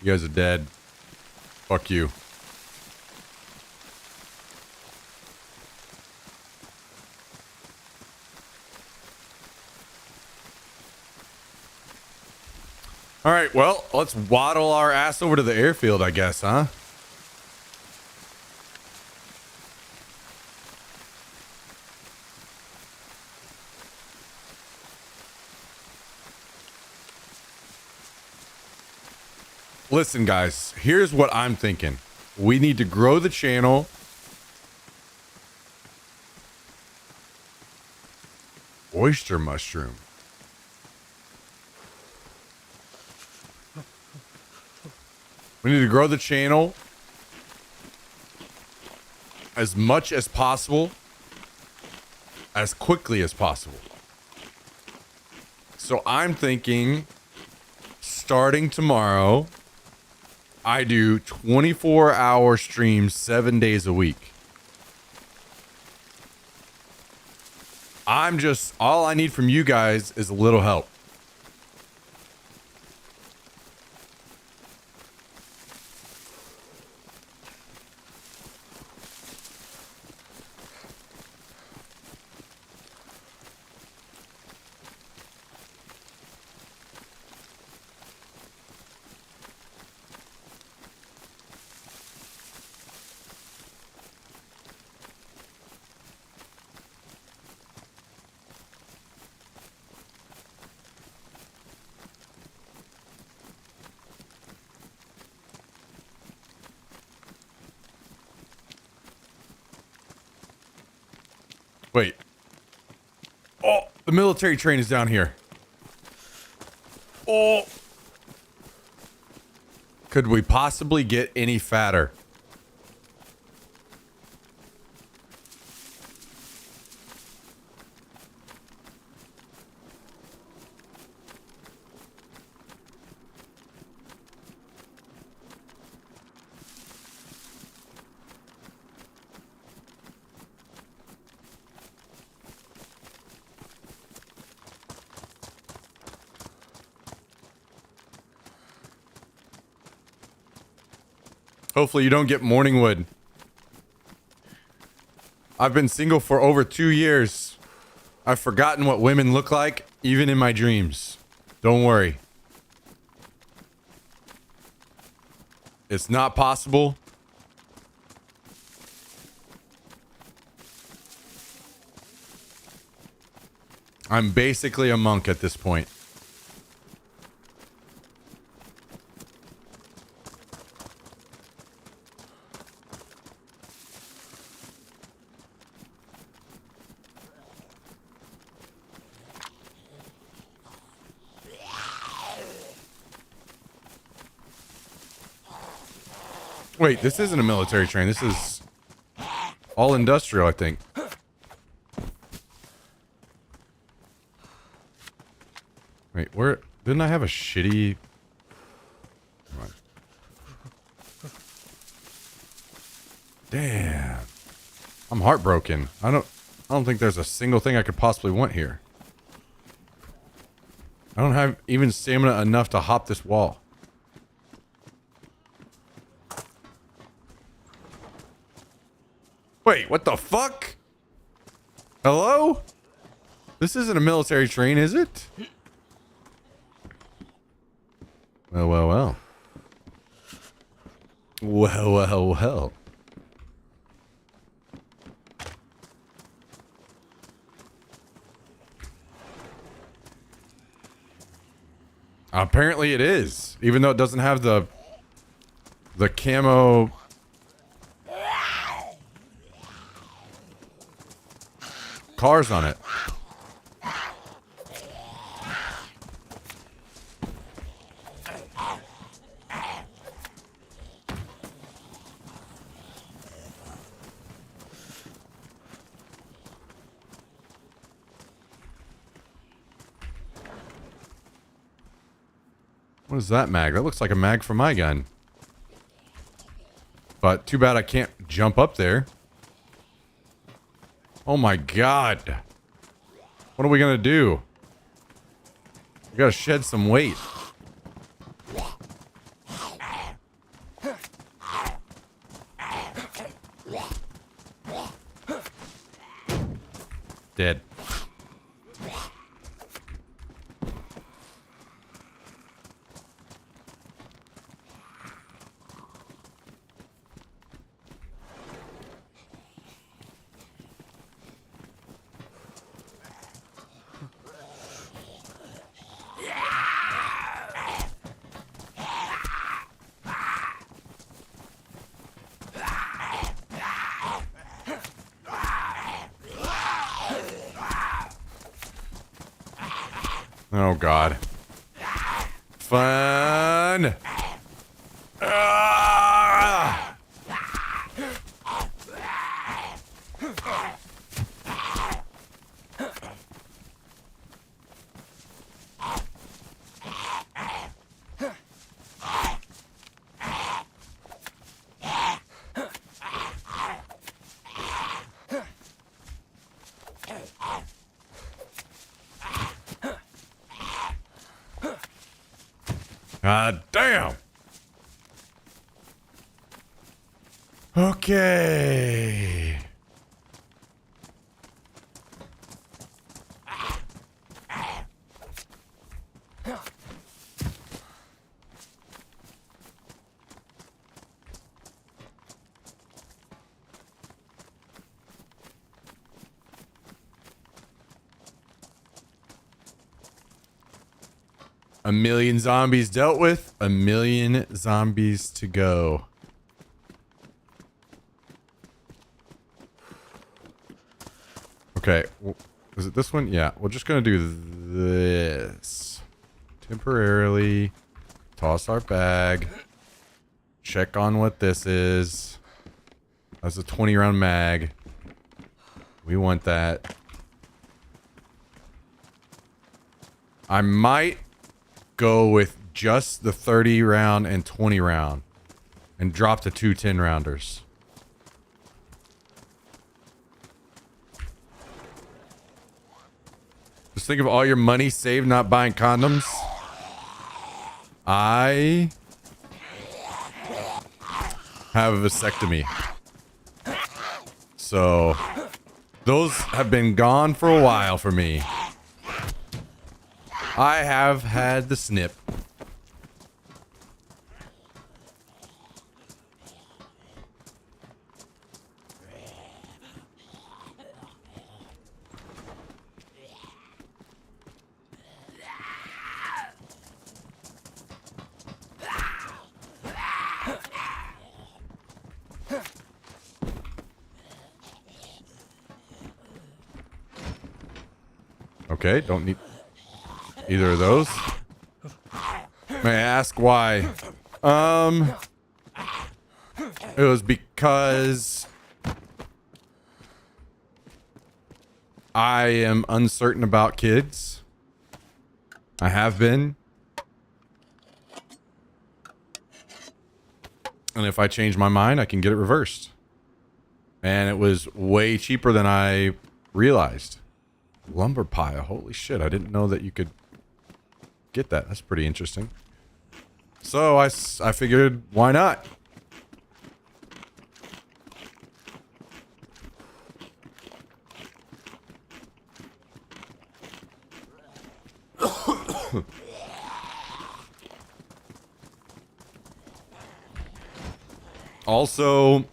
You guys are dead. Fuck you. All right, well, let's waddle our ass over to the airfield, I guess, huh? Listen, guys, here's what I'm thinking. We need to grow the channel. Oyster mushroom. We need to grow the channel as much as possible, as quickly as possible. So I'm thinking starting tomorrow, I do 24-hour streams 7 days a week. All I need from you guys is a little help. Wait. Oh, the military train is down here. Oh. Could we possibly get any fatter? Hopefully you don't get Morningwood. I've been single for over 2 years. I've forgotten what women look like, even in my dreams. Don't worry. It's not possible. I'm basically a monk at this point. Wait, this isn't a military train. This is all industrial, I think. Wait, where... Didn't I have a shitty... Come on. Damn. I'm heartbroken. I don't think there's a single thing I could possibly want here. I don't have even stamina enough to hop this wall. Wait, what the fuck? Hello? This isn't a military train, is it? Well, well, well. Well, well, well. Apparently it is, even though it doesn't have the camo. Cars on it. What is that mag? That looks like a mag for my gun. But too bad I can't jump up there. Oh my god. What are we gonna do? We gotta shed some weight. Dead. Oh god. Fun. Ah! God damn. Okay. A million zombies dealt with, a million zombies to go. Okay. Is it this one? Yeah. We're just going to do this. Temporarily toss our bag. Check on what this is. That's a 20 round mag. We want that. I might go with just the 30 round and 20 round and drop the 2 10 rounders. Just think of all your money saved not buying condoms. I have a vasectomy. So those have been gone for a while for me. I have had the snip. Okay, don't need either of those. May I ask why? It was because I am uncertain about kids. I have been. And if I change my mind, I can get it reversed. And it was way cheaper than I realized. Lumber pile. Holy shit. I didn't know that you could get that. That's pretty interesting. So I figured, why not? Also,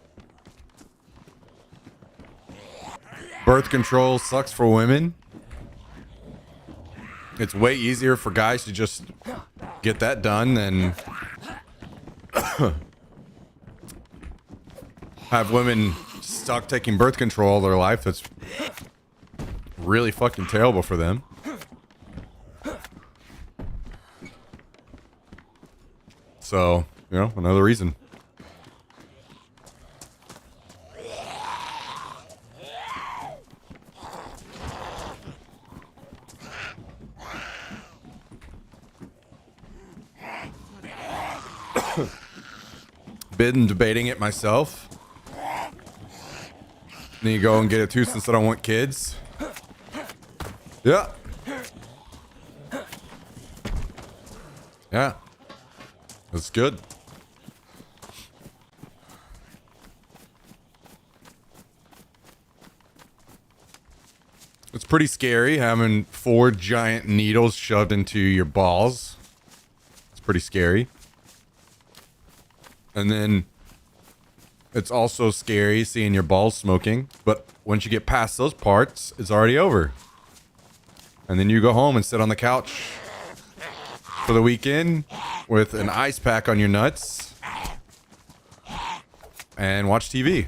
birth control sucks for women. It's way easier for guys to just get that done than have women stuck taking birth control all their life. That's really fucking terrible for them. So, you know, another reason. Been debating it myself. Need to go and get it too since I don't want kids. Yeah. Yeah. That's good. It's pretty scary having 4 giant needles shoved into your balls. It's pretty scary. And then it's also scary seeing your balls smoking. But once you get past those parts, it's already over. And then you go home and sit on the couch for the weekend with an ice pack on your nuts and watch TV.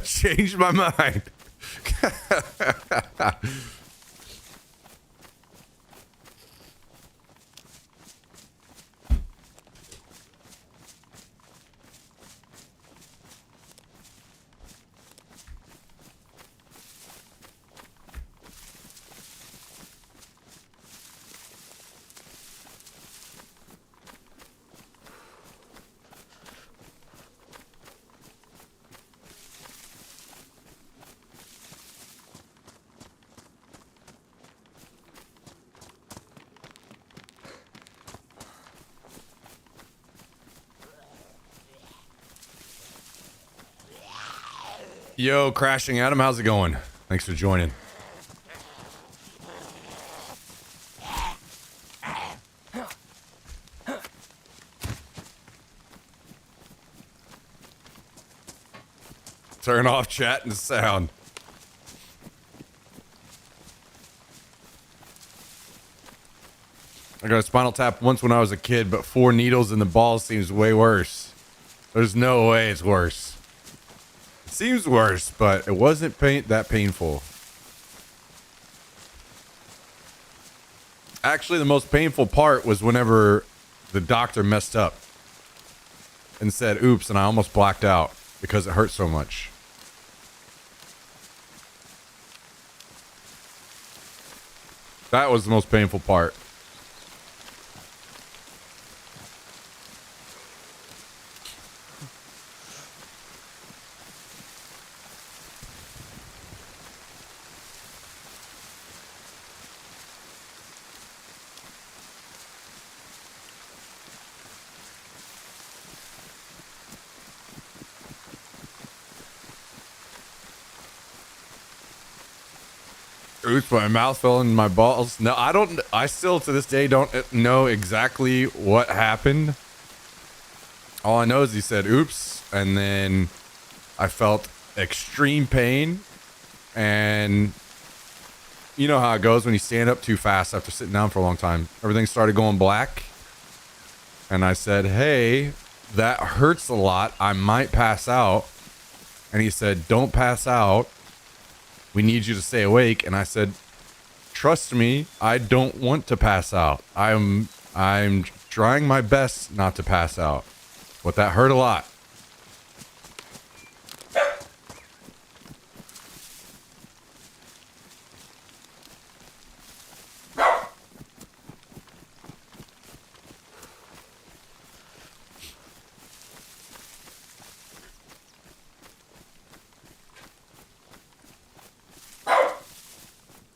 Changed my mind. Yo, Crashing Adam, how's it going? Thanks for joining. Turn off chat and sound. I got a spinal tap once when I was a kid, but 4 needles in the ball seems way worse. There's no way it's worse. It seems worse, but it wasn't that painful. Actually, the most painful part was whenever the doctor messed up and said, oops, and I almost blacked out because it hurt so much. That was the most painful part. Oops, my mouth fell in my balls. No, I still to this day don't know exactly what happened. All I know is he said oops, and then I felt extreme pain. And you know how it goes when you stand up too fast after sitting down for a long time. Everything started going black. And I said, hey, that hurts a lot. I might pass out. And he said, don't pass out. We need you to stay awake. And I said, trust me, I don't want to pass out. I'm trying my best not to pass out. But that hurt a lot.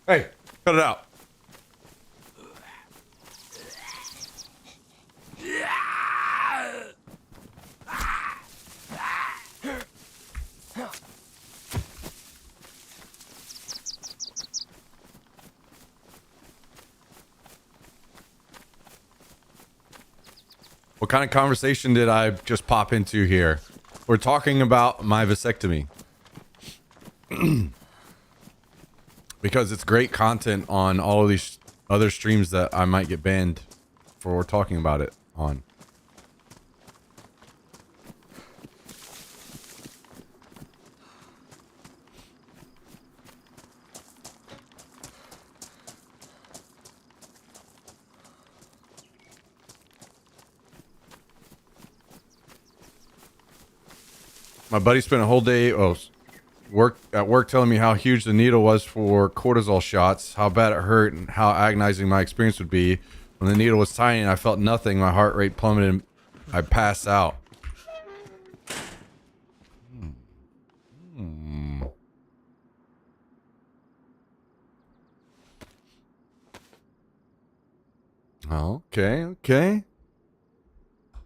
Hey, cut it out. What kind of conversation did I just pop into here? We're talking about my vasectomy. Because it's great content on all of these other streams that I might get banned for talking about it on. My buddy spent a whole day at work telling me how huge the needle was for cortisol shots, how bad it hurt, and how agonizing my experience would be. When the needle was tiny and I felt nothing, my heart rate plummeted. I passed out. Okay.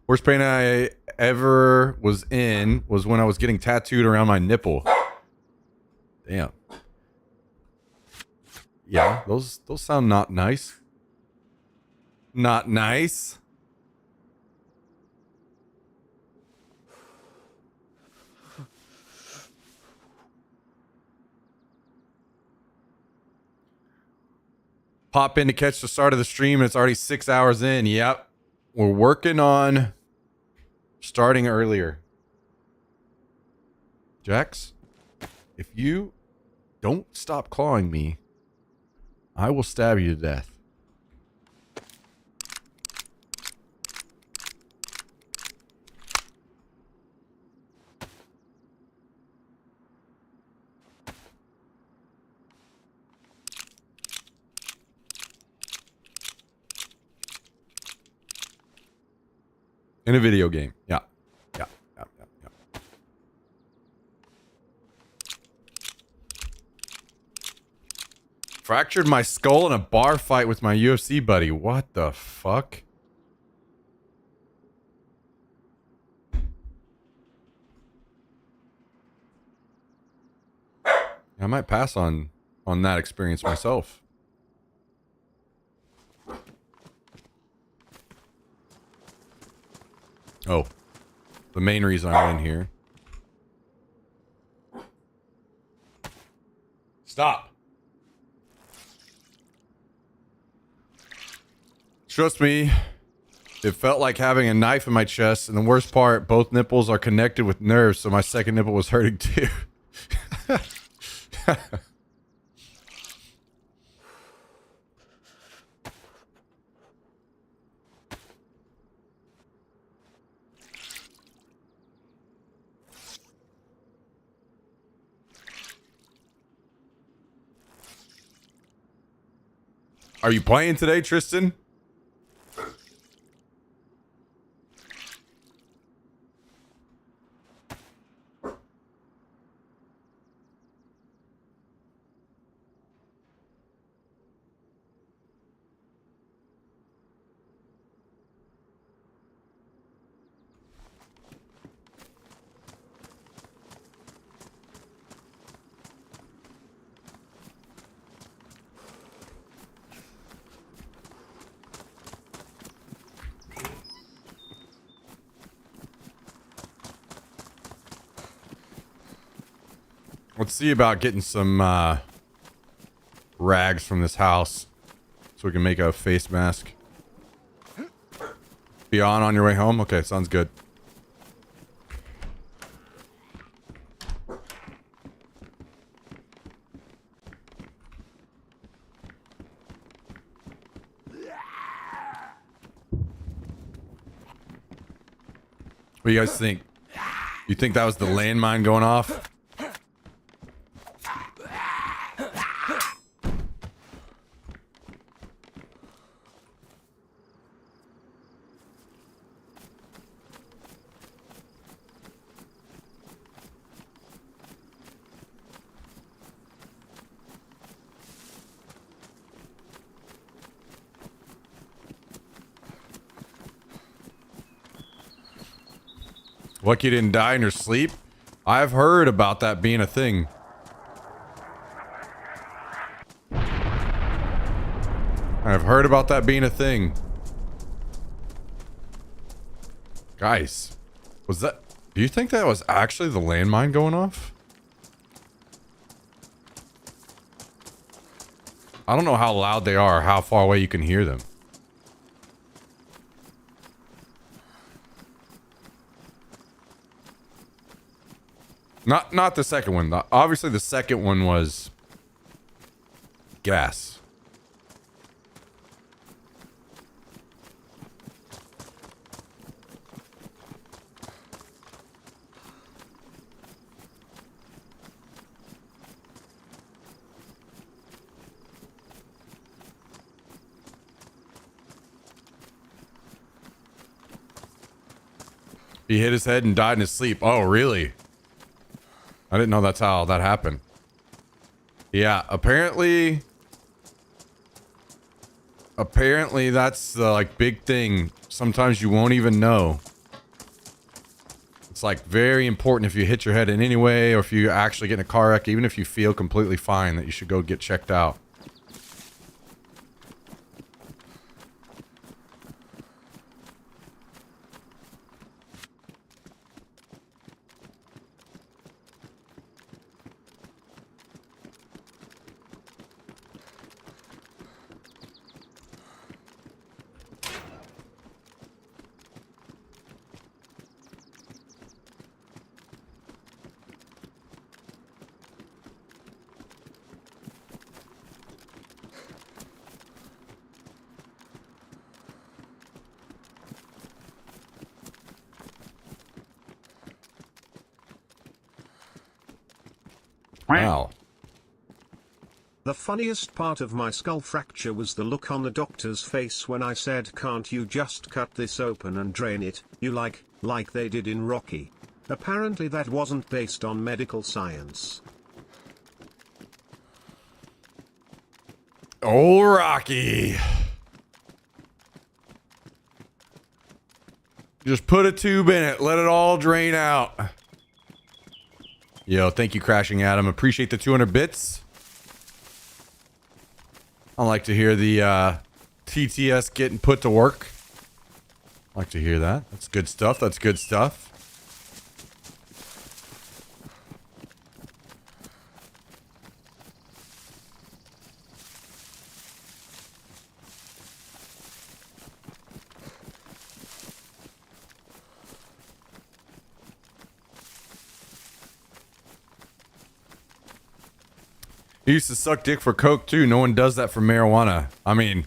Worst pain I ever was in was when I was getting tattooed around my nipple. Damn. Yeah, those sound not nice. Not nice. Pop in to catch the start of the stream and it's already 6 hours in. Yep. We're working on starting earlier. Jax, if you don't stop clawing me, I will stab you to death. In a video game. Yeah. Fractured my skull in a bar fight with my UFC buddy. What the fuck? I might pass on that experience myself. Oh, the main reason I'm in here. Stop. Trust me, it felt like having a knife in my chest, and the worst part, both nipples are connected with nerves, so my second nipple was hurting too. Are you playing today, Tristan? Let's see about getting some rags from this house so we can make a face mask. Be on your way home? Okay, sounds good. What do you guys think? You think that was the landmine going off? Lucky you didn't die in your sleep? I've heard about that being a thing. I've heard about that being a thing. Guys, was that... Do you think that was actually the landmine going off? I don't know how loud they are or how far away you can hear them. Not the second one. Obviously, the second one was gas. He hit his head and died in his sleep. Oh, really? I didn't know that's how that happened. Yeah, apparently that's the like big thing. Sometimes you won't even know. It's like very important if you hit your head in any way or if you actually get in a car wreck, even if you feel completely fine, that you should go get checked out. Wow. The funniest part of my skull fracture was the look on the doctor's face when I said, "Can't you just cut this open and drain it, you like they did in Rocky?" Apparently that wasn't based on medical science. Oh, Rocky. Just put a tube in it. Let it all drain out. Yo, thank you, Crashing Adam. Appreciate the 200 bits. I like to hear the TTS getting put to work. I like to hear that. That's good stuff. That's good stuff. He used to suck dick for coke too. No one does that for marijuana. I mean,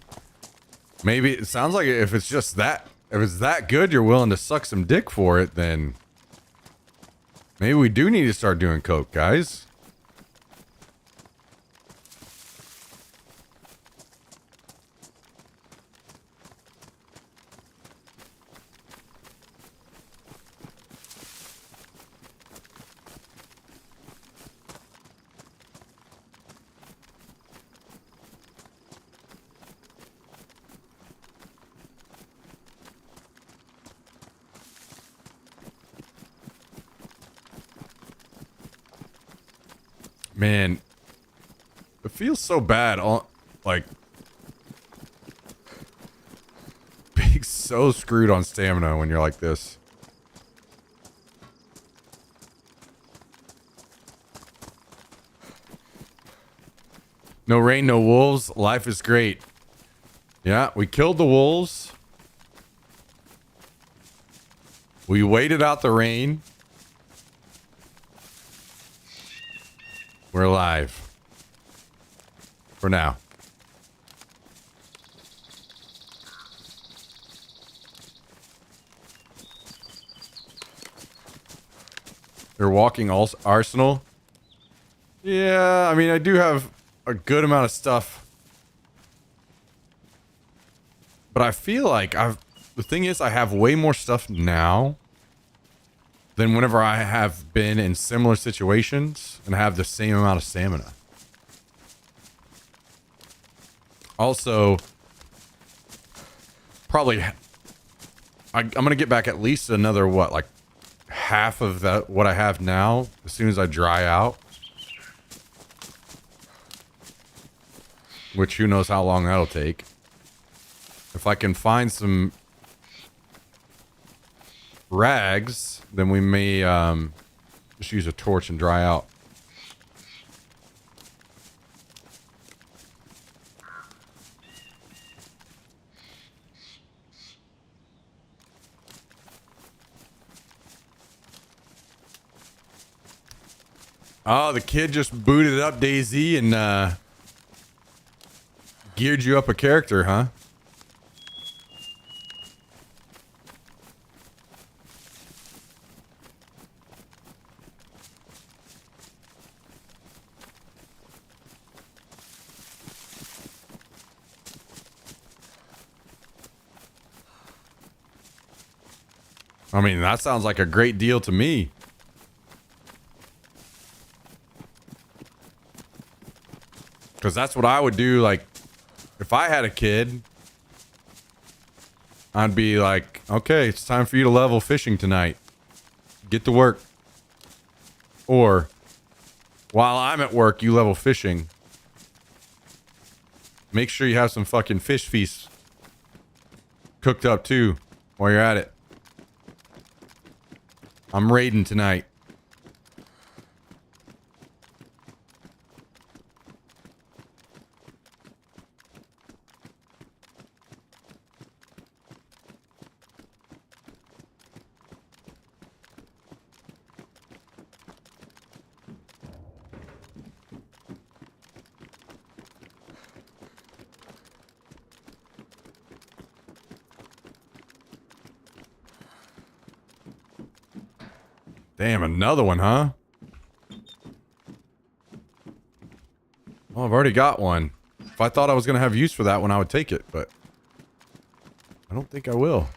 maybe it sounds like if it's just that, if it's that good, you're willing to suck some dick for it, then maybe we do need to start doing coke, guys. Man, it feels so bad. Like, being so screwed on stamina when you're like this. No rain, no wolves. Life is great. Yeah, we killed the wolves. We waited out the rain. We're alive. For now. They're walking arsenal. Yeah, I mean, I do have a good amount of stuff. But I feel like the thing is, I have way more stuff now than whenever I have been in similar situations and have the same amount of stamina. Also, probably, I'm going to get back at least another, what, like half of that, what I have now, as soon as I dry out. Which, who knows how long that'll take. If I can find some rags, then we may just use a torch and dry out. Oh, the kid just booted up DayZ and geared you up a character, huh? I mean, that sounds like a great deal to me. Because that's what I would do. Like, if I had a kid, I'd be like, okay, it's time for you to level fishing tonight. Get to work. Or, while I'm at work, you level fishing. Make sure you have some fucking fish feasts cooked up too while you're at it. I'm raiding tonight. Damn, another one, huh? Well, I've already got one. If I thought I was going to have use for that one, I would take it, but I don't think I will.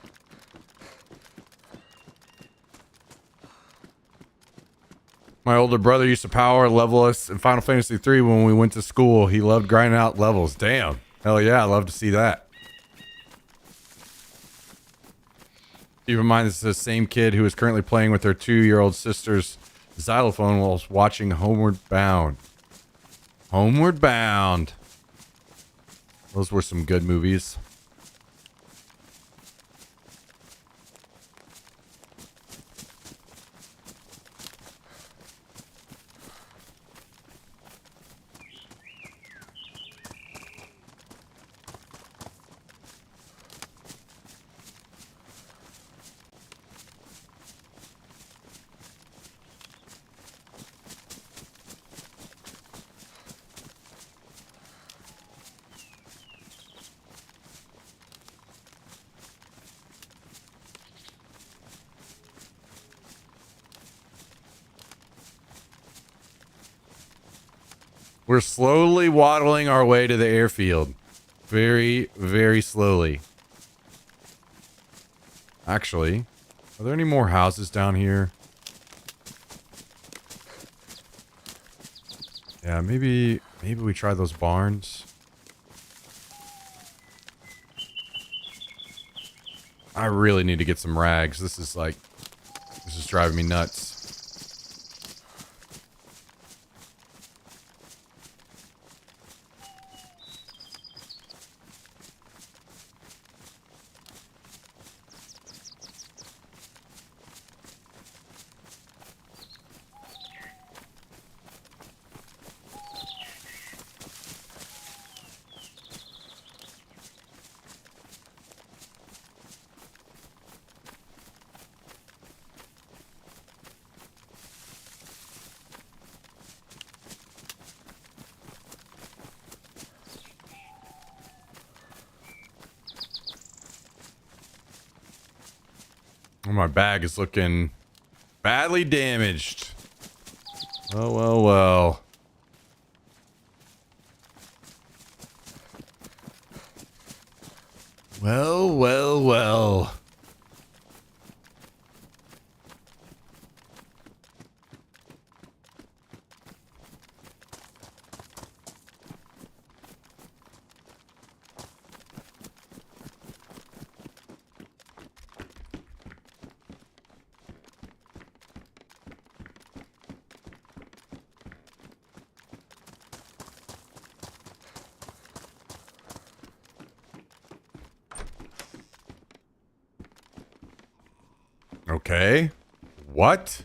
My older brother used to power level us in Final Fantasy 3 when we went to school. He loved grinding out levels. Damn. Hell yeah, I love to see that. Keep in mind, this is the same kid who is currently playing with her 2-year-old sister's xylophone while watching Homeward Bound. Homeward Bound. Those were some good movies. We're slowly waddling our way to the airfield. Very, very slowly. Actually, are there any more houses down here? Yeah, maybe we try those barns. I really need to get some rags. This is driving me nuts. My bag is looking badly damaged. Well, well, well. Well, well, well. Okay. What?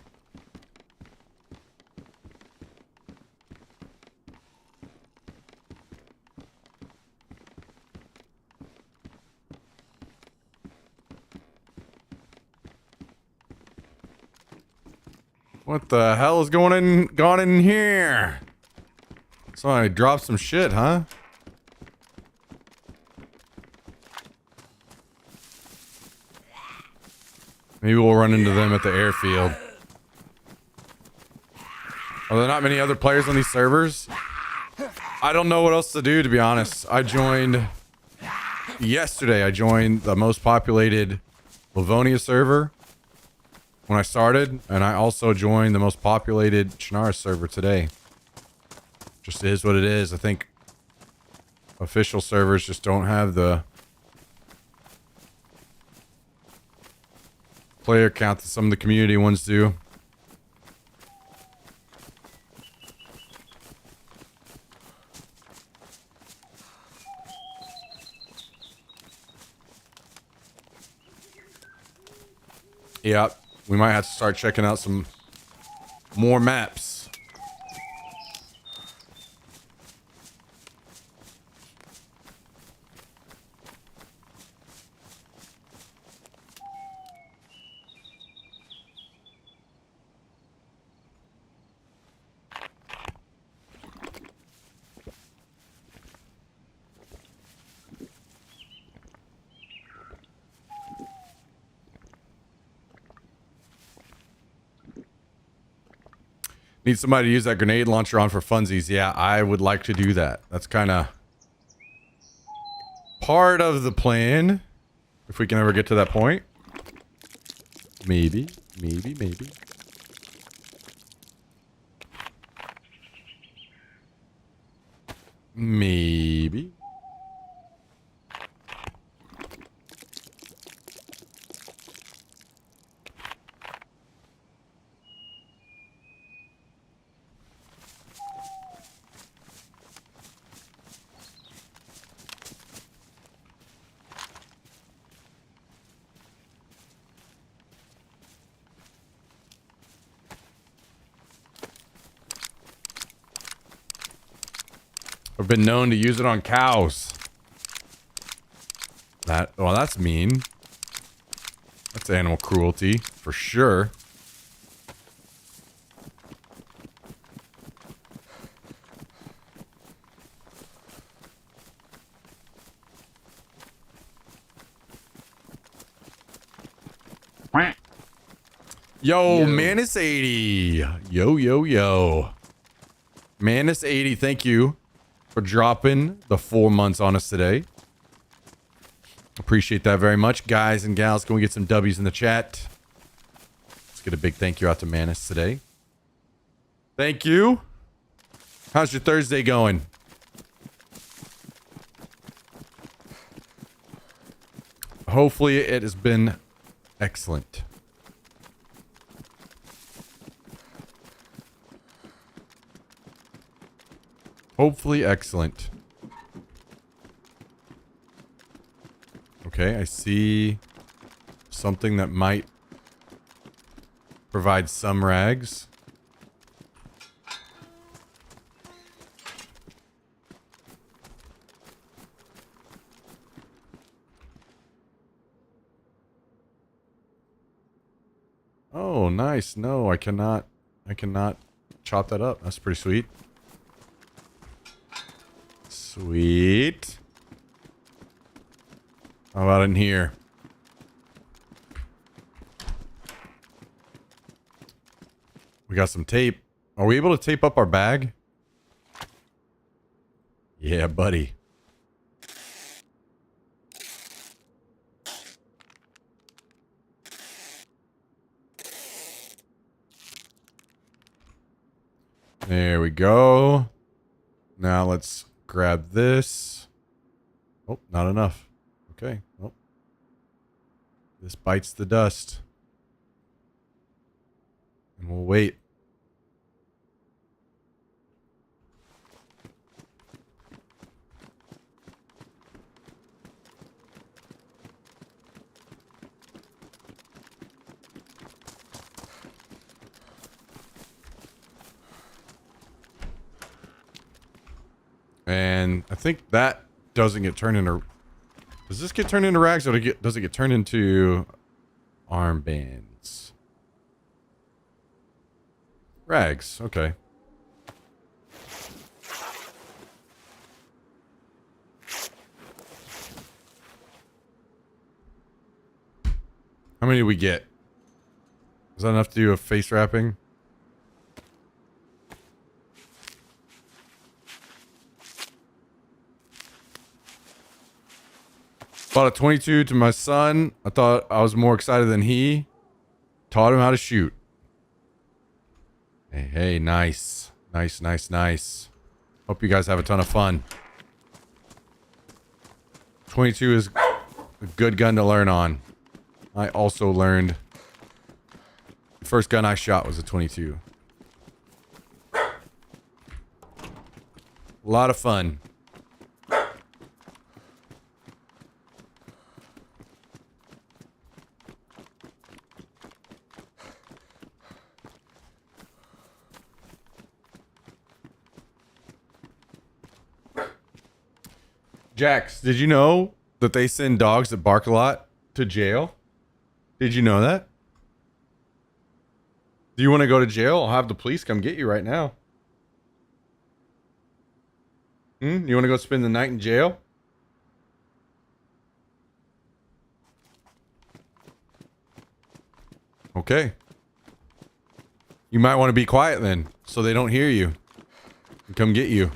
What the hell is gone in here? Somebody dropped some shit, huh? Maybe we'll run into them at the airfield. Are there not many other players on these servers? I don't know what else to do, to be honest. Yesterday I joined the most populated Livonia server when I started, and I also joined the most populated Chernarus server today. Just is what it is. I think official servers just don't have the player count that some of the community ones do. Yep, we might have to start checking out some more maps. Need somebody to use that grenade launcher on for funsies. Yeah, I would like to do that. That's kind of part of the plan. If we can ever get to that point. Maybe. Maybe. I've been known to use it on cows. Well, that's mean. That's animal cruelty, for sure. Yo, Manus80. Yo. Manus80, thank you for dropping the 4 months on us today. Appreciate that very much. Guys and gals, can we get some W's in the chat? Let's get a big thank you out to Manus today. Thank you. How's your Thursday going? Hopefully it has been excellent. Hopefully excellent. Okay, I see something that might provide some rags. Oh, nice. No, I cannot chop that up. That's pretty sweet. Sweet. How about in here? We got some tape. Are we able to tape up our bag? Yeah, buddy. There we go. Now let's grab this. Oh, not enough. Okay. Oh. This bites the dust. And we'll wait. And I think that doesn't get turned into... Does this get turned into rags or does it get turned into armbands? Rags, okay. How many do we get? Is that enough to do a face wrapping? Bought a 22 to my son. I thought I was more excited than he. Taught him how to shoot. Hey, hey, nice. Nice, nice, nice. Hope you guys have a ton of fun. 22 is a good gun to learn on. I also learned... The first gun I shot was a 22. A lot of fun. Jax, did you know that they send dogs that bark a lot to jail? Did you know that? Do you want to go to jail? I'll have the police come get you right now. You want to go spend the night in jail? Okay. You might want to be quiet then, so they don't hear you and come get you.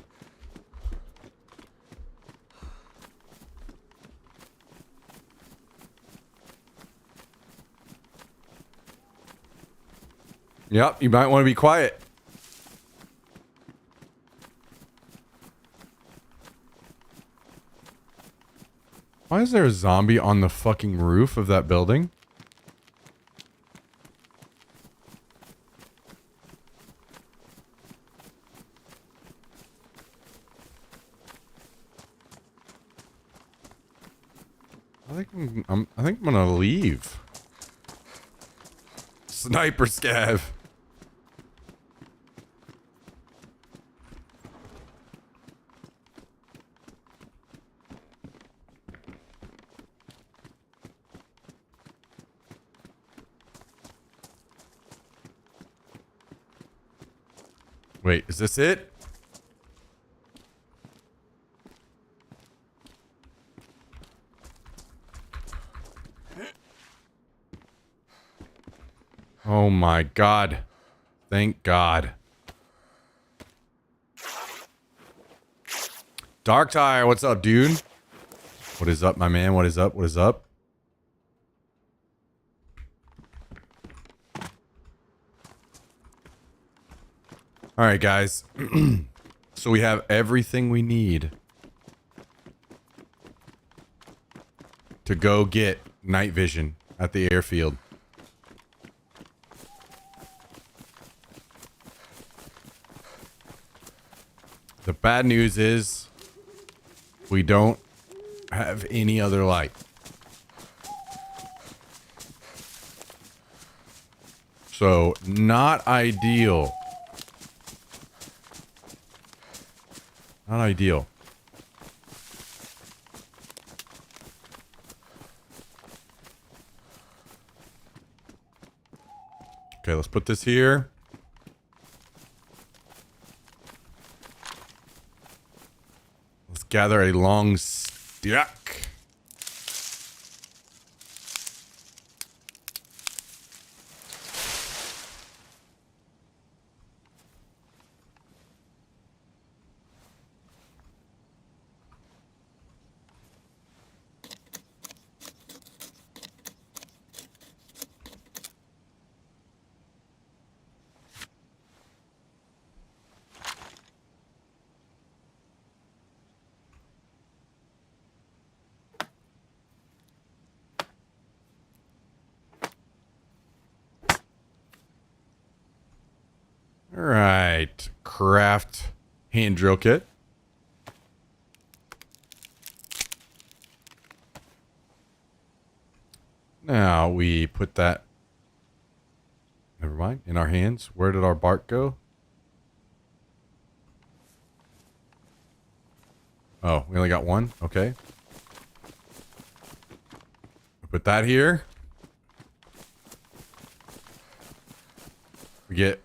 Yep, you might want to be quiet. Why is there a zombie on the fucking roof of that building? I think I'm gonna leave. Sniper scav. Wait, is this it? Oh my God. Thank God. Dark Tire, what's up, dude? What is up, my man? What is up? What is up? All right, guys. So we have everything we need to go get night vision at the airfield. The bad news is we don't have any other light. So, not ideal. Not ideal. Okay, let's put this here. Let's gather a long stick. All right, craft hand drill kit. Now we put that, never mind, in our hands. Where did our bark go? Oh, we only got one? Okay. Put that here. We get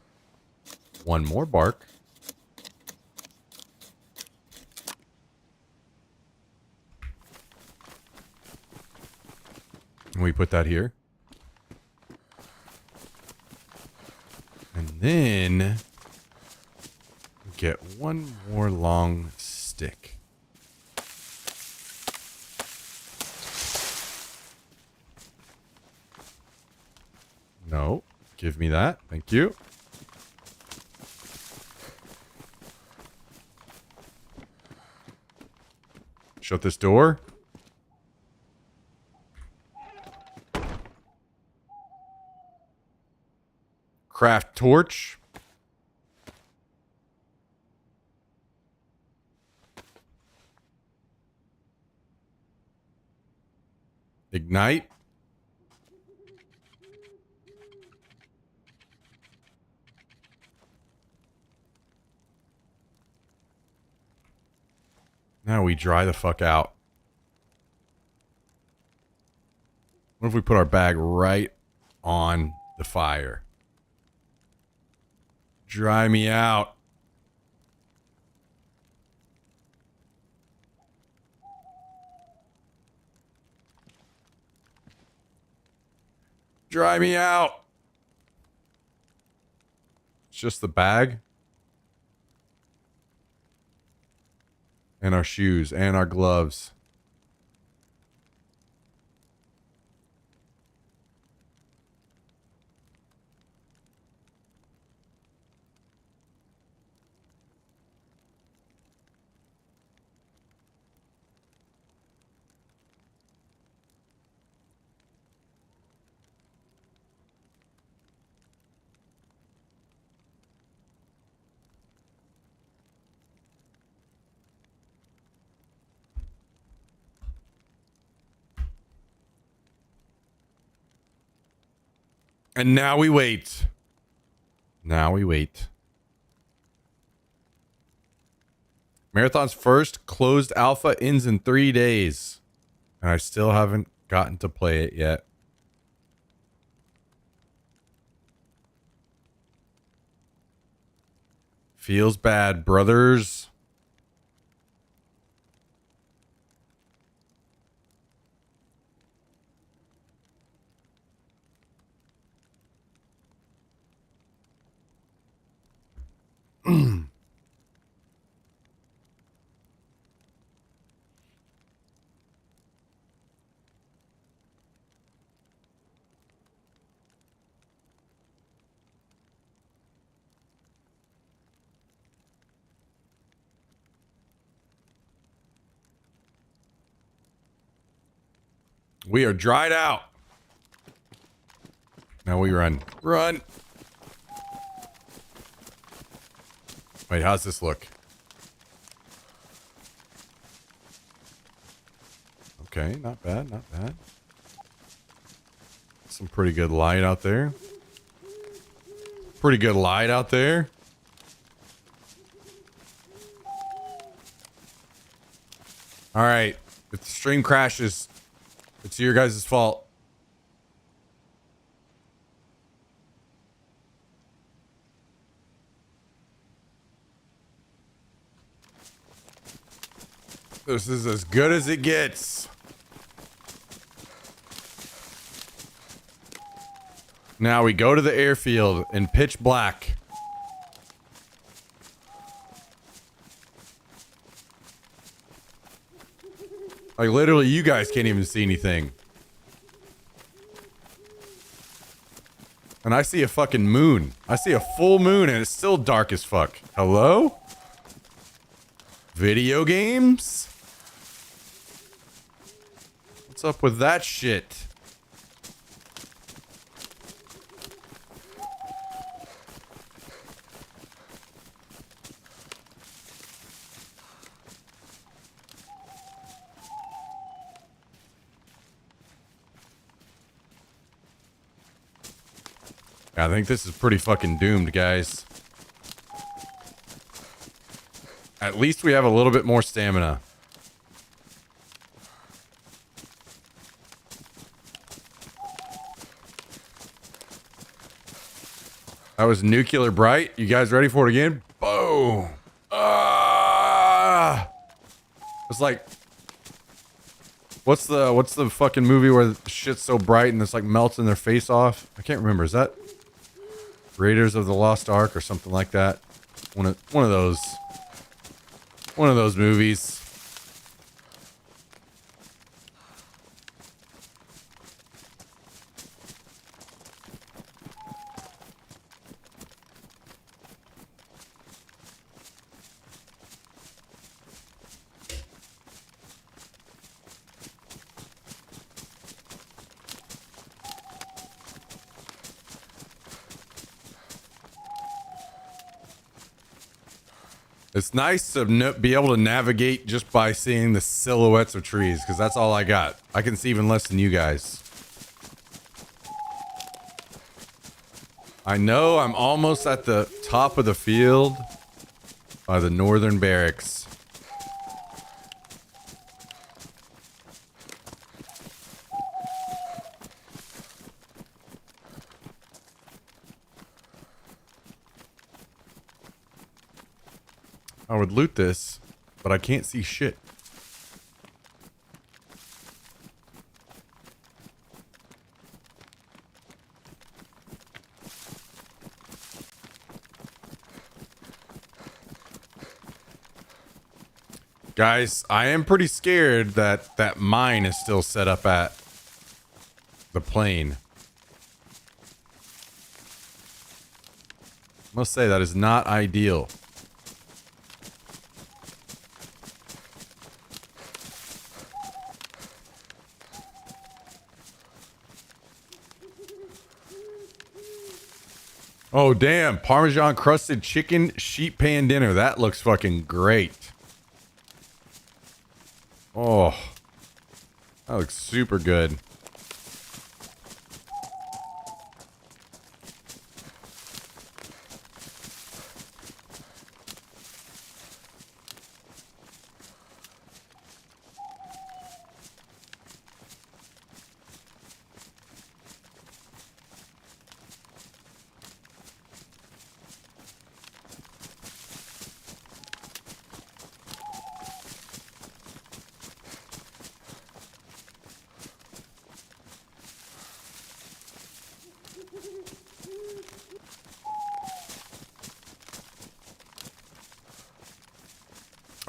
one more bark. And we put that here. And then we get one more long stick. No, give me that. Thank you. Shut this door. Craft torch. Ignite. Now we dry the fuck out. What if we put our bag right on the fire? Dry me out. Dry me out. It's just the bag. And our shoes and our gloves. And now we wait. Now we wait. Marathon's first closed alpha ends in 3 days. And I still haven't gotten to play it yet. Feels bad, brothers. We are dried out. Now we run. Run. Wait, how's this look? Okay, not bad, not bad. Some pretty good light out there. Pretty good light out there. All right. If the stream crashes, it's your guys' fault. This is as good as it gets. Now we go to the airfield in pitch black. Like literally you guys can't even see anything. And I see a fucking moon. I see a full moon and it's still dark as fuck. Hello? Video games? What's up with that shit? I think this is pretty fucking doomed, guys. At least we have a little bit more stamina. That was Nuclear Bright. You guys ready for it again? Boom! Ah! It's like, what's the fucking movie where the shit's so bright and it's like melting their face off? I can't remember. Is that Raiders of the Lost Ark or something like that? One of those movies. It's nice to be able to navigate just by seeing the silhouettes of trees, because that's all I got. I can see even less than you guys. I know I'm almost at the top of the field by the northern barracks. I would loot this, but I can't see shit. Guys, I am pretty scared that that mine is still set up at the plane. I must say that is not ideal. Oh, damn. Parmesan crusted chicken sheet pan dinner. That looks fucking great. Oh, that looks super good.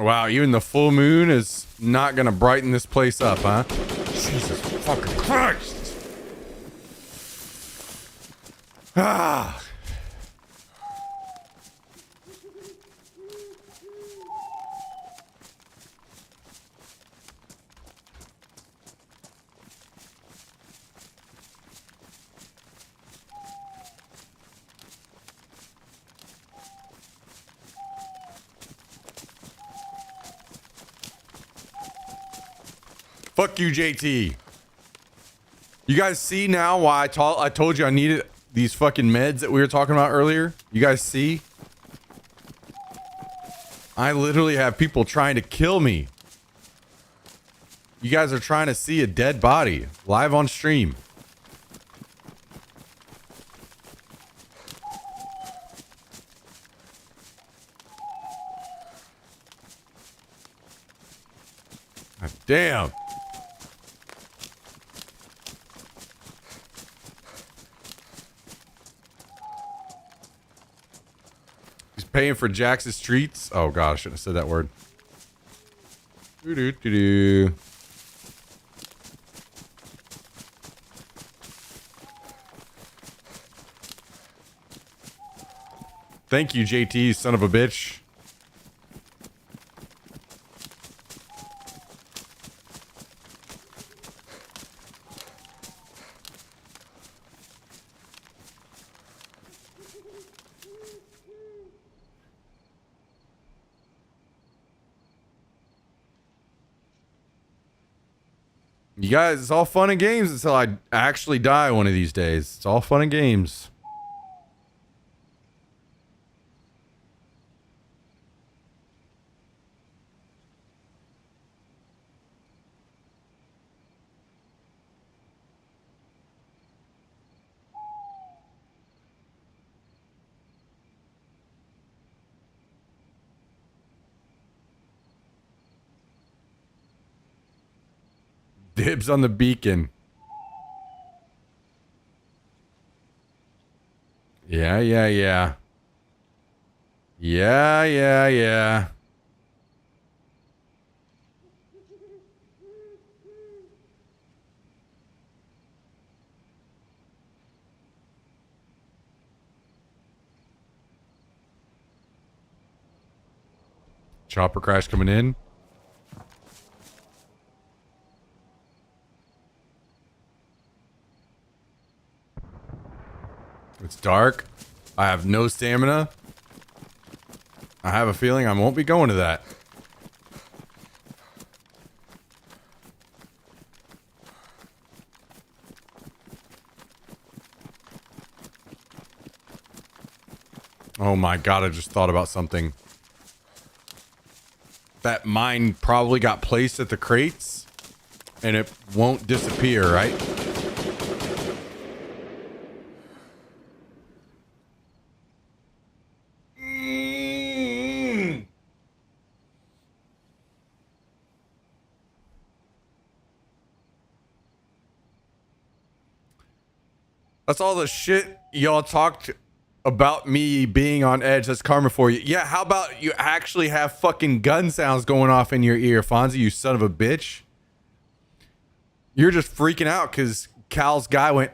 Wow, even the full moon is not gonna brighten this place up, huh? Jesus fucking Christ! Ah! Fuck you, JT. You guys see now why I told you I needed these fucking meds that we were talking about earlier? You guys see? I literally have people trying to kill me. You guys are trying to see a dead body live on stream. God damn. He's paying for Jax's treats. Oh god, I shouldn't have said that word. Doo-doo-doo-doo. Thank you, JT, son of a bitch. You guys, it's all fun and games until I actually die one of these days. It's all fun and games. Dibs on the beacon. Yeah. Chopper crash coming in. It's dark. I have no stamina. I have a feeling I won't be going to that. Oh my god, I just thought about something. That mine probably got placed at the crates and it won't disappear, right? That's all the shit y'all talked about me being on edge. That's karma for you. Yeah, how about you actually have fucking gun sounds going off in your ear, Fonzie, you son of a bitch? You're just freaking out because Cal's guy went,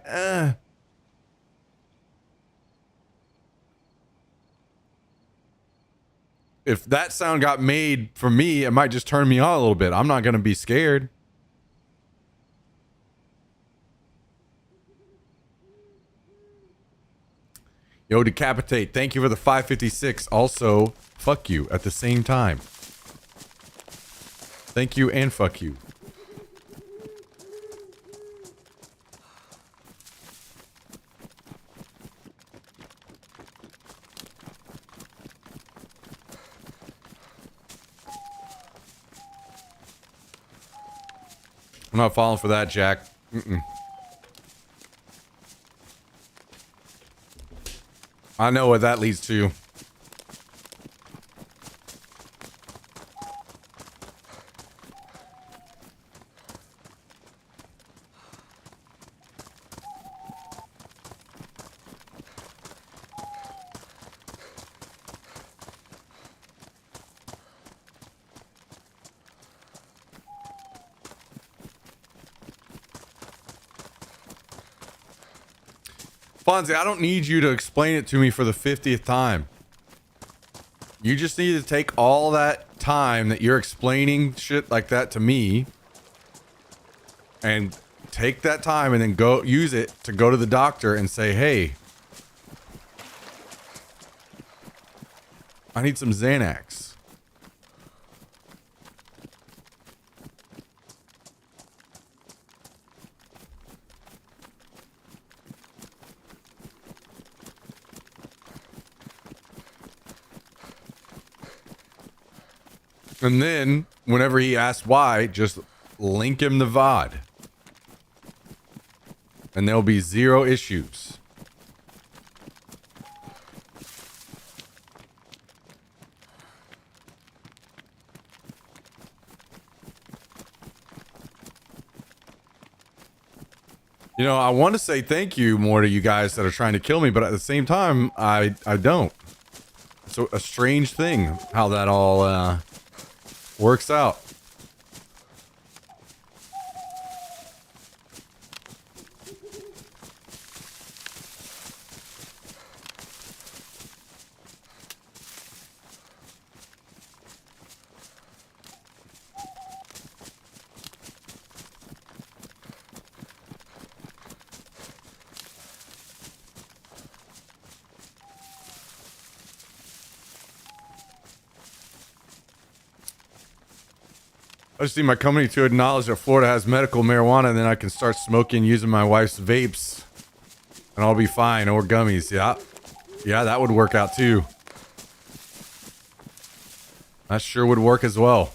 If that sound got made for me, it might just turn me on a little bit. I'm not going to be scared. Yo, Decapitate, thank you for the 556. Also, fuck you at the same time. Thank you and fuck you. I'm not falling for that, Jack. I know what that leads to. Fonzie, I don't need you to explain it to me for the 50th time. You just need to take all that time that you're explaining shit like that to me and take that time and then go use it to go to the doctor and say, hey, I need some Xanax. And then whenever he asks why, just link him the VOD. And there'll be zero issues. You know, I want to say thank you more to you guys that are trying to kill me, but at the same time, I don't. It's a strange thing how that all works out. I just need my company to acknowledge that Florida has medical marijuana, and then I can start smoking using my wife's vapes, and I'll be fine. Or gummies. Yeah, that would work out too. That sure would work as well.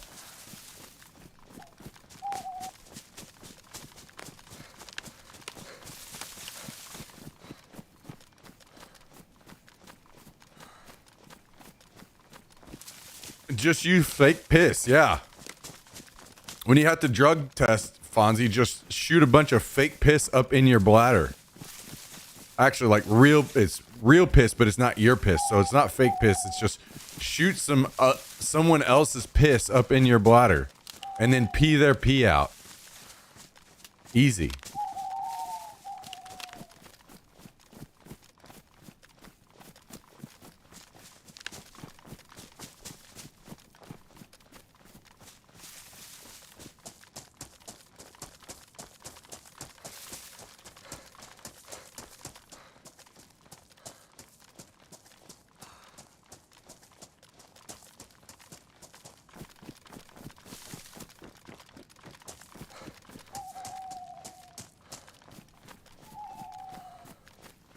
Just use fake piss, yeah. When you have to drug test, Fonzie, just shoot a bunch of fake piss up in your bladder. Actually, like it's real piss, but it's not your piss, so it's not fake piss. It's just shoot someone else's piss up in your bladder, and then pee their pee out. Easy.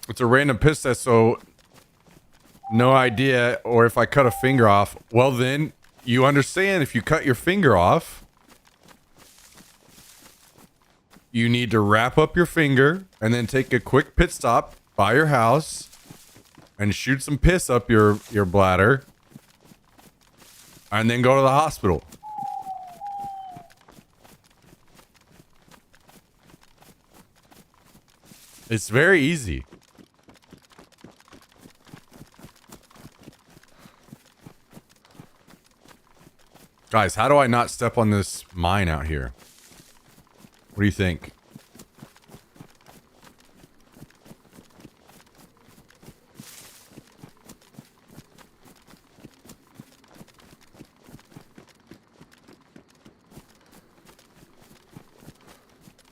It's a random piss test, so no idea. Or if I cut a finger off, well, then you understand if you cut your finger off, you need to wrap up your finger and then take a quick pit stop by your house and shoot some piss up your bladder and then go to the hospital. It's very easy. Guys, how do I not step on this mine out here? What do you think?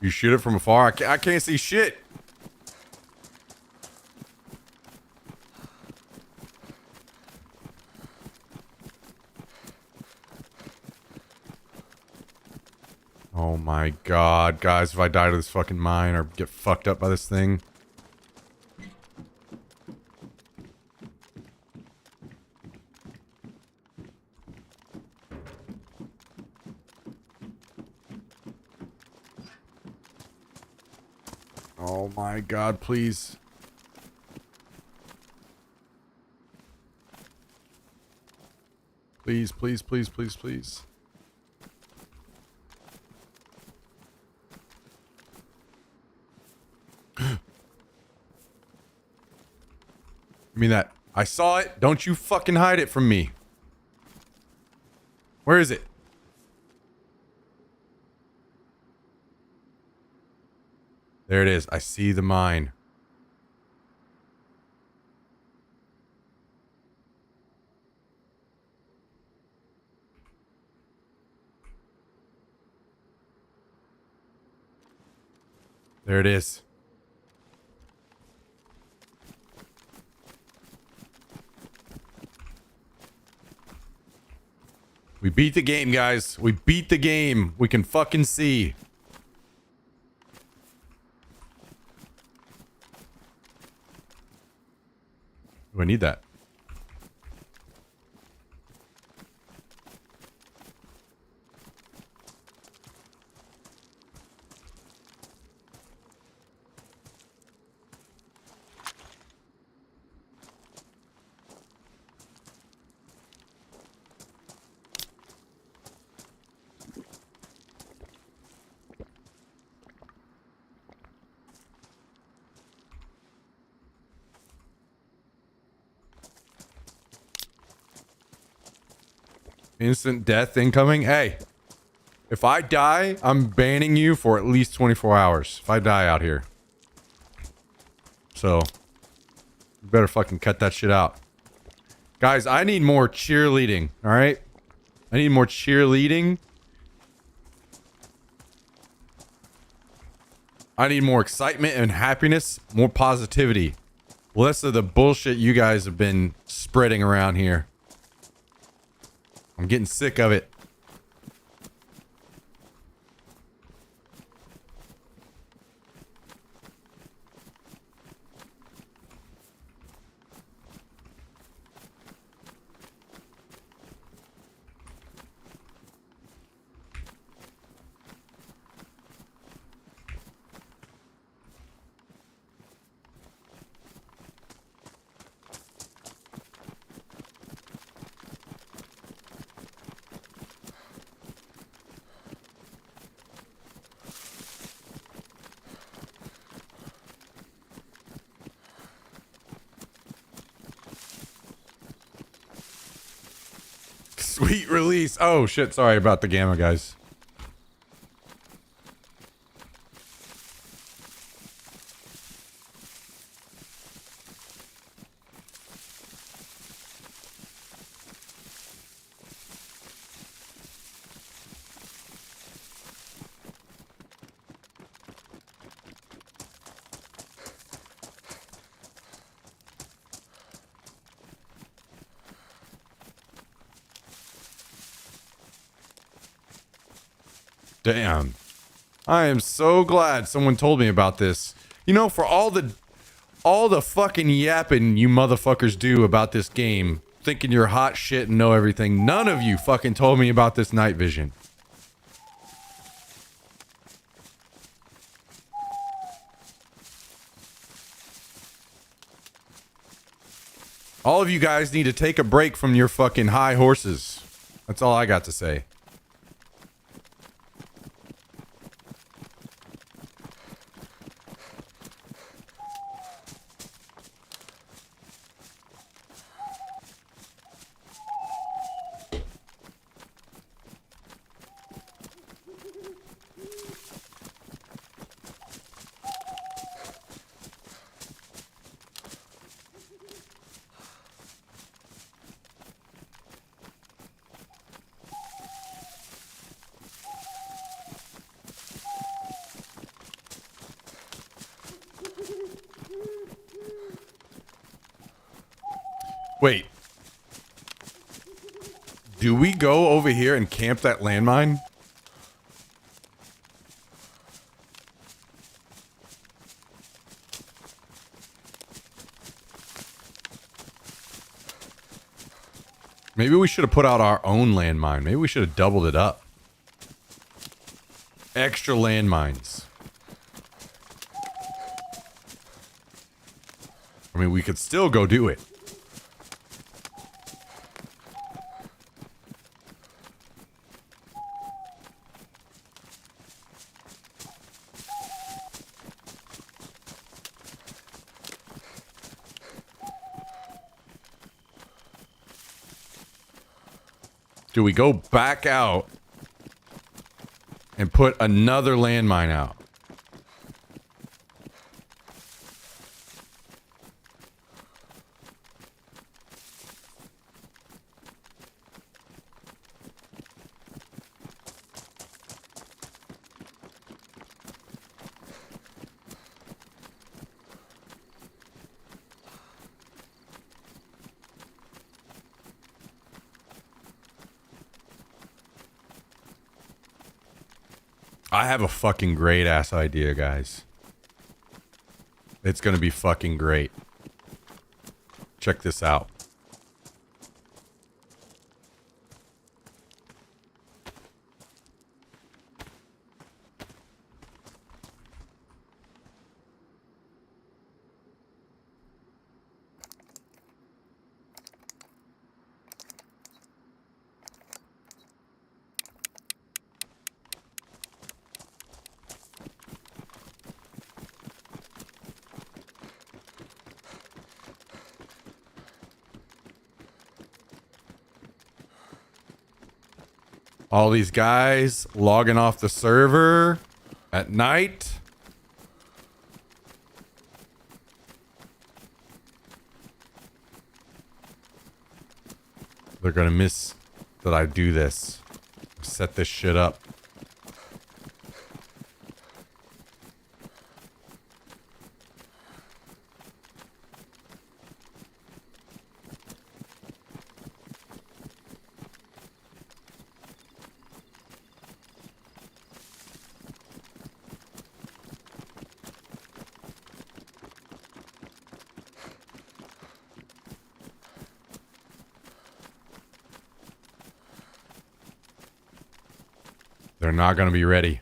You shoot it from afar? I can't see shit. Oh my god, guys, if I die to this fucking mine or get fucked up by this thing. Oh my god, please. Please, please, please, please, please. I mean that. I saw it. Don't you fucking hide it from me. Where is it? There it is. I see the mine. There it is. We beat the game, guys. We beat the game. We can fucking see. Do I need that? Instant death incoming. Hey, if I die, I'm banning you for at least 24 hours. If I die out here. So, you better fucking cut that shit out. Guys, I need more cheerleading, all right? I need more cheerleading. I need more excitement and happiness, more positivity. Less of the bullshit you guys have been spreading around here. I'm getting sick of it. Sweet release. Oh shit, sorry about the gamma, guys. Damn. I am so glad someone told me about this. You know, for all the fucking yapping you motherfuckers do about this game, thinking you're hot shit and know everything, none of you fucking told me about this night vision. All of you guys need to take a break from your fucking high horses. That's all I got to say. Wait. Do we go over here and camp that landmine? Maybe we should have put out our own landmine. Maybe we should have doubled it up. Extra landmines. I mean, we could still go do it. Do we go back out and put another landmine out? I have a fucking great ass idea, guys. It's gonna be fucking great. Check this out. All these guys logging off the server at night. They're gonna miss that I do this. Set this shit up. They're not going to be ready.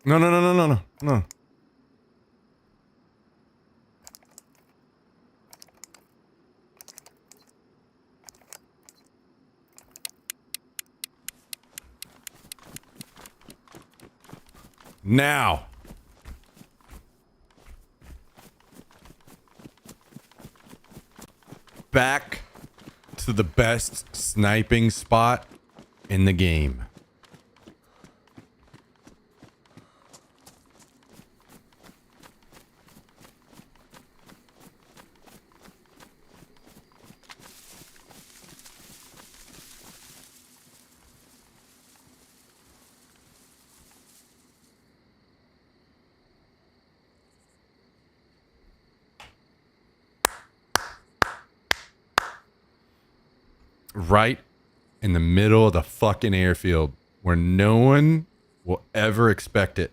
No, no, no, no, no, no, no. Now. Back to the best sniping spot in the game. Right in the middle of the fucking airfield where no one will ever expect it.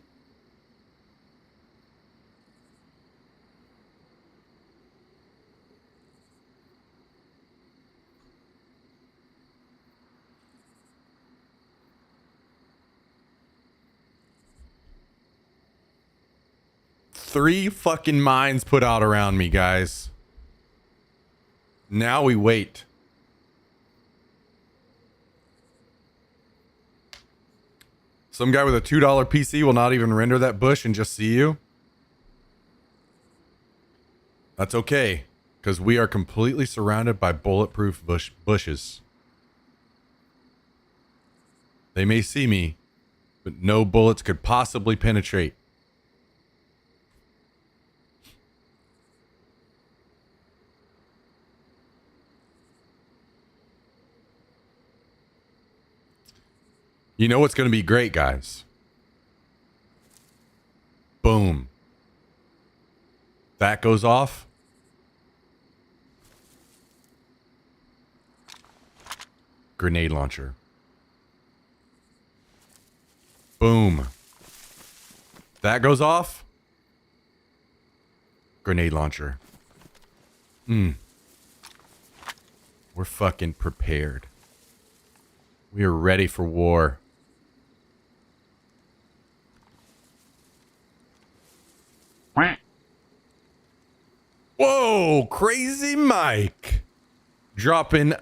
Three fucking mines put out around me, guys. Now we wait. Some guy with a $2 PC will not even render that bush and just see you. That's okay, because we are completely surrounded by bulletproof bushes. They may see me, but no bullets could possibly penetrate. You know what's going to be great, guys? Boom. That goes off. Grenade launcher. Boom. That goes off. Grenade launcher. We're fucking prepared. We are ready for war. Whoa, Crazy Mike. Dropping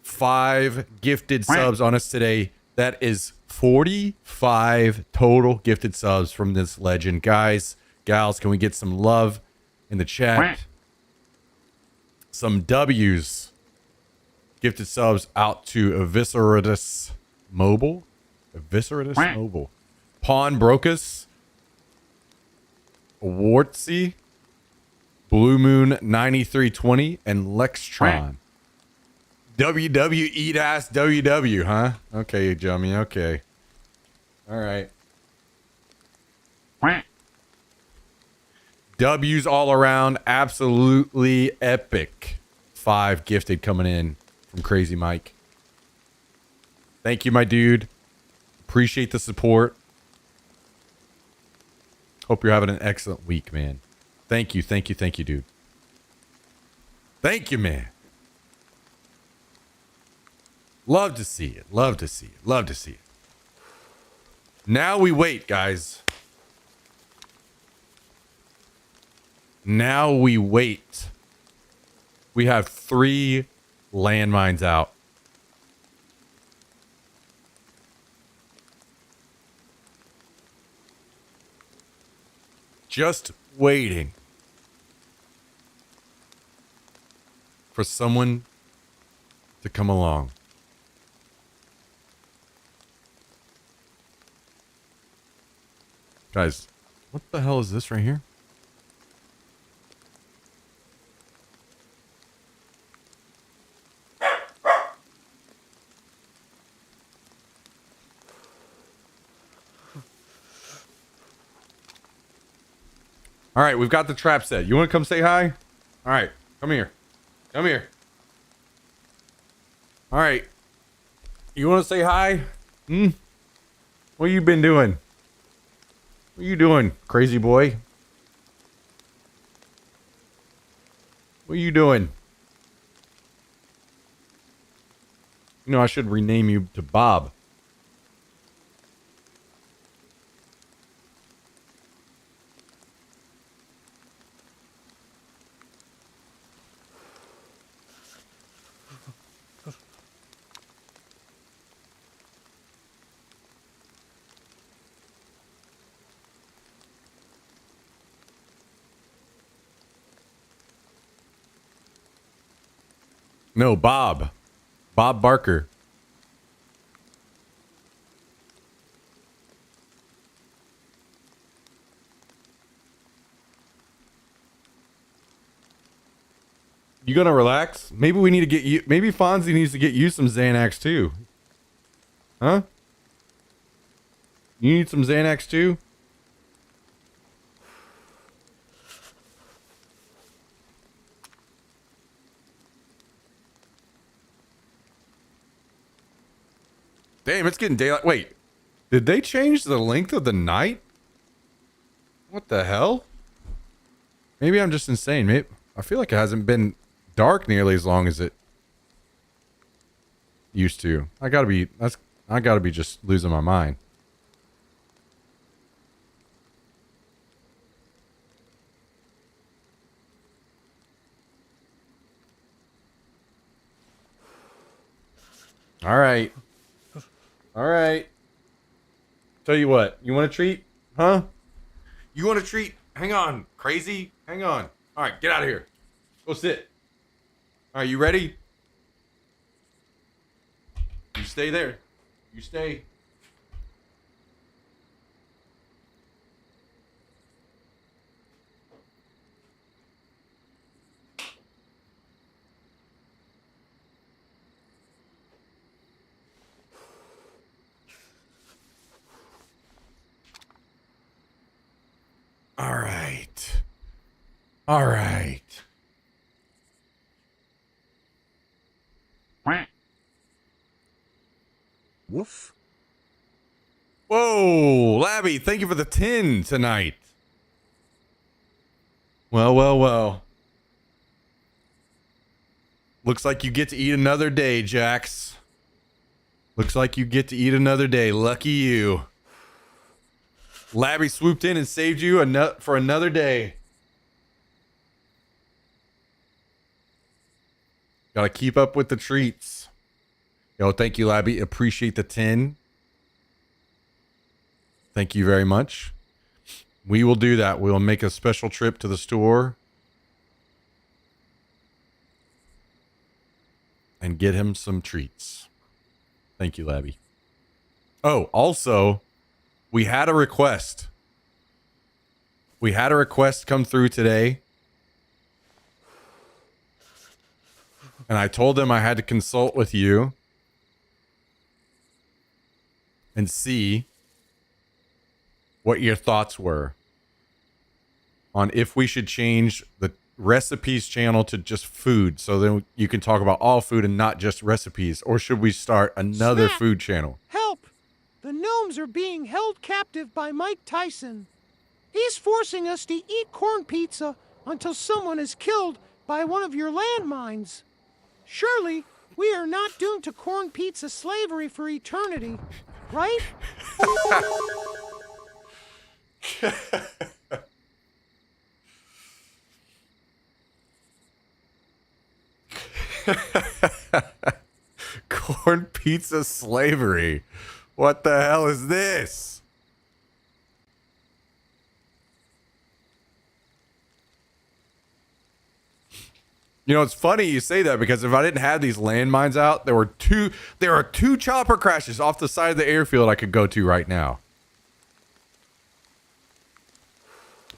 5 gifted subs on us today. That is 45 total gifted subs from this legend. Guys, gals, can we get some love in the chat? Some W's. Gifted subs out to Evisceratus Mobile. Evisceratus Mobile. Pawn Brocus. Wartsy. Blue Moon 9320 and Lextron. WW eat ass WW, huh? Okay, Jummy, okay. All right. W's all around, absolutely epic. 5 gifted coming in from Crazy Mike. Thank you, my dude. Appreciate the support. Hope you're having an excellent week, man. Thank you, thank you, thank you, dude. Thank you, man. Love to see it. Love to see it. Love to see it. Now we wait, guys. Now we wait. We have 3 landmines out. Just waiting for someone to come along. Guys, what the hell is this right here? All right, we've got the trap set. You want to come say hi? All right, come here. Come here. All right. You want to say hi? What you been doing? What you doing, crazy boy? What you doing? You know, I should rename you to Bob. No, Bob. Bob Barker. You gonna relax? Maybe we need to get you. Maybe Fonzie needs to get you some Xanax too. Huh? You need some Xanax too? Damn, it's getting daylight. Wait, did they change the length of the night? What the hell? Maybe I'm just insane. Maybe I feel like it hasn't been dark nearly as long as it used to. I gotta be just losing my mind. All right. All right. Tell you what, you want a treat? Huh? You want a treat? Hang on, crazy. Hang on. All right, get out of here. Go sit. All right, you ready? You stay there. You stay. All right. All right. Woof. Whoa, Labby, thank you for the 10 tonight. Well, well, well. Looks like you get to eat another day, Jax. Looks like you get to eat another day. Lucky you. Labby swooped in and saved you for another day. Gotta keep up with the treats. Yo, thank you, Labby. Appreciate the 10. Thank you very much. We will do that. We'll make a special trip to the store and get him some treats. Thank you, Labby. Oh, also, we had a request. We had a request come through today. And I told them I had to consult with you and see what your thoughts were on if we should change the recipes channel to just food, so then you can talk about all food and not just recipes, or should we start another Snap! food channel? Help! The gnomes are being held captive by Mike Tyson. He's forcing us to eat corn pizza until someone is killed by one of your landmines. Surely, we are not doomed to corn pizza slavery for eternity, right? Corn pizza slavery. What the hell is this? You know, it's funny you say that because if I didn't have these landmines out, there are two chopper crashes off the side of the airfield I could go to right now.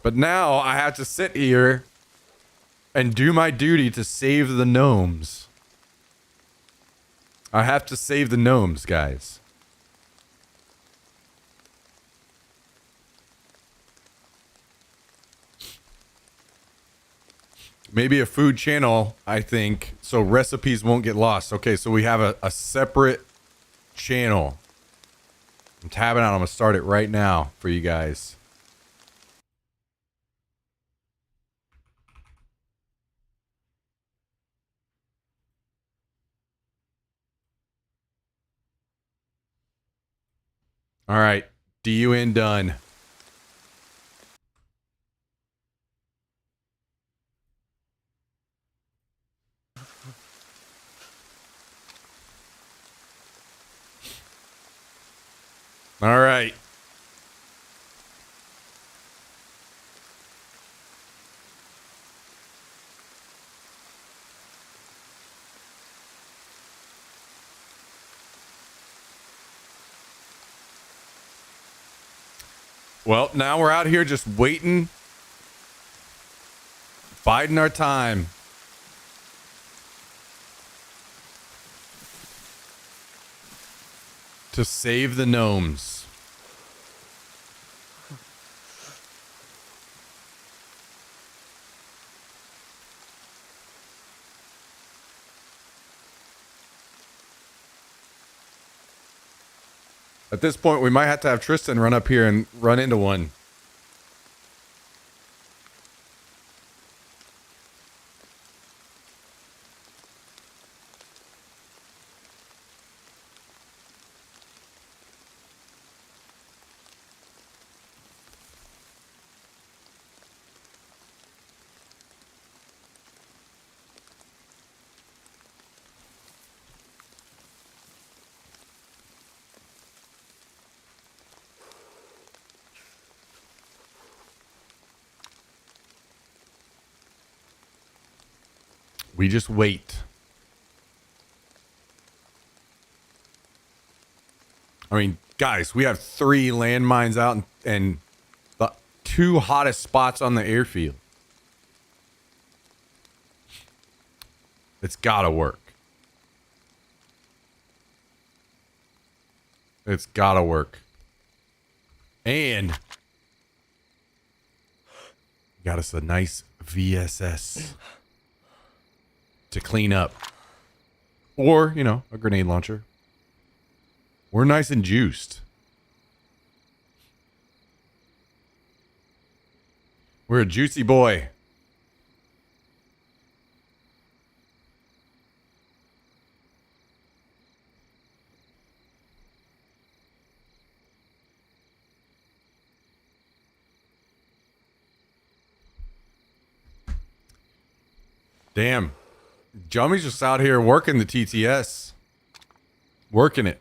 But now I have to sit here and do my duty to save the gnomes. I have to save the gnomes, guys. Maybe a food channel, I think, so recipes won't get lost. Okay, so we have a separate channel. I'm tabbing out. I'm going to start it right now for you guys. All right, DUN done. All right. Well, now we're out here just waiting, biding our time. To save the gnomes. At this point, we might have to have Tristan run up here and run into one. We just wait. I mean, guys, we have 3 landmines out and the 2 hottest spots on the airfield. It's gotta work. It's gotta work. And got us a nice VSS to clean up. Or, you know, a grenade launcher. We're nice and juiced. We're a juicy boy. Damn. Jummy's just out here working the TTS. Working it.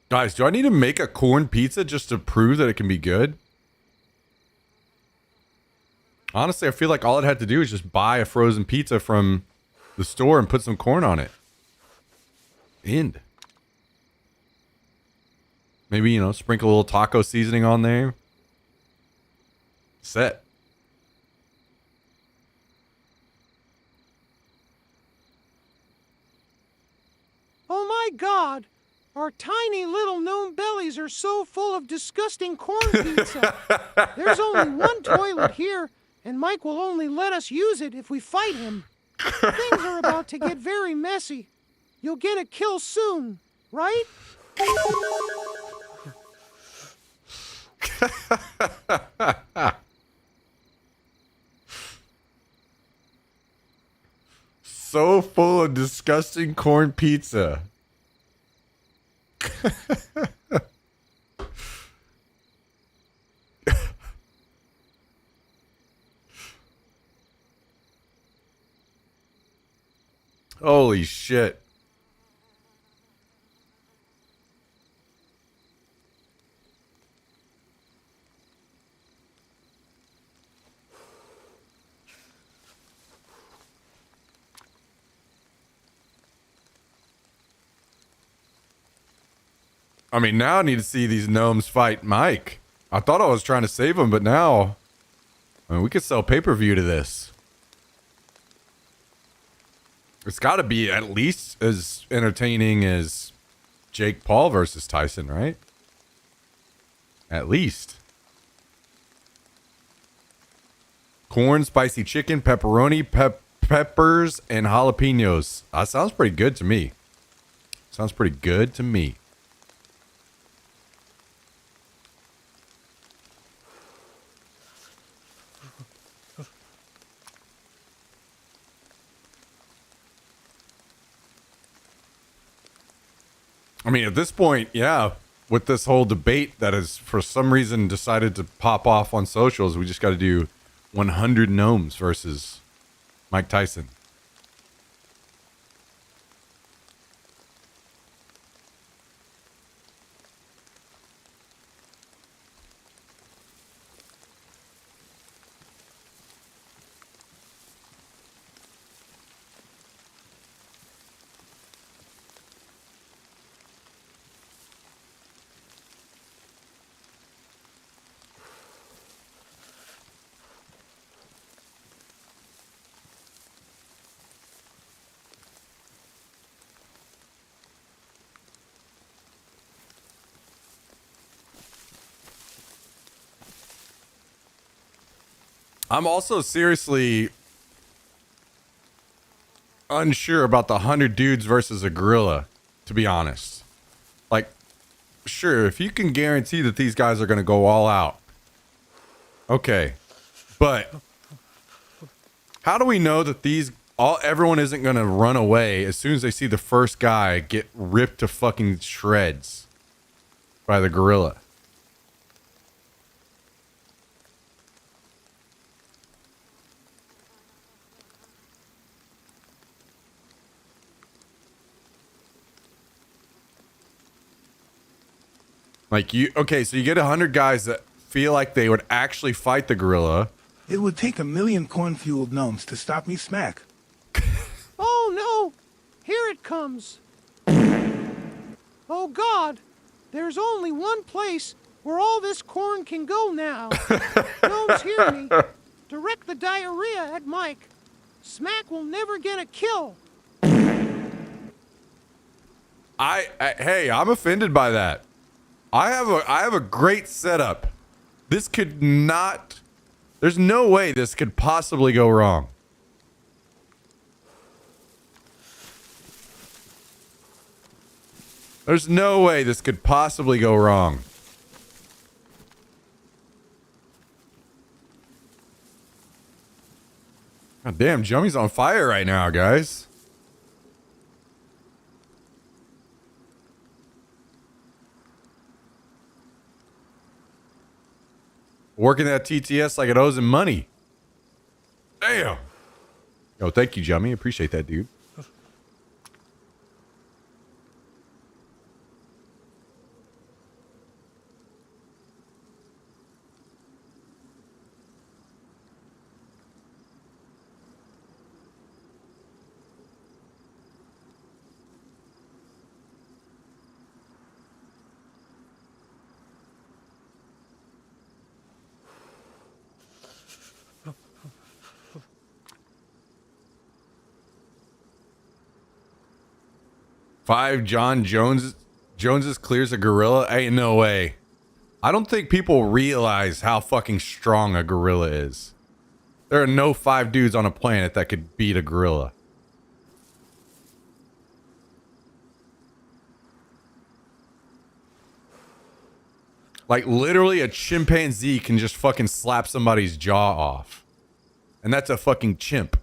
Guys, do I need to make a corn pizza just to prove that it can be good? Honestly, I feel like all it had to do is just buy a frozen pizza from the store and put some corn on it. End. Maybe, you know, sprinkle a little taco seasoning on there. Set. Oh my God! Our tiny little gnome bellies are so full of disgusting corn pizza. There's only one toilet here, and Mike will only let us use it if we fight him. Things are about to get very messy. You'll get a kill soon, right? So full of disgusting corn pizza. Holy shit. I mean, now I need to see these gnomes fight Mike. I thought I was trying to save him, but now, I mean, we could sell pay-per-view to this. It's got to be at least as entertaining as Jake Paul versus Tyson, right? At least. Corn, spicy chicken, pepperoni, peppers, and jalapenos. That sounds pretty good to me. Sounds pretty good to me. I mean, at this point, yeah, with this whole debate that has for some reason decided to pop off on socials, we just got to do 100 gnomes versus Mike Tyson. I'm also seriously unsure about the 100 dudes versus a gorilla, to be honest. Like, sure, if you can guarantee that these guys are going to go all out, okay. But how do we know that everyone isn't going to run away as soon as they see the first guy get ripped to fucking shreds by the gorilla? Like so you get 100 guys that feel like they would actually fight the gorilla. It would take 1 million corn-fueled gnomes to stop me smack. Oh no! Here it comes! Oh God! There's only one place where all this corn can go now. Gnomes, hear me. Direct the diarrhea at Mike. Smack will never get a kill. Hey, I'm offended by that. I have a great setup. This could not. There's no way this could possibly go wrong. There's no way this could possibly go wrong. God damn, Jummy's on fire right now, guys. Working that TTS like it owes him money. Damn. Yo, thank you, Jummy. Appreciate that, dude. Five John Jones's clears a gorilla? Ain't no way. I don't think people realize how fucking strong a gorilla is. There are no 5 dudes on a planet that could beat a gorilla. Like, literally, a chimpanzee can just fucking slap somebody's jaw off. And that's a fucking chimp.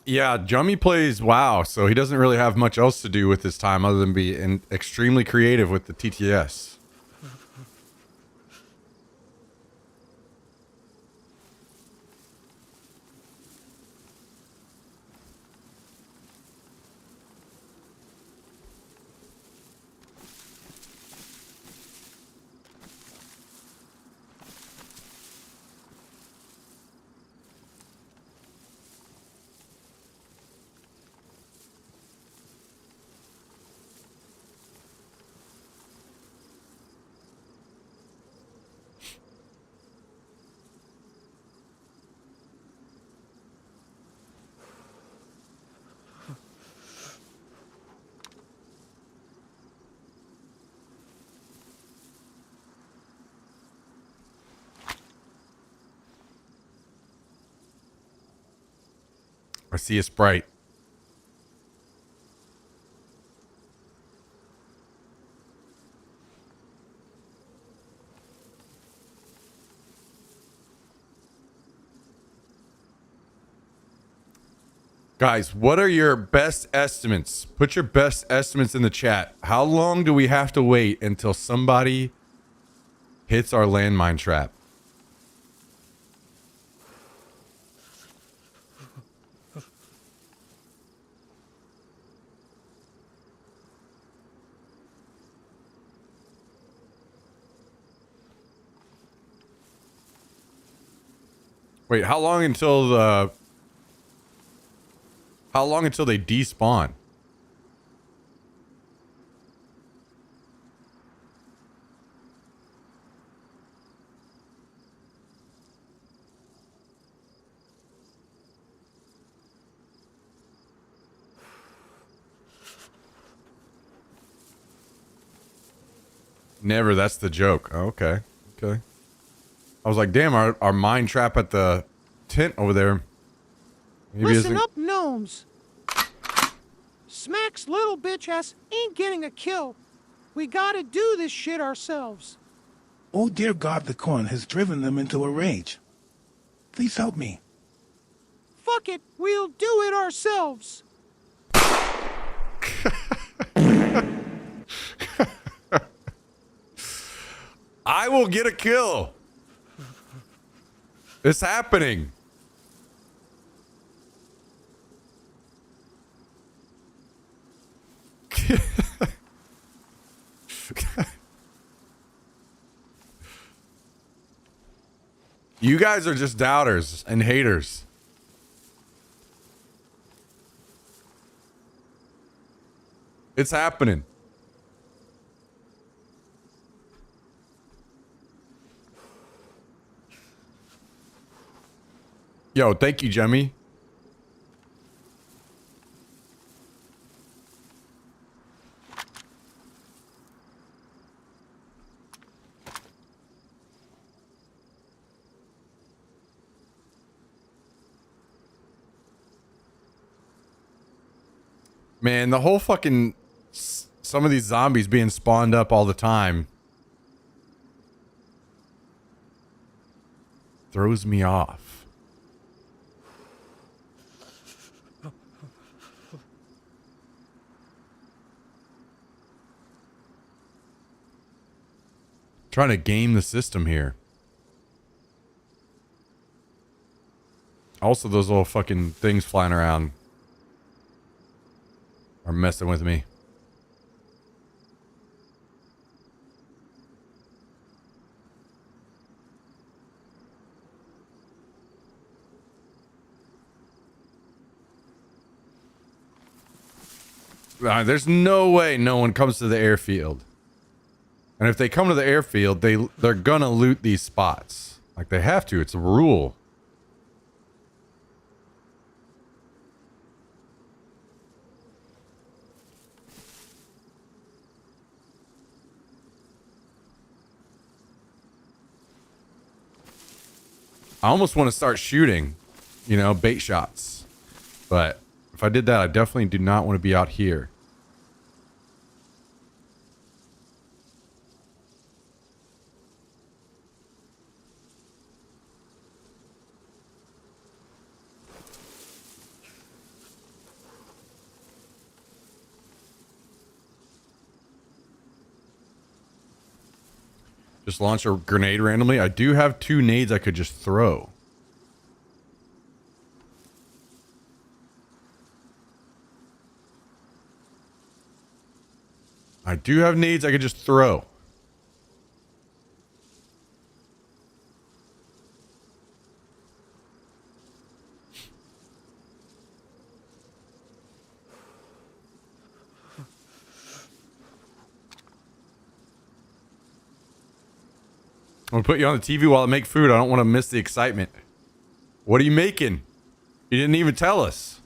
Yeah, Jummy plays WoW, so he doesn't really have much else to do with his time other than be extremely creative with the TTS. I see a Sprite. Guys, what are your best estimates? Put your best estimates in the chat. How long do we have to wait until somebody hits our landmine trap? Wait, how long until they despawn? Never, that's the joke. Oh, okay. Okay. I was like, damn, our mine trap at the tent over there. Maybe Listen isn't... up, gnomes. Smack's little bitch ass ain't getting a kill. We gotta do this shit ourselves. Oh dear God, the corn has driven them into a rage. Please help me. Fuck it, we'll do it ourselves. I will get a kill. It's happening. You guys are just doubters and haters. It's happening. Yo, thank you, Jemmy. Man, the whole fucking... Some of these zombies being spawned up all the time throws me off. Trying to game the system here. Also, those little fucking things flying around are messing with me. There's no way no one comes to the airfield. And if they come to the airfield, they're gonna loot these spots. Like they have to. It's a rule. I almost want to start shooting, you know, bait shots. But if I did that, I definitely do not want to be out here. Just launch a grenade randomly. I do have 2 nades I could just throw. I do have nades I could just throw. I'm gonna put you on the TV while I make food. I don't want to miss the excitement. What are you making? You didn't even tell us.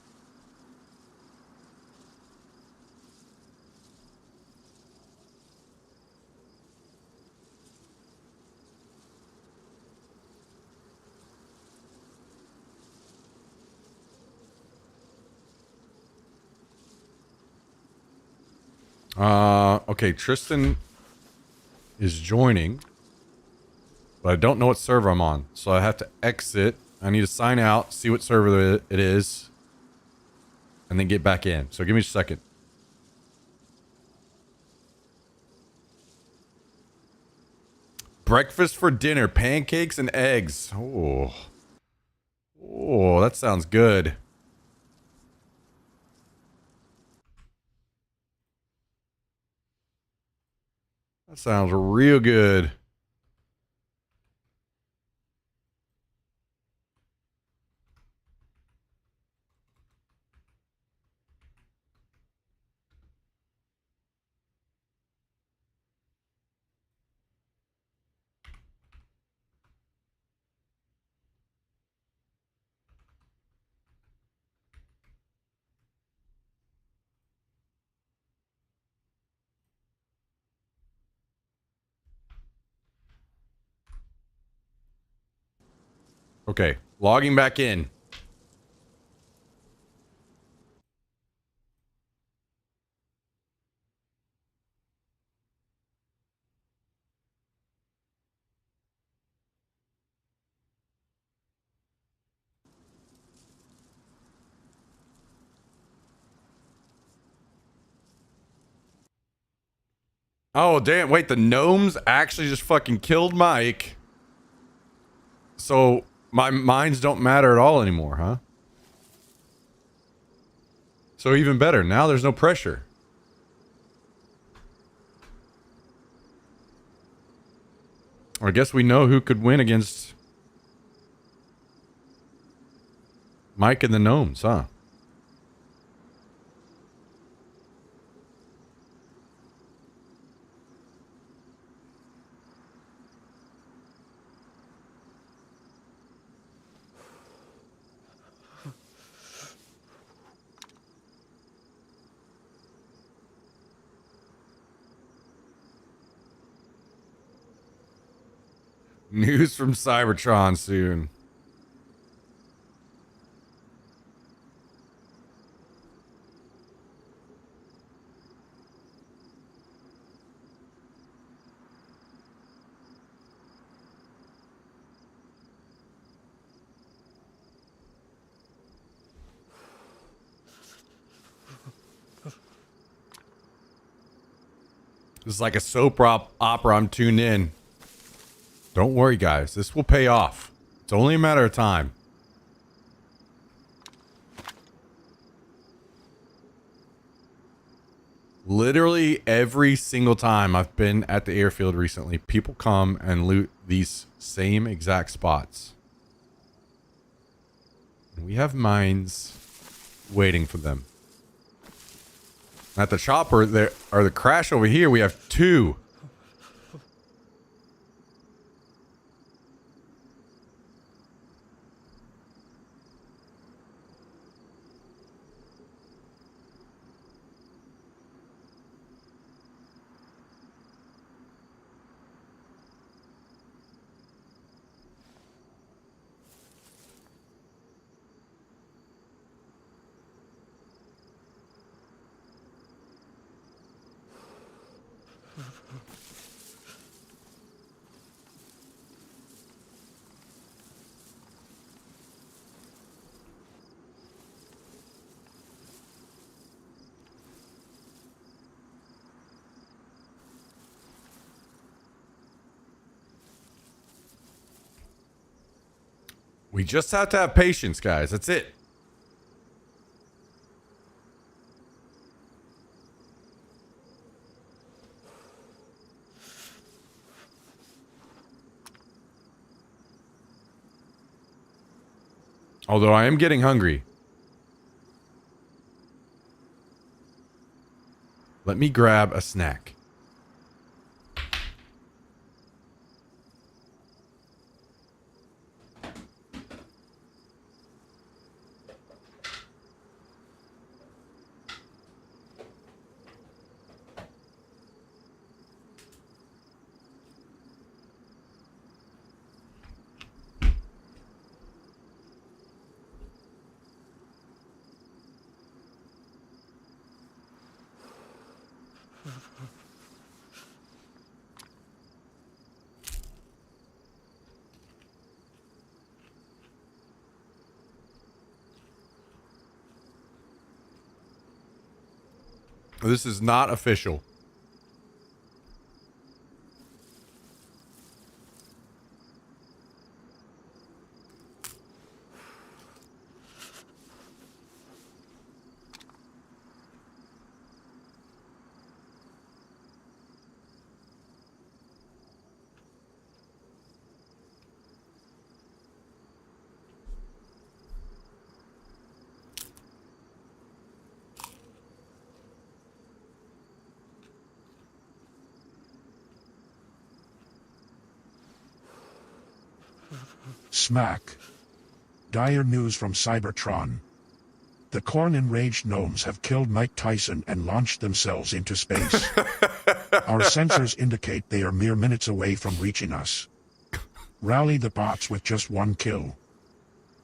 Okay, Tristan is joining. But I don't know what server I'm on, so I have to exit. I need to sign out, see what server it is, and then get back in. So give me a second. Breakfast for dinner, pancakes and eggs. Oh, that sounds good. That sounds real good. Okay, logging back in. Oh, damn. Wait, the gnomes actually just fucking killed Mike. So my mines don't matter at all anymore, huh? So even better. Now there's no pressure. I guess we know who could win against Mike and the gnomes, huh? News from Cybertron soon. This is like a soap opera. I'm tuned in. Don't worry, guys. This will pay off. It's only a matter of time. Literally every single time I've been at the airfield recently, people come and loot these same exact spots. And we have mines waiting for them. At the chopper, there or the crash over here, we have 2. We just have to have patience, guys. That's it. Although I am getting hungry. Let me grab a snack. This is not official. Smack. Dire news from Cybertron. The Khorne-enraged gnomes have killed Mike Tyson and launched themselves into space. Our sensors indicate they are mere minutes away from reaching us. Rally the bots with just 1 kill.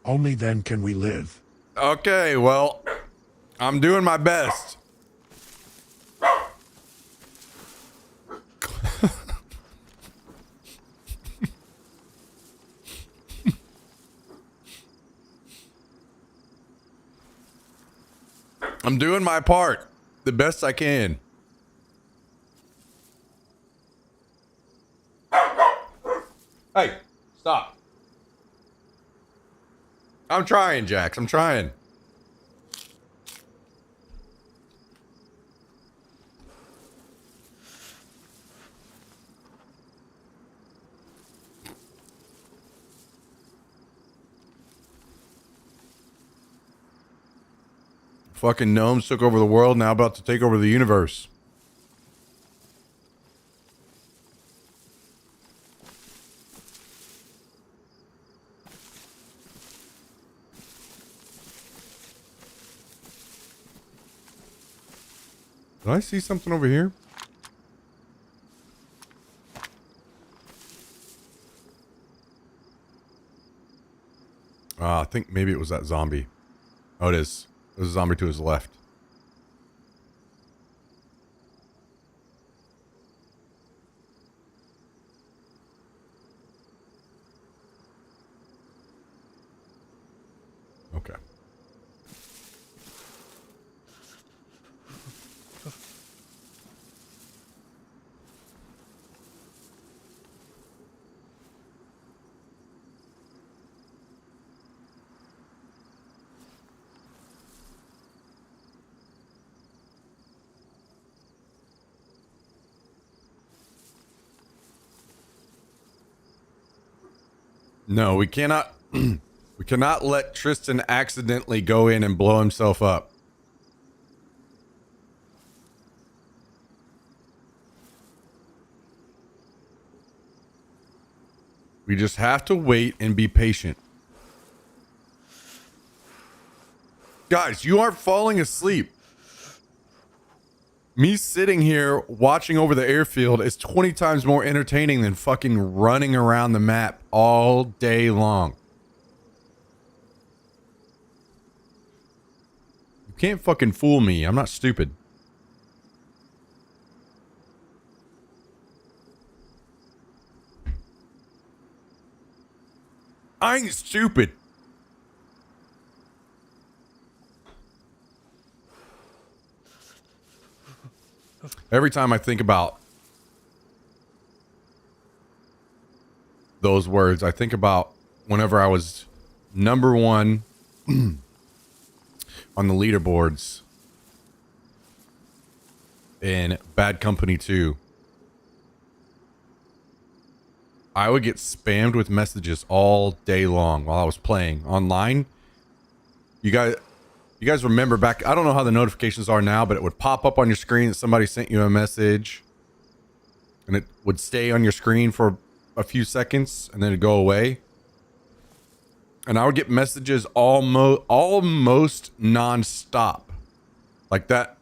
Only then can we live. Okay, well, I'm doing my best. I'm doing my part the best I can. Hey, stop. I'm trying, Jax. I'm trying. Fucking gnomes took over the world, now about to take over the universe. Did I see something over here? I think maybe it was that zombie. Oh, it is. There's a zombie to his left. Okay. No, we cannot. We cannot let Tristan accidentally go in and blow himself up. We just have to wait and be patient. Guys, you aren't falling asleep. Me sitting here watching over the airfield is 20 times more entertaining than fucking running around the map all day long. You can't fucking fool me. I'm not stupid. I ain't stupid. Every time I think about those words, I think about whenever I was number one on the leaderboards in Bad Company 2. I would get spammed with messages all day long while I was playing online. You guys remember back, I don't know how the notifications are now, but it would pop up on your screen that somebody sent you a message and it would stay on your screen for a few seconds and then it'd go away. And I would get messages almost non-stop. Like that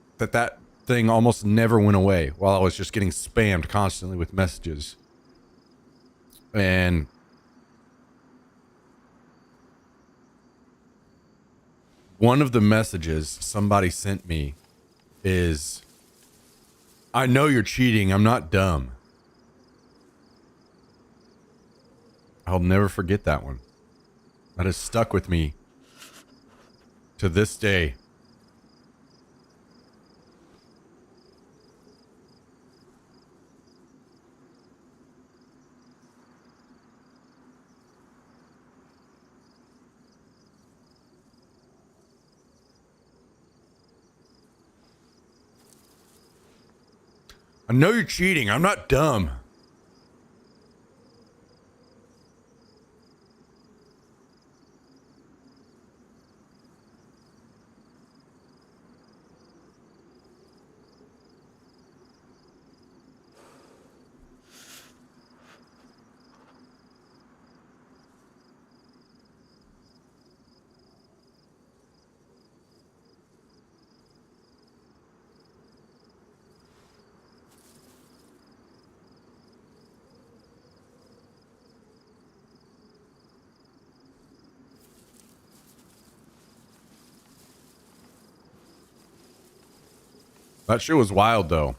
thing almost never went away while I was just getting spammed constantly with messages. And one of the messages somebody sent me is, I know you're cheating. I'm not dumb. I'll never forget that one. That has stuck with me to this day. I know you're cheating. I'm not dumb. That shit was wild though.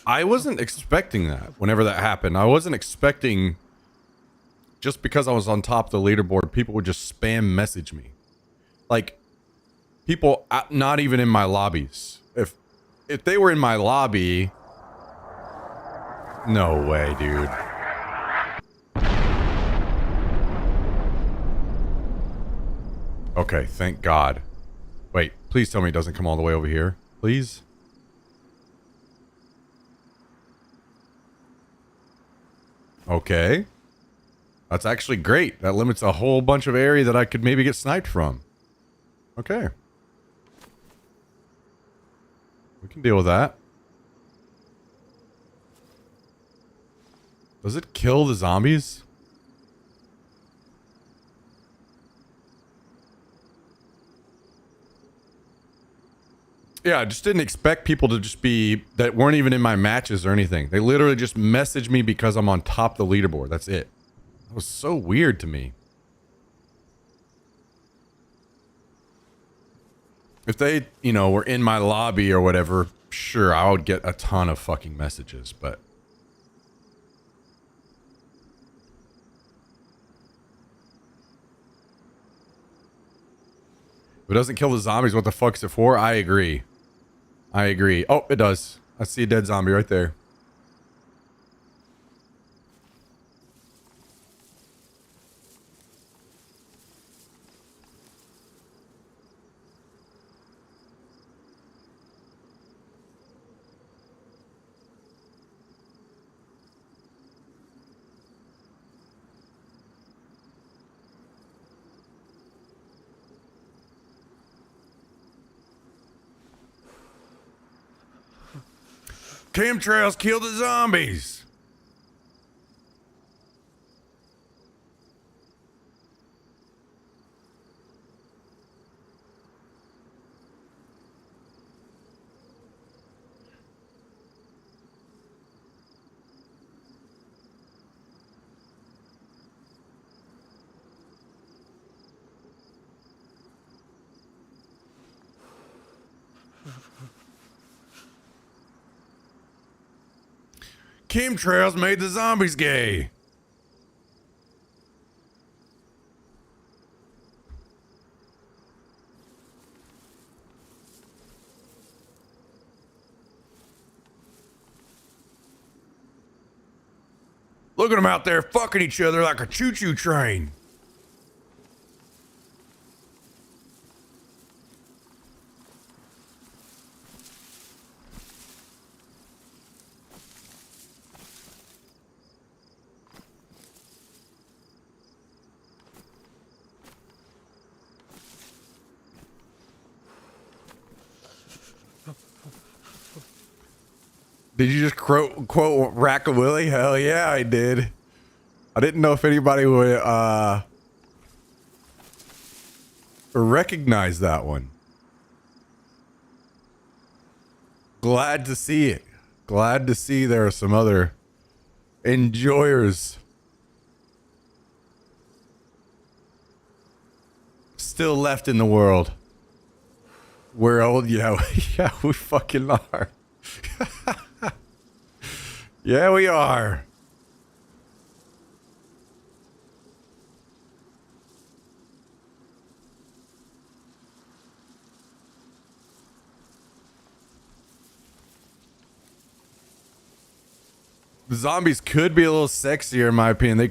I wasn't expecting that whenever that happened. I wasn't expecting, just because I was on top of the leaderboard, people would just spam message me. Like people not even in my lobbies. If they were in my lobby, no way, dude. Okay, thank God. Wait, please tell me it doesn't come all the way over here. Please? Okay. That's actually great. That limits a whole bunch of area that I could maybe get sniped from. Okay. We can deal with that. Does it kill the zombies? Yeah, I just didn't expect people to just be, that weren't even in my matches or anything. They literally just messaged me because I'm on top of the leaderboard. That's it. That was so weird to me. If they, you know, were in my lobby or whatever, sure, I would get a ton of fucking messages, but... if it doesn't kill the zombies, what the fuck's it for? I agree. I agree. Oh, it does. I see a dead zombie right there. Chemtrails kill the zombies. Chemtrails made the zombies gay. Look at them out there fucking each other like a choo-choo train. Did you just quote Rack-a-Willie? Hell yeah, I did. I didn't know if anybody would recognize that one. Glad to see it. Glad to see there are some other enjoyers still left in the world. We're old, yeah, yeah, we fucking are. Yeah, we are. The zombies could be a little sexier, in my opinion. They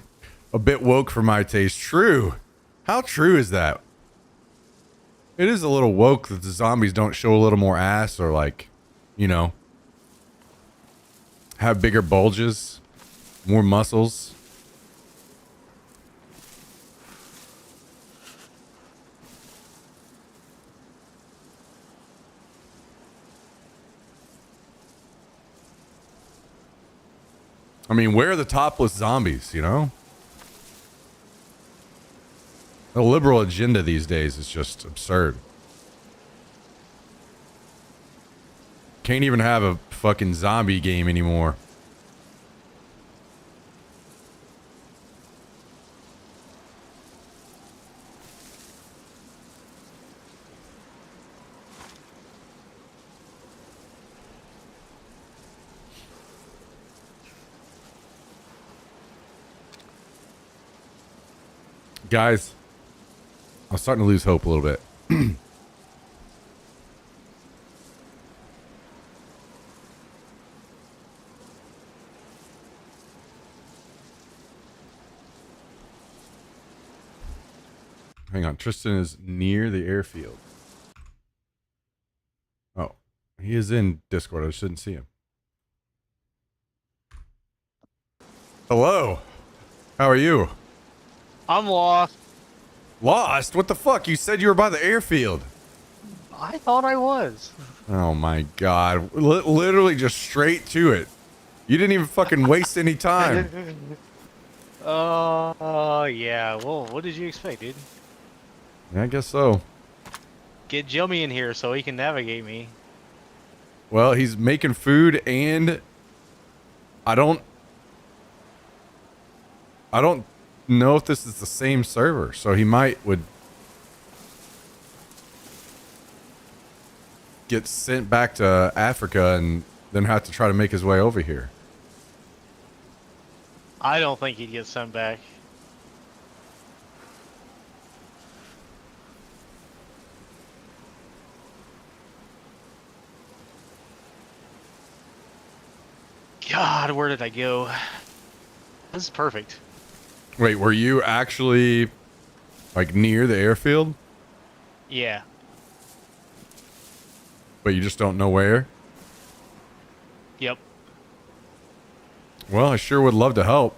a bit woke for my taste. True. How true is that? It is a little woke that the zombies don't show a little more ass or like, you know, have bigger bulges, more muscles. I mean, where are the topless zombies, you know? The liberal agenda these days is just absurd. Can't even have a fucking zombie game anymore. Guys, I'm starting to lose hope a little bit. Hang on, Tristan is near the airfield. Oh, he is in Discord. I shouldn't see him. Hello. How are you? I'm lost. Lost? What the fuck? You said you were by the airfield. I thought I was. Oh my god. Literally just straight to it. You didn't even fucking waste any time. Yeah. Well, what did you expect, dude? Yeah, I guess so. Get Jimmy in here so he can navigate me. Well, he's making food and I don't know if this is the same server, so he would get sent back to Africa and then have to try to make his way over here. I don't think he'd get sent back. God, where did I go? This is perfect. Wait, were you actually like near the airfield? Yeah. But you just don't know where? Yep. Well, I sure would love to help.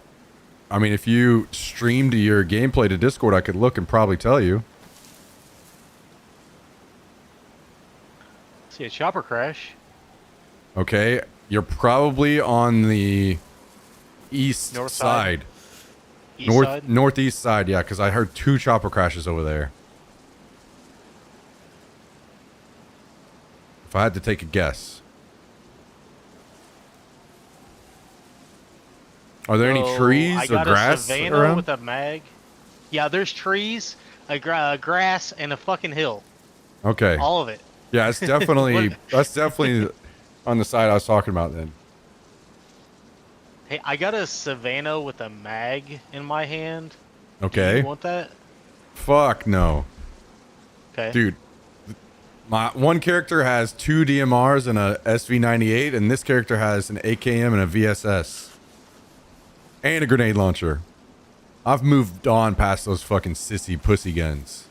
I mean, if you streamed your gameplay to Discord, I could look and probably tell you. See a chopper crash. Okay, you're probably on the east North side. side. East side? Northeast side, yeah, because I heard 2 chopper crashes over there. If I had to take a guess. Are there any trees I or got grass a savanna around? with a mag. Yeah, there's trees, a grass, and a fucking hill. Okay. All of it. Yeah, it's definitely that's definitely on the side I was talking about then. Hey, I got a Savannah with a mag in my hand. Okay. You want that? Fuck no. Okay. Dude, my one character has 2 DMRs and a SV98, and this character has an AKM and a VSS. And a grenade launcher. I've moved on past those fucking sissy pussy guns.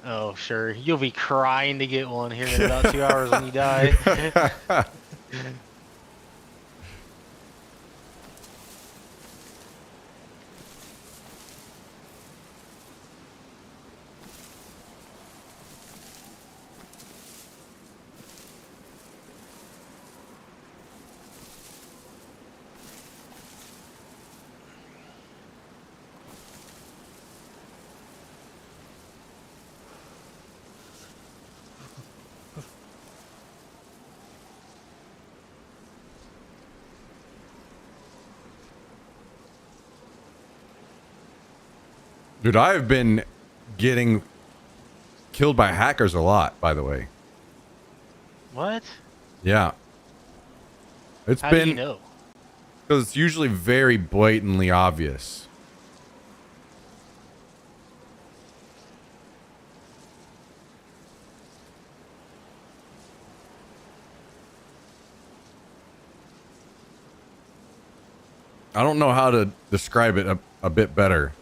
Oh, sure. You'll be crying to get one here in about 2 hours when you die. Dude, I've been getting killed by hackers a lot, by the way. What? Yeah. It's How been do you know? because it's usually very blatantly obvious. I don't know how to describe it a bit better.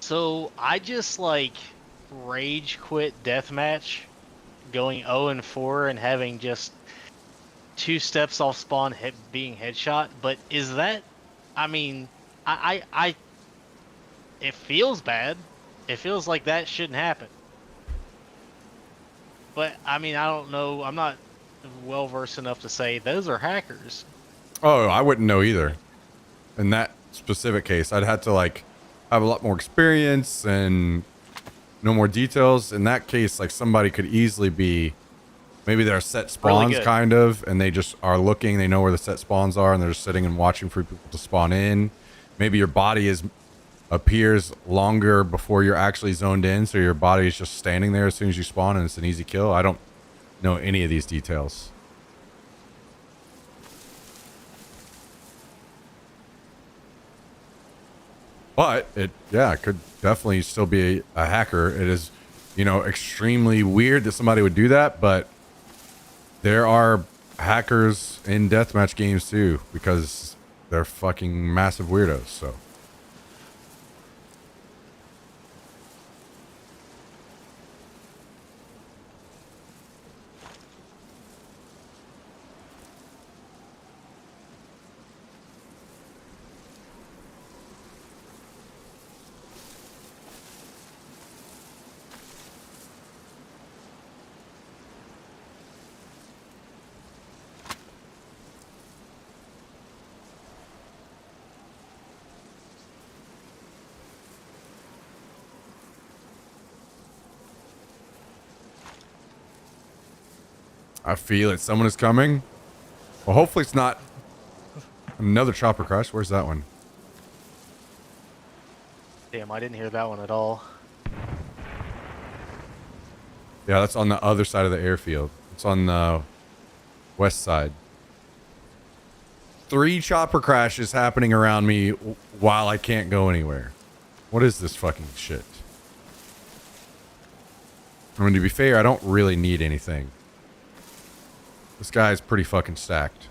So I just like rage quit deathmatch, going 0-4 and having just 2 steps off spawn being headshot. But is that? I mean, I it feels bad. It feels like that shouldn't happen. But I mean, I don't know. I'm not well versed enough to say those are hackers. Oh, I wouldn't know either. In that specific case, I'd have to like have a lot more experience and know more details. In that case, like somebody could easily be, maybe there are set spawns good. kind of, and they just are looking, they know where the set spawns are, and they're just sitting and watching for people to spawn in. Maybe your body appears longer before you're actually zoned in, so your body is just standing there as soon as you spawn and it's an easy kill. I don't know any of these details. But it could definitely still be a hacker. It is, extremely weird that somebody would do that, but there are hackers in deathmatch games too, because they're fucking massive weirdos, so. I feel it. Someone is coming. Well, hopefully it's not another chopper crash. Where's that one? Damn, I didn't hear that one at all. Yeah, that's on the other side of the airfield. It's on the west side. 3 chopper crashes happening around me while I can't go anywhere. What is this fucking shit? I mean, to be fair, I don't really need anything. This guy's pretty fucking stacked.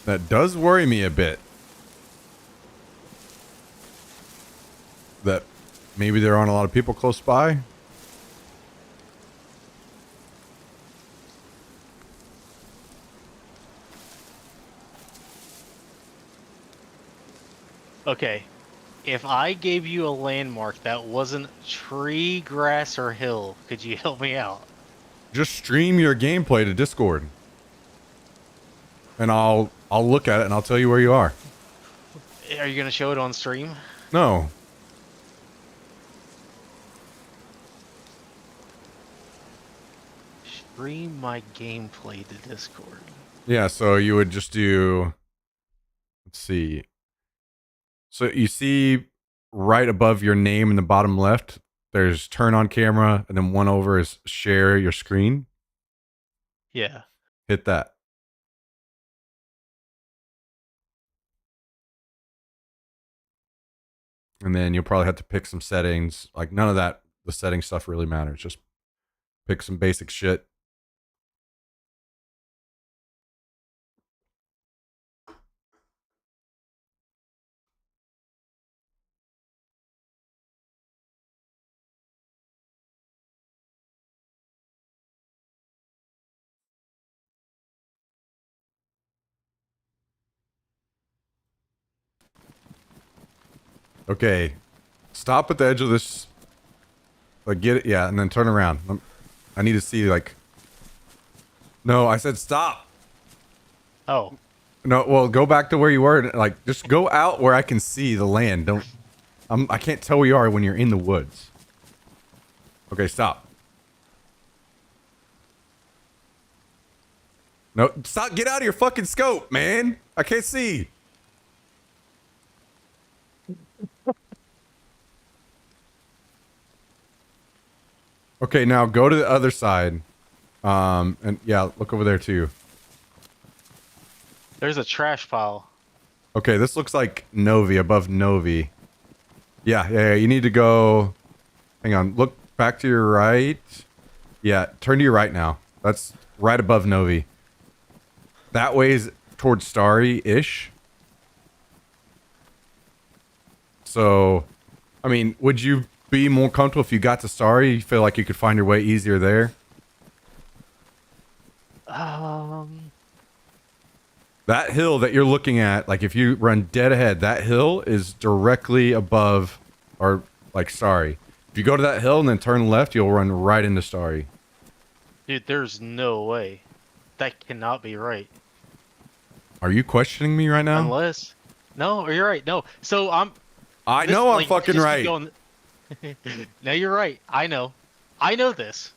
That does worry me a bit. That maybe there aren't a lot of people close by. Okay, if I gave you a landmark that wasn't tree, grass, or hill, could you help me out? Just stream your gameplay to Discord. And I'll look at it and I'll tell you where you are. Are you gonna show it on stream? No. stream my gameplay to Discord. Yeah, so you would just do, let's see. So you see right above your name in the bottom left, there's turn on camera, and then one over is share your screen. Yeah. Hit that. And then you'll probably have to pick some settings. Like none of that, the setting stuff really matters. Just pick some basic shit. Okay. Stop at the edge of this. Like get it, yeah, and then turn around. I need to see like. No, I said stop. Oh. No, well, go back to where you were. Like, just go out where I can see the land. Don't. I can't tell where you are when you're in the woods. Okay, stop. No, stop. Get out of your fucking scope, man. I can't see. Okay, now go to the other side. And yeah, look over there too. There's a trash pile. Okay, this looks like Novi, above Novi. Yeah, you need to go... Hang on, look back to your right. Yeah, turn to your right now. That's right above Novi. That way is towards Starry-ish. So, I mean, would you be more comfortable if you got to Starry? You feel like you could find your way easier there? That hill that you're looking at, like if you run dead ahead, that hill is directly above, or like Starry. If you go to that hill and then turn left, you'll run right into Starry. Dude, there's no way. That cannot be right. Are you questioning me right now? Unless... No, you're right. No. So I know I'm fucking just right. going- No, you're right. I know. I know this.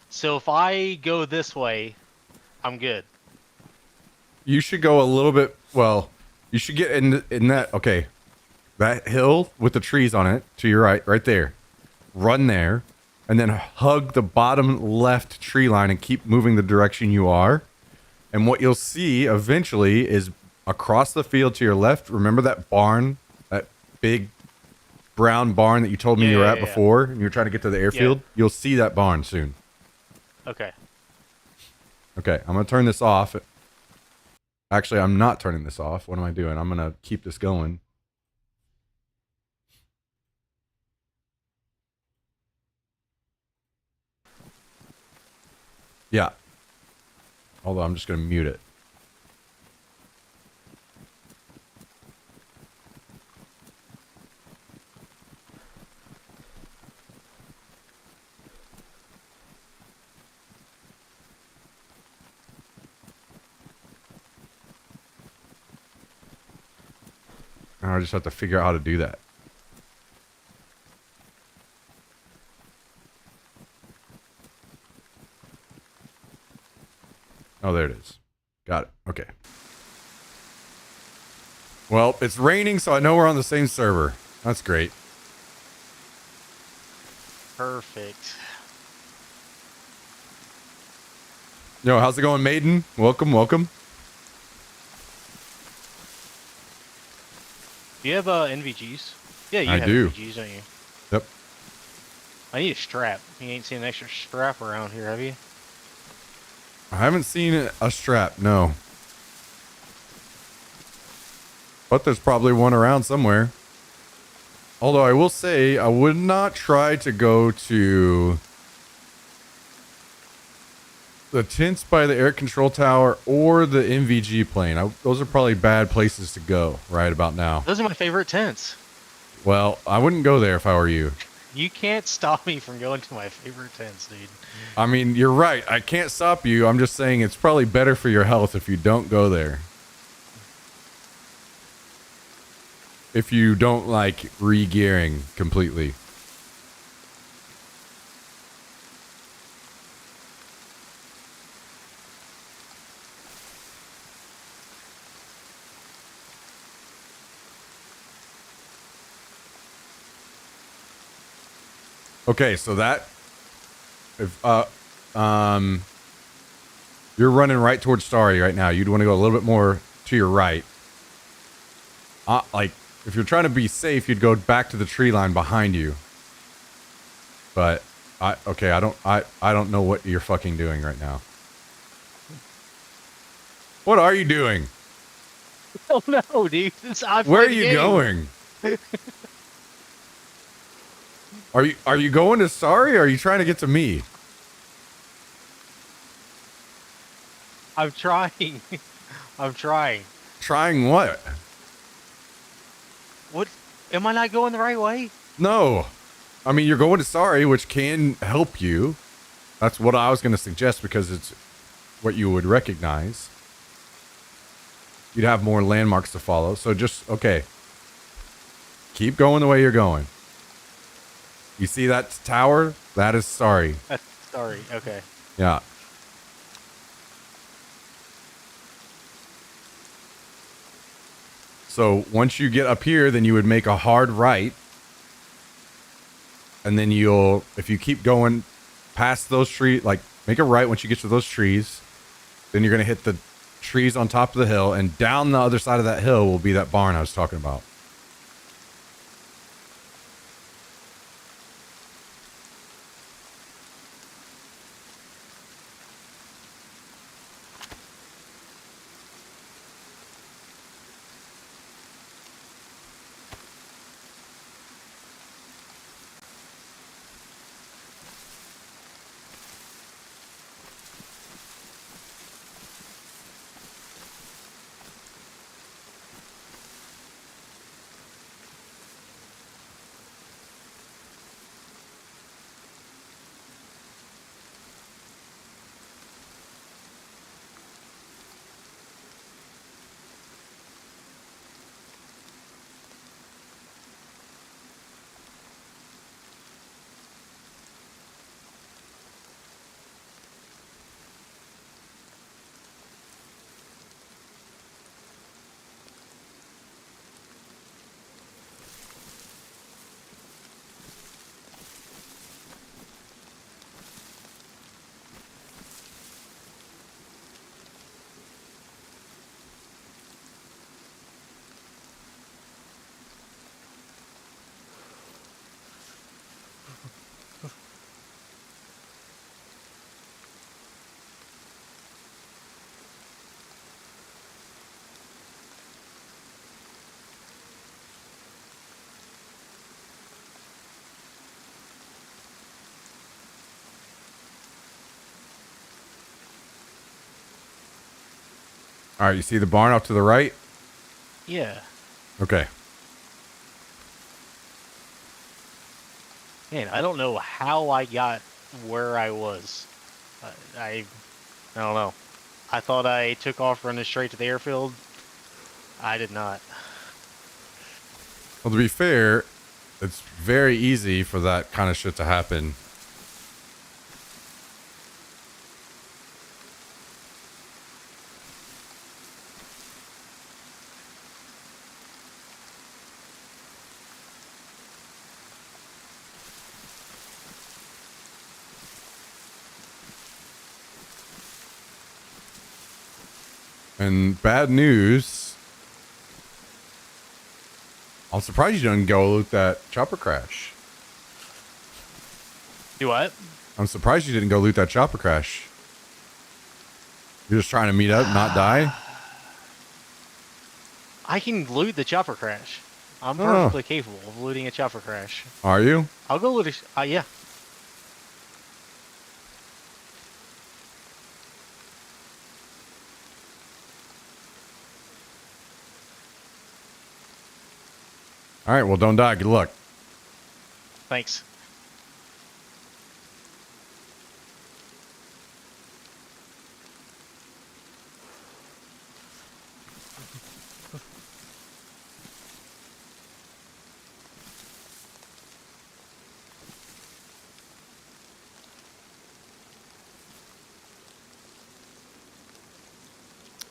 So if I go this way, I'm good. You should go a little bit, well, you should get in that, okay. That hill with the trees on it, to your right there. Run there, and then hug the bottom left tree line and keep moving the direction you are. And what you'll see eventually is across the field to your left, remember that barn? That big brown barn that you told me you were at before, and you were trying to get to the airfield? Yeah. You'll see that barn soon. Okay. Okay, I'm going to turn this off. Actually, I'm not turning this off. What am I doing? I'm going to keep this going. Yeah. Although I'm just going to mute it. I just have to figure out how to do that. Oh, there it is. Got it. Okay. Well, it's raining, so I know we're on the same server. That's great. Perfect. Yo, how's it going, Maiden? Welcome, welcome. Do you have NVGs? Yeah, you I have do. NVGs, don't you? Yep. I need a strap. You ain't seen an extra strap around here, have you? I haven't seen a strap, no. But there's probably one around somewhere. Although I will say, I would not try to go to the tents by the air control tower or the NVG plane. Those are probably bad places to go right about now. Those are my favorite tents. Well, I wouldn't go there if I were you. You can't stop me from going to my favorite tents, dude. I mean, you're right. I can't stop you. I'm just saying it's probably better for your health if you don't go there. If you don't like re-gearing completely. Okay, so that if you're running right towards Starry right now. You'd want to go a little bit more to your right. Like if you're trying to be safe, you'd go back to the tree line behind you. But I don't know what you're fucking doing right now. What are you doing? Oh no, dude. Where are you going? Are you going to Starry or are you trying to get to me? I'm trying. I'm trying. Trying what? What? Am I not going the right way? No. I mean, you're going to Starry, which can help you. That's what I was going to suggest because it's what you would recognize. You'd have more landmarks to follow. So just, okay. Keep going the way you're going. You see that tower? That is Starry. That's sorry. Okay. Yeah. So once you get up here, then you would make a hard right. And then if you keep going past those trees, like make a right once you get to those trees, then you're going to hit the trees on top of the hill, and down the other side of that hill will be that barn I was talking about. All right, you see the barn off to the right? Yeah. Okay. Man, I don't know how I got where I was. I don't know. I thought I took off running straight to the airfield. I did not. Well, to be fair, it's very easy for that kind of shit to happen. And bad news. I'm surprised you didn't go loot that chopper crash. Do what? I'm surprised you didn't go loot that chopper crash. You're just trying to meet up, not die? I can loot the chopper crash. I'm Oh. perfectly capable of looting a chopper crash. Are you? I'll go loot a... yeah. All right, well, don't die. Good luck. Thanks.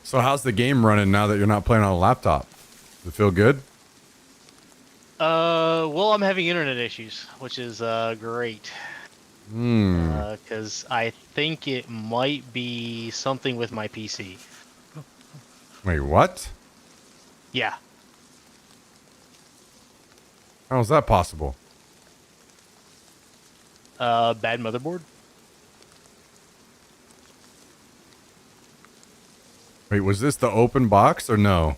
So how's the game running now that you're not playing on a laptop? Does it feel good? Well, I'm having internet issues, which is great. Hmm. Because I think it might be something with my PC. Wait, what? Yeah. How is that possible? Bad motherboard. Wait, was this the open box or no?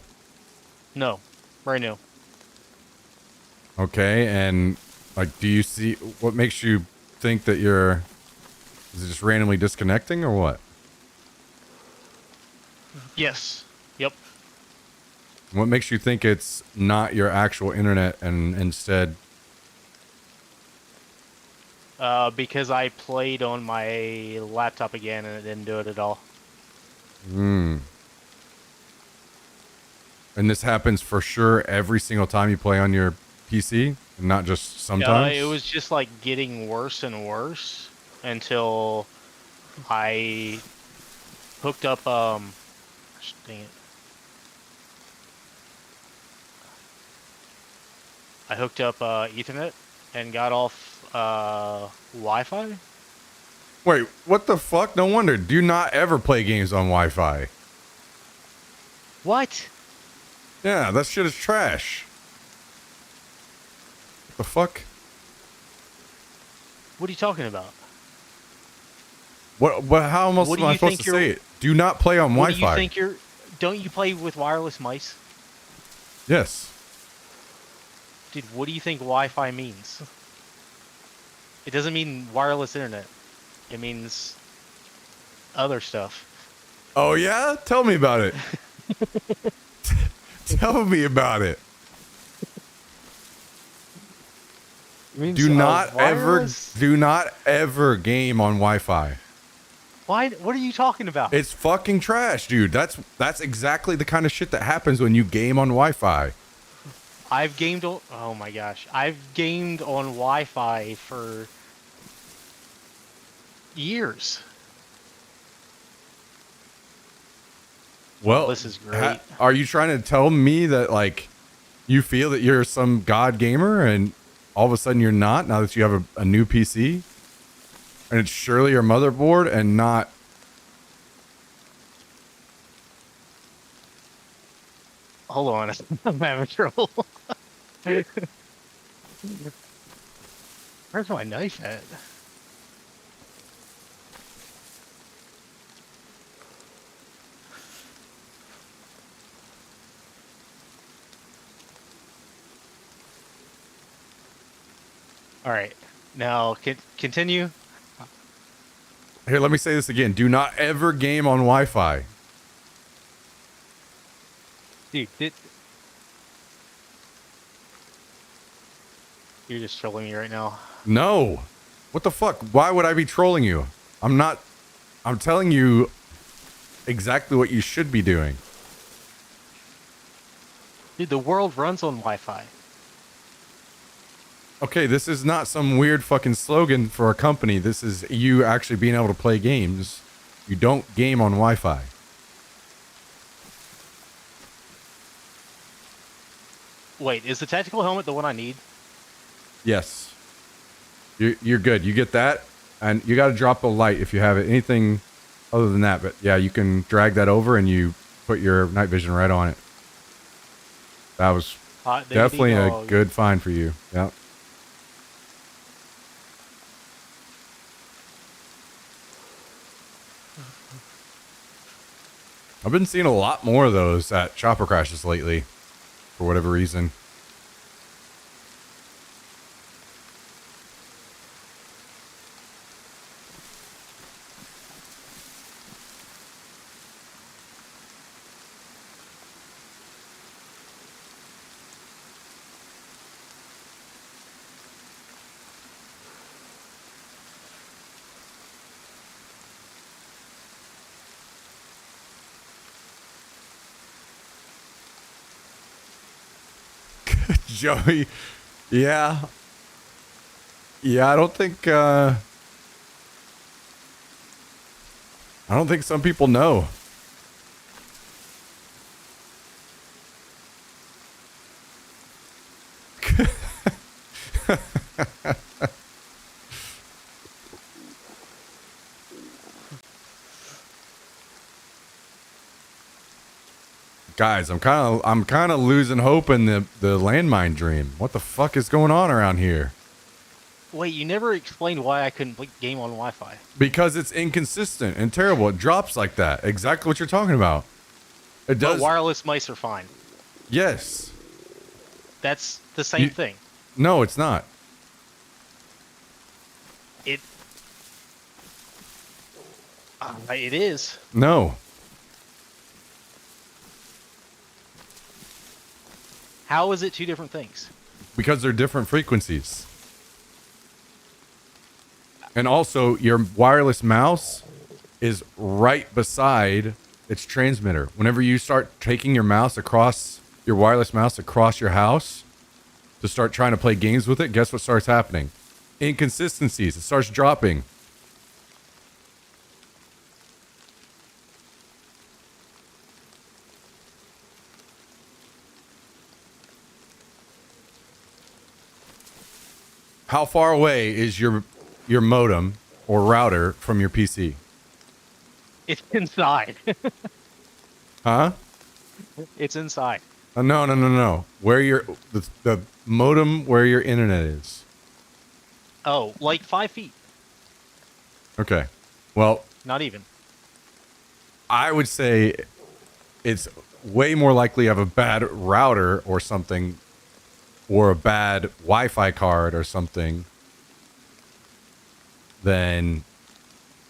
No, brand new. Okay, and like, do you see what makes you think that you're? Is it just randomly disconnecting or what? Yes. Yep. What makes you think it's not your actual internet and instead? Because I played on my laptop again and it didn't do it at all. Hmm. And this happens for sure every single time you play on your PC, and not just sometimes. It was just like getting worse and worse until I hooked up. Dang it. I hooked up Ethernet and got off Wi-Fi. Wait, what the fuck? No wonder. Do not ever play games on Wi-Fi. What? Yeah, that shit is trash. What the fuck? What are you talking about? What? How else What am do I you supposed think to you're- say it? Do not play on What do Wi-Fi. you think you're? Don't you play with wireless mice? Yes. Dude, what do you think Wi-Fi means? It doesn't mean wireless internet. It means other stuff. Oh yeah? Tell me about it. Tell me about it. Do not ever game on Wi-Fi. Why? What are you talking about? It's fucking trash, dude. That's exactly the kind of shit that happens when you game on Wi-Fi. I've gamed on. Oh my gosh, I've gamed on Wi-Fi for years. Well, This is great. Are you trying to tell me that like you feel that you're some god gamer and all of a sudden you're not now that you have a new PC? And it's surely your motherboard and not. Hold on, I'm having trouble. Where's my knife at? All right, now continue. Here, let me say this again. Do not ever game on Wi-Fi. Dude, you're just trolling me right now. No. What the fuck? Why would I be trolling you? I'm not. I'm telling you exactly what you should be doing. Dude, the world runs on Wi-Fi. Okay, this is not some weird fucking slogan for a company. This is you actually being able to play games. You don't game on Wi-Fi. Wait, is the tactical helmet the one I need? Yes. You're good. You get that, and you got to drop a light if you have it. Anything other than that, but yeah, you can drag that over and you put your night vision right on it. That was Hot diggity definitely a dog. good find for you. Yeah. I've been seeing a lot more of those at chopper crashes lately, for whatever reason. Joey, yeah. I don't think some people know. Guys, I'm kind of losing hope in the landmine dream. What the fuck is going on around here? Wait, you never explained why I couldn't play game on Wi-Fi. Because it's inconsistent and terrible. It drops like that. Exactly what you're talking about. It does. But wireless mice are fine. Yes. That's the same thing. No, it's not. It is. No. How is it two different things? Because they're different frequencies. And also, your wireless mouse is right beside its transmitter. Whenever you start taking your wireless mouse across your house to start trying to play games with it, guess what starts happening? Inconsistencies. It starts dropping. How far away is your modem or router from your PC? It's inside. Huh? It's inside. No. Where the modem, where your internet is. Oh, like 5 feet. Okay. Well, Not even. I would say it's way more likely you have a bad router or something, or a bad Wi-Fi card or something, than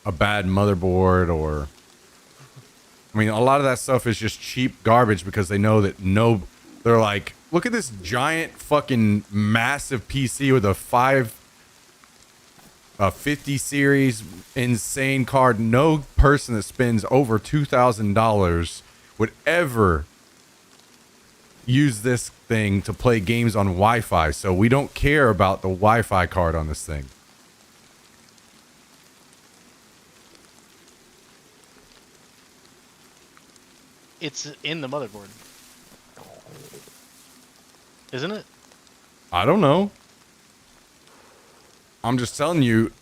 a bad motherboard. Or I mean, a lot of that stuff is just cheap garbage because they know that they're like, look at this giant fucking massive PC with a 50 series insane card. No person that spends over $2,000 would ever use this thing to play games on Wi-Fi. So we don't care about the Wi-Fi card on this thing. It's in the motherboard. Isn't it? I don't know. I'm just telling you,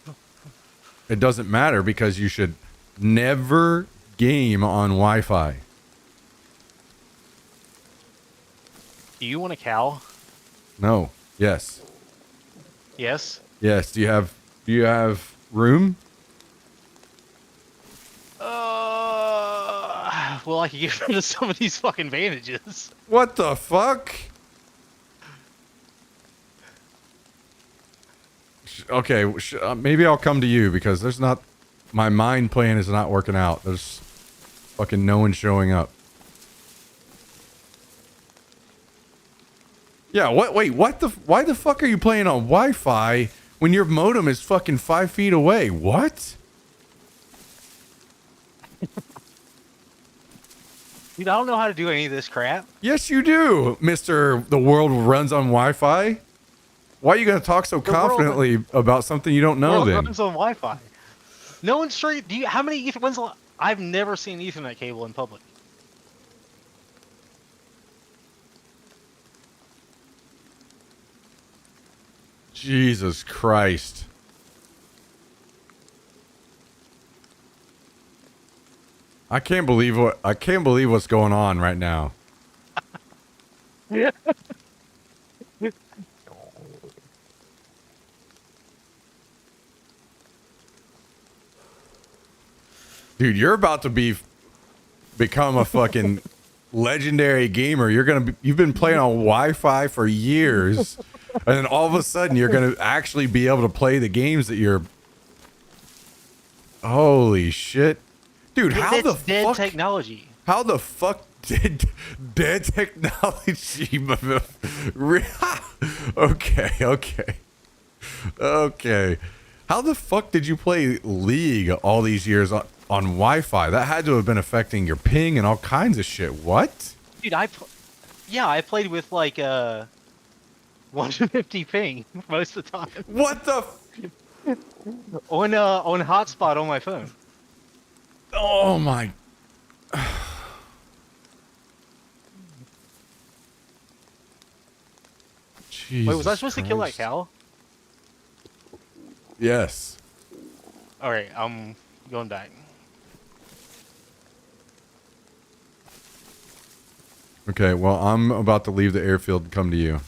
it doesn't matter because you should never game on Wi-Fi. Do you want a cow? No. Yes. Yes. Yes. Do you have room? Well, I could get rid of some of these fucking bandages. What the fuck? Okay, maybe I'll come to you because my mind plan is not working out. There's fucking no one showing up. Yeah, wait, why the fuck are you playing on Wi-Fi when your modem is fucking 5 feet away? What? Dude, I don't know how to do any of this crap. Yes, you do, Mr. The world runs on Wi-Fi. Why are you going to talk so confidently about something you don't know then? Runs on Wi-Fi. No one's straight. How many Ethernet? I've never seen an Ethernet cable in public. Jesus Christ. I can't believe what's going on right now. Yeah. Dude, you're about to become a fucking legendary gamer. You've been playing on Wi-Fi for years, and then all of a sudden you're gonna actually be able to play the games that you're. Holy shit, dude! How the dead fuck? Technology. How the fuck did dead technology? Okay. How the fuck did you play League all these years on Wi-Fi? That had to have been affecting your ping and all kinds of shit. What? Dude, I played with like 150 ping most of the time. What the? On hotspot on my phone. Oh my. Jesus Wait, was I supposed to kill that Christ. cow? Yes. All right, I'm going back. Okay, well, I'm about to leave the airfield and come to you.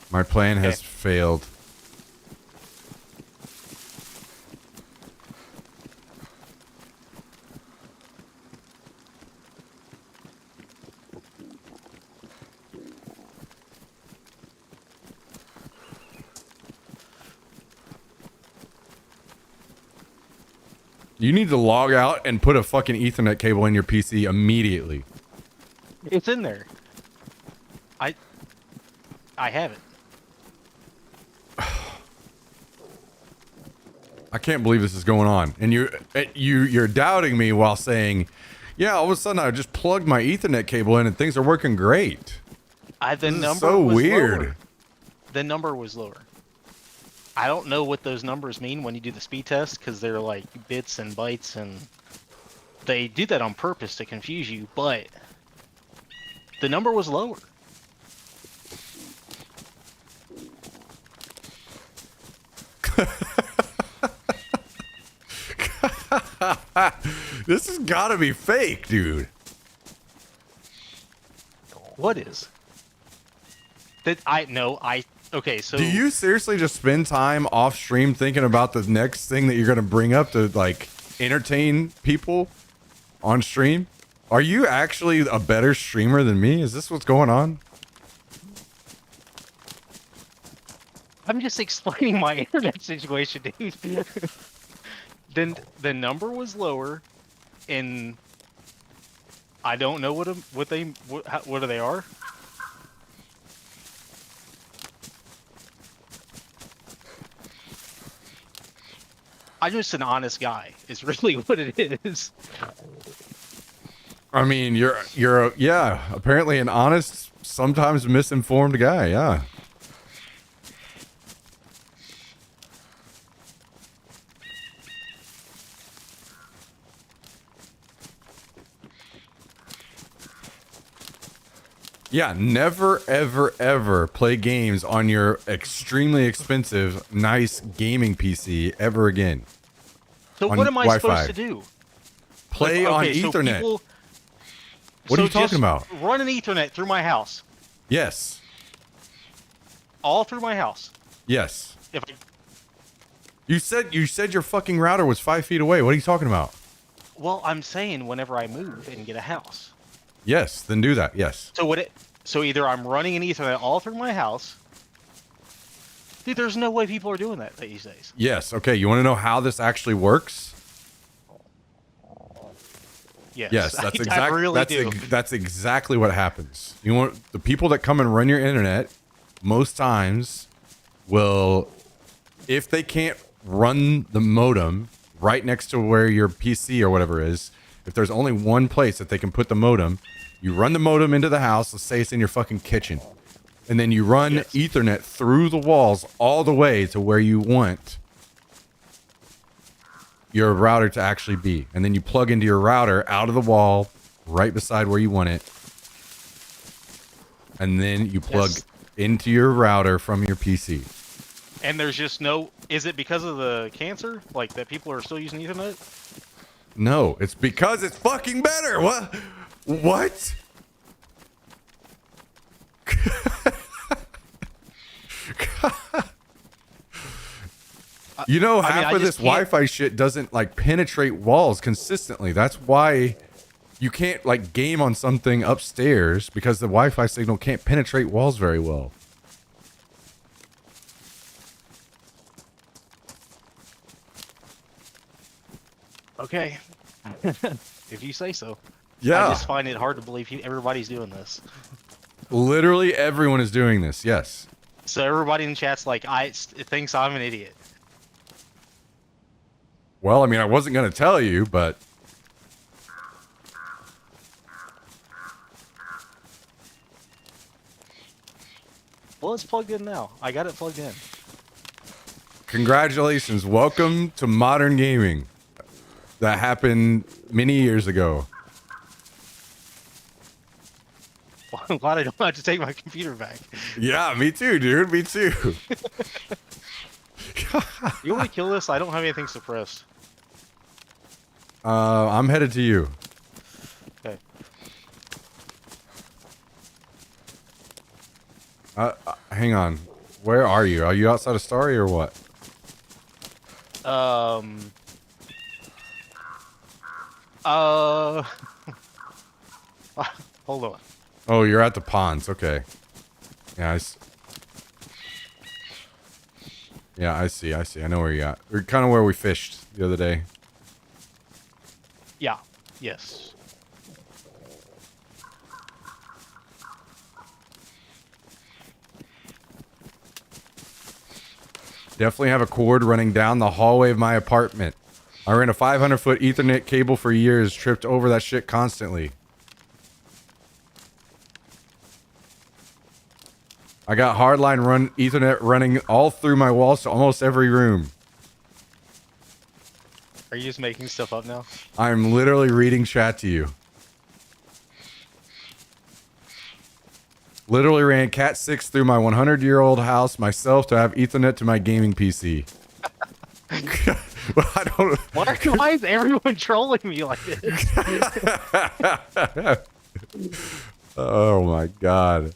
My plan has Okay. failed. You need to log out and put a fucking Ethernet cable in your PC immediately. It's in there. I have it. I can't believe this is going on. And you're doubting me while saying, "Yeah, all of a sudden I just plugged my Ethernet cable in and things are working great." The This is number so was weird. lower. The number was lower. I don't know what those numbers mean when you do the speed test because they're like bits and bytes, and they do that on purpose to confuse you. But the number was lower. This has got to be fake, dude. What is? That I know. Okay. So Do you seriously just spend time off stream thinking about the next thing that you're going to bring up to like entertain people on stream? Are you actually a better streamer than me? Is this what's going on? I'm just explaining my internet situation, dude. Then the number was lower, and I don't know what they are. I'm just an honest guy. Is really what it is. I mean, yeah, apparently an honest, sometimes misinformed guy. Yeah. Yeah, never, ever, ever play games on your extremely expensive, nice gaming PC ever again. So On what am I Wi-Fi. supposed to do? Play Like, on okay, so Ethernet. people- What are so you talking just about? Run an Ethernet through my house, Yes. all through my house. Yes. If I, You said your fucking router was 5 feet away. What are you talking about? well, I'm saying whenever I move and get a house. Yes, then do that. Yes. So either I'm running an Ethernet all through my house. Dude, there's no way people are doing that these days. Yes. Okay. You want to know how this actually works? Yes. Yes. That's I exactly really do. that's exactly what happens. You want the people that come and run your internet most times will, if they can't run the modem right next to where your PC or whatever is, if there's only one place that they can put the modem, you run the modem into the house. Let's say it's in your fucking kitchen. And then you run Yes. Ethernet through the walls all the way to where you want your router to actually be. And then you plug into your router out of the wall, right beside where you want it. And then you plug Yes. into your router from your PC. And there's just no. Is it because of the cancer? Like that people are still using Ethernet? No, it's because it's fucking better. What? What? You know, I mean, half I of just this can't- Wi-Fi shit doesn't like penetrate walls consistently. That's why you can't like game on something upstairs, because the Wi-Fi signal can't penetrate walls very well. Okay. If you say so. Yeah, I just find it hard to believe everybody's doing this. literally everyone is doing this. Yes. So everybody in the chat's like, thinks I'm an idiot. Well, I mean, I wasn't gonna tell you, but Well, it's plugged in now. I got it plugged in. congratulations. Welcome to modern gaming. That happened many years ago. Well, I'm glad I don't have to take my computer back. Yeah, me too, dude. Me too. You want to kill this? I don't have anything suppressed. I'm headed to you. Okay. Hang on. Where are you? Are you outside of Starry or what? Hold on. Oh, you're at the ponds. Okay. Yeah, I see. I know where you're at. We're kind of where we fished the other day. Yeah. Yes. Definitely have a cord running down the hallway of my apartment. I ran a 500-foot Ethernet cable for years, tripped over that shit constantly. I got hardline run Ethernet running all through my walls to almost every room. Are you just making stuff up now? I'm literally reading chat to you. Literally ran Cat 6 through my 100-year-old house myself to have Ethernet to my gaming PC. Well, I don't. Why is everyone trolling me like this? Oh my god.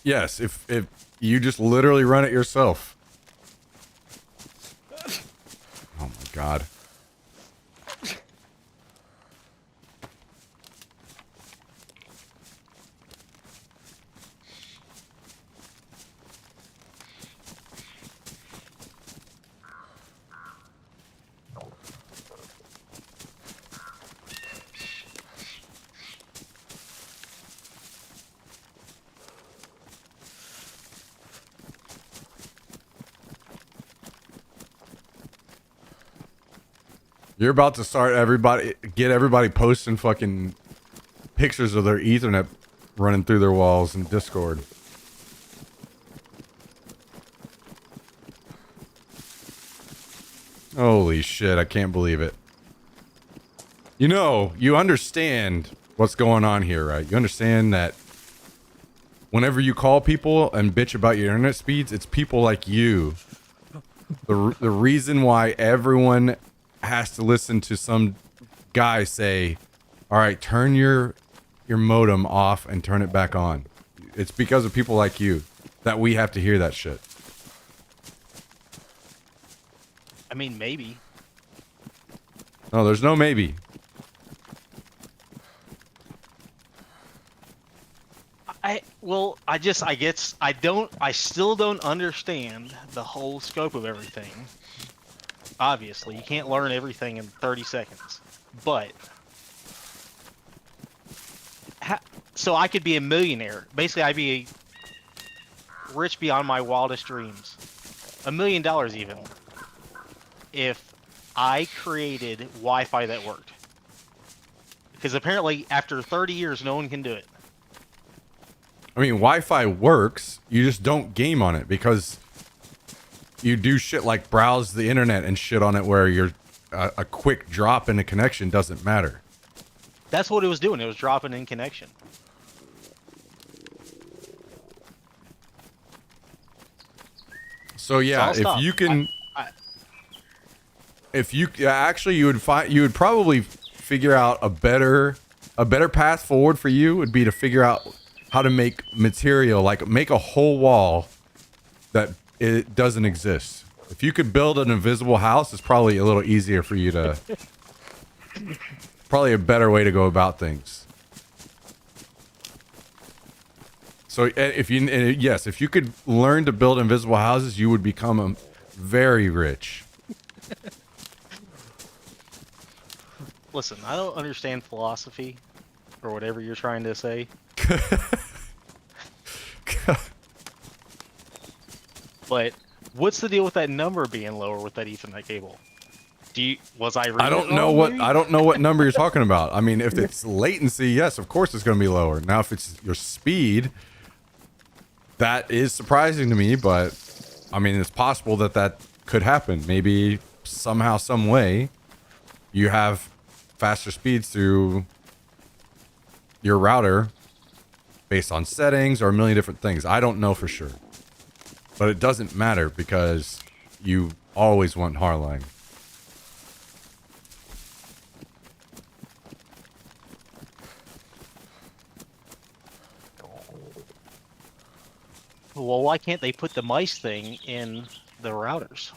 Yes, if you just literally run it yourself. Oh my god. You're about to get everybody posting fucking pictures of their Ethernet running through their walls in Discord. Holy shit, I can't believe it. You know, you understand what's going on here, right? You understand that whenever you call people and bitch about your internet speeds, it's people like you. The reason why everyone has to listen to some guy say, all right, turn your modem off and turn it back on. It's because of people like you that we have to hear that shit. I mean, maybe. No, there's no maybe. I still don't understand the whole scope of everything. Obviously, you can't learn everything in 30 seconds. But so I could be a millionaire. Basically, I'd be rich beyond my wildest dreams. $1 million even. If I created Wi-Fi that worked. Because apparently, after 30 years, no one can do it. I mean, Wi-Fi works. You just don't game on it because you do shit like browse the internet and shit on it where you're a quick drop in a connection doesn't matter. That's what it was doing. It was dropping in connection. So yeah, So I'll if you stop. can, you would probably figure out a better path forward for you would be to figure out how to make material, like make a whole wall that it doesn't exist. If you could build an invisible house, it's probably a little easier for you to, probably a better way to go about things. So if you could learn to build invisible houses, you would become very rich. Listen, I don't understand philosophy or whatever you're trying to say. But what's the deal with that number being lower with that Ethernet cable? Was I reading I don't it know wrong, what maybe? I don't know what number you're talking about. I mean, if it's latency, yes, of course it's going to be lower. Now, if it's your speed, that is surprising to me, but I mean, it's possible that that could happen. Maybe somehow, some way, you have faster speeds through your router based on settings or a million different things. I don't know for sure, but it doesn't matter because you always want hardline. Well, why can't they put the mice thing in the routers?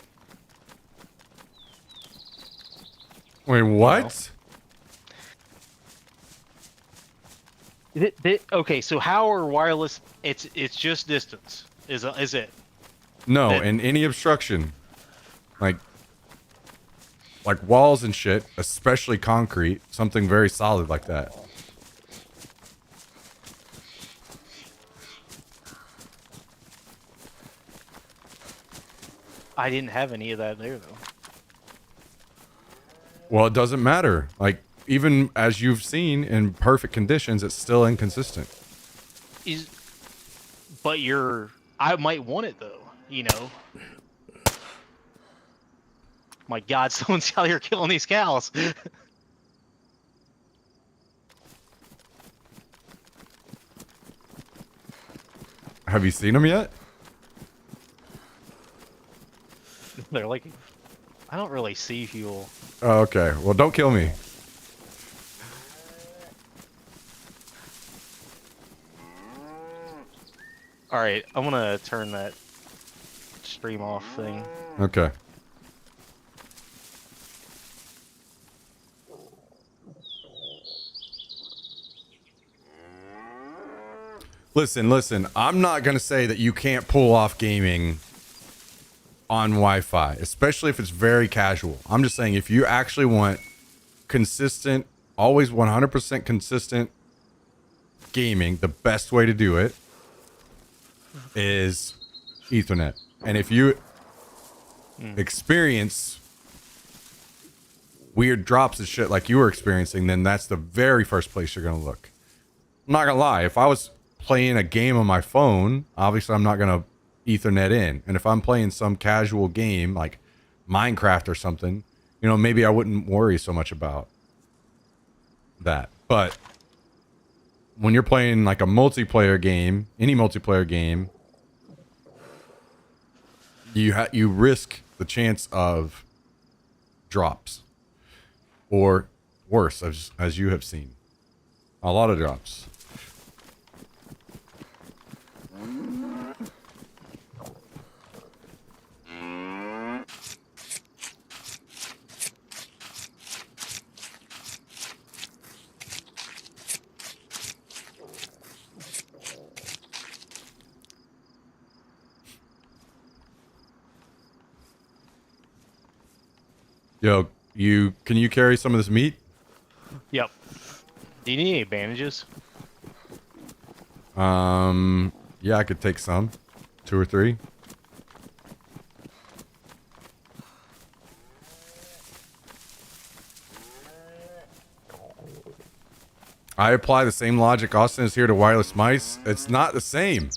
Wait, what? Okay, so how are wireless? It's just distance. Is it? No, That- and any obstruction, like walls and shit, especially concrete, something very solid like that. I didn't have any of that there though. Well, it doesn't matter. Like, even as you've seen in perfect conditions, it's still inconsistent. But I might want it though. You know. My God, someone's out here killing these cows. Have you seen them yet? They're like, I don't really see fuel. Oh, okay. Well, don't kill me. All right, I'm gonna turn that stream off thing. Okay. Listen. I'm not going to say that you can't pull off gaming on Wi-Fi, especially if it's very casual. I'm just saying if you actually want consistent, always 100% consistent gaming, the best way to do it is Ethernet. And if you experience weird drops and shit like you were experiencing, then that's the very first place you're going to look. I'm not going to lie. If I was playing a game on my phone, obviously I'm not going to Ethernet in. And if I'm playing some casual game like Minecraft or something, you know, maybe I wouldn't worry so much about that. But when you're playing like a multiplayer game, any multiplayer game, you risk the chance of drops, or worse, as you have seen, a lot of drops. Yo, can you carry some of this meat? Yep. Do you need any bandages? Yeah, I could take some, 2 or 3. I apply the same logic Austin is here to wireless mice. It's not the same.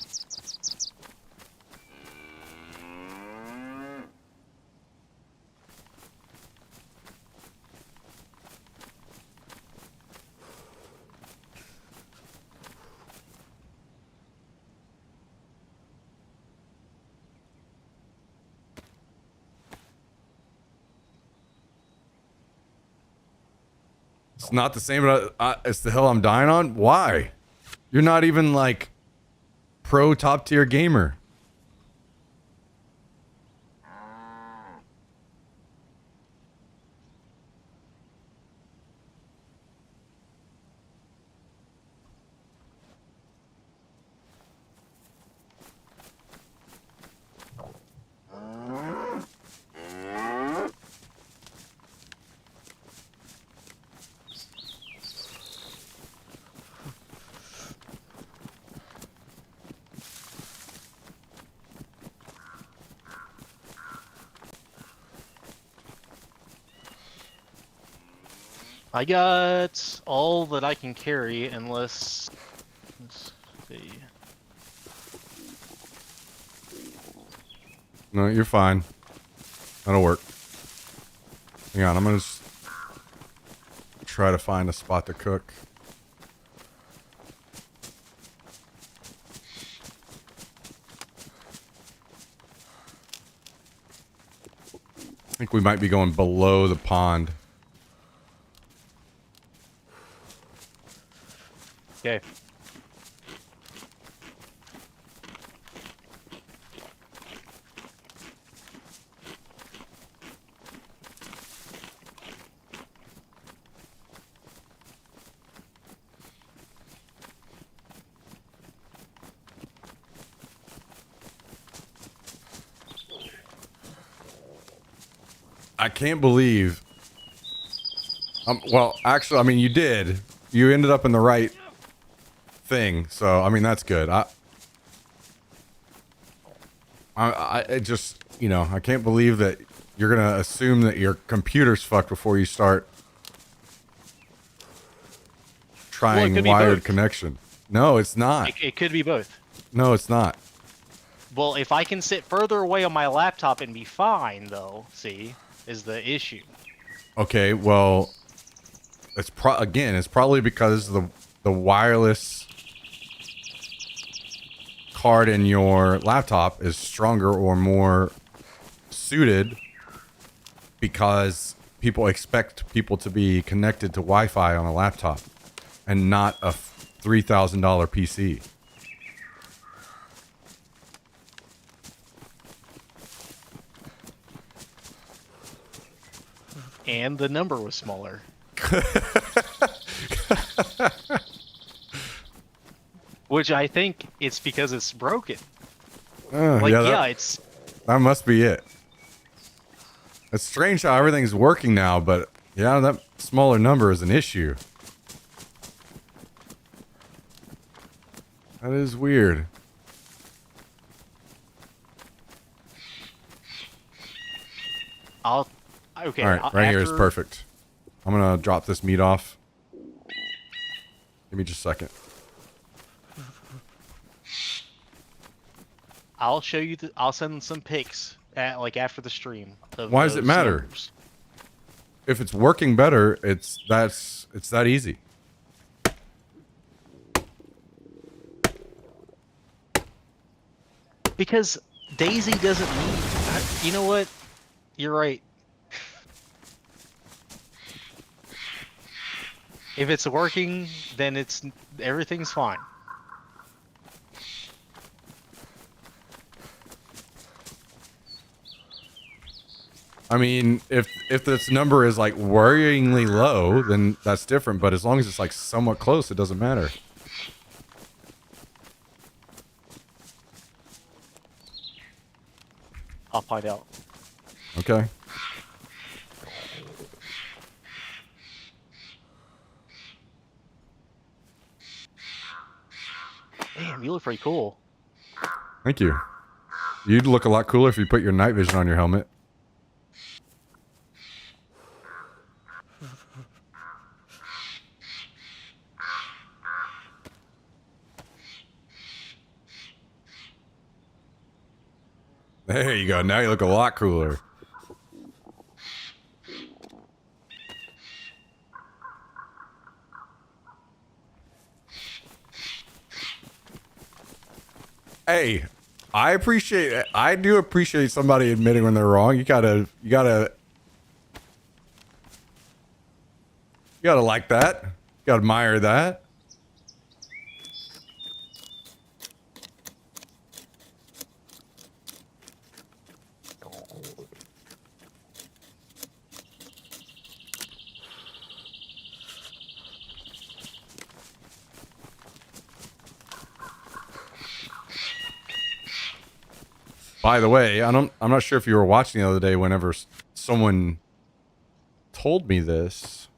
It's not the same. It's the hill I'm dying on. Why? You're not even like pro top tier gamer. I got all that I can carry unless, let's see. No, you're fine. That'll work. Hang on, I'm gonna just try to find a spot to cook. I think we might be going below the pond. Okay. I can't believe. Well, actually, I mean, you did. You ended up in the right thing, so I mean that's good. I just, you know, I can't believe that you're gonna assume that your computer's fucked before you start trying could be wired both. connection. No, it's not. It could be both. No, it's not. Well, if I can sit further away on my laptop and be fine, though, see, is the issue. Okay, well, it's it's probably because the wireless card in your laptop is stronger or more suited because people expect people to be connected to Wi-Fi on a laptop and not a $3,000 PC. And the number was smaller. Which I think it's because it's broken. Like, yeah, it's... That must be it. It's strange how everything's working now, but yeah, that smaller number is an issue. That is weird. Okay. All right, right here is perfect. I'm gonna drop this meat off. Give me just a second. I'll show you. I'll send some pics like after the stream. Why does it matter? Numbers. If it's working better, it's that easy. Because Daisy doesn't need. You know what? You're right. If it's working, then everything's fine. I mean, if this number is like worryingly low, then that's different. But as long as it's like somewhat close, it doesn't matter. I'll find out. Okay. Damn, you look pretty cool. Thank you. You'd look a lot cooler if you put your night vision on your helmet. There you go. Now you look a lot cooler. Hey, I do appreciate somebody admitting when they're wrong. You gotta like that. You gotta admire that. By the way, I'm not sure if you were watching the other day whenever someone told me this,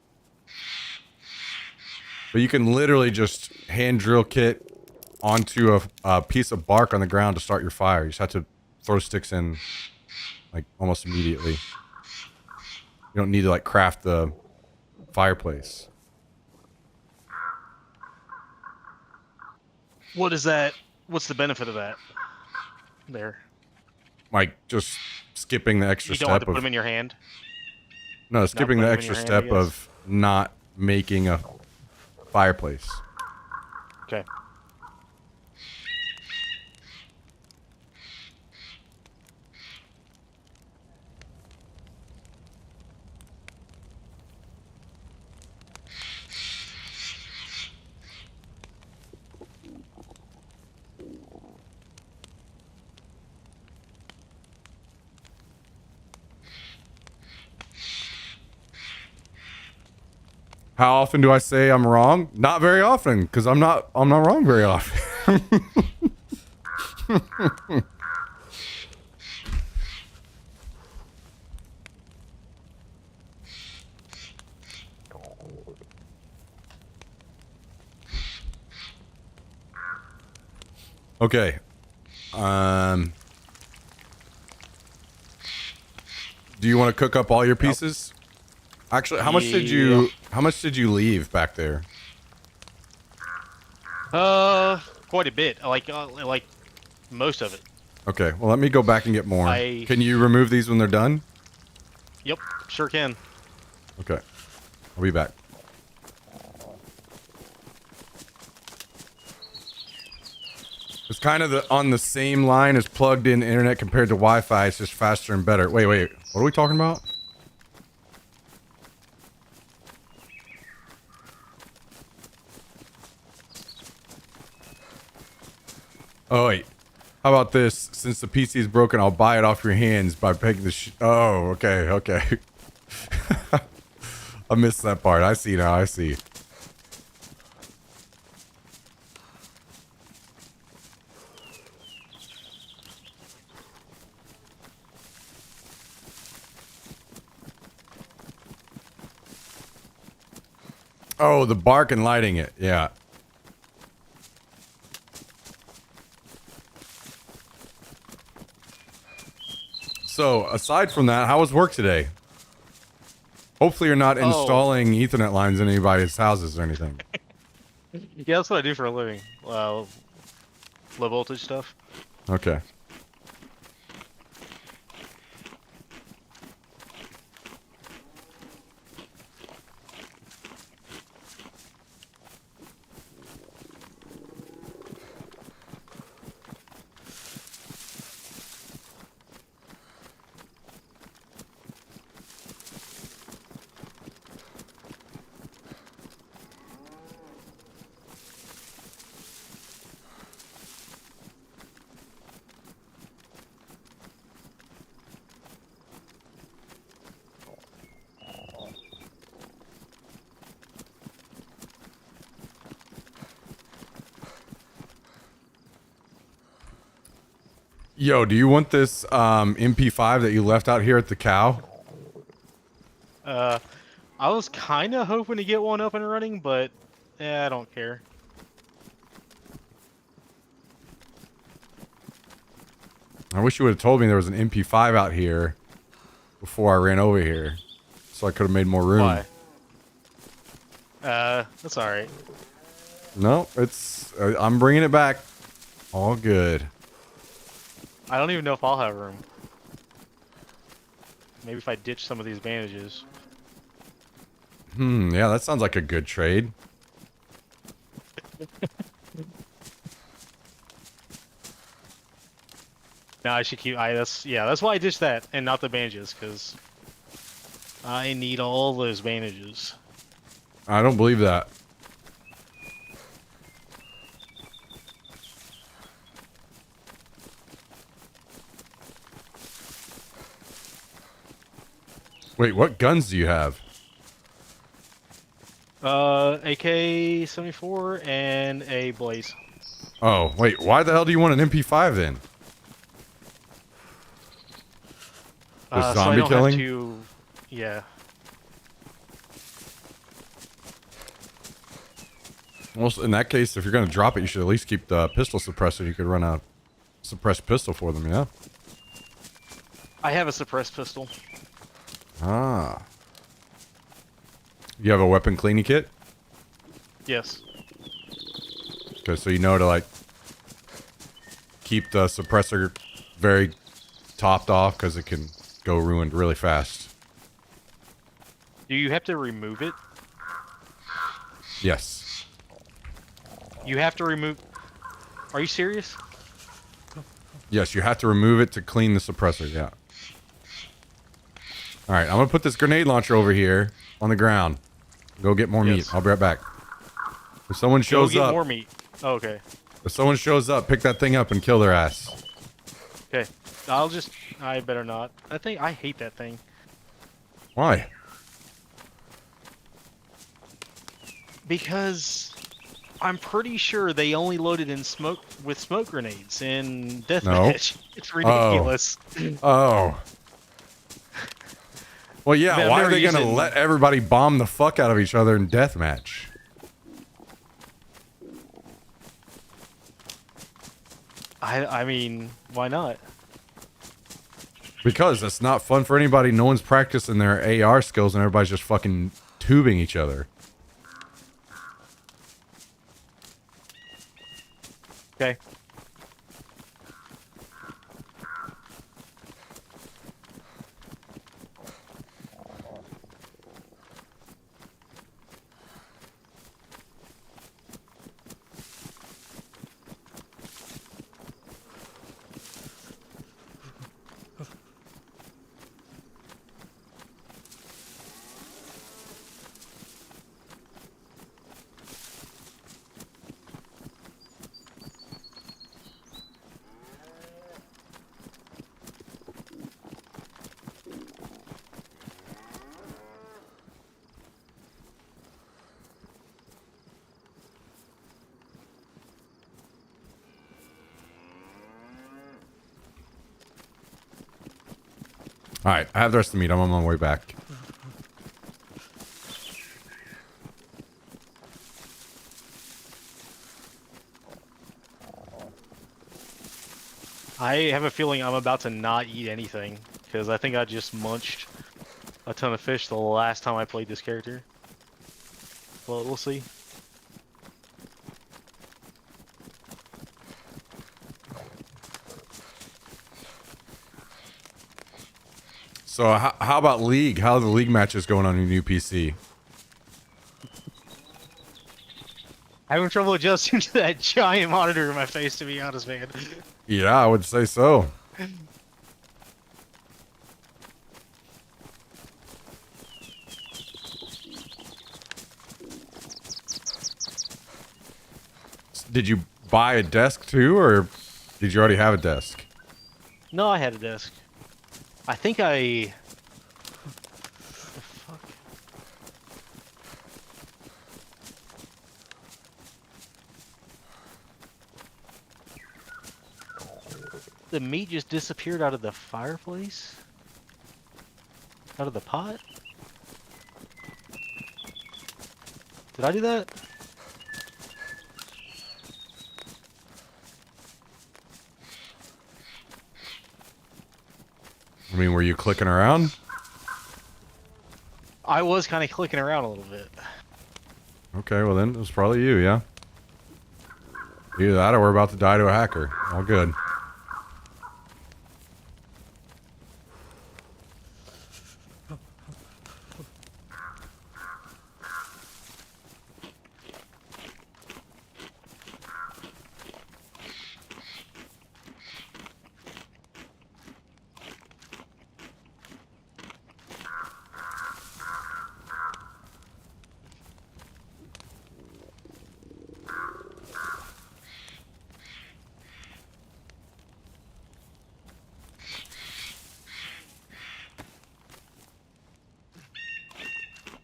but you can literally just hand drill kit onto a piece of bark on the ground to start your fire. You just have to throw sticks in like almost immediately. You don't need to like craft the fireplace. What is that? What's the benefit of that? There. Like just skipping the extra You don't have to step put of them in your hand. no, skipping the putting them in extra your hand, I step of not making a fireplace. Okay. How often do I say I'm wrong? Not very often, because I'm not wrong very often. Okay. Do you want to cook up all your pieces? Actually, how much did you leave back there? Quite a bit. Like most of it. Okay, well let me go back and get more. Can you remove these when they're done? Yep, sure can. Okay. I'll be back. It's kind of on the same line as plugged in internet compared to Wi-Fi. It's just faster and better. Wait. What are we talking about? Oh, wait. How about this? Since the PC is broken, I'll buy it off your hands by paying the oh, okay. I missed that part. I see now. I see. Oh, the bark and lighting it. Yeah. So, aside from that, how was work today? Hopefully you're not installing Ethernet lines in anybody's houses or anything. Yeah, that's what I do for a living. Low voltage stuff. Okay. Yo, do you want this MP5 that you left out here at the cow? I was kind of hoping to get one up and running, but I don't care. I wish you would have told me there was an MP5 out here before I ran over here, so I could have made more room. Why? That's all right. No, it's I'm bringing it back. All good. I don't even know if I'll have room. Maybe if I ditch some of these bandages. Yeah, that sounds like a good trade. No, I should keep. That's why I ditched that and not the bandages, because I need all those bandages. I don't believe that. Wait, what guns do you have? AK-74 and a Blaze. Oh, wait, why the hell do you want an MP5 then? For So I zombie don't killing? have to, yeah. Well, in that case, if you're going to drop it, you should at least keep the pistol suppressor. You could run a suppressed pistol for them, yeah? I have a suppressed pistol. Ah. You have a weapon cleaning kit? Yes. Okay, so you know to, like, keep the suppressor very topped off because it can go ruined really fast. Do you have to remove it? Yes. You have to remove. Are you serious? Yes, you have to remove it to clean the suppressor. Yeah. All right, I'm gonna put this grenade launcher over here on the ground. Go get more meat. Yes. I'll be right back. If someone Go shows get up, more meat. Oh, okay. if someone shows up, pick that thing up and kill their ass. Okay. I better not. I hate that thing. Why? Because I'm pretty sure they only loaded in smoke grenades in deathmatch. No. It's ridiculous. Oh. Well, yeah. Man, I've Why are never they gonna used it. let everybody bomb the fuck out of each other in deathmatch? I mean, why not? Because that's not fun for anybody. No one's practicing their AR skills, and everybody's just fucking tubing each other. Okay. All right, I have the rest of the meat. I'm on my way back. I have a feeling I'm about to not eat anything because I think I just munched a ton of fish the last time I played this character. Well, we'll see. So how about League? How are the League matches going on your new PC? Having trouble adjusting to that giant monitor in my face, to be honest, man. Yeah, I would say so. Did you buy a desk too, or did you already have a desk? No, I had a desk. I think I... What the fuck? The meat just disappeared out of the fireplace? Out of the pot? Did I do that? I mean, were you clicking around? I was kind of clicking around a little bit. Okay, well then it was probably you, yeah. Either that or we're about to die to a hacker. All good.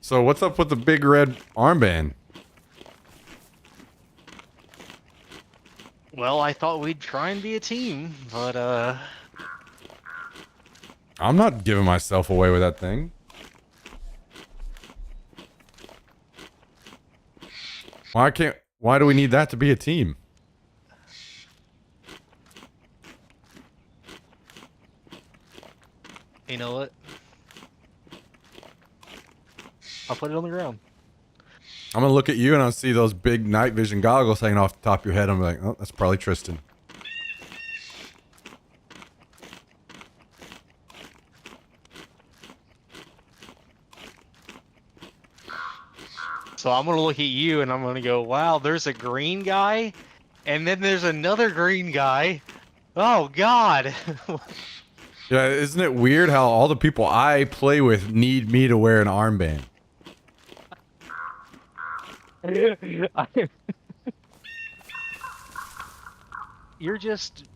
So what's up with the big red armband? Well, I thought we'd try and be a team, but I'm not giving myself away with that thing. Why do we need that to be a team? you know what? I'll put it on the ground. I'm gonna look at you and I'll see those big night vision goggles hanging off the top of your head. I'm like, oh, that's probably Tristan. So I'm gonna look at you and I'm gonna go, wow, there's a green guy, and then there's another green guy. Oh God. Yeah, isn't it weird how all the people I play with need me to wear an armband? You're just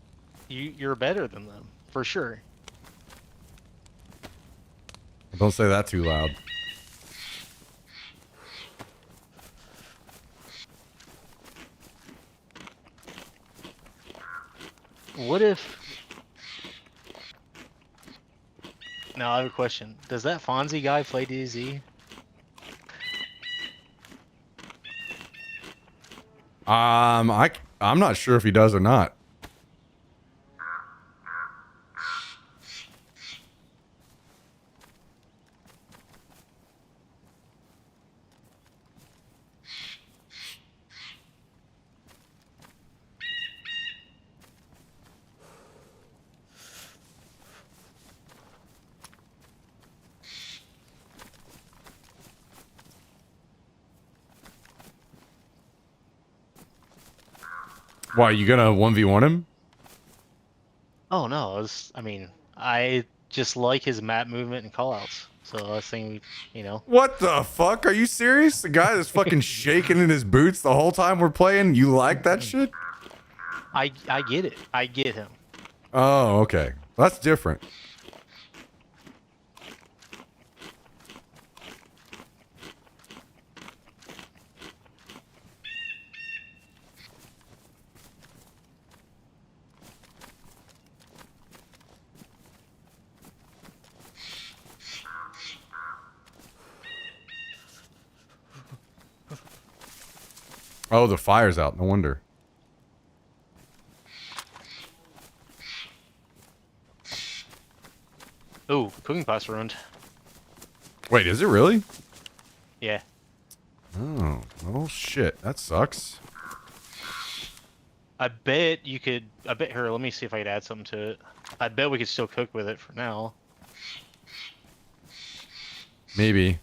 you're better than them for sure. Don't say that too loud. What if? Now I have a question. Does that Fonzie guy play DZ? I'm not sure if he does or not. Why, you gonna 1v1 him? Oh no, I mean, I just like his map movement and callouts. So I was thinking, What the fuck? Are you serious? The guy that's fucking shaking in his boots the whole time we're playing? You like that shit? I get it. I get him. Oh, okay. That's different. Oh, the fire's out. No wonder. Ooh, cooking pot's ruined. Wait, is it really? Yeah. Oh, oh shit. That sucks. I bet here, let me see if I could add something to it. I bet we could still cook with it for now. Maybe.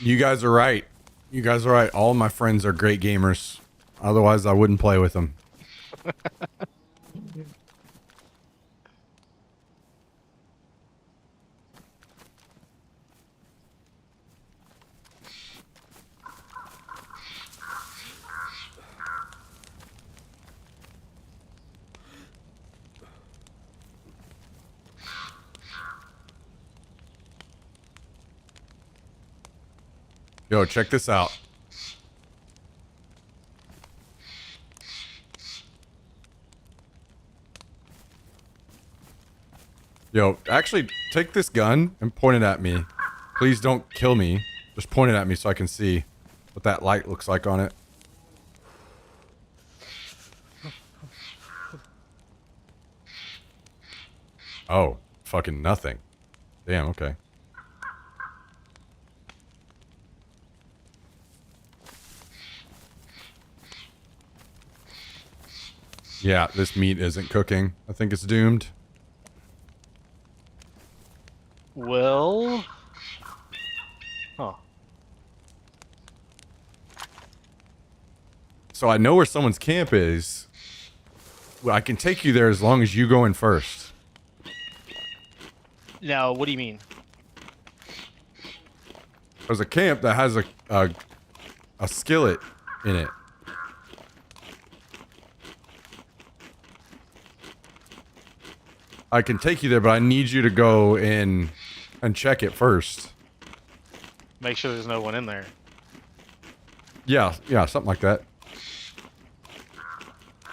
You guys are right. You guys are right. All my friends are great gamers. Otherwise, I wouldn't play with them. Yo, check this out. Yo, actually, take this gun and point it at me. Please don't kill me. Just point it at me so I can see what that light looks like on it. Oh, fucking nothing. Damn, okay. Yeah, this meat isn't cooking. I think it's doomed. Well, huh. So I know where someone's camp is. Well, I can take you there as long as you go in first. Now, what do you mean? There's a camp that has a skillet in it. I can take you there, but I need you to go in and check it first. Make sure there's no one in there. Yeah, something like that.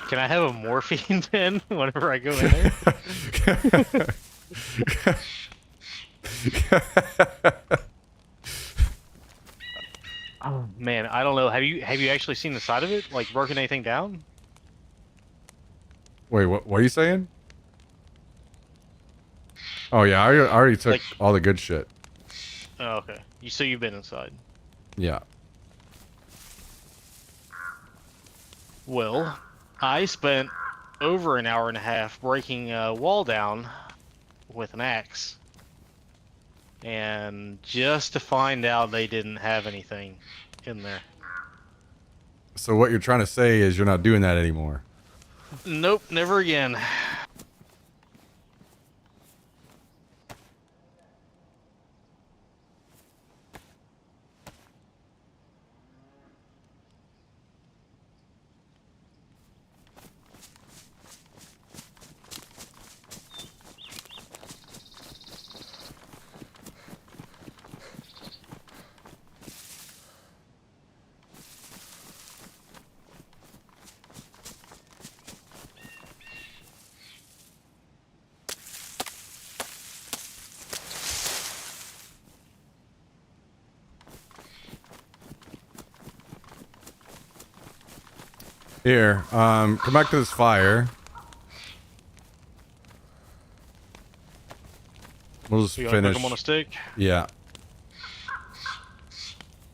Can I have a morphine pen whenever I go in there? Oh man, I don't know. Have you actually seen the side of it? Like broken anything down? Wait, what are you saying? Oh yeah, I already took Like- all the good shit. Oh, okay. So you've been inside. Yeah. Well, I spent over an hour and a half breaking a wall down with an axe. And just to find out they didn't have anything in there. So what you're trying to say is you're not doing that anymore. Nope, never again. Here, come back to this fire. We'll just So you want to finish. put them on a stick? Yeah,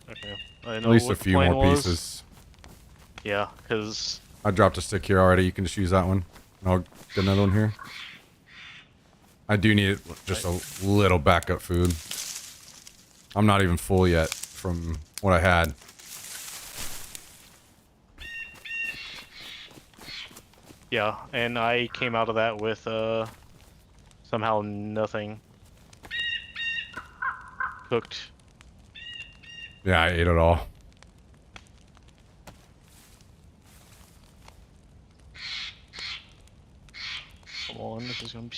Okay. I at know least a what the few plan more was. pieces. Yeah, because I dropped a stick here already. You can just use that one. I'll get another one here. I do need just a little backup food. I'm not even full yet from what I had. yeah, and I came out of that with somehow nothing cooked. Yeah, I ate it all. Come on, this is gonna be.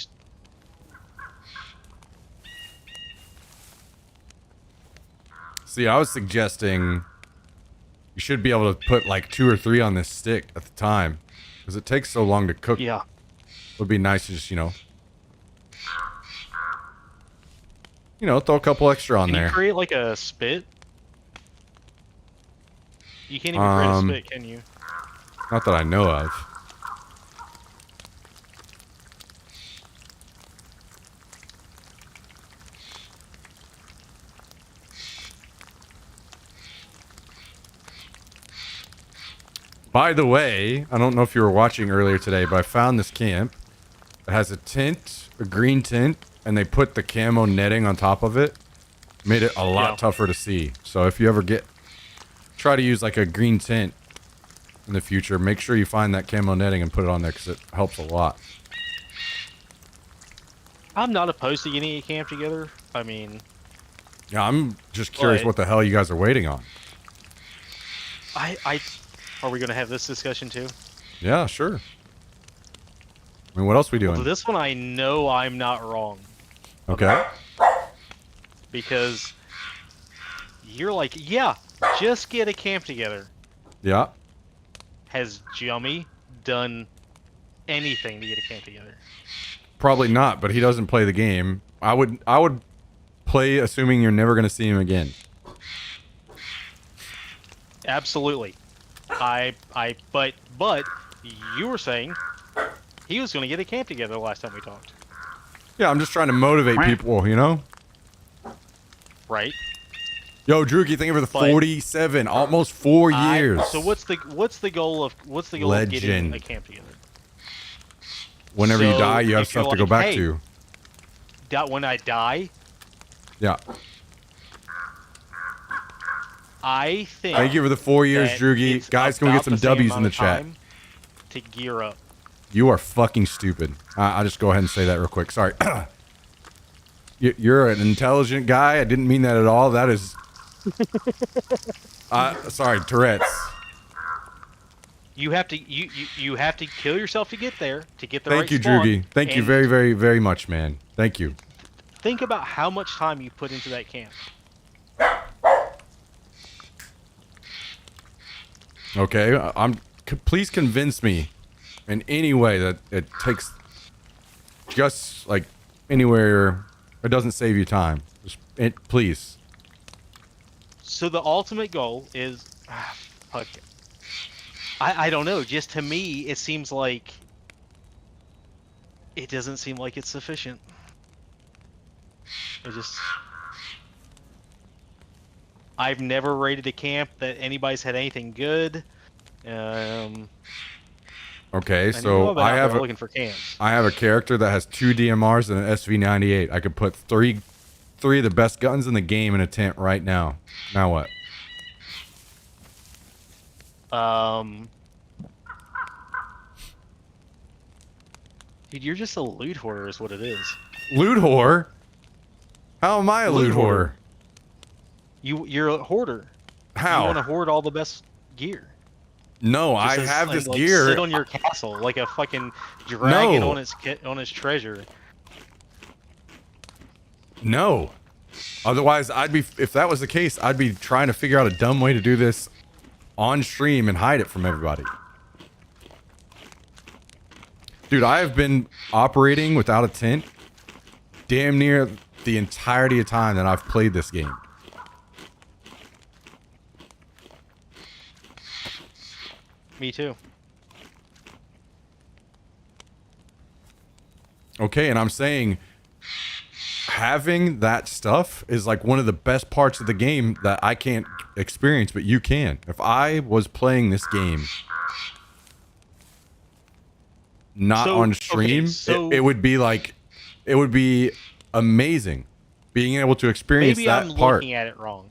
See, I was suggesting you should be able to put like 2 or 3 on this stick at the time, because it takes so long to cook. Yeah. It would be nice to just, throw a couple extra on Can you there. create like a spit? You can't even create a spit, can you? Not that I know of. By the way, I don't know if you were watching earlier today, but I found this camp. It has a tent, a green tent, and they put the camo netting on top of it. Made it a lot tougher to see. So if you ever try to use like a green tent in the future, make sure you find that camo netting and put it on there because it helps a lot. I'm not opposed to getting a camp together. I mean, Yeah, I'm just curious But- what the hell you guys are waiting on. Are we gonna have this discussion too? Yeah, sure. I mean, what else we Well, doing? this one I know I'm not wrong Okay. because you're like, yeah, just get a camp together. Yeah. Has Jummy done anything to get a camp together? Probably not, but he doesn't play the game. I would play assuming you're never gonna see him again. Absolutely. But you were saying he was gonna get a camp together the last time we talked, Yeah, I'm just trying to motivate people, right? Yo, Drookie, thank you for the But- 47, almost 4 years. So what's the goal of getting Legend. a camp together? Whenever you so die, you have if you're stuff to go like, back hey, to. When I die, Yeah. I think. Thank you for the 4 years, that Droogie. it's Guys, can we get about some the same W's in amount the of chat? time to gear up. You are fucking stupid. I'll just go ahead and say that real quick. Sorry. You're an intelligent guy. I didn't mean that at all. That is... sorry, Tourette's. You have to you have to kill yourself to get there, to get the Thank right you, spawn, Droogie. Thank you and very, very, very much, man. Thank you. think about how much time you put into that camp. Okay, please convince me in any way that it takes just like anywhere it doesn't save you time. Please. So the ultimate goal is, fuck it. I don't know. Just to me, it seems like it doesn't seem like it's sufficient. I've never raided a camp that anybody's had anything good. Okay, I so I have looking for camps. I have a character that has 2 DMRs and an SV98. I could put three of the best guns in the game in a tent right now. Now what? Dude, you're just a loot hoarder is what it is. Loot whore? How am I a loot Loot hoarder? hoarder. You're a hoarder. How? You want to hoard all the best gear. No, Just I as, have this like, gear. Sit on your castle like a fucking dragon No. on its treasure. No. Otherwise, if that was the case, I'd be trying to figure out a dumb way to do this on stream and hide it from everybody. Dude, I have been operating without a tent damn near the entirety of time that I've played this game. Me too. Okay, and I'm saying having that stuff is like one of the best parts of the game that I can't experience, but you can. If I was playing this game not on stream, it would be like, it would be amazing being able to experience Maybe that I'm part. looking at it wrong.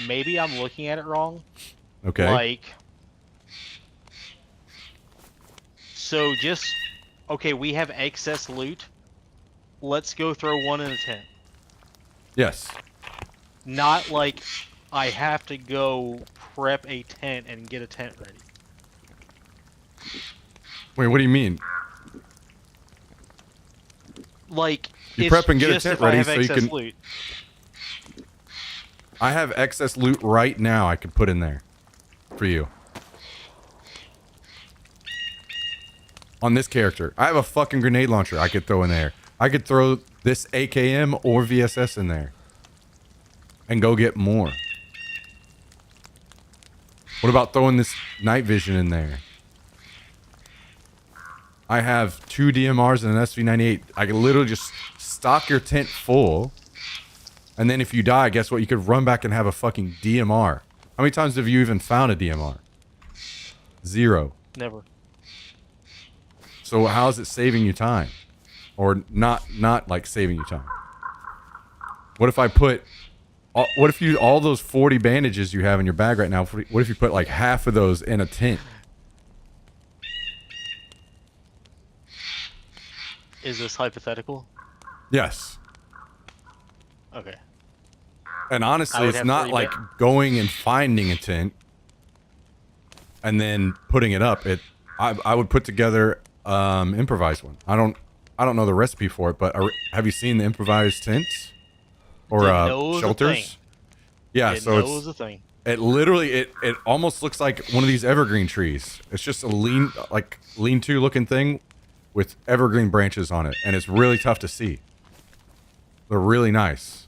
Maybe I'm looking at it wrong. Okay. Like, so just, okay, we have excess loot. Let's go throw one in a tent. Yes. Not like I have to go prep a tent and get a tent ready. Wait, what do you mean? Like, You it's prep and get a just tent if I ready have so you excess can- loot. I have excess loot right now I could put in there for you. On this character. I have a fucking grenade launcher I could throw in there. I could throw this AKM or VSS in there. And go get more. What about throwing this night vision in there? I have 2 DMRs and an SV98. I could literally just stock your tent full. And then if you die, guess what? You could run back and have a fucking DMR. How many times have you even found a DMR? 0. Never. So how is it saving you time? Or not like saving you time? What if I put... What if you... All those 40 bandages you have in your bag right now, what if you put like half of those in a tent? Is this hypothetical? Yes. Okay. And I honestly, would it's have not 40 like going and finding a tent and then putting it up. I would put together improvised one. I don't know the recipe for it, but have you seen the improvised tents or Didn't know it was a thing. shelters? Yeah, Didn't so know it's it was a thing. it literally it almost looks like one of these evergreen trees. It's just a lean-to looking thing with evergreen branches on it, and it's really tough to see. They're really nice.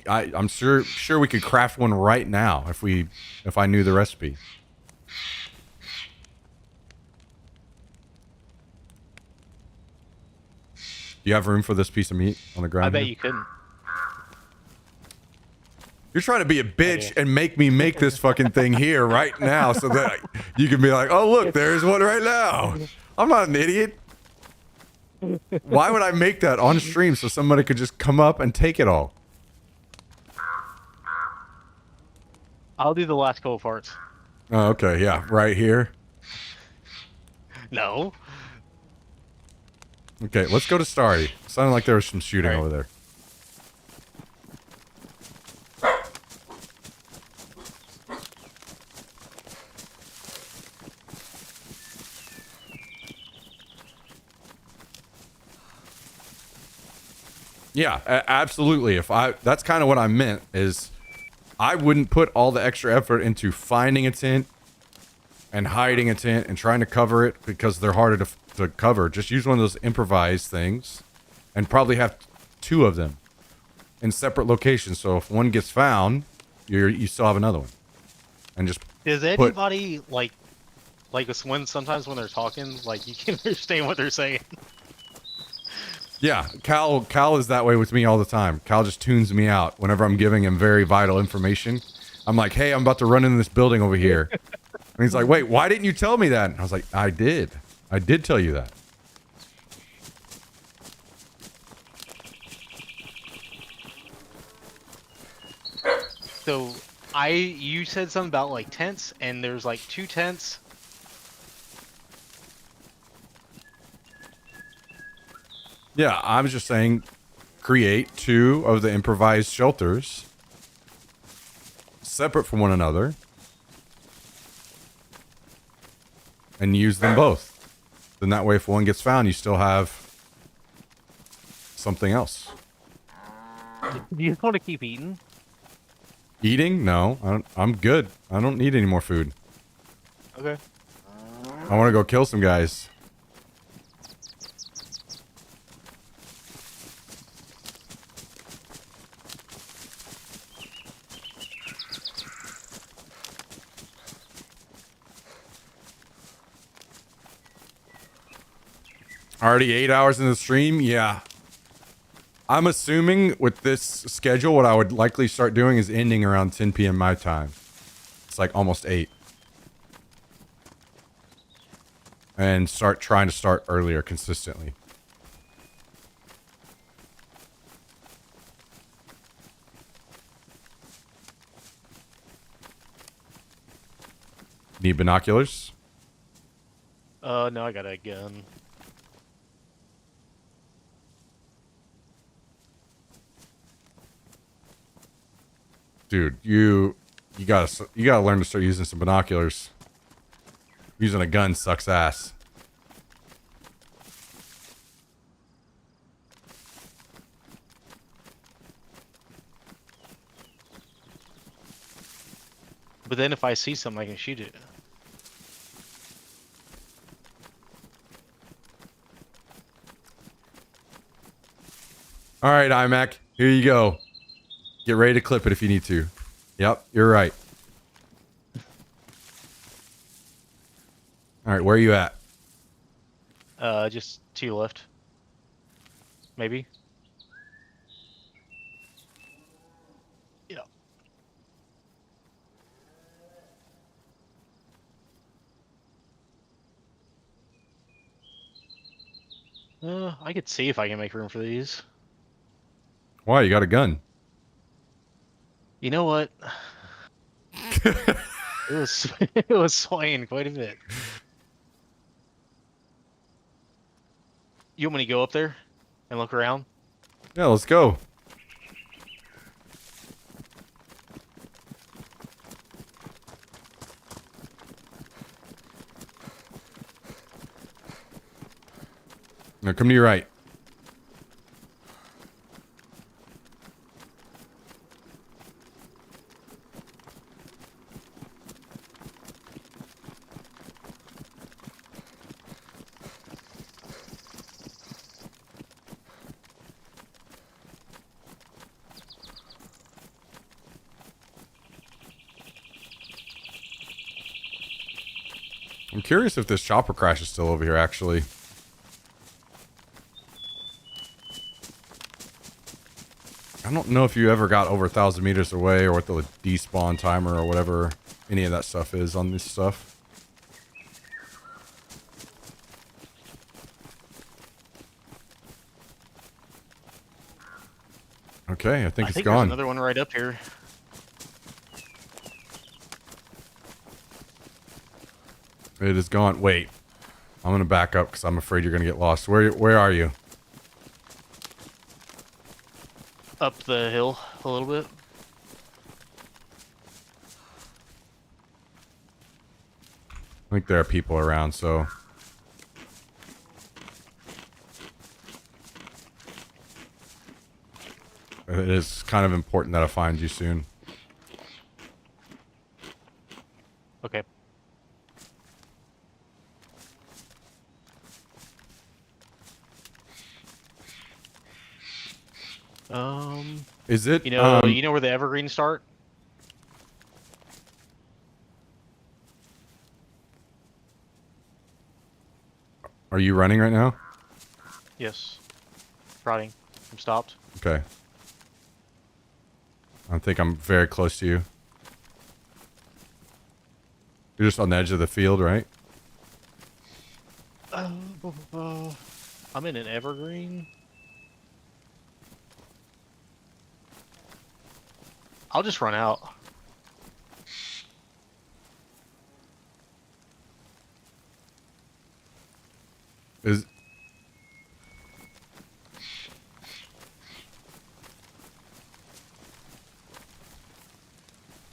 I'm sure we could craft one right now if I knew the recipe. Do you have room for this piece of meat on the ground? I bet here? you couldn't. You're trying to be a bitch and make me make this fucking thing here right now so that you can be like, oh, look, there's one right now. I'm not an idiot. Why would I make that on stream so somebody could just come up and take it all? I'll do the last couple parts. Oh, okay, yeah, right here. No. Okay, let's go to Starry. Sounded like there was some shooting All right. over there. Yeah, absolutely. That's kind of what I meant is I wouldn't put all the extra effort into finding a tent and hiding a tent and trying to cover it because they're harder to cover. Just use one of those improvised things and probably have two of them in separate locations. So if one gets found, you still have another one. And just Does anybody like when sometimes when they're talking, like you can understand what they're saying? yeah, Cal is that way with me all the time. Cal just tunes me out whenever I'm giving him very vital information. I'm like, hey, I'm about to run into this building over here. And he's like, wait, why didn't you tell me that? And I was like, I did tell you that. So you said something about like tents, and there's like 2 tents. Yeah, I was just saying, create 2 of the improvised shelters separate from one another and use them both. Then that way, if one gets found, you still have something else. Do you just want to keep eating? Eating? No, I'm good. I don't need any more food. Okay. I want to go kill some guys. Already 8 hours in the stream? Yeah. I'm assuming with this schedule, what I would likely start doing is ending around 10 p.m. my time. It's like almost 8. And trying to start earlier consistently. Need binoculars? No, I got a gun. Dude, you gotta learn to start using some binoculars. Using a gun sucks ass. But then if I see something, I can shoot it. All right, iMac, here you go. Get ready to clip it if you need to. Yep, you're right. All right, where are you at? Just to your left. Maybe. Yeah. I could see if I can make room for these. Why? You got a gun. You know what? it was swaying quite a bit. You want me to go up there and look around? Yeah, let's go. Now come to your right. I'm curious if this chopper crash is still over here, actually. I don't know if you ever got over 1,000 meters away or what the despawn timer or whatever any of that stuff is on this stuff. Okay, I think it's there's gone. another one right up here. It is gone. Wait. I'm going to back up because I'm afraid you're going to get lost. Where are you? Up the hill a little bit. I think there are people around, so... It is kind of important that I find you soon. Okay. Is it? You know where the evergreens start? Are you running right now? Yes. Riding. I'm stopped. Okay. I think I'm very close to you. You're just on the edge of the field, right? I'm in an evergreen. I'll just run out. Is...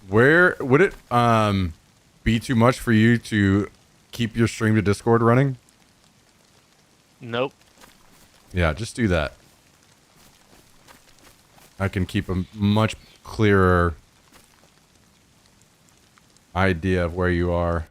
Where would it be too much for you to keep your stream to Discord running? Nope. Yeah, just do that. I can keep a much clearer idea of where you are.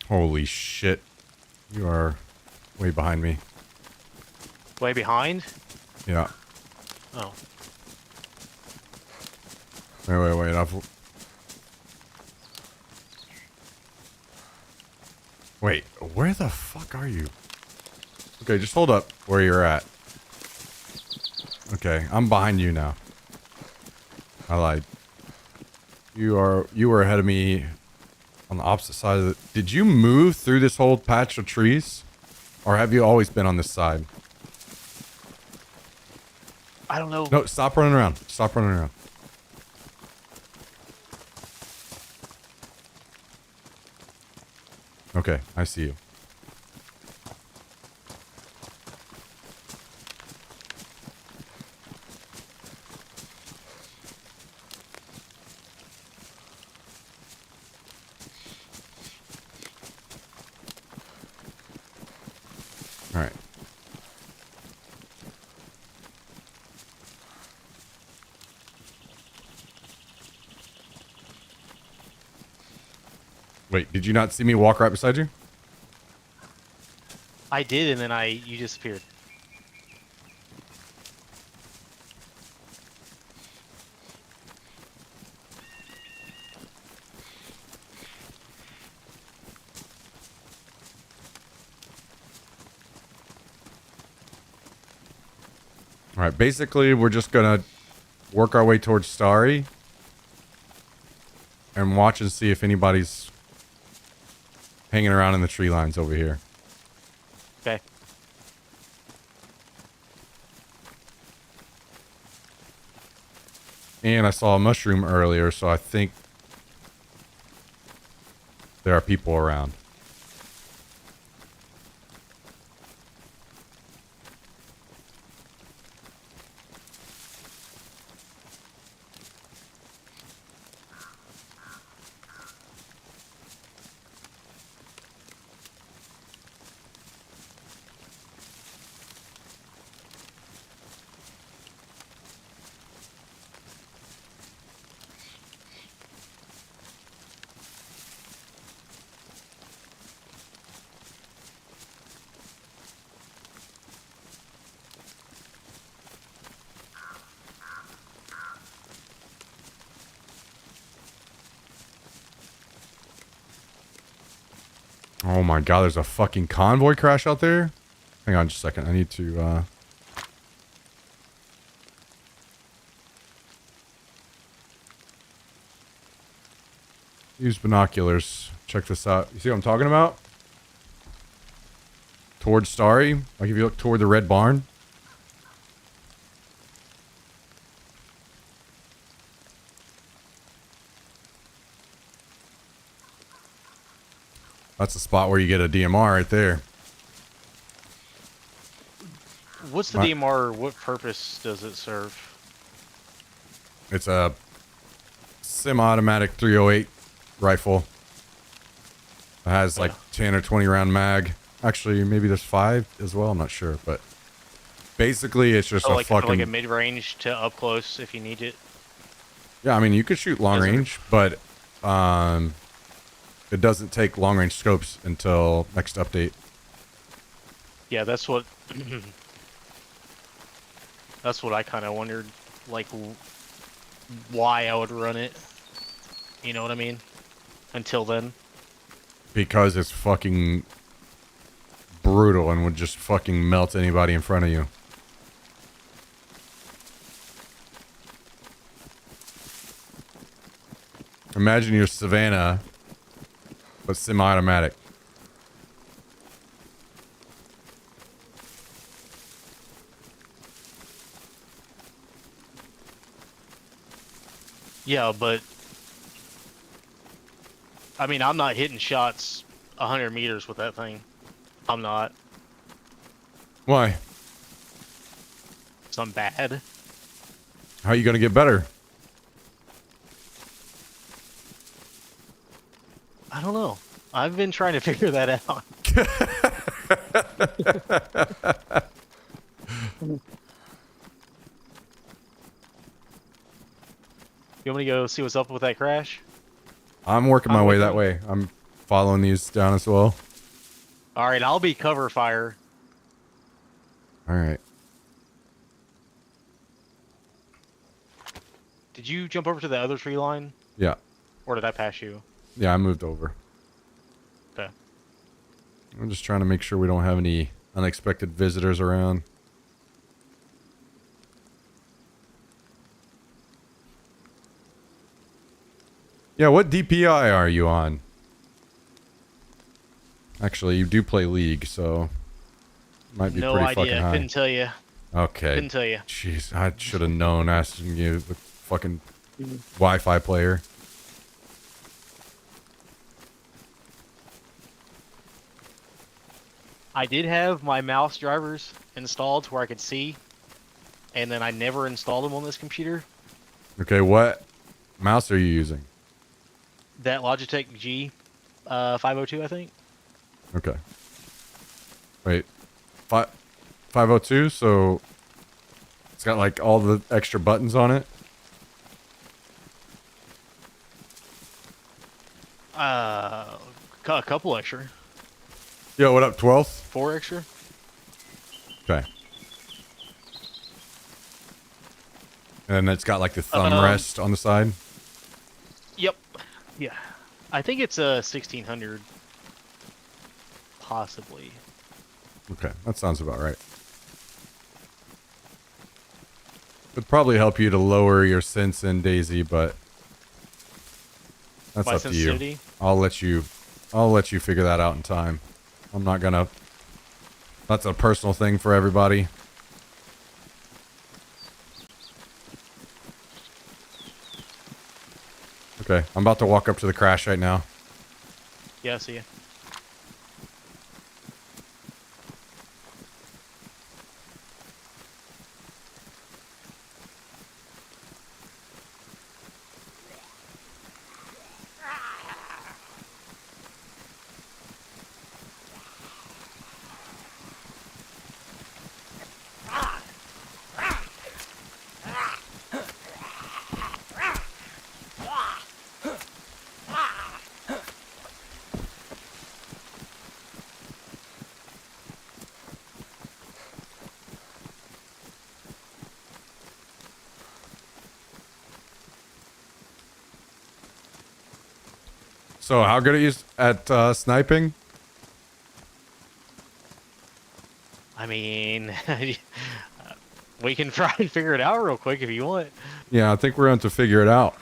Holy shit. You are way behind me. Way behind? Yeah. Oh. Wait. Wait, where the fuck are you? Okay, just hold up where you're at. Okay, I'm behind you now. I lied. You were ahead of me on the opposite side of the... Did you move through this whole patch of trees? Or have you always been on this side? I don't know. No, stop running around. Stop running around. Okay, I see you. All right. Wait, did you not see me walk right beside you? I did, and then you disappeared. All right, basically, we're just gonna work our way towards Starry and watch and see if anybody's hanging around in the tree lines over here. Okay. And I saw a mushroom earlier, so I think there are people around. Oh my god, there's a fucking convoy crash out there. Hang on just a second. I need to use binoculars. Check this out. You see what I'm talking about? Towards Starry. Like if you look toward the red barn. That's the spot where you get a DMR right there. What's the DMR? What purpose does it serve? It's a semi-automatic 308 rifle. It has like 10 or 20 round mag. Actually, maybe there's 5 as well. I'm not sure, but basically it's just like fucking a mid-range to up close if you need it. Yeah, I mean you could shoot long range, but it doesn't take long range scopes until next update. Yeah, that's what that's what I kind of wondered, like why I would run it. You know what I mean? Until then. Because it's fucking brutal and would just fucking melt anybody in front of you. Imagine your Savannah, but semi-automatic. Yeah, but I mean, I'm not hitting shots 100 meters with that thing. I'm not. Why? 'Cause I'm bad. How are you gonna get better? I don't know. I've been trying to figure that out. You want me to go see what's up with that crash? I'm working my way that way. I'm following these down as well. All right, I'll be cover fire. All right. Did you jump over to the other tree line? Yeah. Or did I pass you? Yeah, I moved over. Okay. I'm just trying to make sure we don't have any unexpected visitors around. Yeah, what DPI are you on? Actually, you do play League, so might be No pretty idea. fucking high. Couldn't tell you. Okay. Couldn't tell you. Jeez, I should have known asking you, the fucking Wi-Fi player. I did have my mouse drivers installed to where I could see, and then I never installed them on this computer. Okay, what mouse are you using? That Logitech G 502, I think. Okay. Wait. 502, so it's got like all the extra buttons on it. A couple extra. Yo, what up, 12th? 4 extra. Okay. And it's got like the thumb rest on the side. Yep. Yeah. I think it's a 1600. Possibly. Okay, that sounds about right. Would probably help you to lower your sense in Daisy, but that's My up to you. sensitivity? I'll let you figure that out in time. I'm not gonna. That's a personal thing for everybody. Okay, I'm about to walk up to the crash right now. Yeah, I see ya. So, how good are you at sniping? I mean, we can try and figure it out real quick if you want. Yeah, I think we're going to figure it out.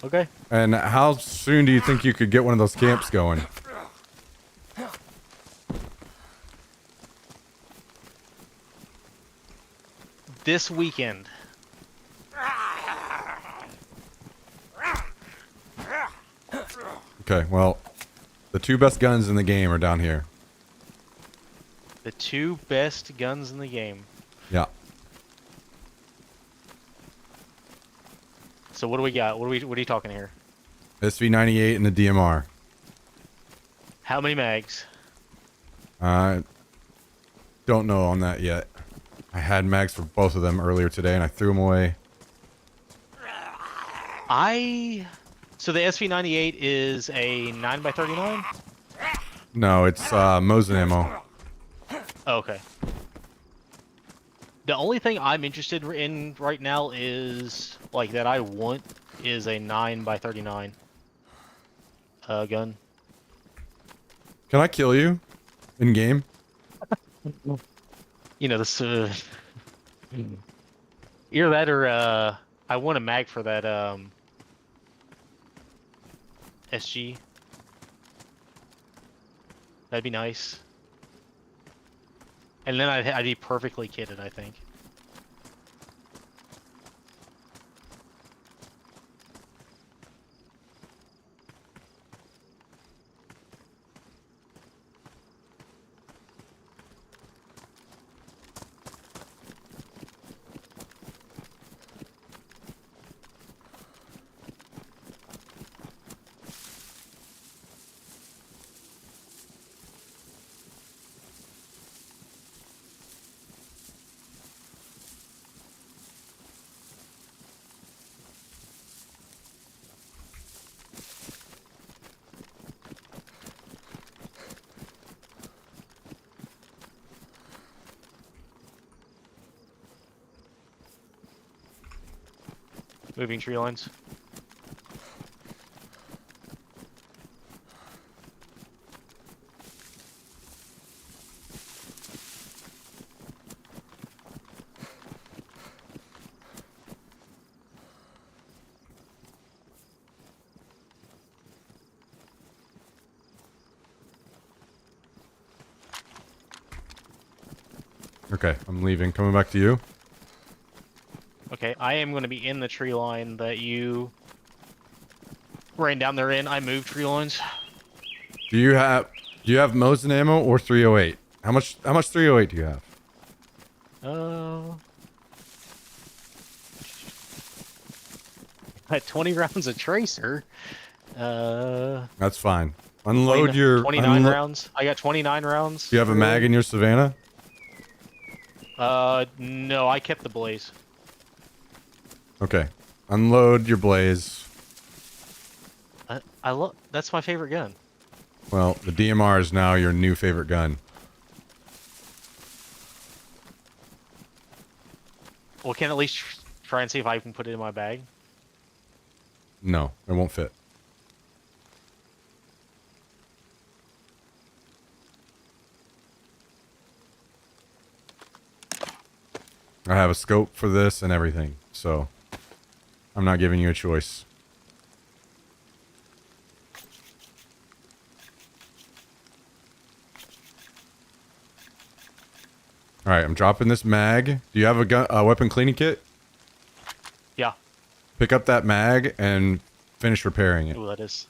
Okay. And how soon do you think you could get one of those camps going? This weekend. Okay, well, the two best guns in the game are down here. The two best guns in the game. Yeah. So what do we got? What are you talking here? SV98 and the DMR. How many mags? I don't know on that yet. I had mags for both of them earlier today, and I threw them away. So the SV98 is a 9x39? No, it's Mosin ammo. Oh, okay. The only thing I'm interested in right now is, like, that I want is a 9x39 gun. Can I kill you in game? You know, this, either that or, I want a mag for that, SG. That'd be nice. And then I'd be perfectly kitted, I think. Moving tree lines. Okay, I'm leaving. Coming back to you. Okay, I am going to be in the tree line that you ran down there in. I moved tree lines. Do you have Mosin ammo or 308? How much 308 do you have? I had 20 rounds of tracer. That's fine. Unload your 29 rounds. I got 29 rounds. Do you have a mag in your Savannah? No, I kept the blaze. Okay. Unload your blaze. I love. That's my favorite gun. Well, the DMR is now your new favorite gun. Well, can I at least try and see if I can put it in my bag? No, it won't fit. I have a scope for this and everything, so I'm not giving you a choice. All right, I'm dropping this mag. Do you have a weapon cleaning kit? Yeah. Pick up that mag and finish repairing it. Ooh, that is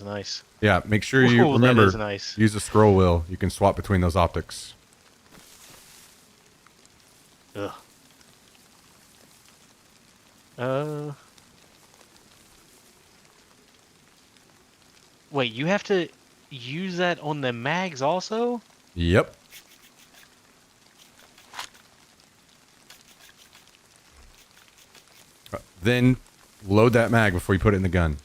nice. Yeah, make sure you Ooh, remember that is nice. use the scroll wheel. You can swap between those optics. Ugh. Wait, you have to use that on the mags also? Yep. Then load that mag before you put it in the gun.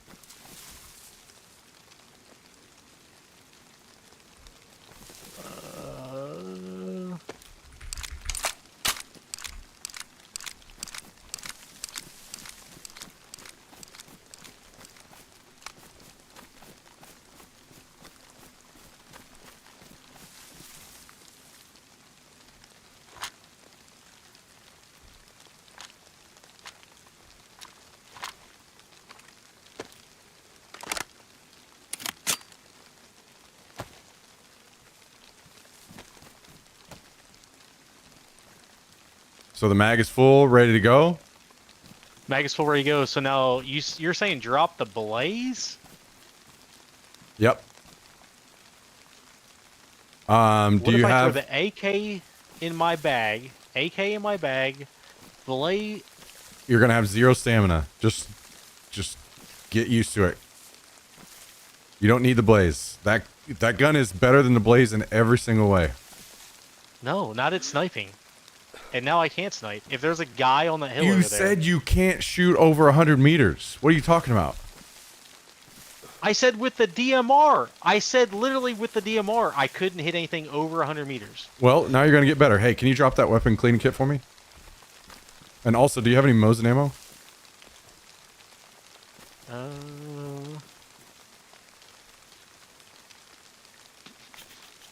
So the mag is full, ready to go. Mag is full, ready to go. So now you're saying drop the blaze? Yep. Do What if you I have? throw the AK in my bag? AK in my bag. Blaze. You're gonna have 0 stamina. Just get used to it. You don't need the blaze. That gun is better than the blaze in every single way. No, not at sniping. And now I can't snipe. If there's a guy on the hill You over said there, you can't shoot over 100 meters. What are you talking about? I said with the DMR. I said literally with the DMR, I couldn't hit anything over 100 meters. Well, now you're gonna get better. Hey, can you drop that weapon cleaning kit for me? And also, do you have any Mosin ammo?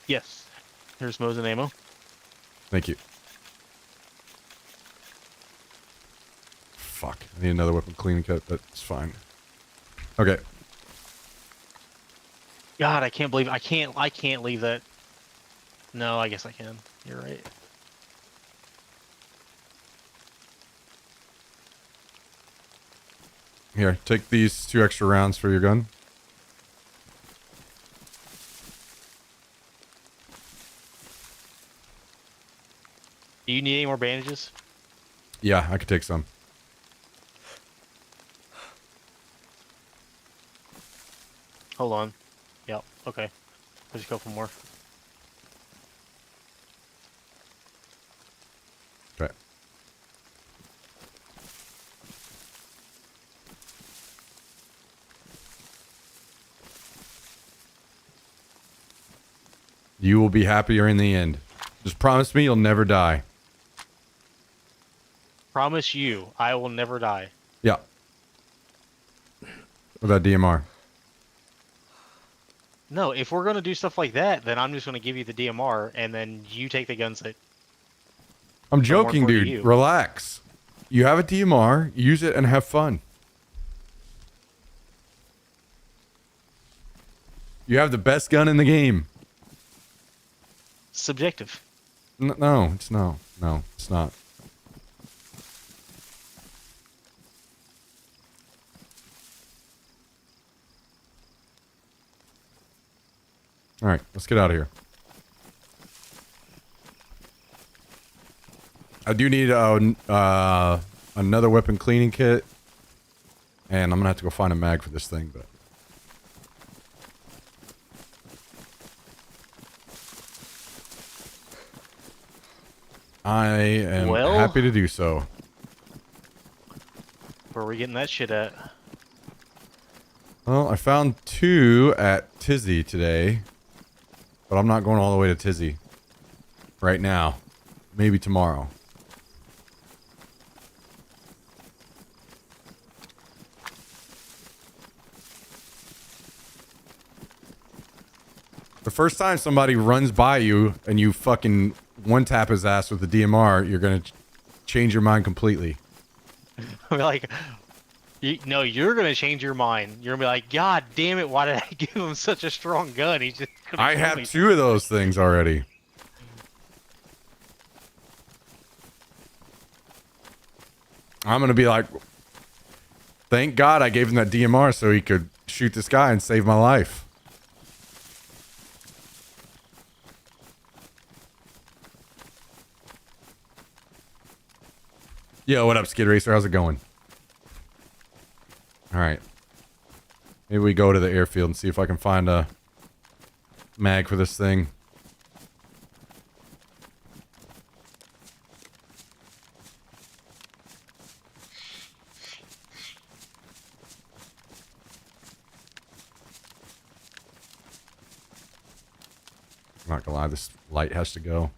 Yes. Here's Mosin ammo. Thank you. Fuck. I need another weapon cleaning kit, but it's fine. Okay. God, I can't believe I can't leave that. No, I guess I can. You're right. Here, take these 2 extra rounds for your gun. Do you need any more bandages? Yeah, I could take some. Hold on. Yep. Okay. There's a couple more. Okay. You will be happier in the end. Just promise me you'll never die. Promise you, I will never die. Yeah. With that DMR. No, if we're gonna do stuff like that, then I'm just gonna give you the DMR, and then you take the guns that. I'm more joking, important to dude. you. Relax. You have a DMR, use it and have fun. You have the best gun in the game. Subjective. No, it's no. No, it's not. All right, let's get out of here. I do need another weapon cleaning kit, and I'm gonna have to go find a mag for this thing, but. I am happy to do so. Where are we getting that shit at? Well, I found 2 at Tizzy today, but I'm not going all the way to Tizzy right now. Maybe tomorrow. The first time somebody runs by you and you fucking one-tap his ass with the DMR, you're going to change your mind completely. I'm like, no, you're gonna change your mind. You're gonna be like, God damn it, why did I give him such a strong gun? He just. I have 2 of those things already. I'm going to be like, thank God I gave him that DMR so he could shoot this guy and save my life. Yo, what up, Skid Racer? How's it going? All right. Maybe we go to the airfield and see if I can find a mag for this thing. I'm not gonna lie, this light has to go.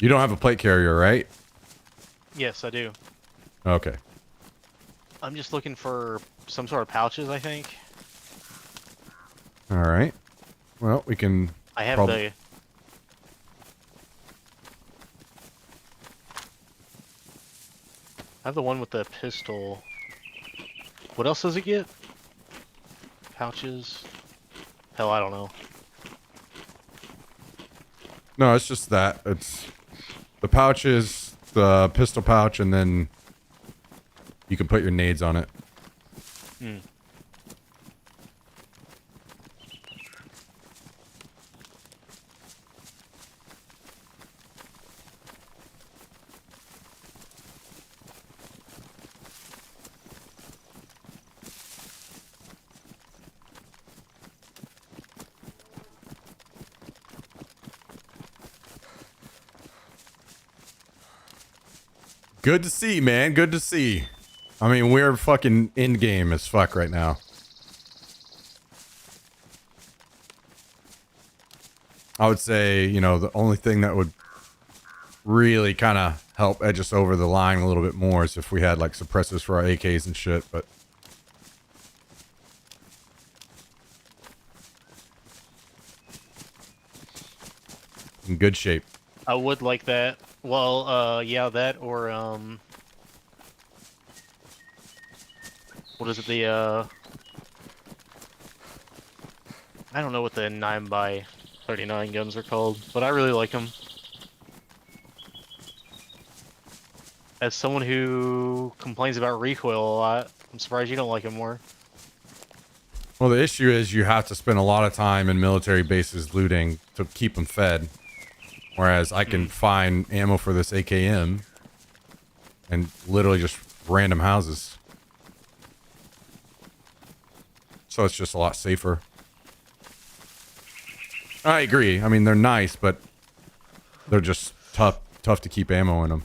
You don't have a plate carrier, right? Yes, I do. Okay. I'm just looking for some sort of pouches, I think. All right. Well, we can. I have prob- the. have the one with the pistol. What else does it get? Pouches? Hell, I don't know. No, it's just that. It's the pouches, the pistol pouch, and then you can put your nades on it. Hmm. Good to see, man. Good to see. I mean, we're fucking in game as fuck right now. I would say, you know, the only thing that would really kind of help edge us over the line a little bit more is if we had like suppressors for our AKs and shit, but in good shape. I would like that. Well, yeah, that or, what is it, the, I don't know what the 9x39 guns are called, but I really like them. As someone who complains about recoil a lot, I'm surprised you don't like them more. Well, the issue is you have to spend a lot of time in military bases looting to keep them fed. Whereas I can find ammo for this AKM and literally just random houses. So it's just a lot safer. I agree. I mean, they're nice, but they're just tough to keep ammo in them.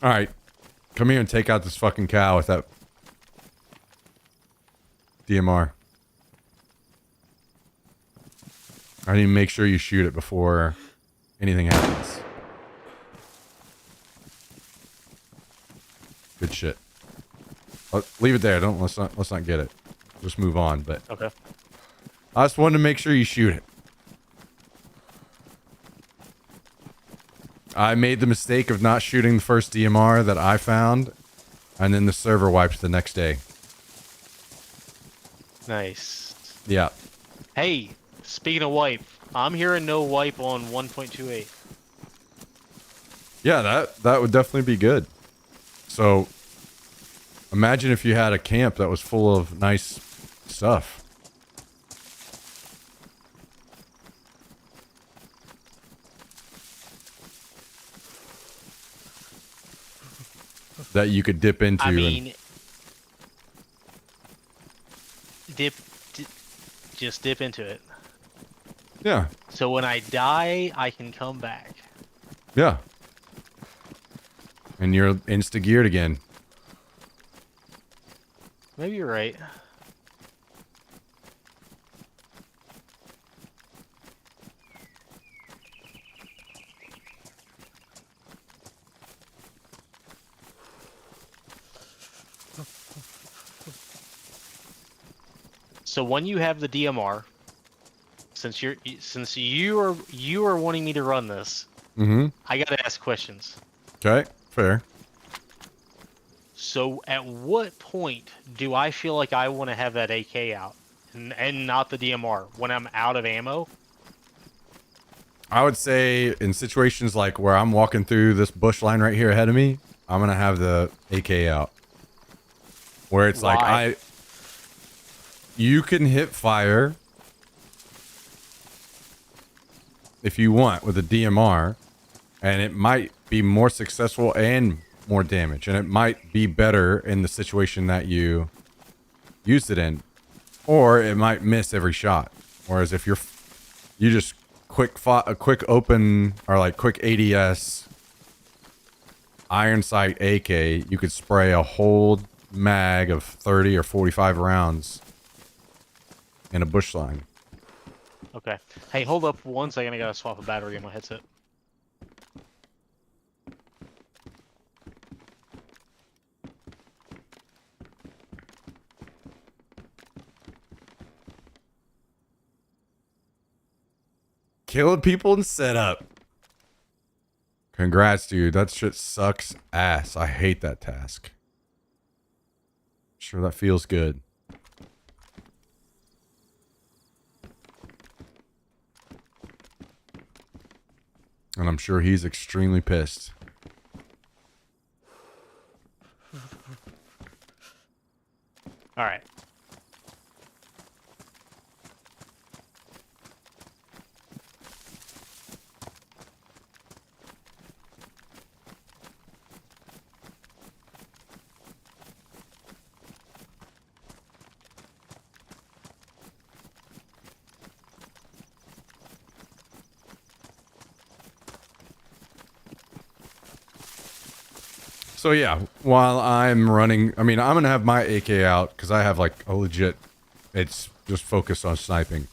All right, come here and take out this fucking cow with that DMR. I need to make sure you shoot it before anything happens. Good shit. Leave it there. Let's not get it. Just move on. But Okay. I just wanted to make sure you shoot it. I made the mistake of not shooting the first DMR that I found, and then the server wiped the next day. Nice. Yeah. Hey, speaking of wipe, I'm hearing no wipe on 1.28. Yeah, that would definitely be good. So, imagine if you had a camp that was full of nice stuff. That you could dip into. I mean, just dip into it. Yeah. So when I die, I can come back. Yeah. And you're insta-geared again. Maybe you're right. So when you have the DMR, since you are wanting me to run this, I gotta ask questions. Okay, fair. So at what point do I feel like I want to have that AK out and not the DMR? When I'm out of ammo? I would say in situations like where I'm walking through this bush line right here ahead of me, I'm going to have the AK out. Where it's Why? like you can hit fire if you want with a DMR, and it might be more successful and more damage, and it might be better in the situation that you used it in, or it might miss every shot. Whereas if you just quick open or like quick ADS iron sight AK, you could spray a whole mag of 30 or 45 rounds in a bush line. Okay. Hey, hold up 1 second. I gotta swap a battery in my headset. Killing people in setup. Congrats, dude. That shit sucks ass. I hate that task. Sure, that feels good. And I'm sure he's extremely pissed. All right. So yeah, while I'm running, I mean, I'm gonna have my AK out because I have like a legit. It's just focused on sniping.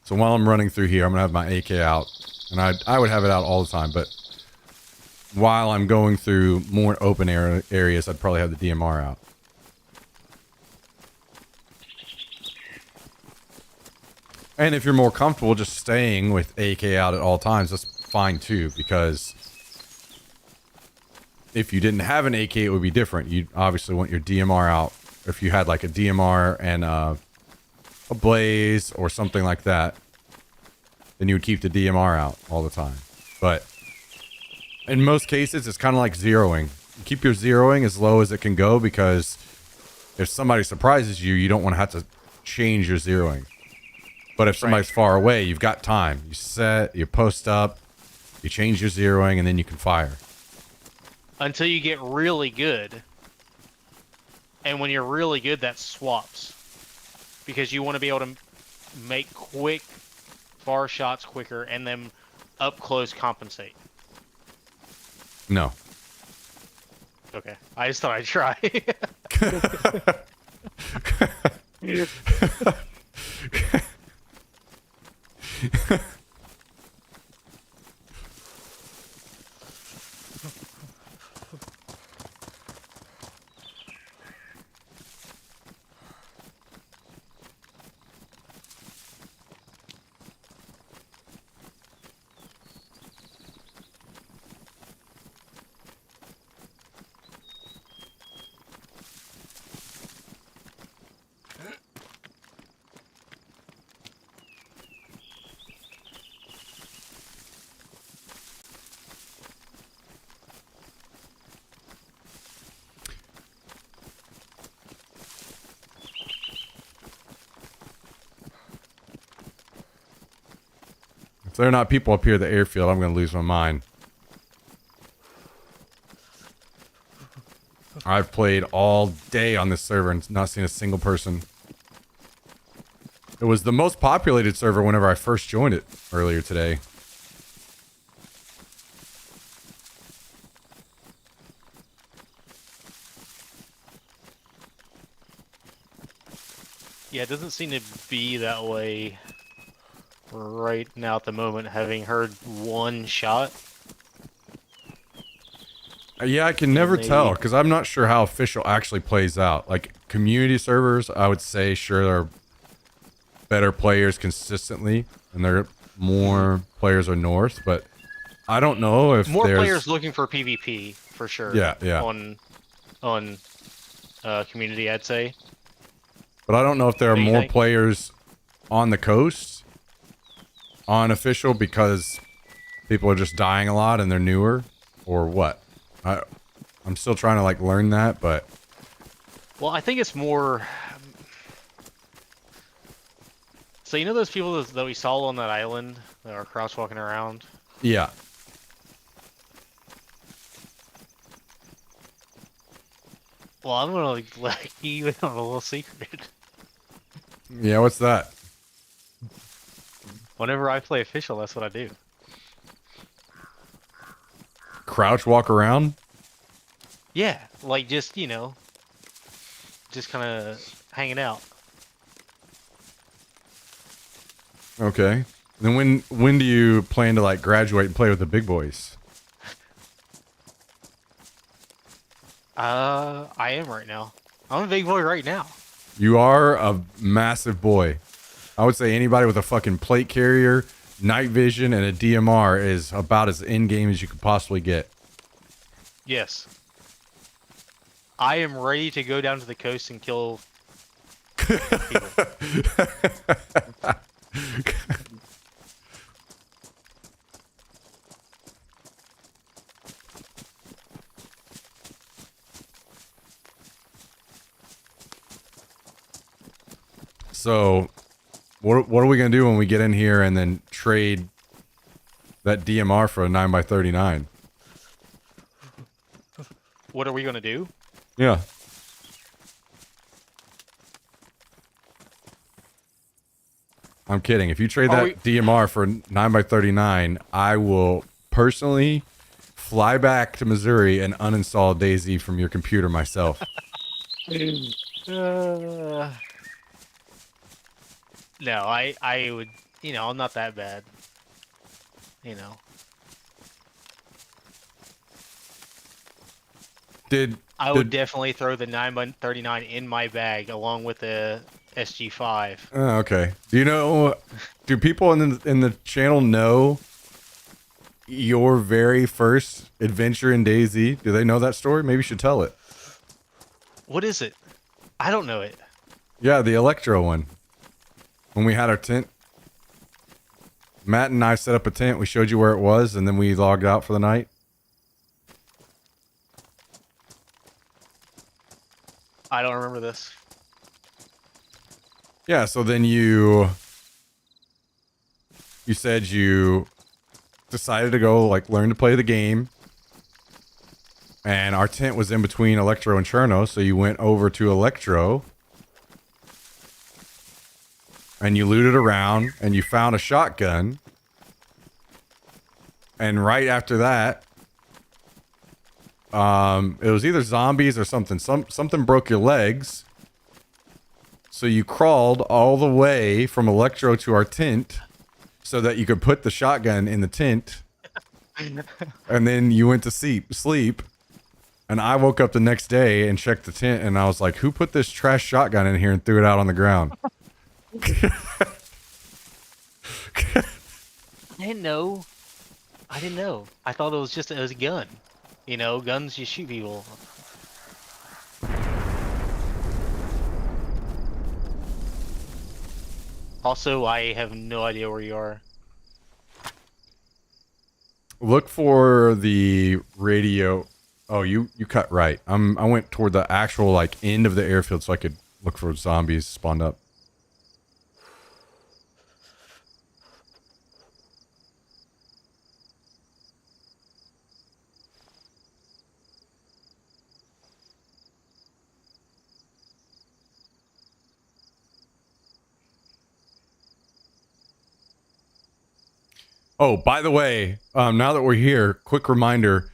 So while I'm running through here, I'm gonna have my AK out, and I would have it out all the time. But while I'm going through more open areas, I'd probably have the DMR out. And if you're more comfortable just staying with AK out at all times, that's fine too, because if you didn't have an AK, it would be different. You'd obviously want your DMR out. If you had like a DMR and a Blaze or something like that, then you would keep the DMR out all the time. But in most cases, it's kind of like zeroing. You keep your zeroing as low as it can go, because if somebody surprises you, you don't want to have to change your zeroing. But if somebody's far away, you've got time. You set, you post up, you change your zeroing, and then you can fire. Until you get really good. And when you're really good, that swaps. Because you want to be able to make quick, far shots quicker, and then up close compensate. No. Okay. I just thought I'd try. If there are not people up here at the airfield, I'm going to lose my mind. I've played all day on this server and not seen a single person. It was the most populated server whenever I first joined it earlier today. Yeah, it doesn't seem to be that way right now at the moment, having heard one shot. Yeah, I can never Maybe. tell because I'm not sure how official actually plays out. Like community servers, I would say sure there are better players consistently, and there are more players are north, but I don't know if More there's players looking for PvP for sure. Yeah. On community, I'd say. But I don't know if there are What do you more think? players on the coast on official because people are just dying a lot and they're newer, or what. I'm still trying to like learn that, but Well, I think it's more. So you know those people that we saw on that island that are crosswalking around? yeah. Well, I'm gonna let you in on a little secret. Yeah, what's that? Whenever I play official, that's what I do. Crouch walk around? Yeah, like just just kind of hanging out. Okay. Then when do you plan to like graduate and play with the big boys? I am right now. I'm a big boy right now. You are a massive boy. I would say anybody with a fucking plate carrier, night vision, and a DMR is about as in game as you could possibly get. Yes. I am ready to go down to the coast and kill people. So, what are we gonna do when we get in here and then trade that DMR for a 9x39? What are we gonna do? Yeah. I'm kidding. If you trade Are that we- DMR for 9x39, I will personally fly back to Missouri and uninstall DayZ from your computer myself. No, I would, you know, I'm not that bad. You know. I would definitely throw the 9x39 in my bag along with the SG5. Oh, okay. Do people in the channel know your very first adventure in DayZ? Do they know that story? Maybe you should tell it. What is it? I don't know it. Yeah, the Electro one. When we had our tent. Matt and I set up a tent. We showed you where it was, and then we logged out for the night. I don't remember this. Yeah, so then you said you decided to go like learn to play the game. And our tent was in between Electro and Cherno, so you went over to Electro. And you looted around and you found a shotgun. And right after that, it was either zombies or something. Something broke your legs. So you crawled all the way from Electro to our tent so that you could put the shotgun in the tent. And then you went to sleep. And I woke up the next day and checked the tent and I was like, who put this trash shotgun in here and threw it out on the ground? I didn't know. I thought it was just a gun. You know, guns, you shoot people. Also, I have no idea where you are. Look for the radio. Oh, you cut right. I went toward the actual like end of the airfield so I could look for zombies spawned up. Oh, by the way, now that we're here, quick reminder.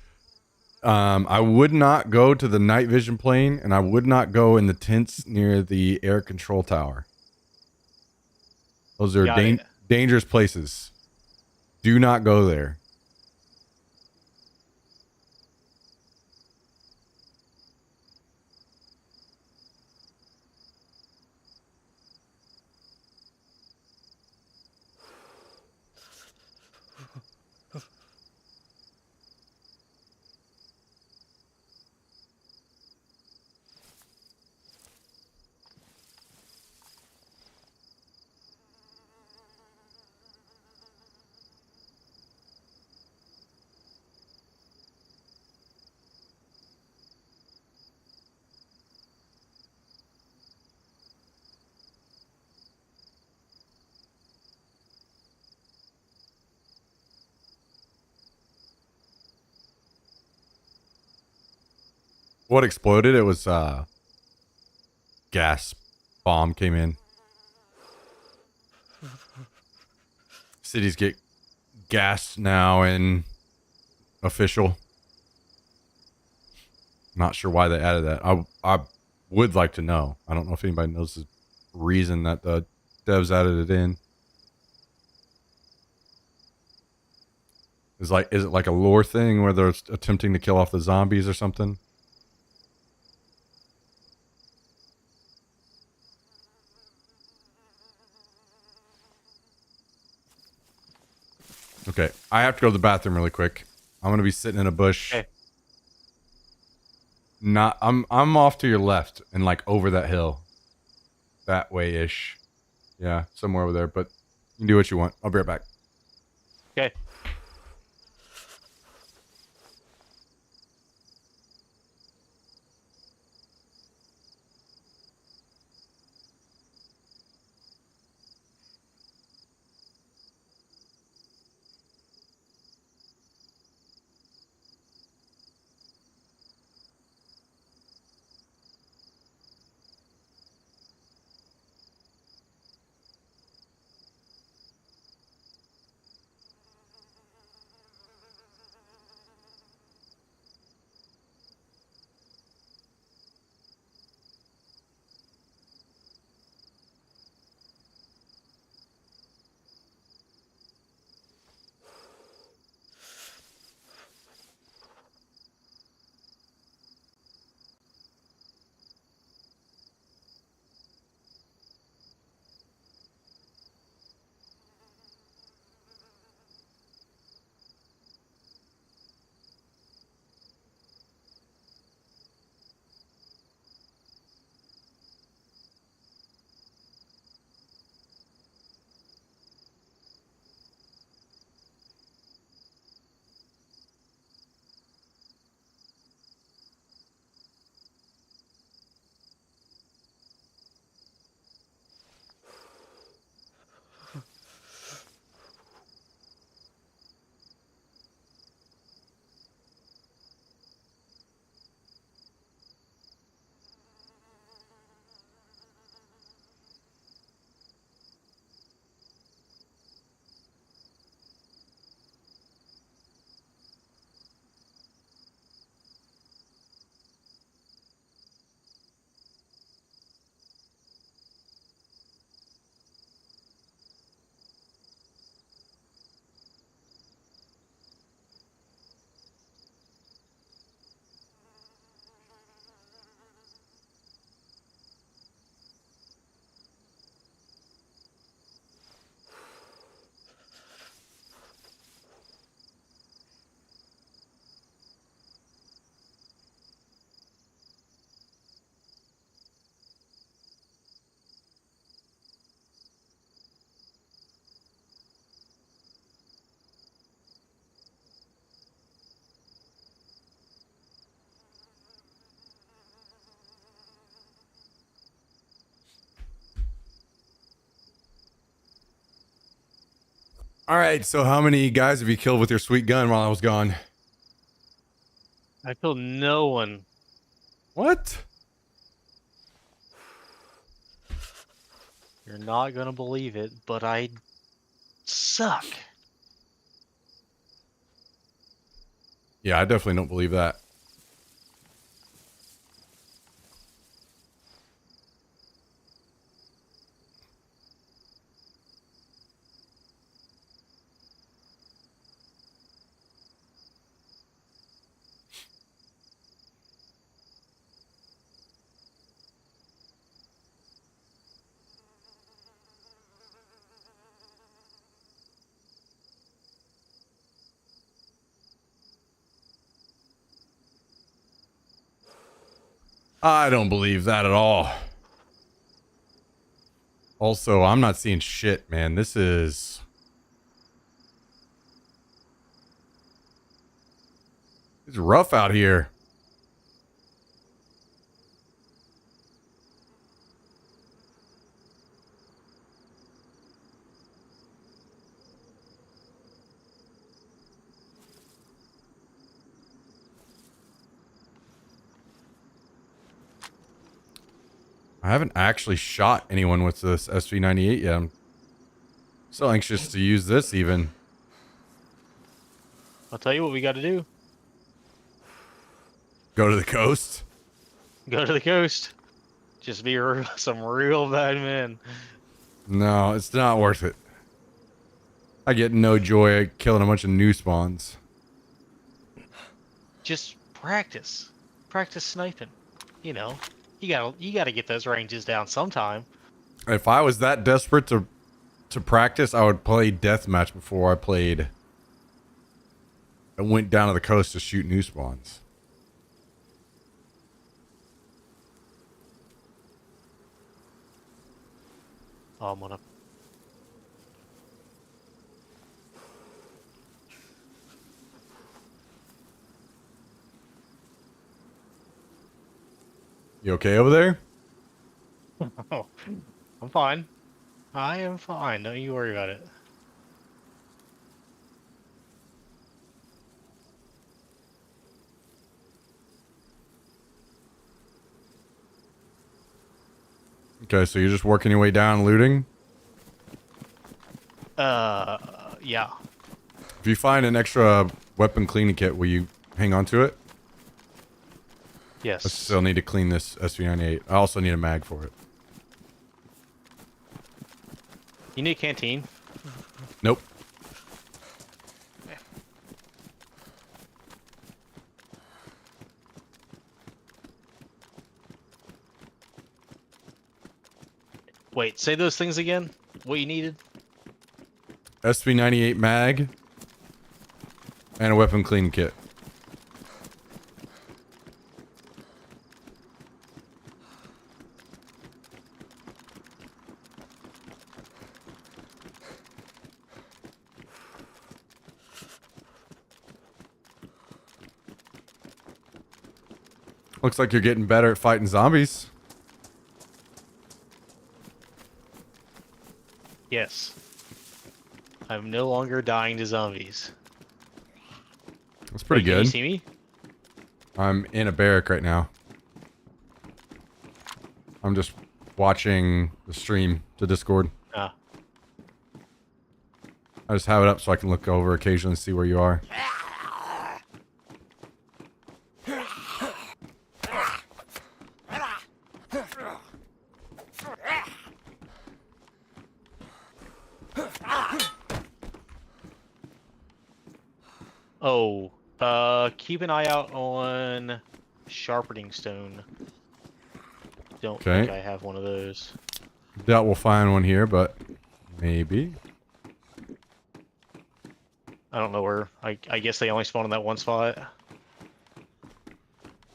I would not go to the night vision plane, and I would not go in the tents near the air control tower. Those are dangerous places. Do not go there. What exploded? It was gas bomb came in. Cities get gassed now and official. Not sure why they added that. I would like to know. I don't know if anybody knows the reason that the devs added it in. Is it like a lore thing where they're attempting to kill off the zombies or something? Okay, I have to go to the bathroom really quick. I'm gonna be sitting in a bush. Okay. Not, I'm off to your left and like over that hill, that way ish. Yeah, somewhere over there. But you can do what you want. I'll be right back. Okay. All right, so how many guys have you killed with your sweet gun while I was gone? I killed no one. What? You're not gonna believe it, but I suck. Yeah, I definitely don't believe that. I don't believe that at all. Also, I'm not seeing shit, man. This is... It's rough out here. I haven't actually shot anyone with this SV98 yet. I'm so anxious to use this even. I'll tell you what we got to do. Go to the coast. Go to the coast. Just be some real bad men. No, it's not worth it. I get no joy killing a bunch of new spawns. Just practice. Practice sniping. You know, you gotta get those ranges down sometime. If I was that desperate to practice, I would play deathmatch before I went down to the coast to shoot new spawns. Oh, I'm gonna. You okay over there? Oh, I'm fine. I am fine. Don't you worry about it. Okay, so you're just working your way down looting? Yeah. If you find an extra weapon cleaning kit, will you hang on to it? Yes. I still need to clean this SV98. I also need a mag for it. You need a canteen. Nope. Wait, say those things again. What you needed? SV98 mag and a weapon cleaning kit. Looks like you're getting better at fighting zombies. Yes. I'm no longer dying to zombies. That's pretty Wait, can good. you see me? I'm in a barrack right now. I'm just watching the stream to Discord. Ah. I just have it up so I can look over occasionally and see where you are. Oh, keep an eye out on sharpening stone. Don't think Okay. I have one of those. Doubt we'll find one here, but maybe. I don't know where. I guess they only spawn in that one spot.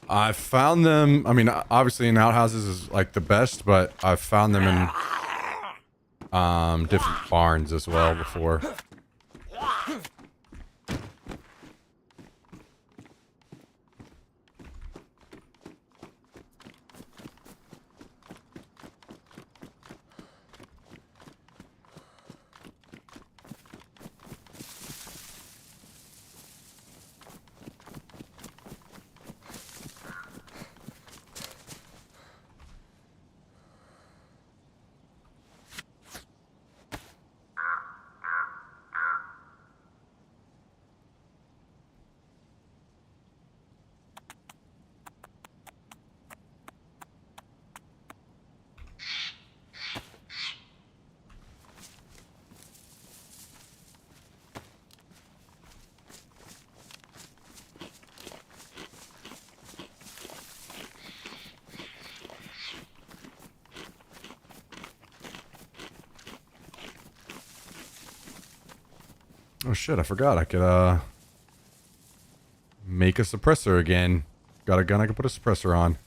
I found them. I mean, obviously in outhouses is like the best, but I've found them in different barns as well before. Oh shit, I forgot I could make a suppressor again. Got a gun I can put a suppressor on.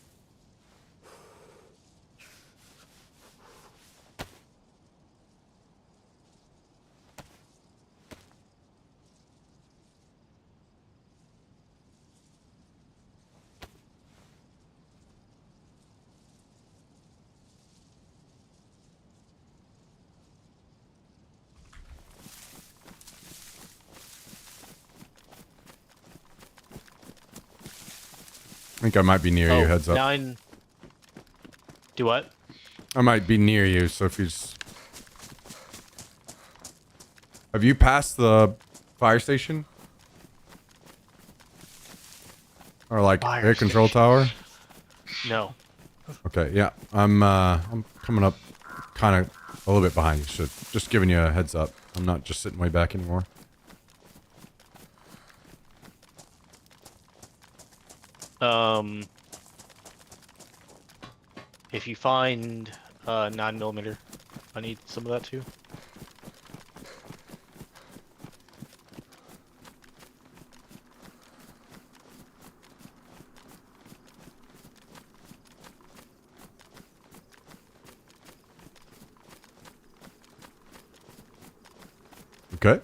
I think I might be near you, heads up. Do what? I might be near you, so if you just... Have you passed the fire station? Or like Fire air control station. tower? No. Okay, yeah. I'm coming up kind of a little bit behind you, so just giving you a heads up. I'm not just sitting way back anymore. If you find 9mm, I need some of that too. Okay.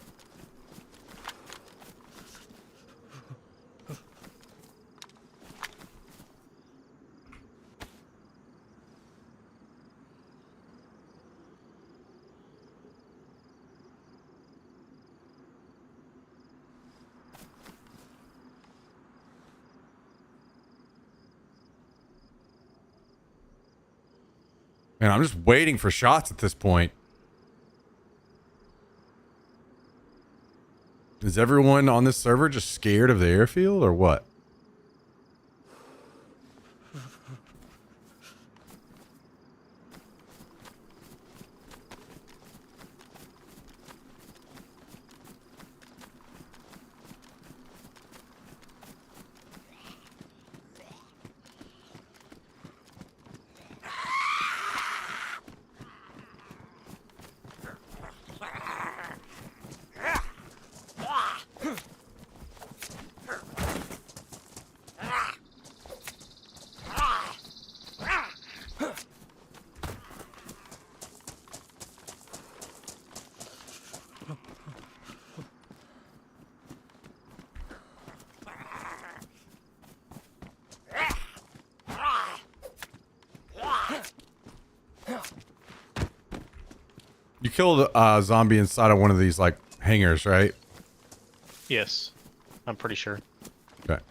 Man, I'm just waiting for shots at this point. Is everyone on this server just scared of the airfield or what? You killed a zombie inside of one of these, like, hangars, right? Yes, I'm pretty sure. Okay.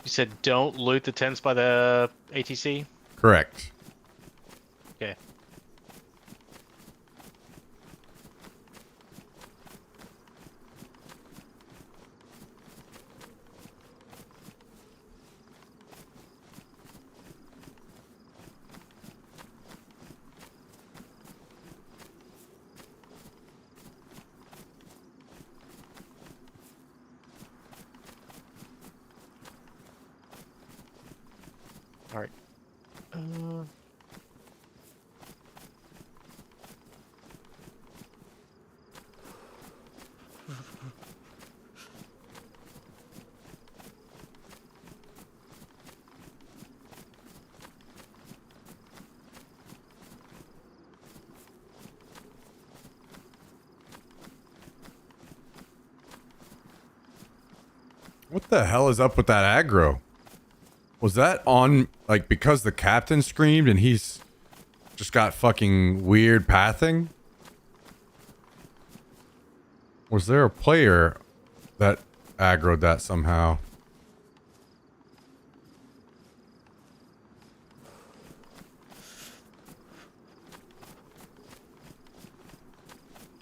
You said don't loot the tents by the ATC? Correct. Okay. All right. What the hell is up with that aggro? Was that on, like, because the captain screamed and he's just got fucking weird pathing? Was there a player that aggroed that somehow?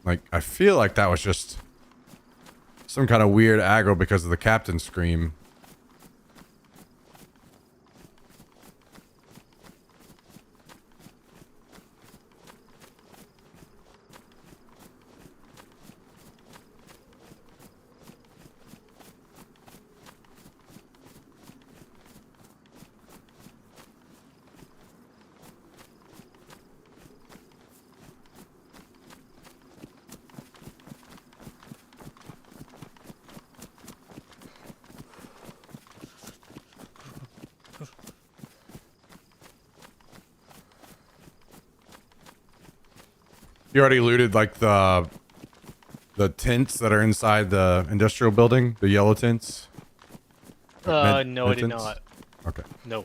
Like, I feel like that was just some kind of weird aggro because of the captain scream. You already looted, like, the tents that are inside the industrial building, the yellow tents? No, I med did tents? not. Okay. No.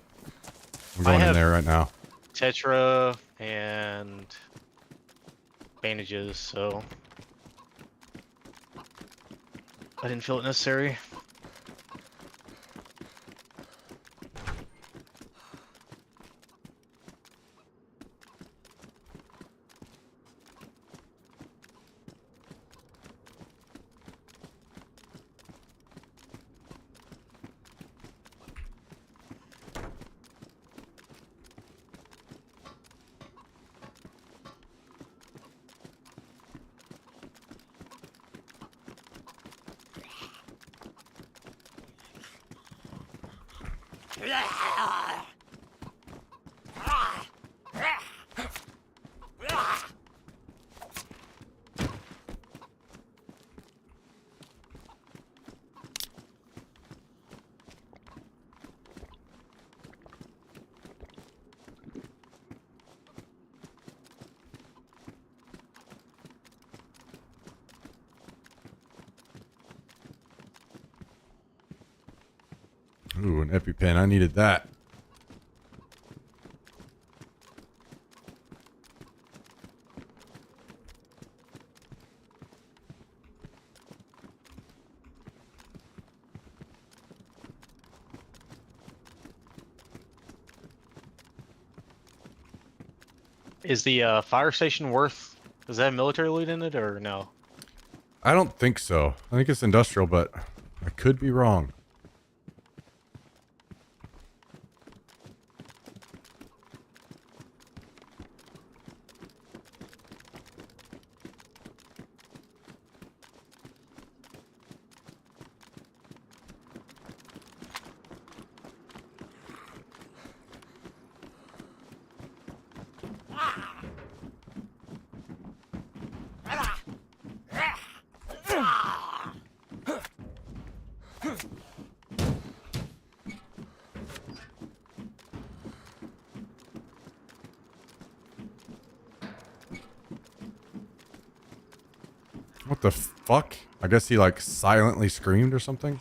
I'm going in have- there right now. Tetra and bandages, so I didn't feel it necessary. Ooh, an EpiPen. I needed that. Is the fire station worth? Does that have military loot in it or no? I don't think so. I think it's industrial, but I could be wrong. What the fuck? I guess he like silently screamed or something.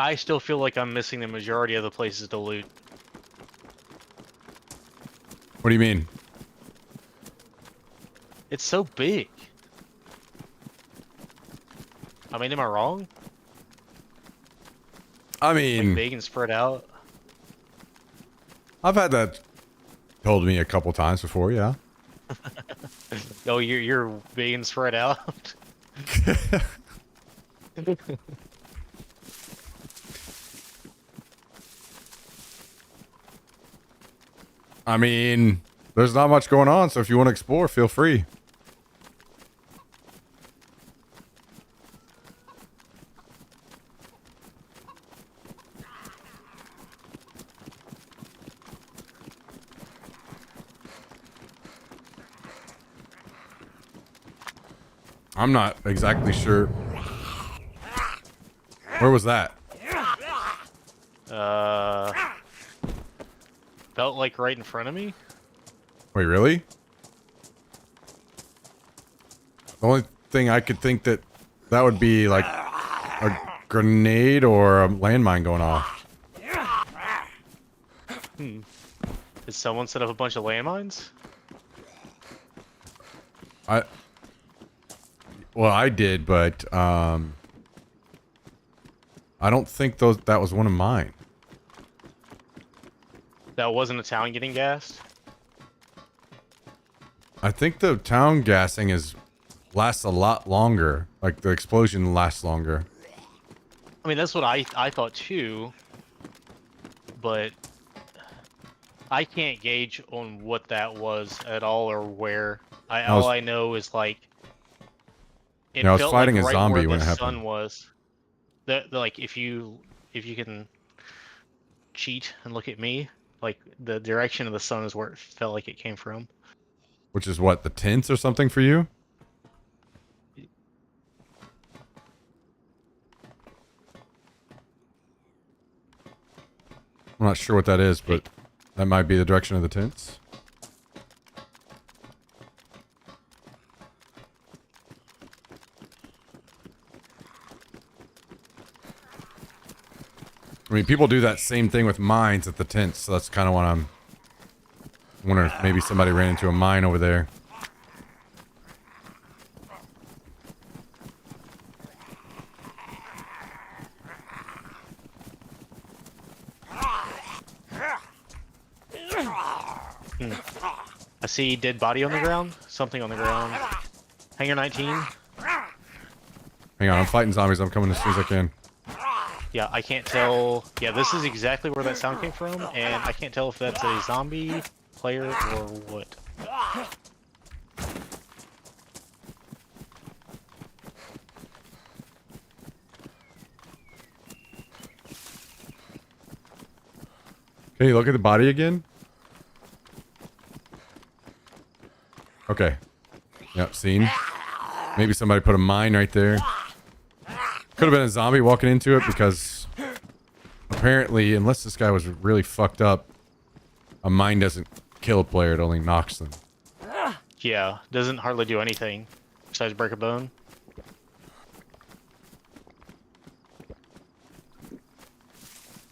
I still feel like I'm missing the majority of the places to loot. What do you mean? It's so big. I mean, am I wrong? I Like mean, big and spread out. I've had that told me a couple times before, yeah. Oh, you're big and spread out. I mean, there's not much going on, so if you want to explore, feel free. I'm not exactly sure. Where was that? Felt like right in front of me. Wait, really? The only thing I could think that would be like a grenade or a landmine going off. Did someone set up a bunch of landmines? Well, I did, but I don't think that was one of mine. That wasn't a town getting gassed? I think the town gassing lasts a lot longer. Like the explosion lasts longer. I mean, that's what I thought too. But I can't gauge on what that was at all or where. All I know is like it I was felt fighting like a right zombie where when the it happened. sun was. Like if you can cheat and look at me, like the direction of the sun is where it felt like it came from. Which is what, the tents or something for you? I'm not sure what that is, but that might be the direction of the tents. I mean, people do that same thing with mines at the tents, so that's kind of what I'm I wonder if maybe somebody ran into a mine over there. I see dead body on the ground. Something on the ground. Hangar 19. Hang on, I'm fighting zombies. I'm coming as soon as I can. Yeah, I can't tell. Yeah, this is exactly where that sound came from, and I can't tell if that's a zombie, player, or what. Can you look at the body again? Okay. Yep, seen. Maybe somebody put a mine right there. Could have been a zombie walking into it because apparently, unless this guy was really fucked up, a mine doesn't kill a player, it only knocks them. Yeah, doesn't hardly do anything besides break a bone.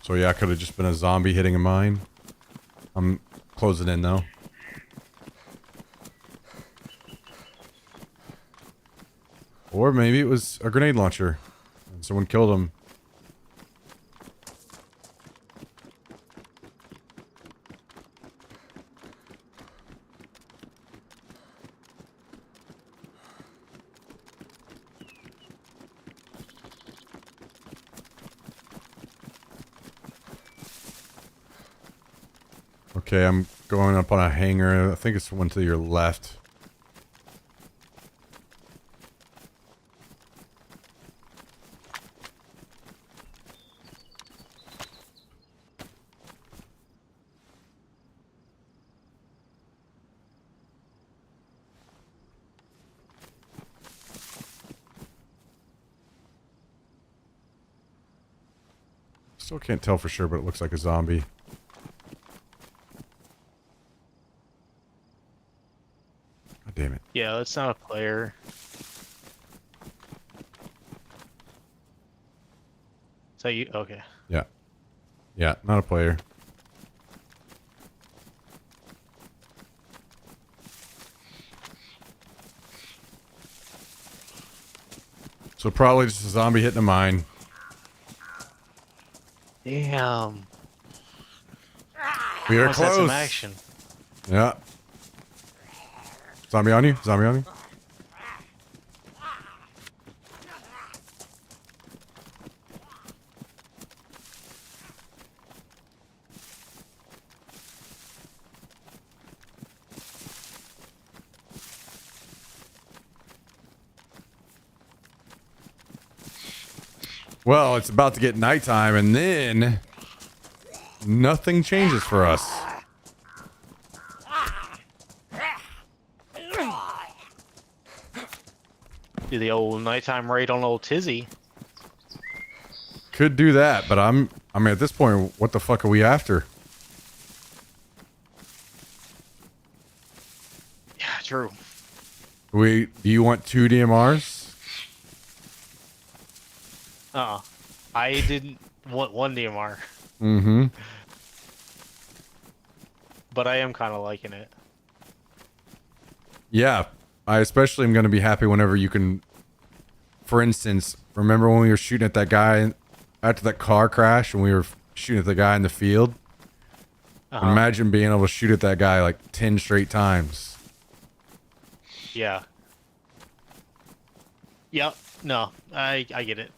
So yeah, it could have just been a zombie hitting a mine. I'm closing in though. Or maybe it was a grenade launcher and someone killed him. Okay, I'm going up on a hangar. I think it's one to your left. Still can't tell for sure, but it looks like a zombie. God damn it. Yeah, that's not a player. So you okay? Yeah. Yeah, not a player. So probably just a zombie hitting a mine. Damn. We are Almost had some close. action. Yeah. Zombie on you? Zombie on you? Well, it's about to get nighttime, and then nothing changes for us. Do the old nighttime raid on old Tizzy. Could do that, but I mean, at this point, what the fuck are we after? Yeah, true. Do you want 2 DMRs? I didn't want one DMR, Mm-hmm. but I am kind of liking it. Yeah, I especially am going to be happy whenever you can, for instance, remember when we were shooting at that guy after that car crash and we were shooting at the guy in the field? Imagine being able to shoot at that guy like 10 straight times. Yeah. Yep. No, I get it.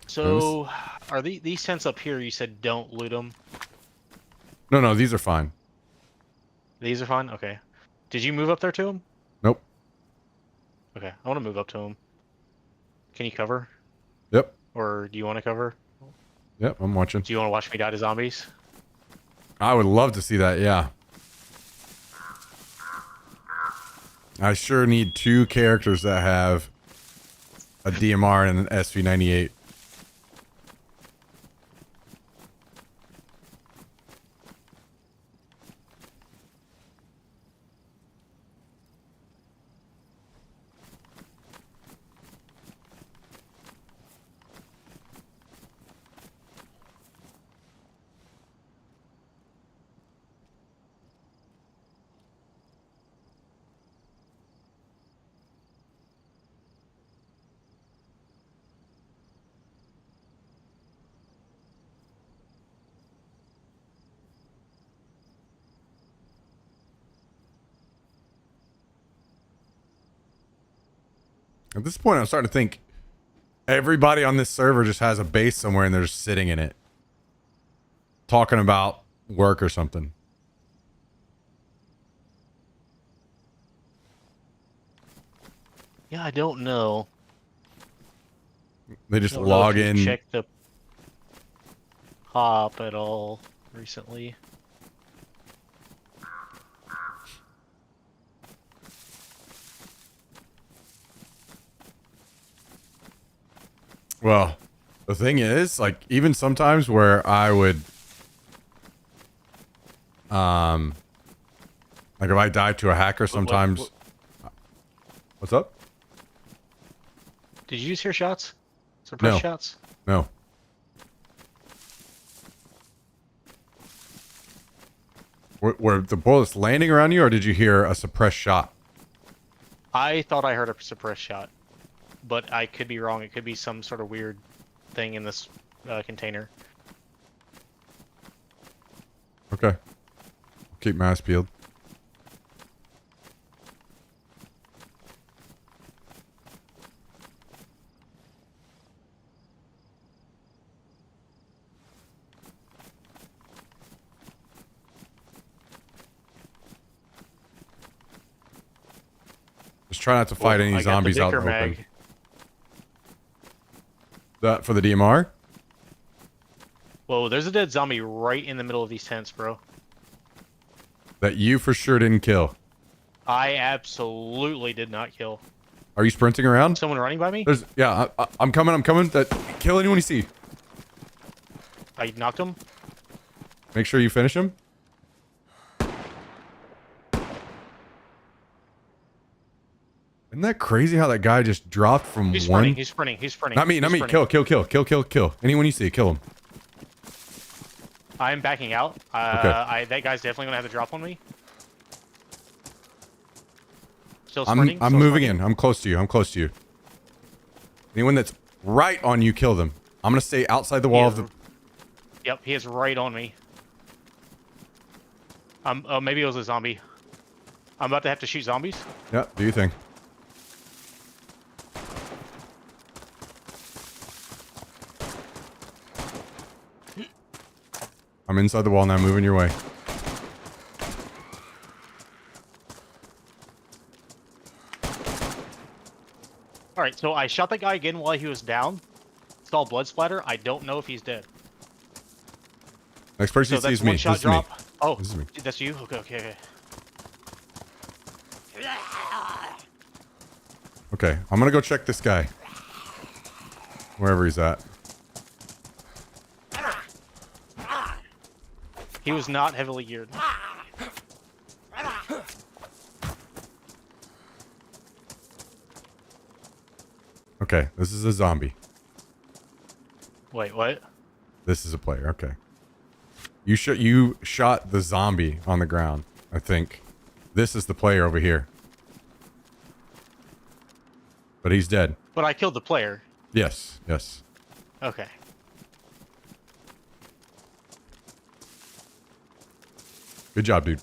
So, are these tents up here? You said don't loot them. No, these are fine. These are fine. Okay. Did you move up there to them? Nope. Okay, I want to move up to them. Can you cover? Yep. Or do you want to cover? Yep, I'm watching. Do you want to watch me die to zombies? I would love to see that, yeah. I sure need 2 characters that have a DMR and an SV98. At this point, I'm starting to think everybody on this server just has a base somewhere and they're just sitting in it, talking about work or something. Yeah, I don't know. They just I don't know if log you've in. checked the hop at all recently. Well, the thing is, like, even sometimes where I would, like if I dive to a hacker, sometimes. What's up? Did you just hear shots? Suppress No. shots? No. Were the bullets landing around you, or did you hear a suppressed shot? I thought I heard a suppressed shot, but I could be wrong. It could be some sort of weird thing in this container. Okay. Keep my eyes peeled. Just try not to fight any I got the zombies out in Dicker the open. mag. That for the DMR? Whoa, there's a dead zombie right in the middle of these tents, bro. That you for sure didn't kill. I absolutely did not kill. Are you sprinting around? Someone running by me? There's yeah, I'm coming. I'm coming. That kill anyone you see. I knocked him. Make sure you finish him. Isn't that crazy how that guy just dropped from He's one? sprinting. He's sprinting. He's sprinting. Not me. Not He's me. sprinting. Kill. Anyone you see, kill him. I'm backing out. Okay. That guy's definitely gonna have to drop on me. Still sprinting. I'm still moving sprinting. in. I'm close to you. Anyone that's right on you, kill them. I'm gonna stay outside the wall of the. Yep, he is right on me. Oh, maybe it was a zombie. I'm about to have to shoot zombies. Yeah. Do you think? I'm inside the wall now. Moving your way. All right, so I shot that guy again while he was down. Saw blood splatter. I don't know if he's dead. Next person So that's sees me. one shot This is me. drop. Oh, This is me. that's you. Okay. Okay, I'm gonna go check this guy. Wherever he's at. He was not heavily geared. Okay, this is a zombie. Wait, what? This is a player. Okay. You shot the zombie on the ground, I think. This is the player over here. But he's dead. But I killed the player. Yes. Okay. Good job, dude.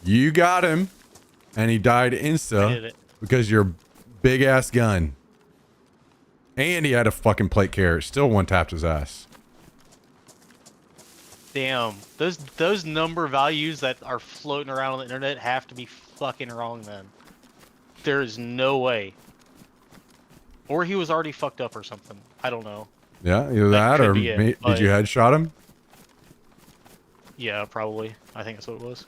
You got him, and he died I insta did it. because your big ass gun. And he had a fucking plate carrier. Still one tapped his ass. Damn. Those number values that are floating around on the internet have to be fucking wrong then. There is no way. Or he was already fucked up or something. I don't know. Yeah, either That that, could or be it, did but- you headshot him? Yeah, probably. I think that's what it was.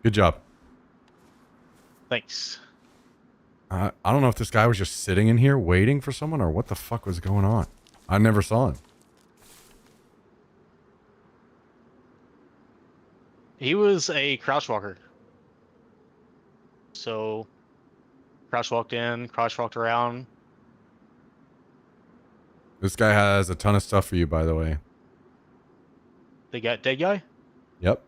Good job. Thanks. I don't know if this guy was just sitting in here waiting for someone or what the fuck was going on. I never saw him. He was a crouch walker. So, crouch walked in, crouch walked around. This guy has a ton of stuff for you, by the way. They got dead guy? Yep.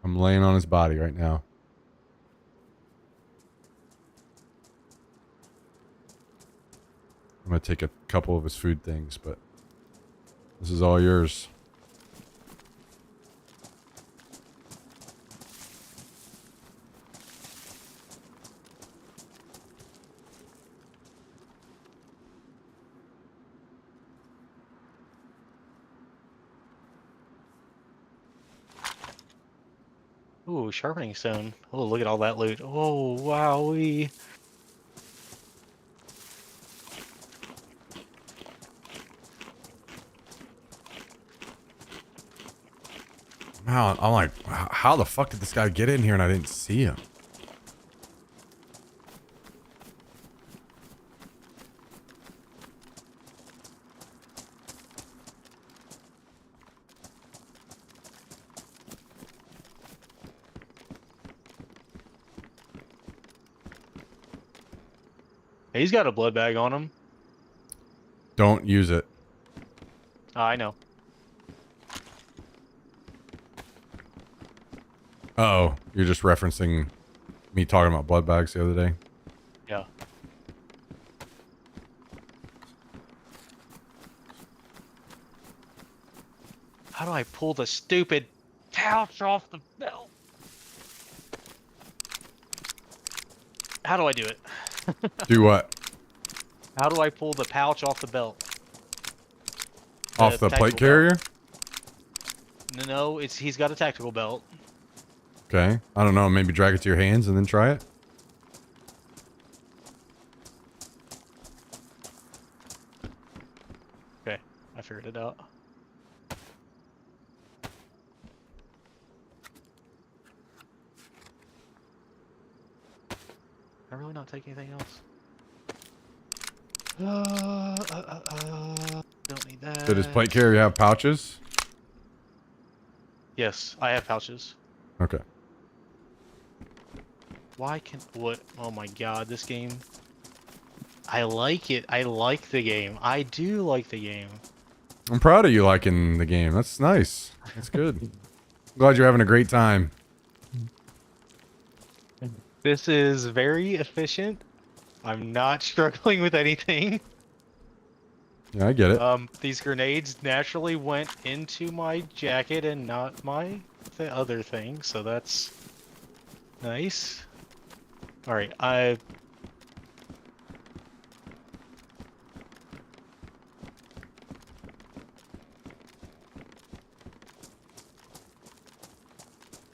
I'm laying on his body right now. I'm gonna take a couple of his food things, but this is all yours. Ooh, sharpening stone. Oh, look at all that loot. Oh, wowee. Wow, I'm like, how the fuck did this guy get in here and I didn't see him? He's got a blood bag on him. Don't use it. I know. Uh-oh, you're just referencing me talking about blood bags the other day. Yeah. How do I pull the stupid pouch off the belt? How do I do it? Do what? How do I pull the pouch off the belt? Off the plate tactical carrier? belt. No, he's got a tactical belt. Okay. I don't know. Maybe drag it to your hands and then try it. Okay, I figured it out. I'm really not taking anything else. Don't need that. Did his plate carrier have pouches? Yes, I have pouches. Okay. Why can what? Oh my god, this game. I like it. I like the game. I do like the game. I'm proud of you liking the game. That's nice. That's good. Glad you're having a great time. This is very efficient. I'm not struggling with anything. Yeah, I get it. These grenades naturally went into my jacket and not my other thing, so that's nice. All right, All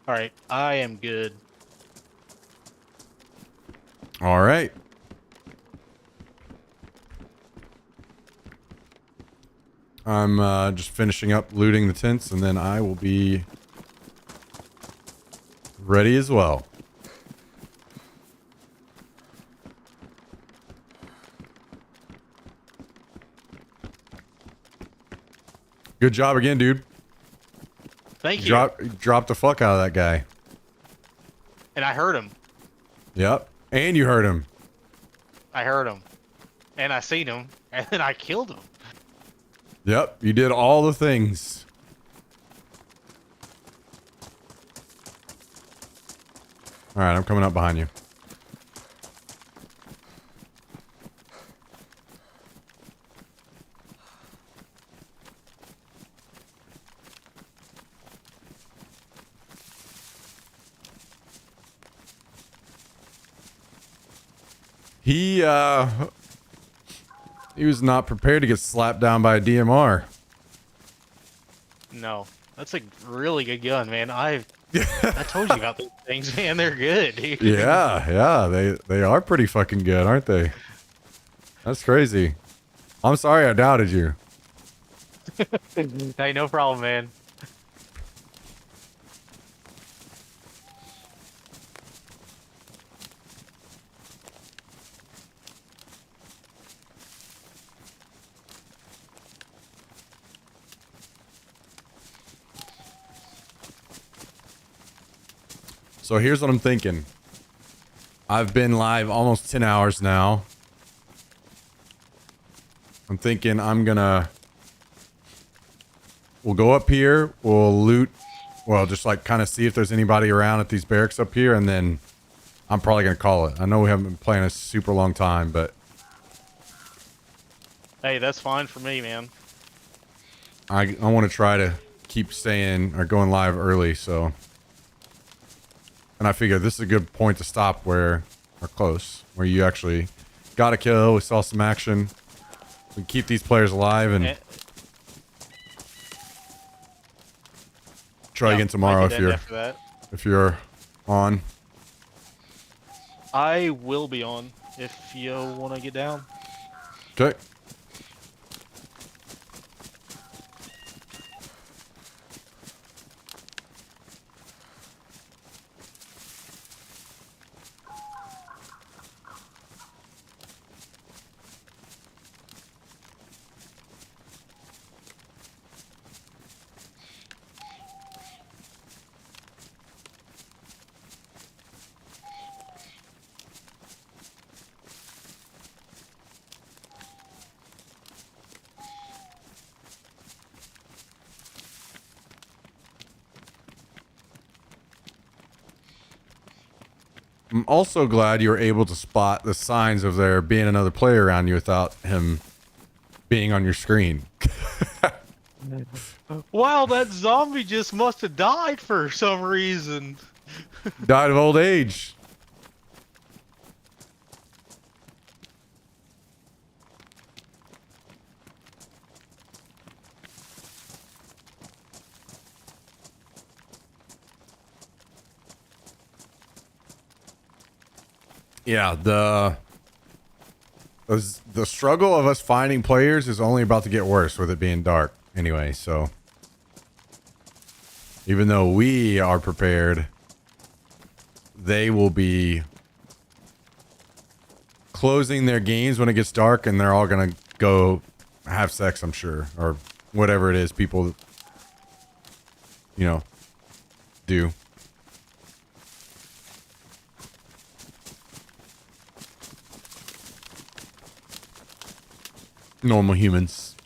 right, I am good. All right. I'm just finishing up looting the tents, and then I will be ready as well. Good job again, dude. Thank you. Dropped the fuck out of that guy. And I heard him. Yep. And you heard him. I heard him. And I seen him. And then I killed him. Yep. You did all the things. All right. I'm coming up behind you. He was not prepared to get slapped down by a DMR. No. That's a really good gun, man. I told you about these things, man. They're good, dude. Yeah, they are pretty fucking good, aren't they? That's crazy. I'm sorry I doubted you. Hey, no problem, man. So here's what I'm thinking. I've been live almost 10 hours now. I'm thinking we'll go up here, we'll loot well, just like kind of see if there's anybody around at these barracks up here, and then I'm probably gonna call it. I know we haven't been playing a super long time, but Hey, that's fine for me, man. I want to try to keep staying or going live early, so. And I figure this is a good point to stop where, or close, where you actually got a kill. We saw some action. We keep these players alive and try again tomorrow if you're on. I will be on if you want to get down. Okay. I'm also glad you were able to spot the signs of there being another player around you without him being on your screen. Wow, that zombie just must have died for some reason. Died of old age. Yeah, the struggle of us finding players is only about to get worse with it being dark anyway, so even though we are prepared, they will be closing their games when it gets dark, and they're all gonna go have sex, I'm sure, or whatever it is people, you know, do. Normal humans.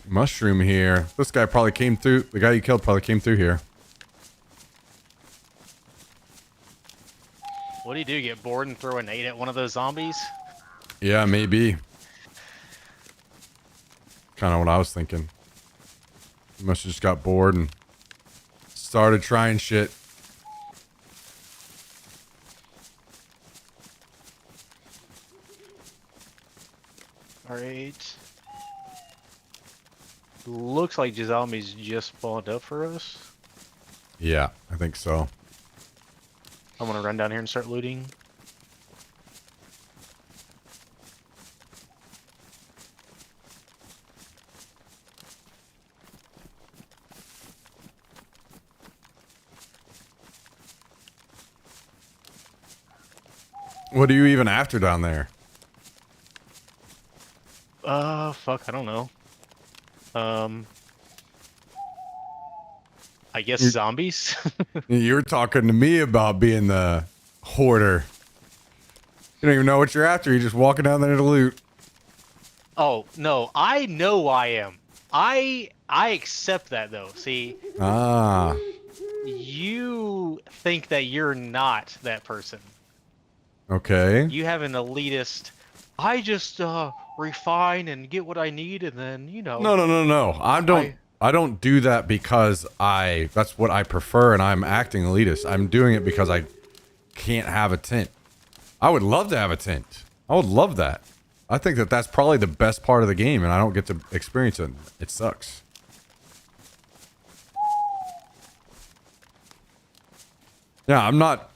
Mushroom here. This guy probably came through. The guy you killed probably came through here. What do you do? Get bored and throw a nade at one of those zombies? Yeah, maybe. Kind of what I was thinking. He must have just got bored and started trying shit. Alright. Looks like zombies just spawned up for us. Yeah, I think so. I'm gonna run down here and start looting. What are you even after down there? Fuck, I don't know. I guess You- zombies? You were talking to me about being the hoarder. You don't even know what you're after. You're just walking down there to loot. Oh, no, I know I am. I accept that, though. See, Ah. you think that you're not that person. Okay. You have an elitist, I just, refine and get what I need, and then, you know... No. I don't do that because that's what I prefer and I'm acting elitist. I'm doing it because I can't have a tent. I would love to have a tent. I would love that. I think that that's probably the best part of the game, and I don't get to experience it. It sucks. Yeah, I'm not,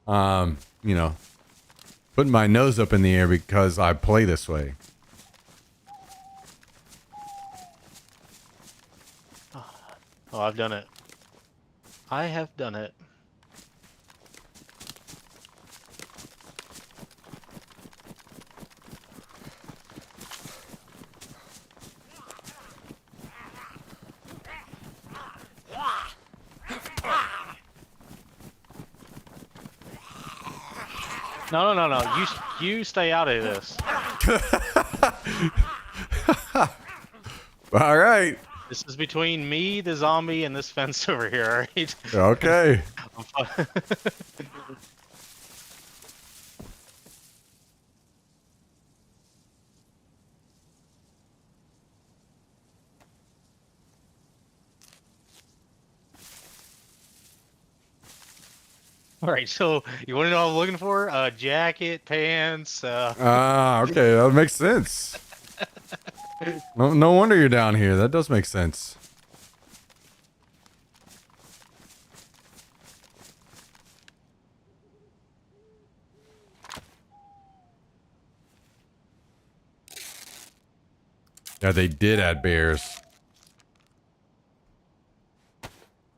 you know, putting my nose up in the air because I play this way. Oh, I've done it. I have done it. No. You stay out of this. All right. This is between me, the zombie, and this fence over here, alright? Okay. Alright, so you want to know what I'm looking for? Jacket, pants, Okay. That makes sense. No wonder you're down here. That does make sense. Yeah, they did add bears.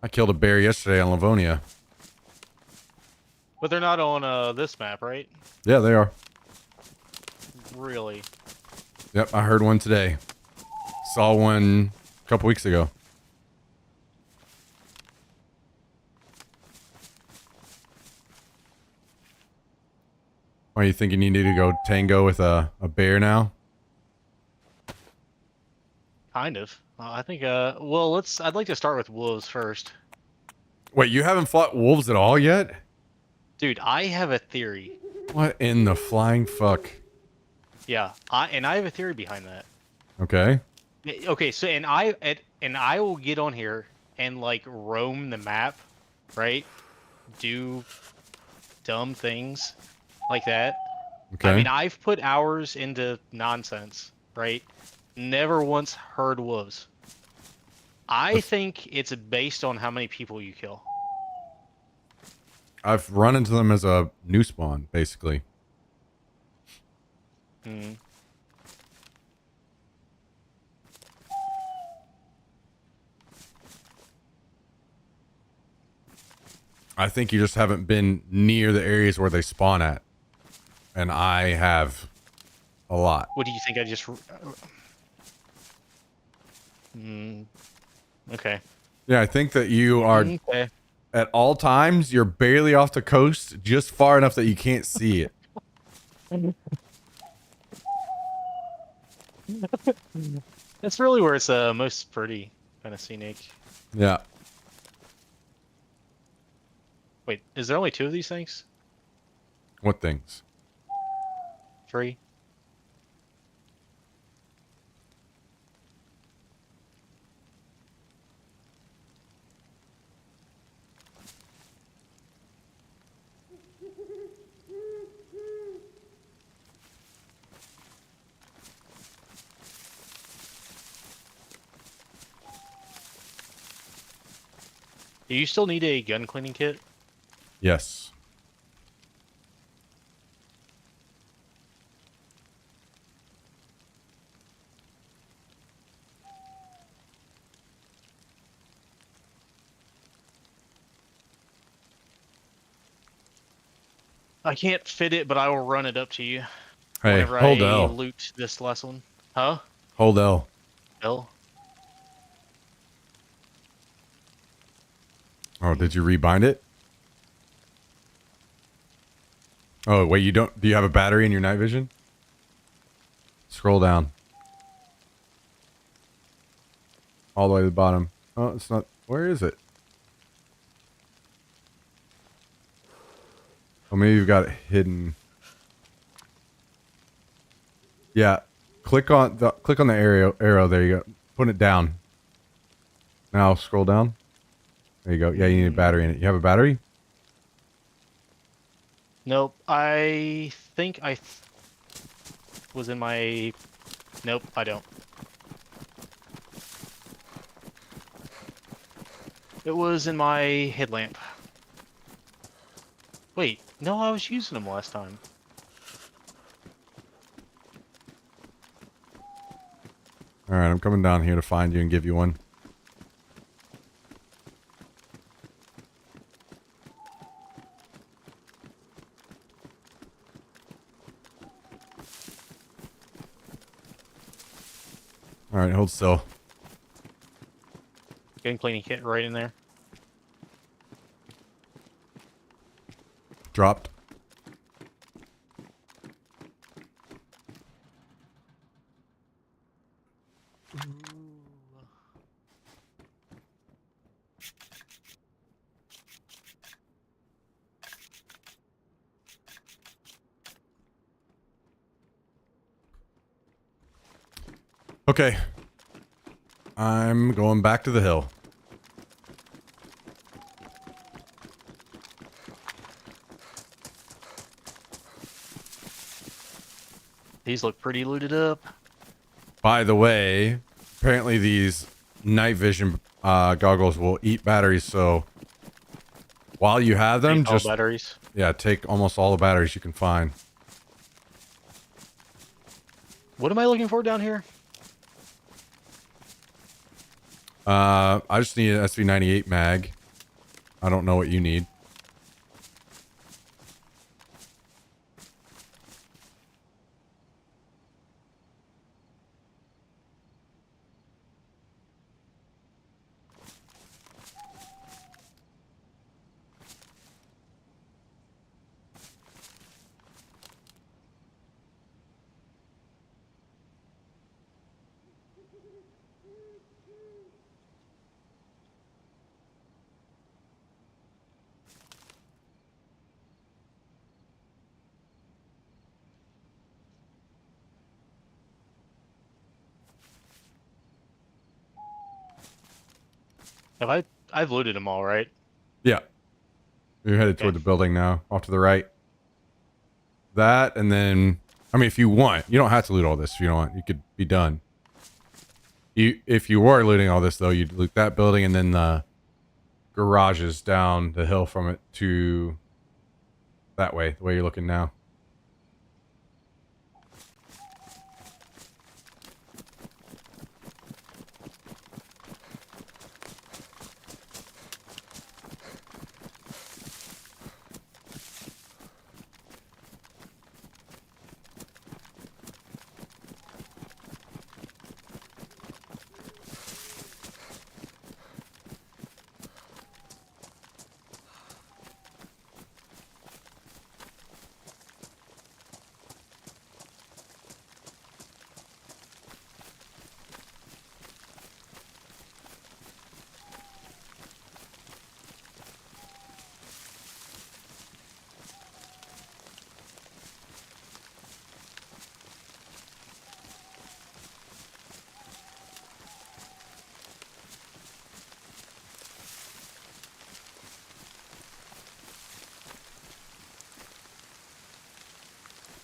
I killed a bear yesterday on Livonia. but they're not on this map, right? Yeah, they are. Really? Yep, I heard one today. Saw one a couple weeks ago. Why, you thinking you need to go tango with a bear now? Kind of. I think, well, I'd like to start with wolves first. Wait, you haven't fought wolves at all yet? Dude, I have a theory. What in the flying fuck? Yeah, I have a theory behind that. Okay. Okay, so and I will get on here and like roam the map, right? Do dumb things like that. Okay. I mean, I've put hours into nonsense, right? Never once heard wolves. I think it's based on how many people you kill. I've run into them as a new spawn, basically. Hmm. I think you just haven't been near the areas where they spawn at. And I have a lot. What do you think? I just. Okay. Yeah, I think that you are, Okay. at all times, you're barely off the coast, just far enough that you can't see it. That's really where it's most pretty, kind of scenic. Yeah. Wait, is there only 2 of these things? What things? 3? Do you still need a gun cleaning kit? Yes. I can't fit it, but I will run it up to you. Hey, Whenever hold I L. loot this last one. Huh? Hold L. L? Oh, did you rebind it? Oh, wait, you don't... Do you have a battery in your night vision? Scroll down. All the way to the bottom. Oh, it's not... Where is it? Oh, maybe you've got it hidden. Yeah. Click on the arrow. There you go. Put it down. Now scroll down. There you go. Yeah, you need a battery in it. You have a battery? Nope. I think was in my... Nope, I don't. It was in my headlamp. Wait, no, I was using them last time. All right, I'm coming down here to find you and give you one. All right, hold still. Getting cleaning kit right in there. Dropped. Okay. I'm going back to the hill. These look pretty looted up. By the way, apparently these night vision goggles will eat batteries, so while you have them, Take all just batteries. yeah, take almost all the batteries you can find. What am I looking for down here? I just need an SV98 mag. I don't know what you need. I've looted them all, right? Yeah. You're headed toward the building now, off to the right. That, and then, I mean, if you want, you don't have to loot all this if you don't want. You could be done. If you were looting all this, though, you'd loot that building and then the garages down the hill from it to that way, the way you're looking now.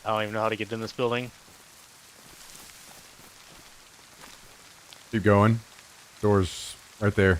I don't even know how to get in this building. Keep going. Doors right there.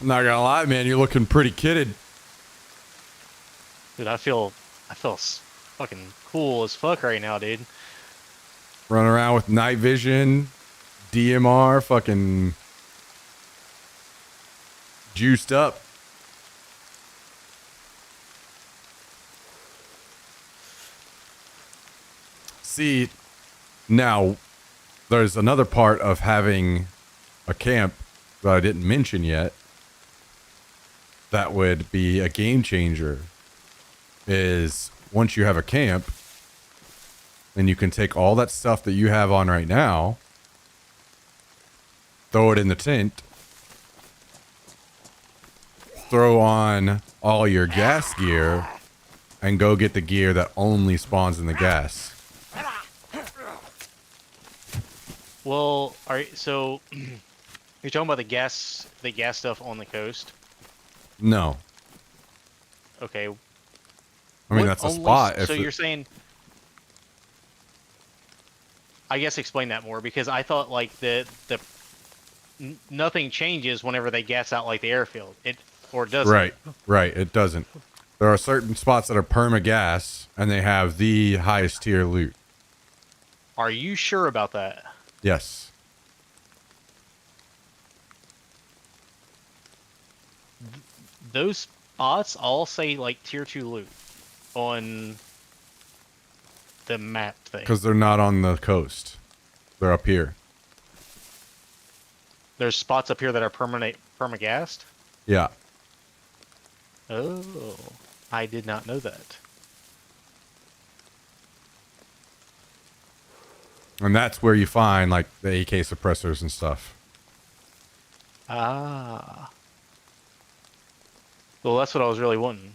I'm not gonna lie, man. You're looking pretty kitted. Dude, I feel fucking cool as fuck right now, dude. Running around with night vision, DMR, fucking juiced up. See, now there's another part of having a camp that I didn't mention yet that would be a game changer. is once you have a camp, then you can take all that stuff that you have on right now, throw it in the tent, throw on all your gas gear, and go get the gear that only spawns in the gas. Well, so you're talking about the gas stuff on the coast? No. Okay. I mean, that's a spot. So you're saying... I guess explain that more, because I thought like nothing changes whenever they gas out like the airfield. It doesn't. Right. It doesn't. There are certain spots that are perma gas, and they have the highest tier loot. Are you sure about that? Yes. Those spots all say like tier 2 loot on the map thing. Because they're not on the coast. They're up here. There's spots up here that are perma-gassed? Yeah. Oh, I did not know that. And that's where you find like the AK suppressors and stuff. Ah. Well, that's what I was really wanting.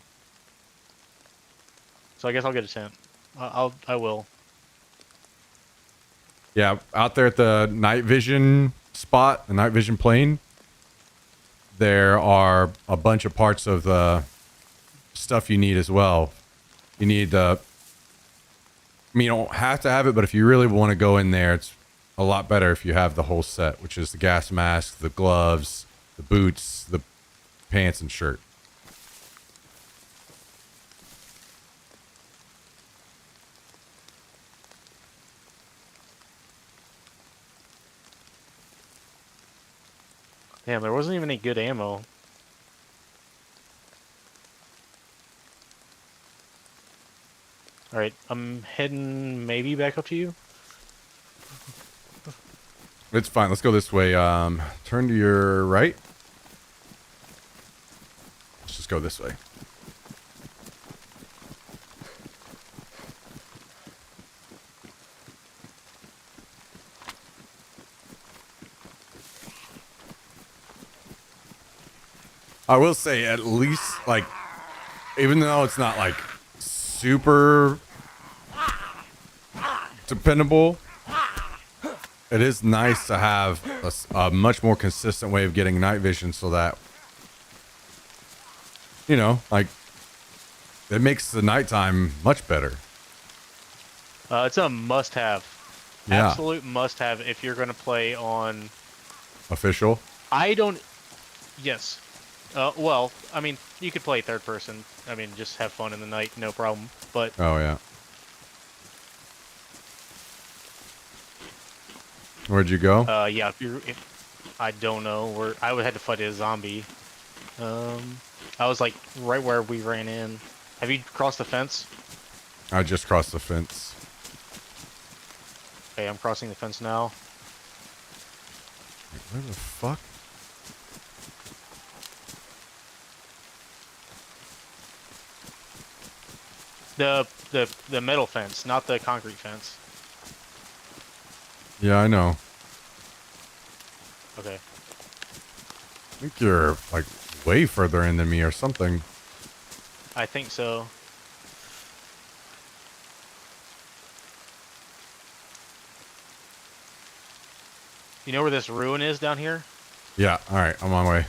So I guess I'll get a tent. I will. Yeah, out there at the night vision spot, the night vision plane, there are a bunch of parts of the stuff you need as well. You need the... I mean, you don't have to have it, but if you really want to go in there, it's a lot better if you have the whole set, which is the gas mask, the gloves, the boots, the pants, and shirt. Damn, there wasn't even any good ammo. Alright, I'm heading maybe back up to you. It's fine. Let's go this way. Turn to your right. Let's just go this way. I will say, at least, like, even though it's not like super dependable, it is nice to have a much more consistent way of getting night vision, so that, you know, like, it makes the nighttime much better. It's a must-have. Yeah. Absolute must-have if you're going to play on... Official? I don't... Yes. Well, I mean, you could play third person. I mean, just have fun in the night, no problem. But Oh, yeah. Where'd you go? yeah, I don't know. I would have to fight a zombie. I was like right where we ran in. Have you crossed the fence? I just crossed the fence. Okay, I'm crossing the fence now. Wait, where the fuck? The metal fence, not the concrete fence. Yeah, I know. Okay. I think you're like way further in than me or something. I think so. You know where this ruin is down here? Yeah, alright, I'm on my way.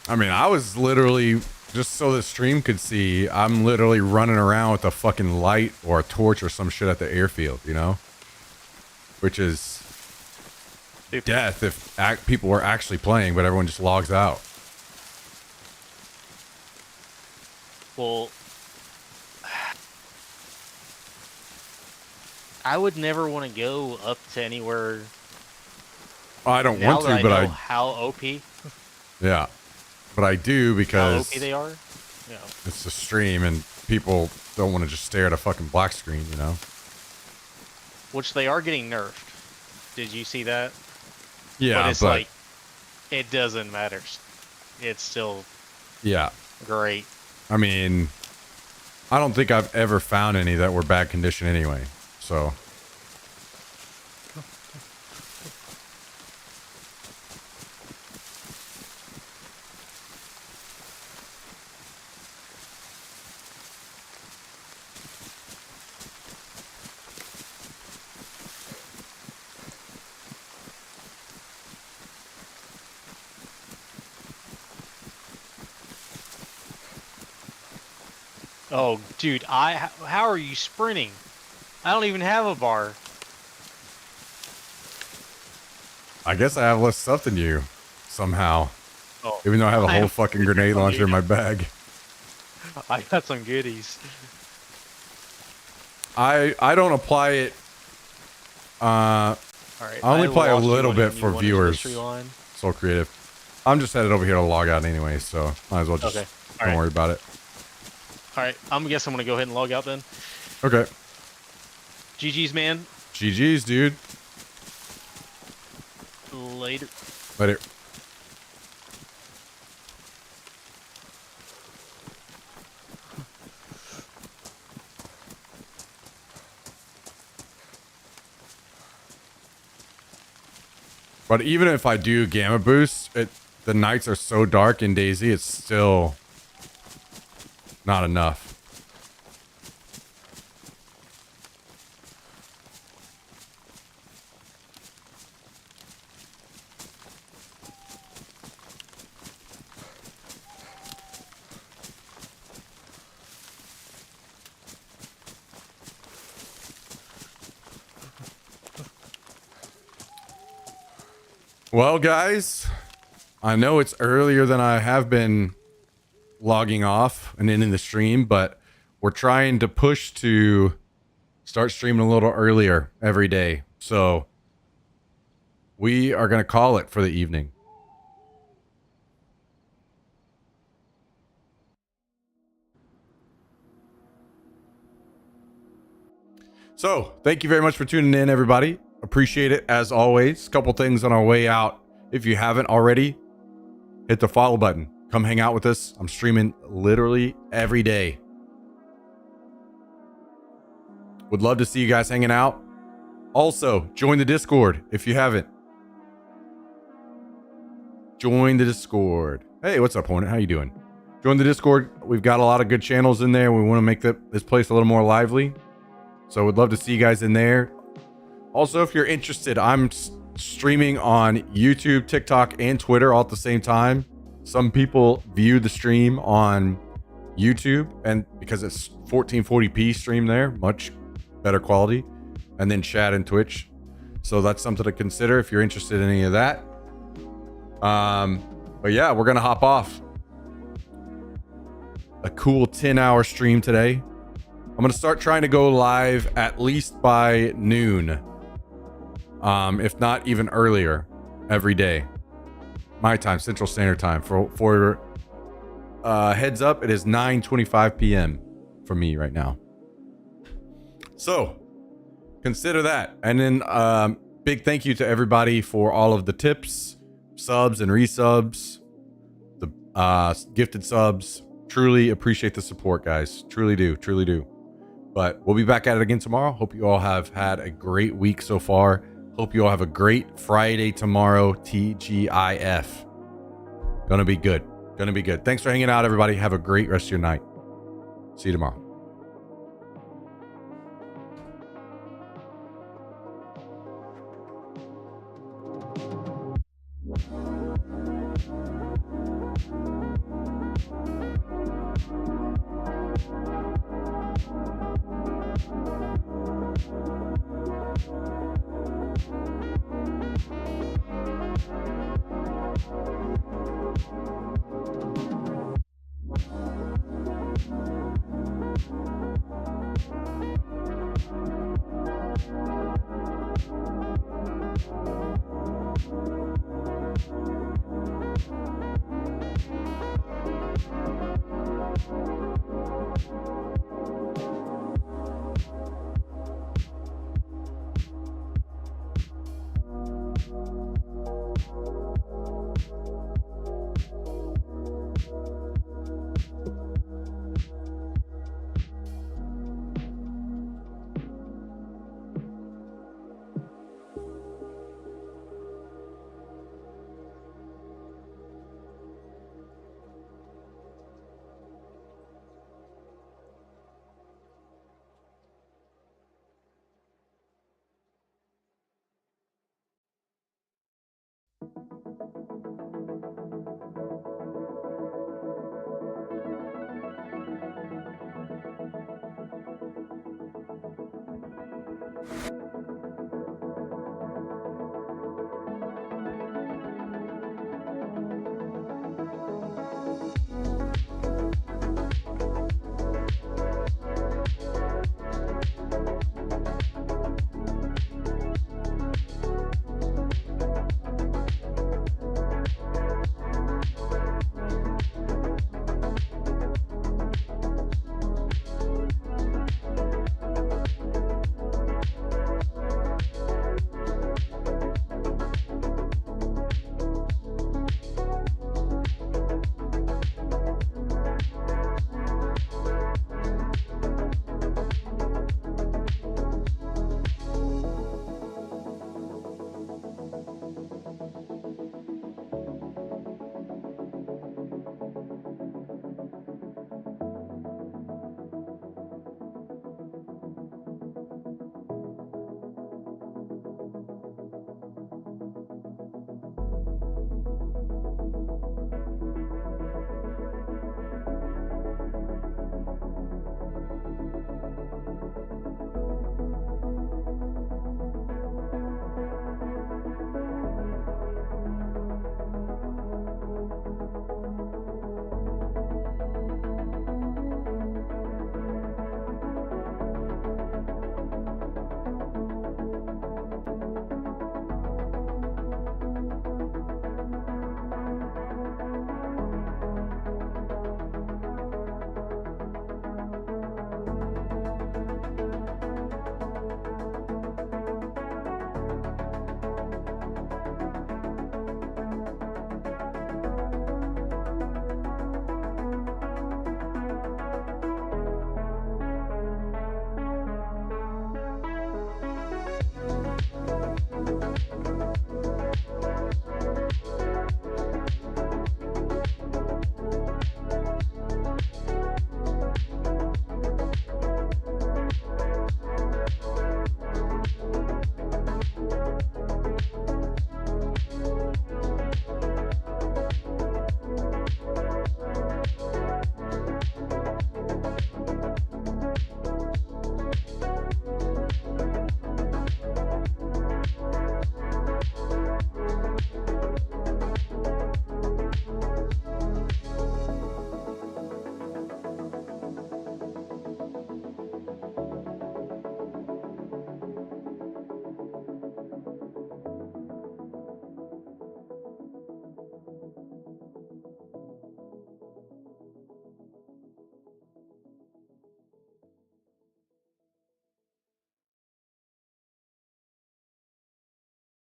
I mean, I was literally, just so the stream could see, I'm literally running around with a fucking light or a torch or some shit at the airfield, you know? Which is death if people were actually playing, but everyone just logs out. Well, I would never want to go up to anywhere. I don't Now want that to, but know I how OP, yeah, but I do how because OP they are. Yeah. it's a stream and people don't want to just stare at a fucking black screen, you know? Which they are getting nerfed. Did you see that? Yeah, But it's like, it doesn't matter. It's still yeah. great. I mean, I don't think I've ever found any that were bad condition anyway. So Oh, dude, how are you sprinting? I don't even have a bar. I guess I have less stuff than you somehow. Oh, Even though I have a I whole have fucking grenade launcher in my bag. I got some goodies. I don't apply it. All right, I only play a lost you little on bit any for one viewers. history line. So creative. I'm just headed over here to log out anyway, so might as well just Okay. don't Alright. worry about it. All right, I'm gonna go ahead and log out then. Okay. GG's, man. GG's, dude. Later. Later. But even if I do gamma boost, the nights are so dark in DayZ, it's still not enough. Well, guys, I know it's earlier than I have been logging off and ending the stream, but we're trying to push to start streaming a little earlier every day. So we are going to call it for the evening. So thank you very much for tuning in, everybody. Appreciate it as always. Couple things on our way out. If you haven't already, hit the follow button. Come hang out with us. I'm streaming literally every day. Would love to see you guys hanging out. Also, join the Discord if you haven't. Join the Discord. Hey, what's up, Hornet? How you doing? Join the Discord. We've got a lot of good channels in there. We want to make this place a little more lively. So would love to see you guys in there. Also, if you're interested, I'm streaming on YouTube, TikTok, and Twitter all at the same time. Some people view the stream on YouTube, and because it's 1440p stream there, much better quality, and then chat and Twitch. So that's something to consider if you're interested in any of that. But yeah, we're gonna hop off. A cool 10-hour stream today. I'm gonna start trying to go live at least by noon. If not even earlier, every day. My time, Central Standard Time. For heads up, it is 9:25 p.m. for me right now. So consider that. And then big thank you to everybody for all of the tips, subs and resubs, the gifted subs. Truly appreciate the support, guys. Truly do. Truly do. But we'll be back at it again tomorrow. Hope you all have had a great week so far. Hope you all have a great Friday tomorrow. TGIF. Gonna be good. Gonna be good. Thanks for hanging out, everybody. Have a great rest of your night. See you tomorrow.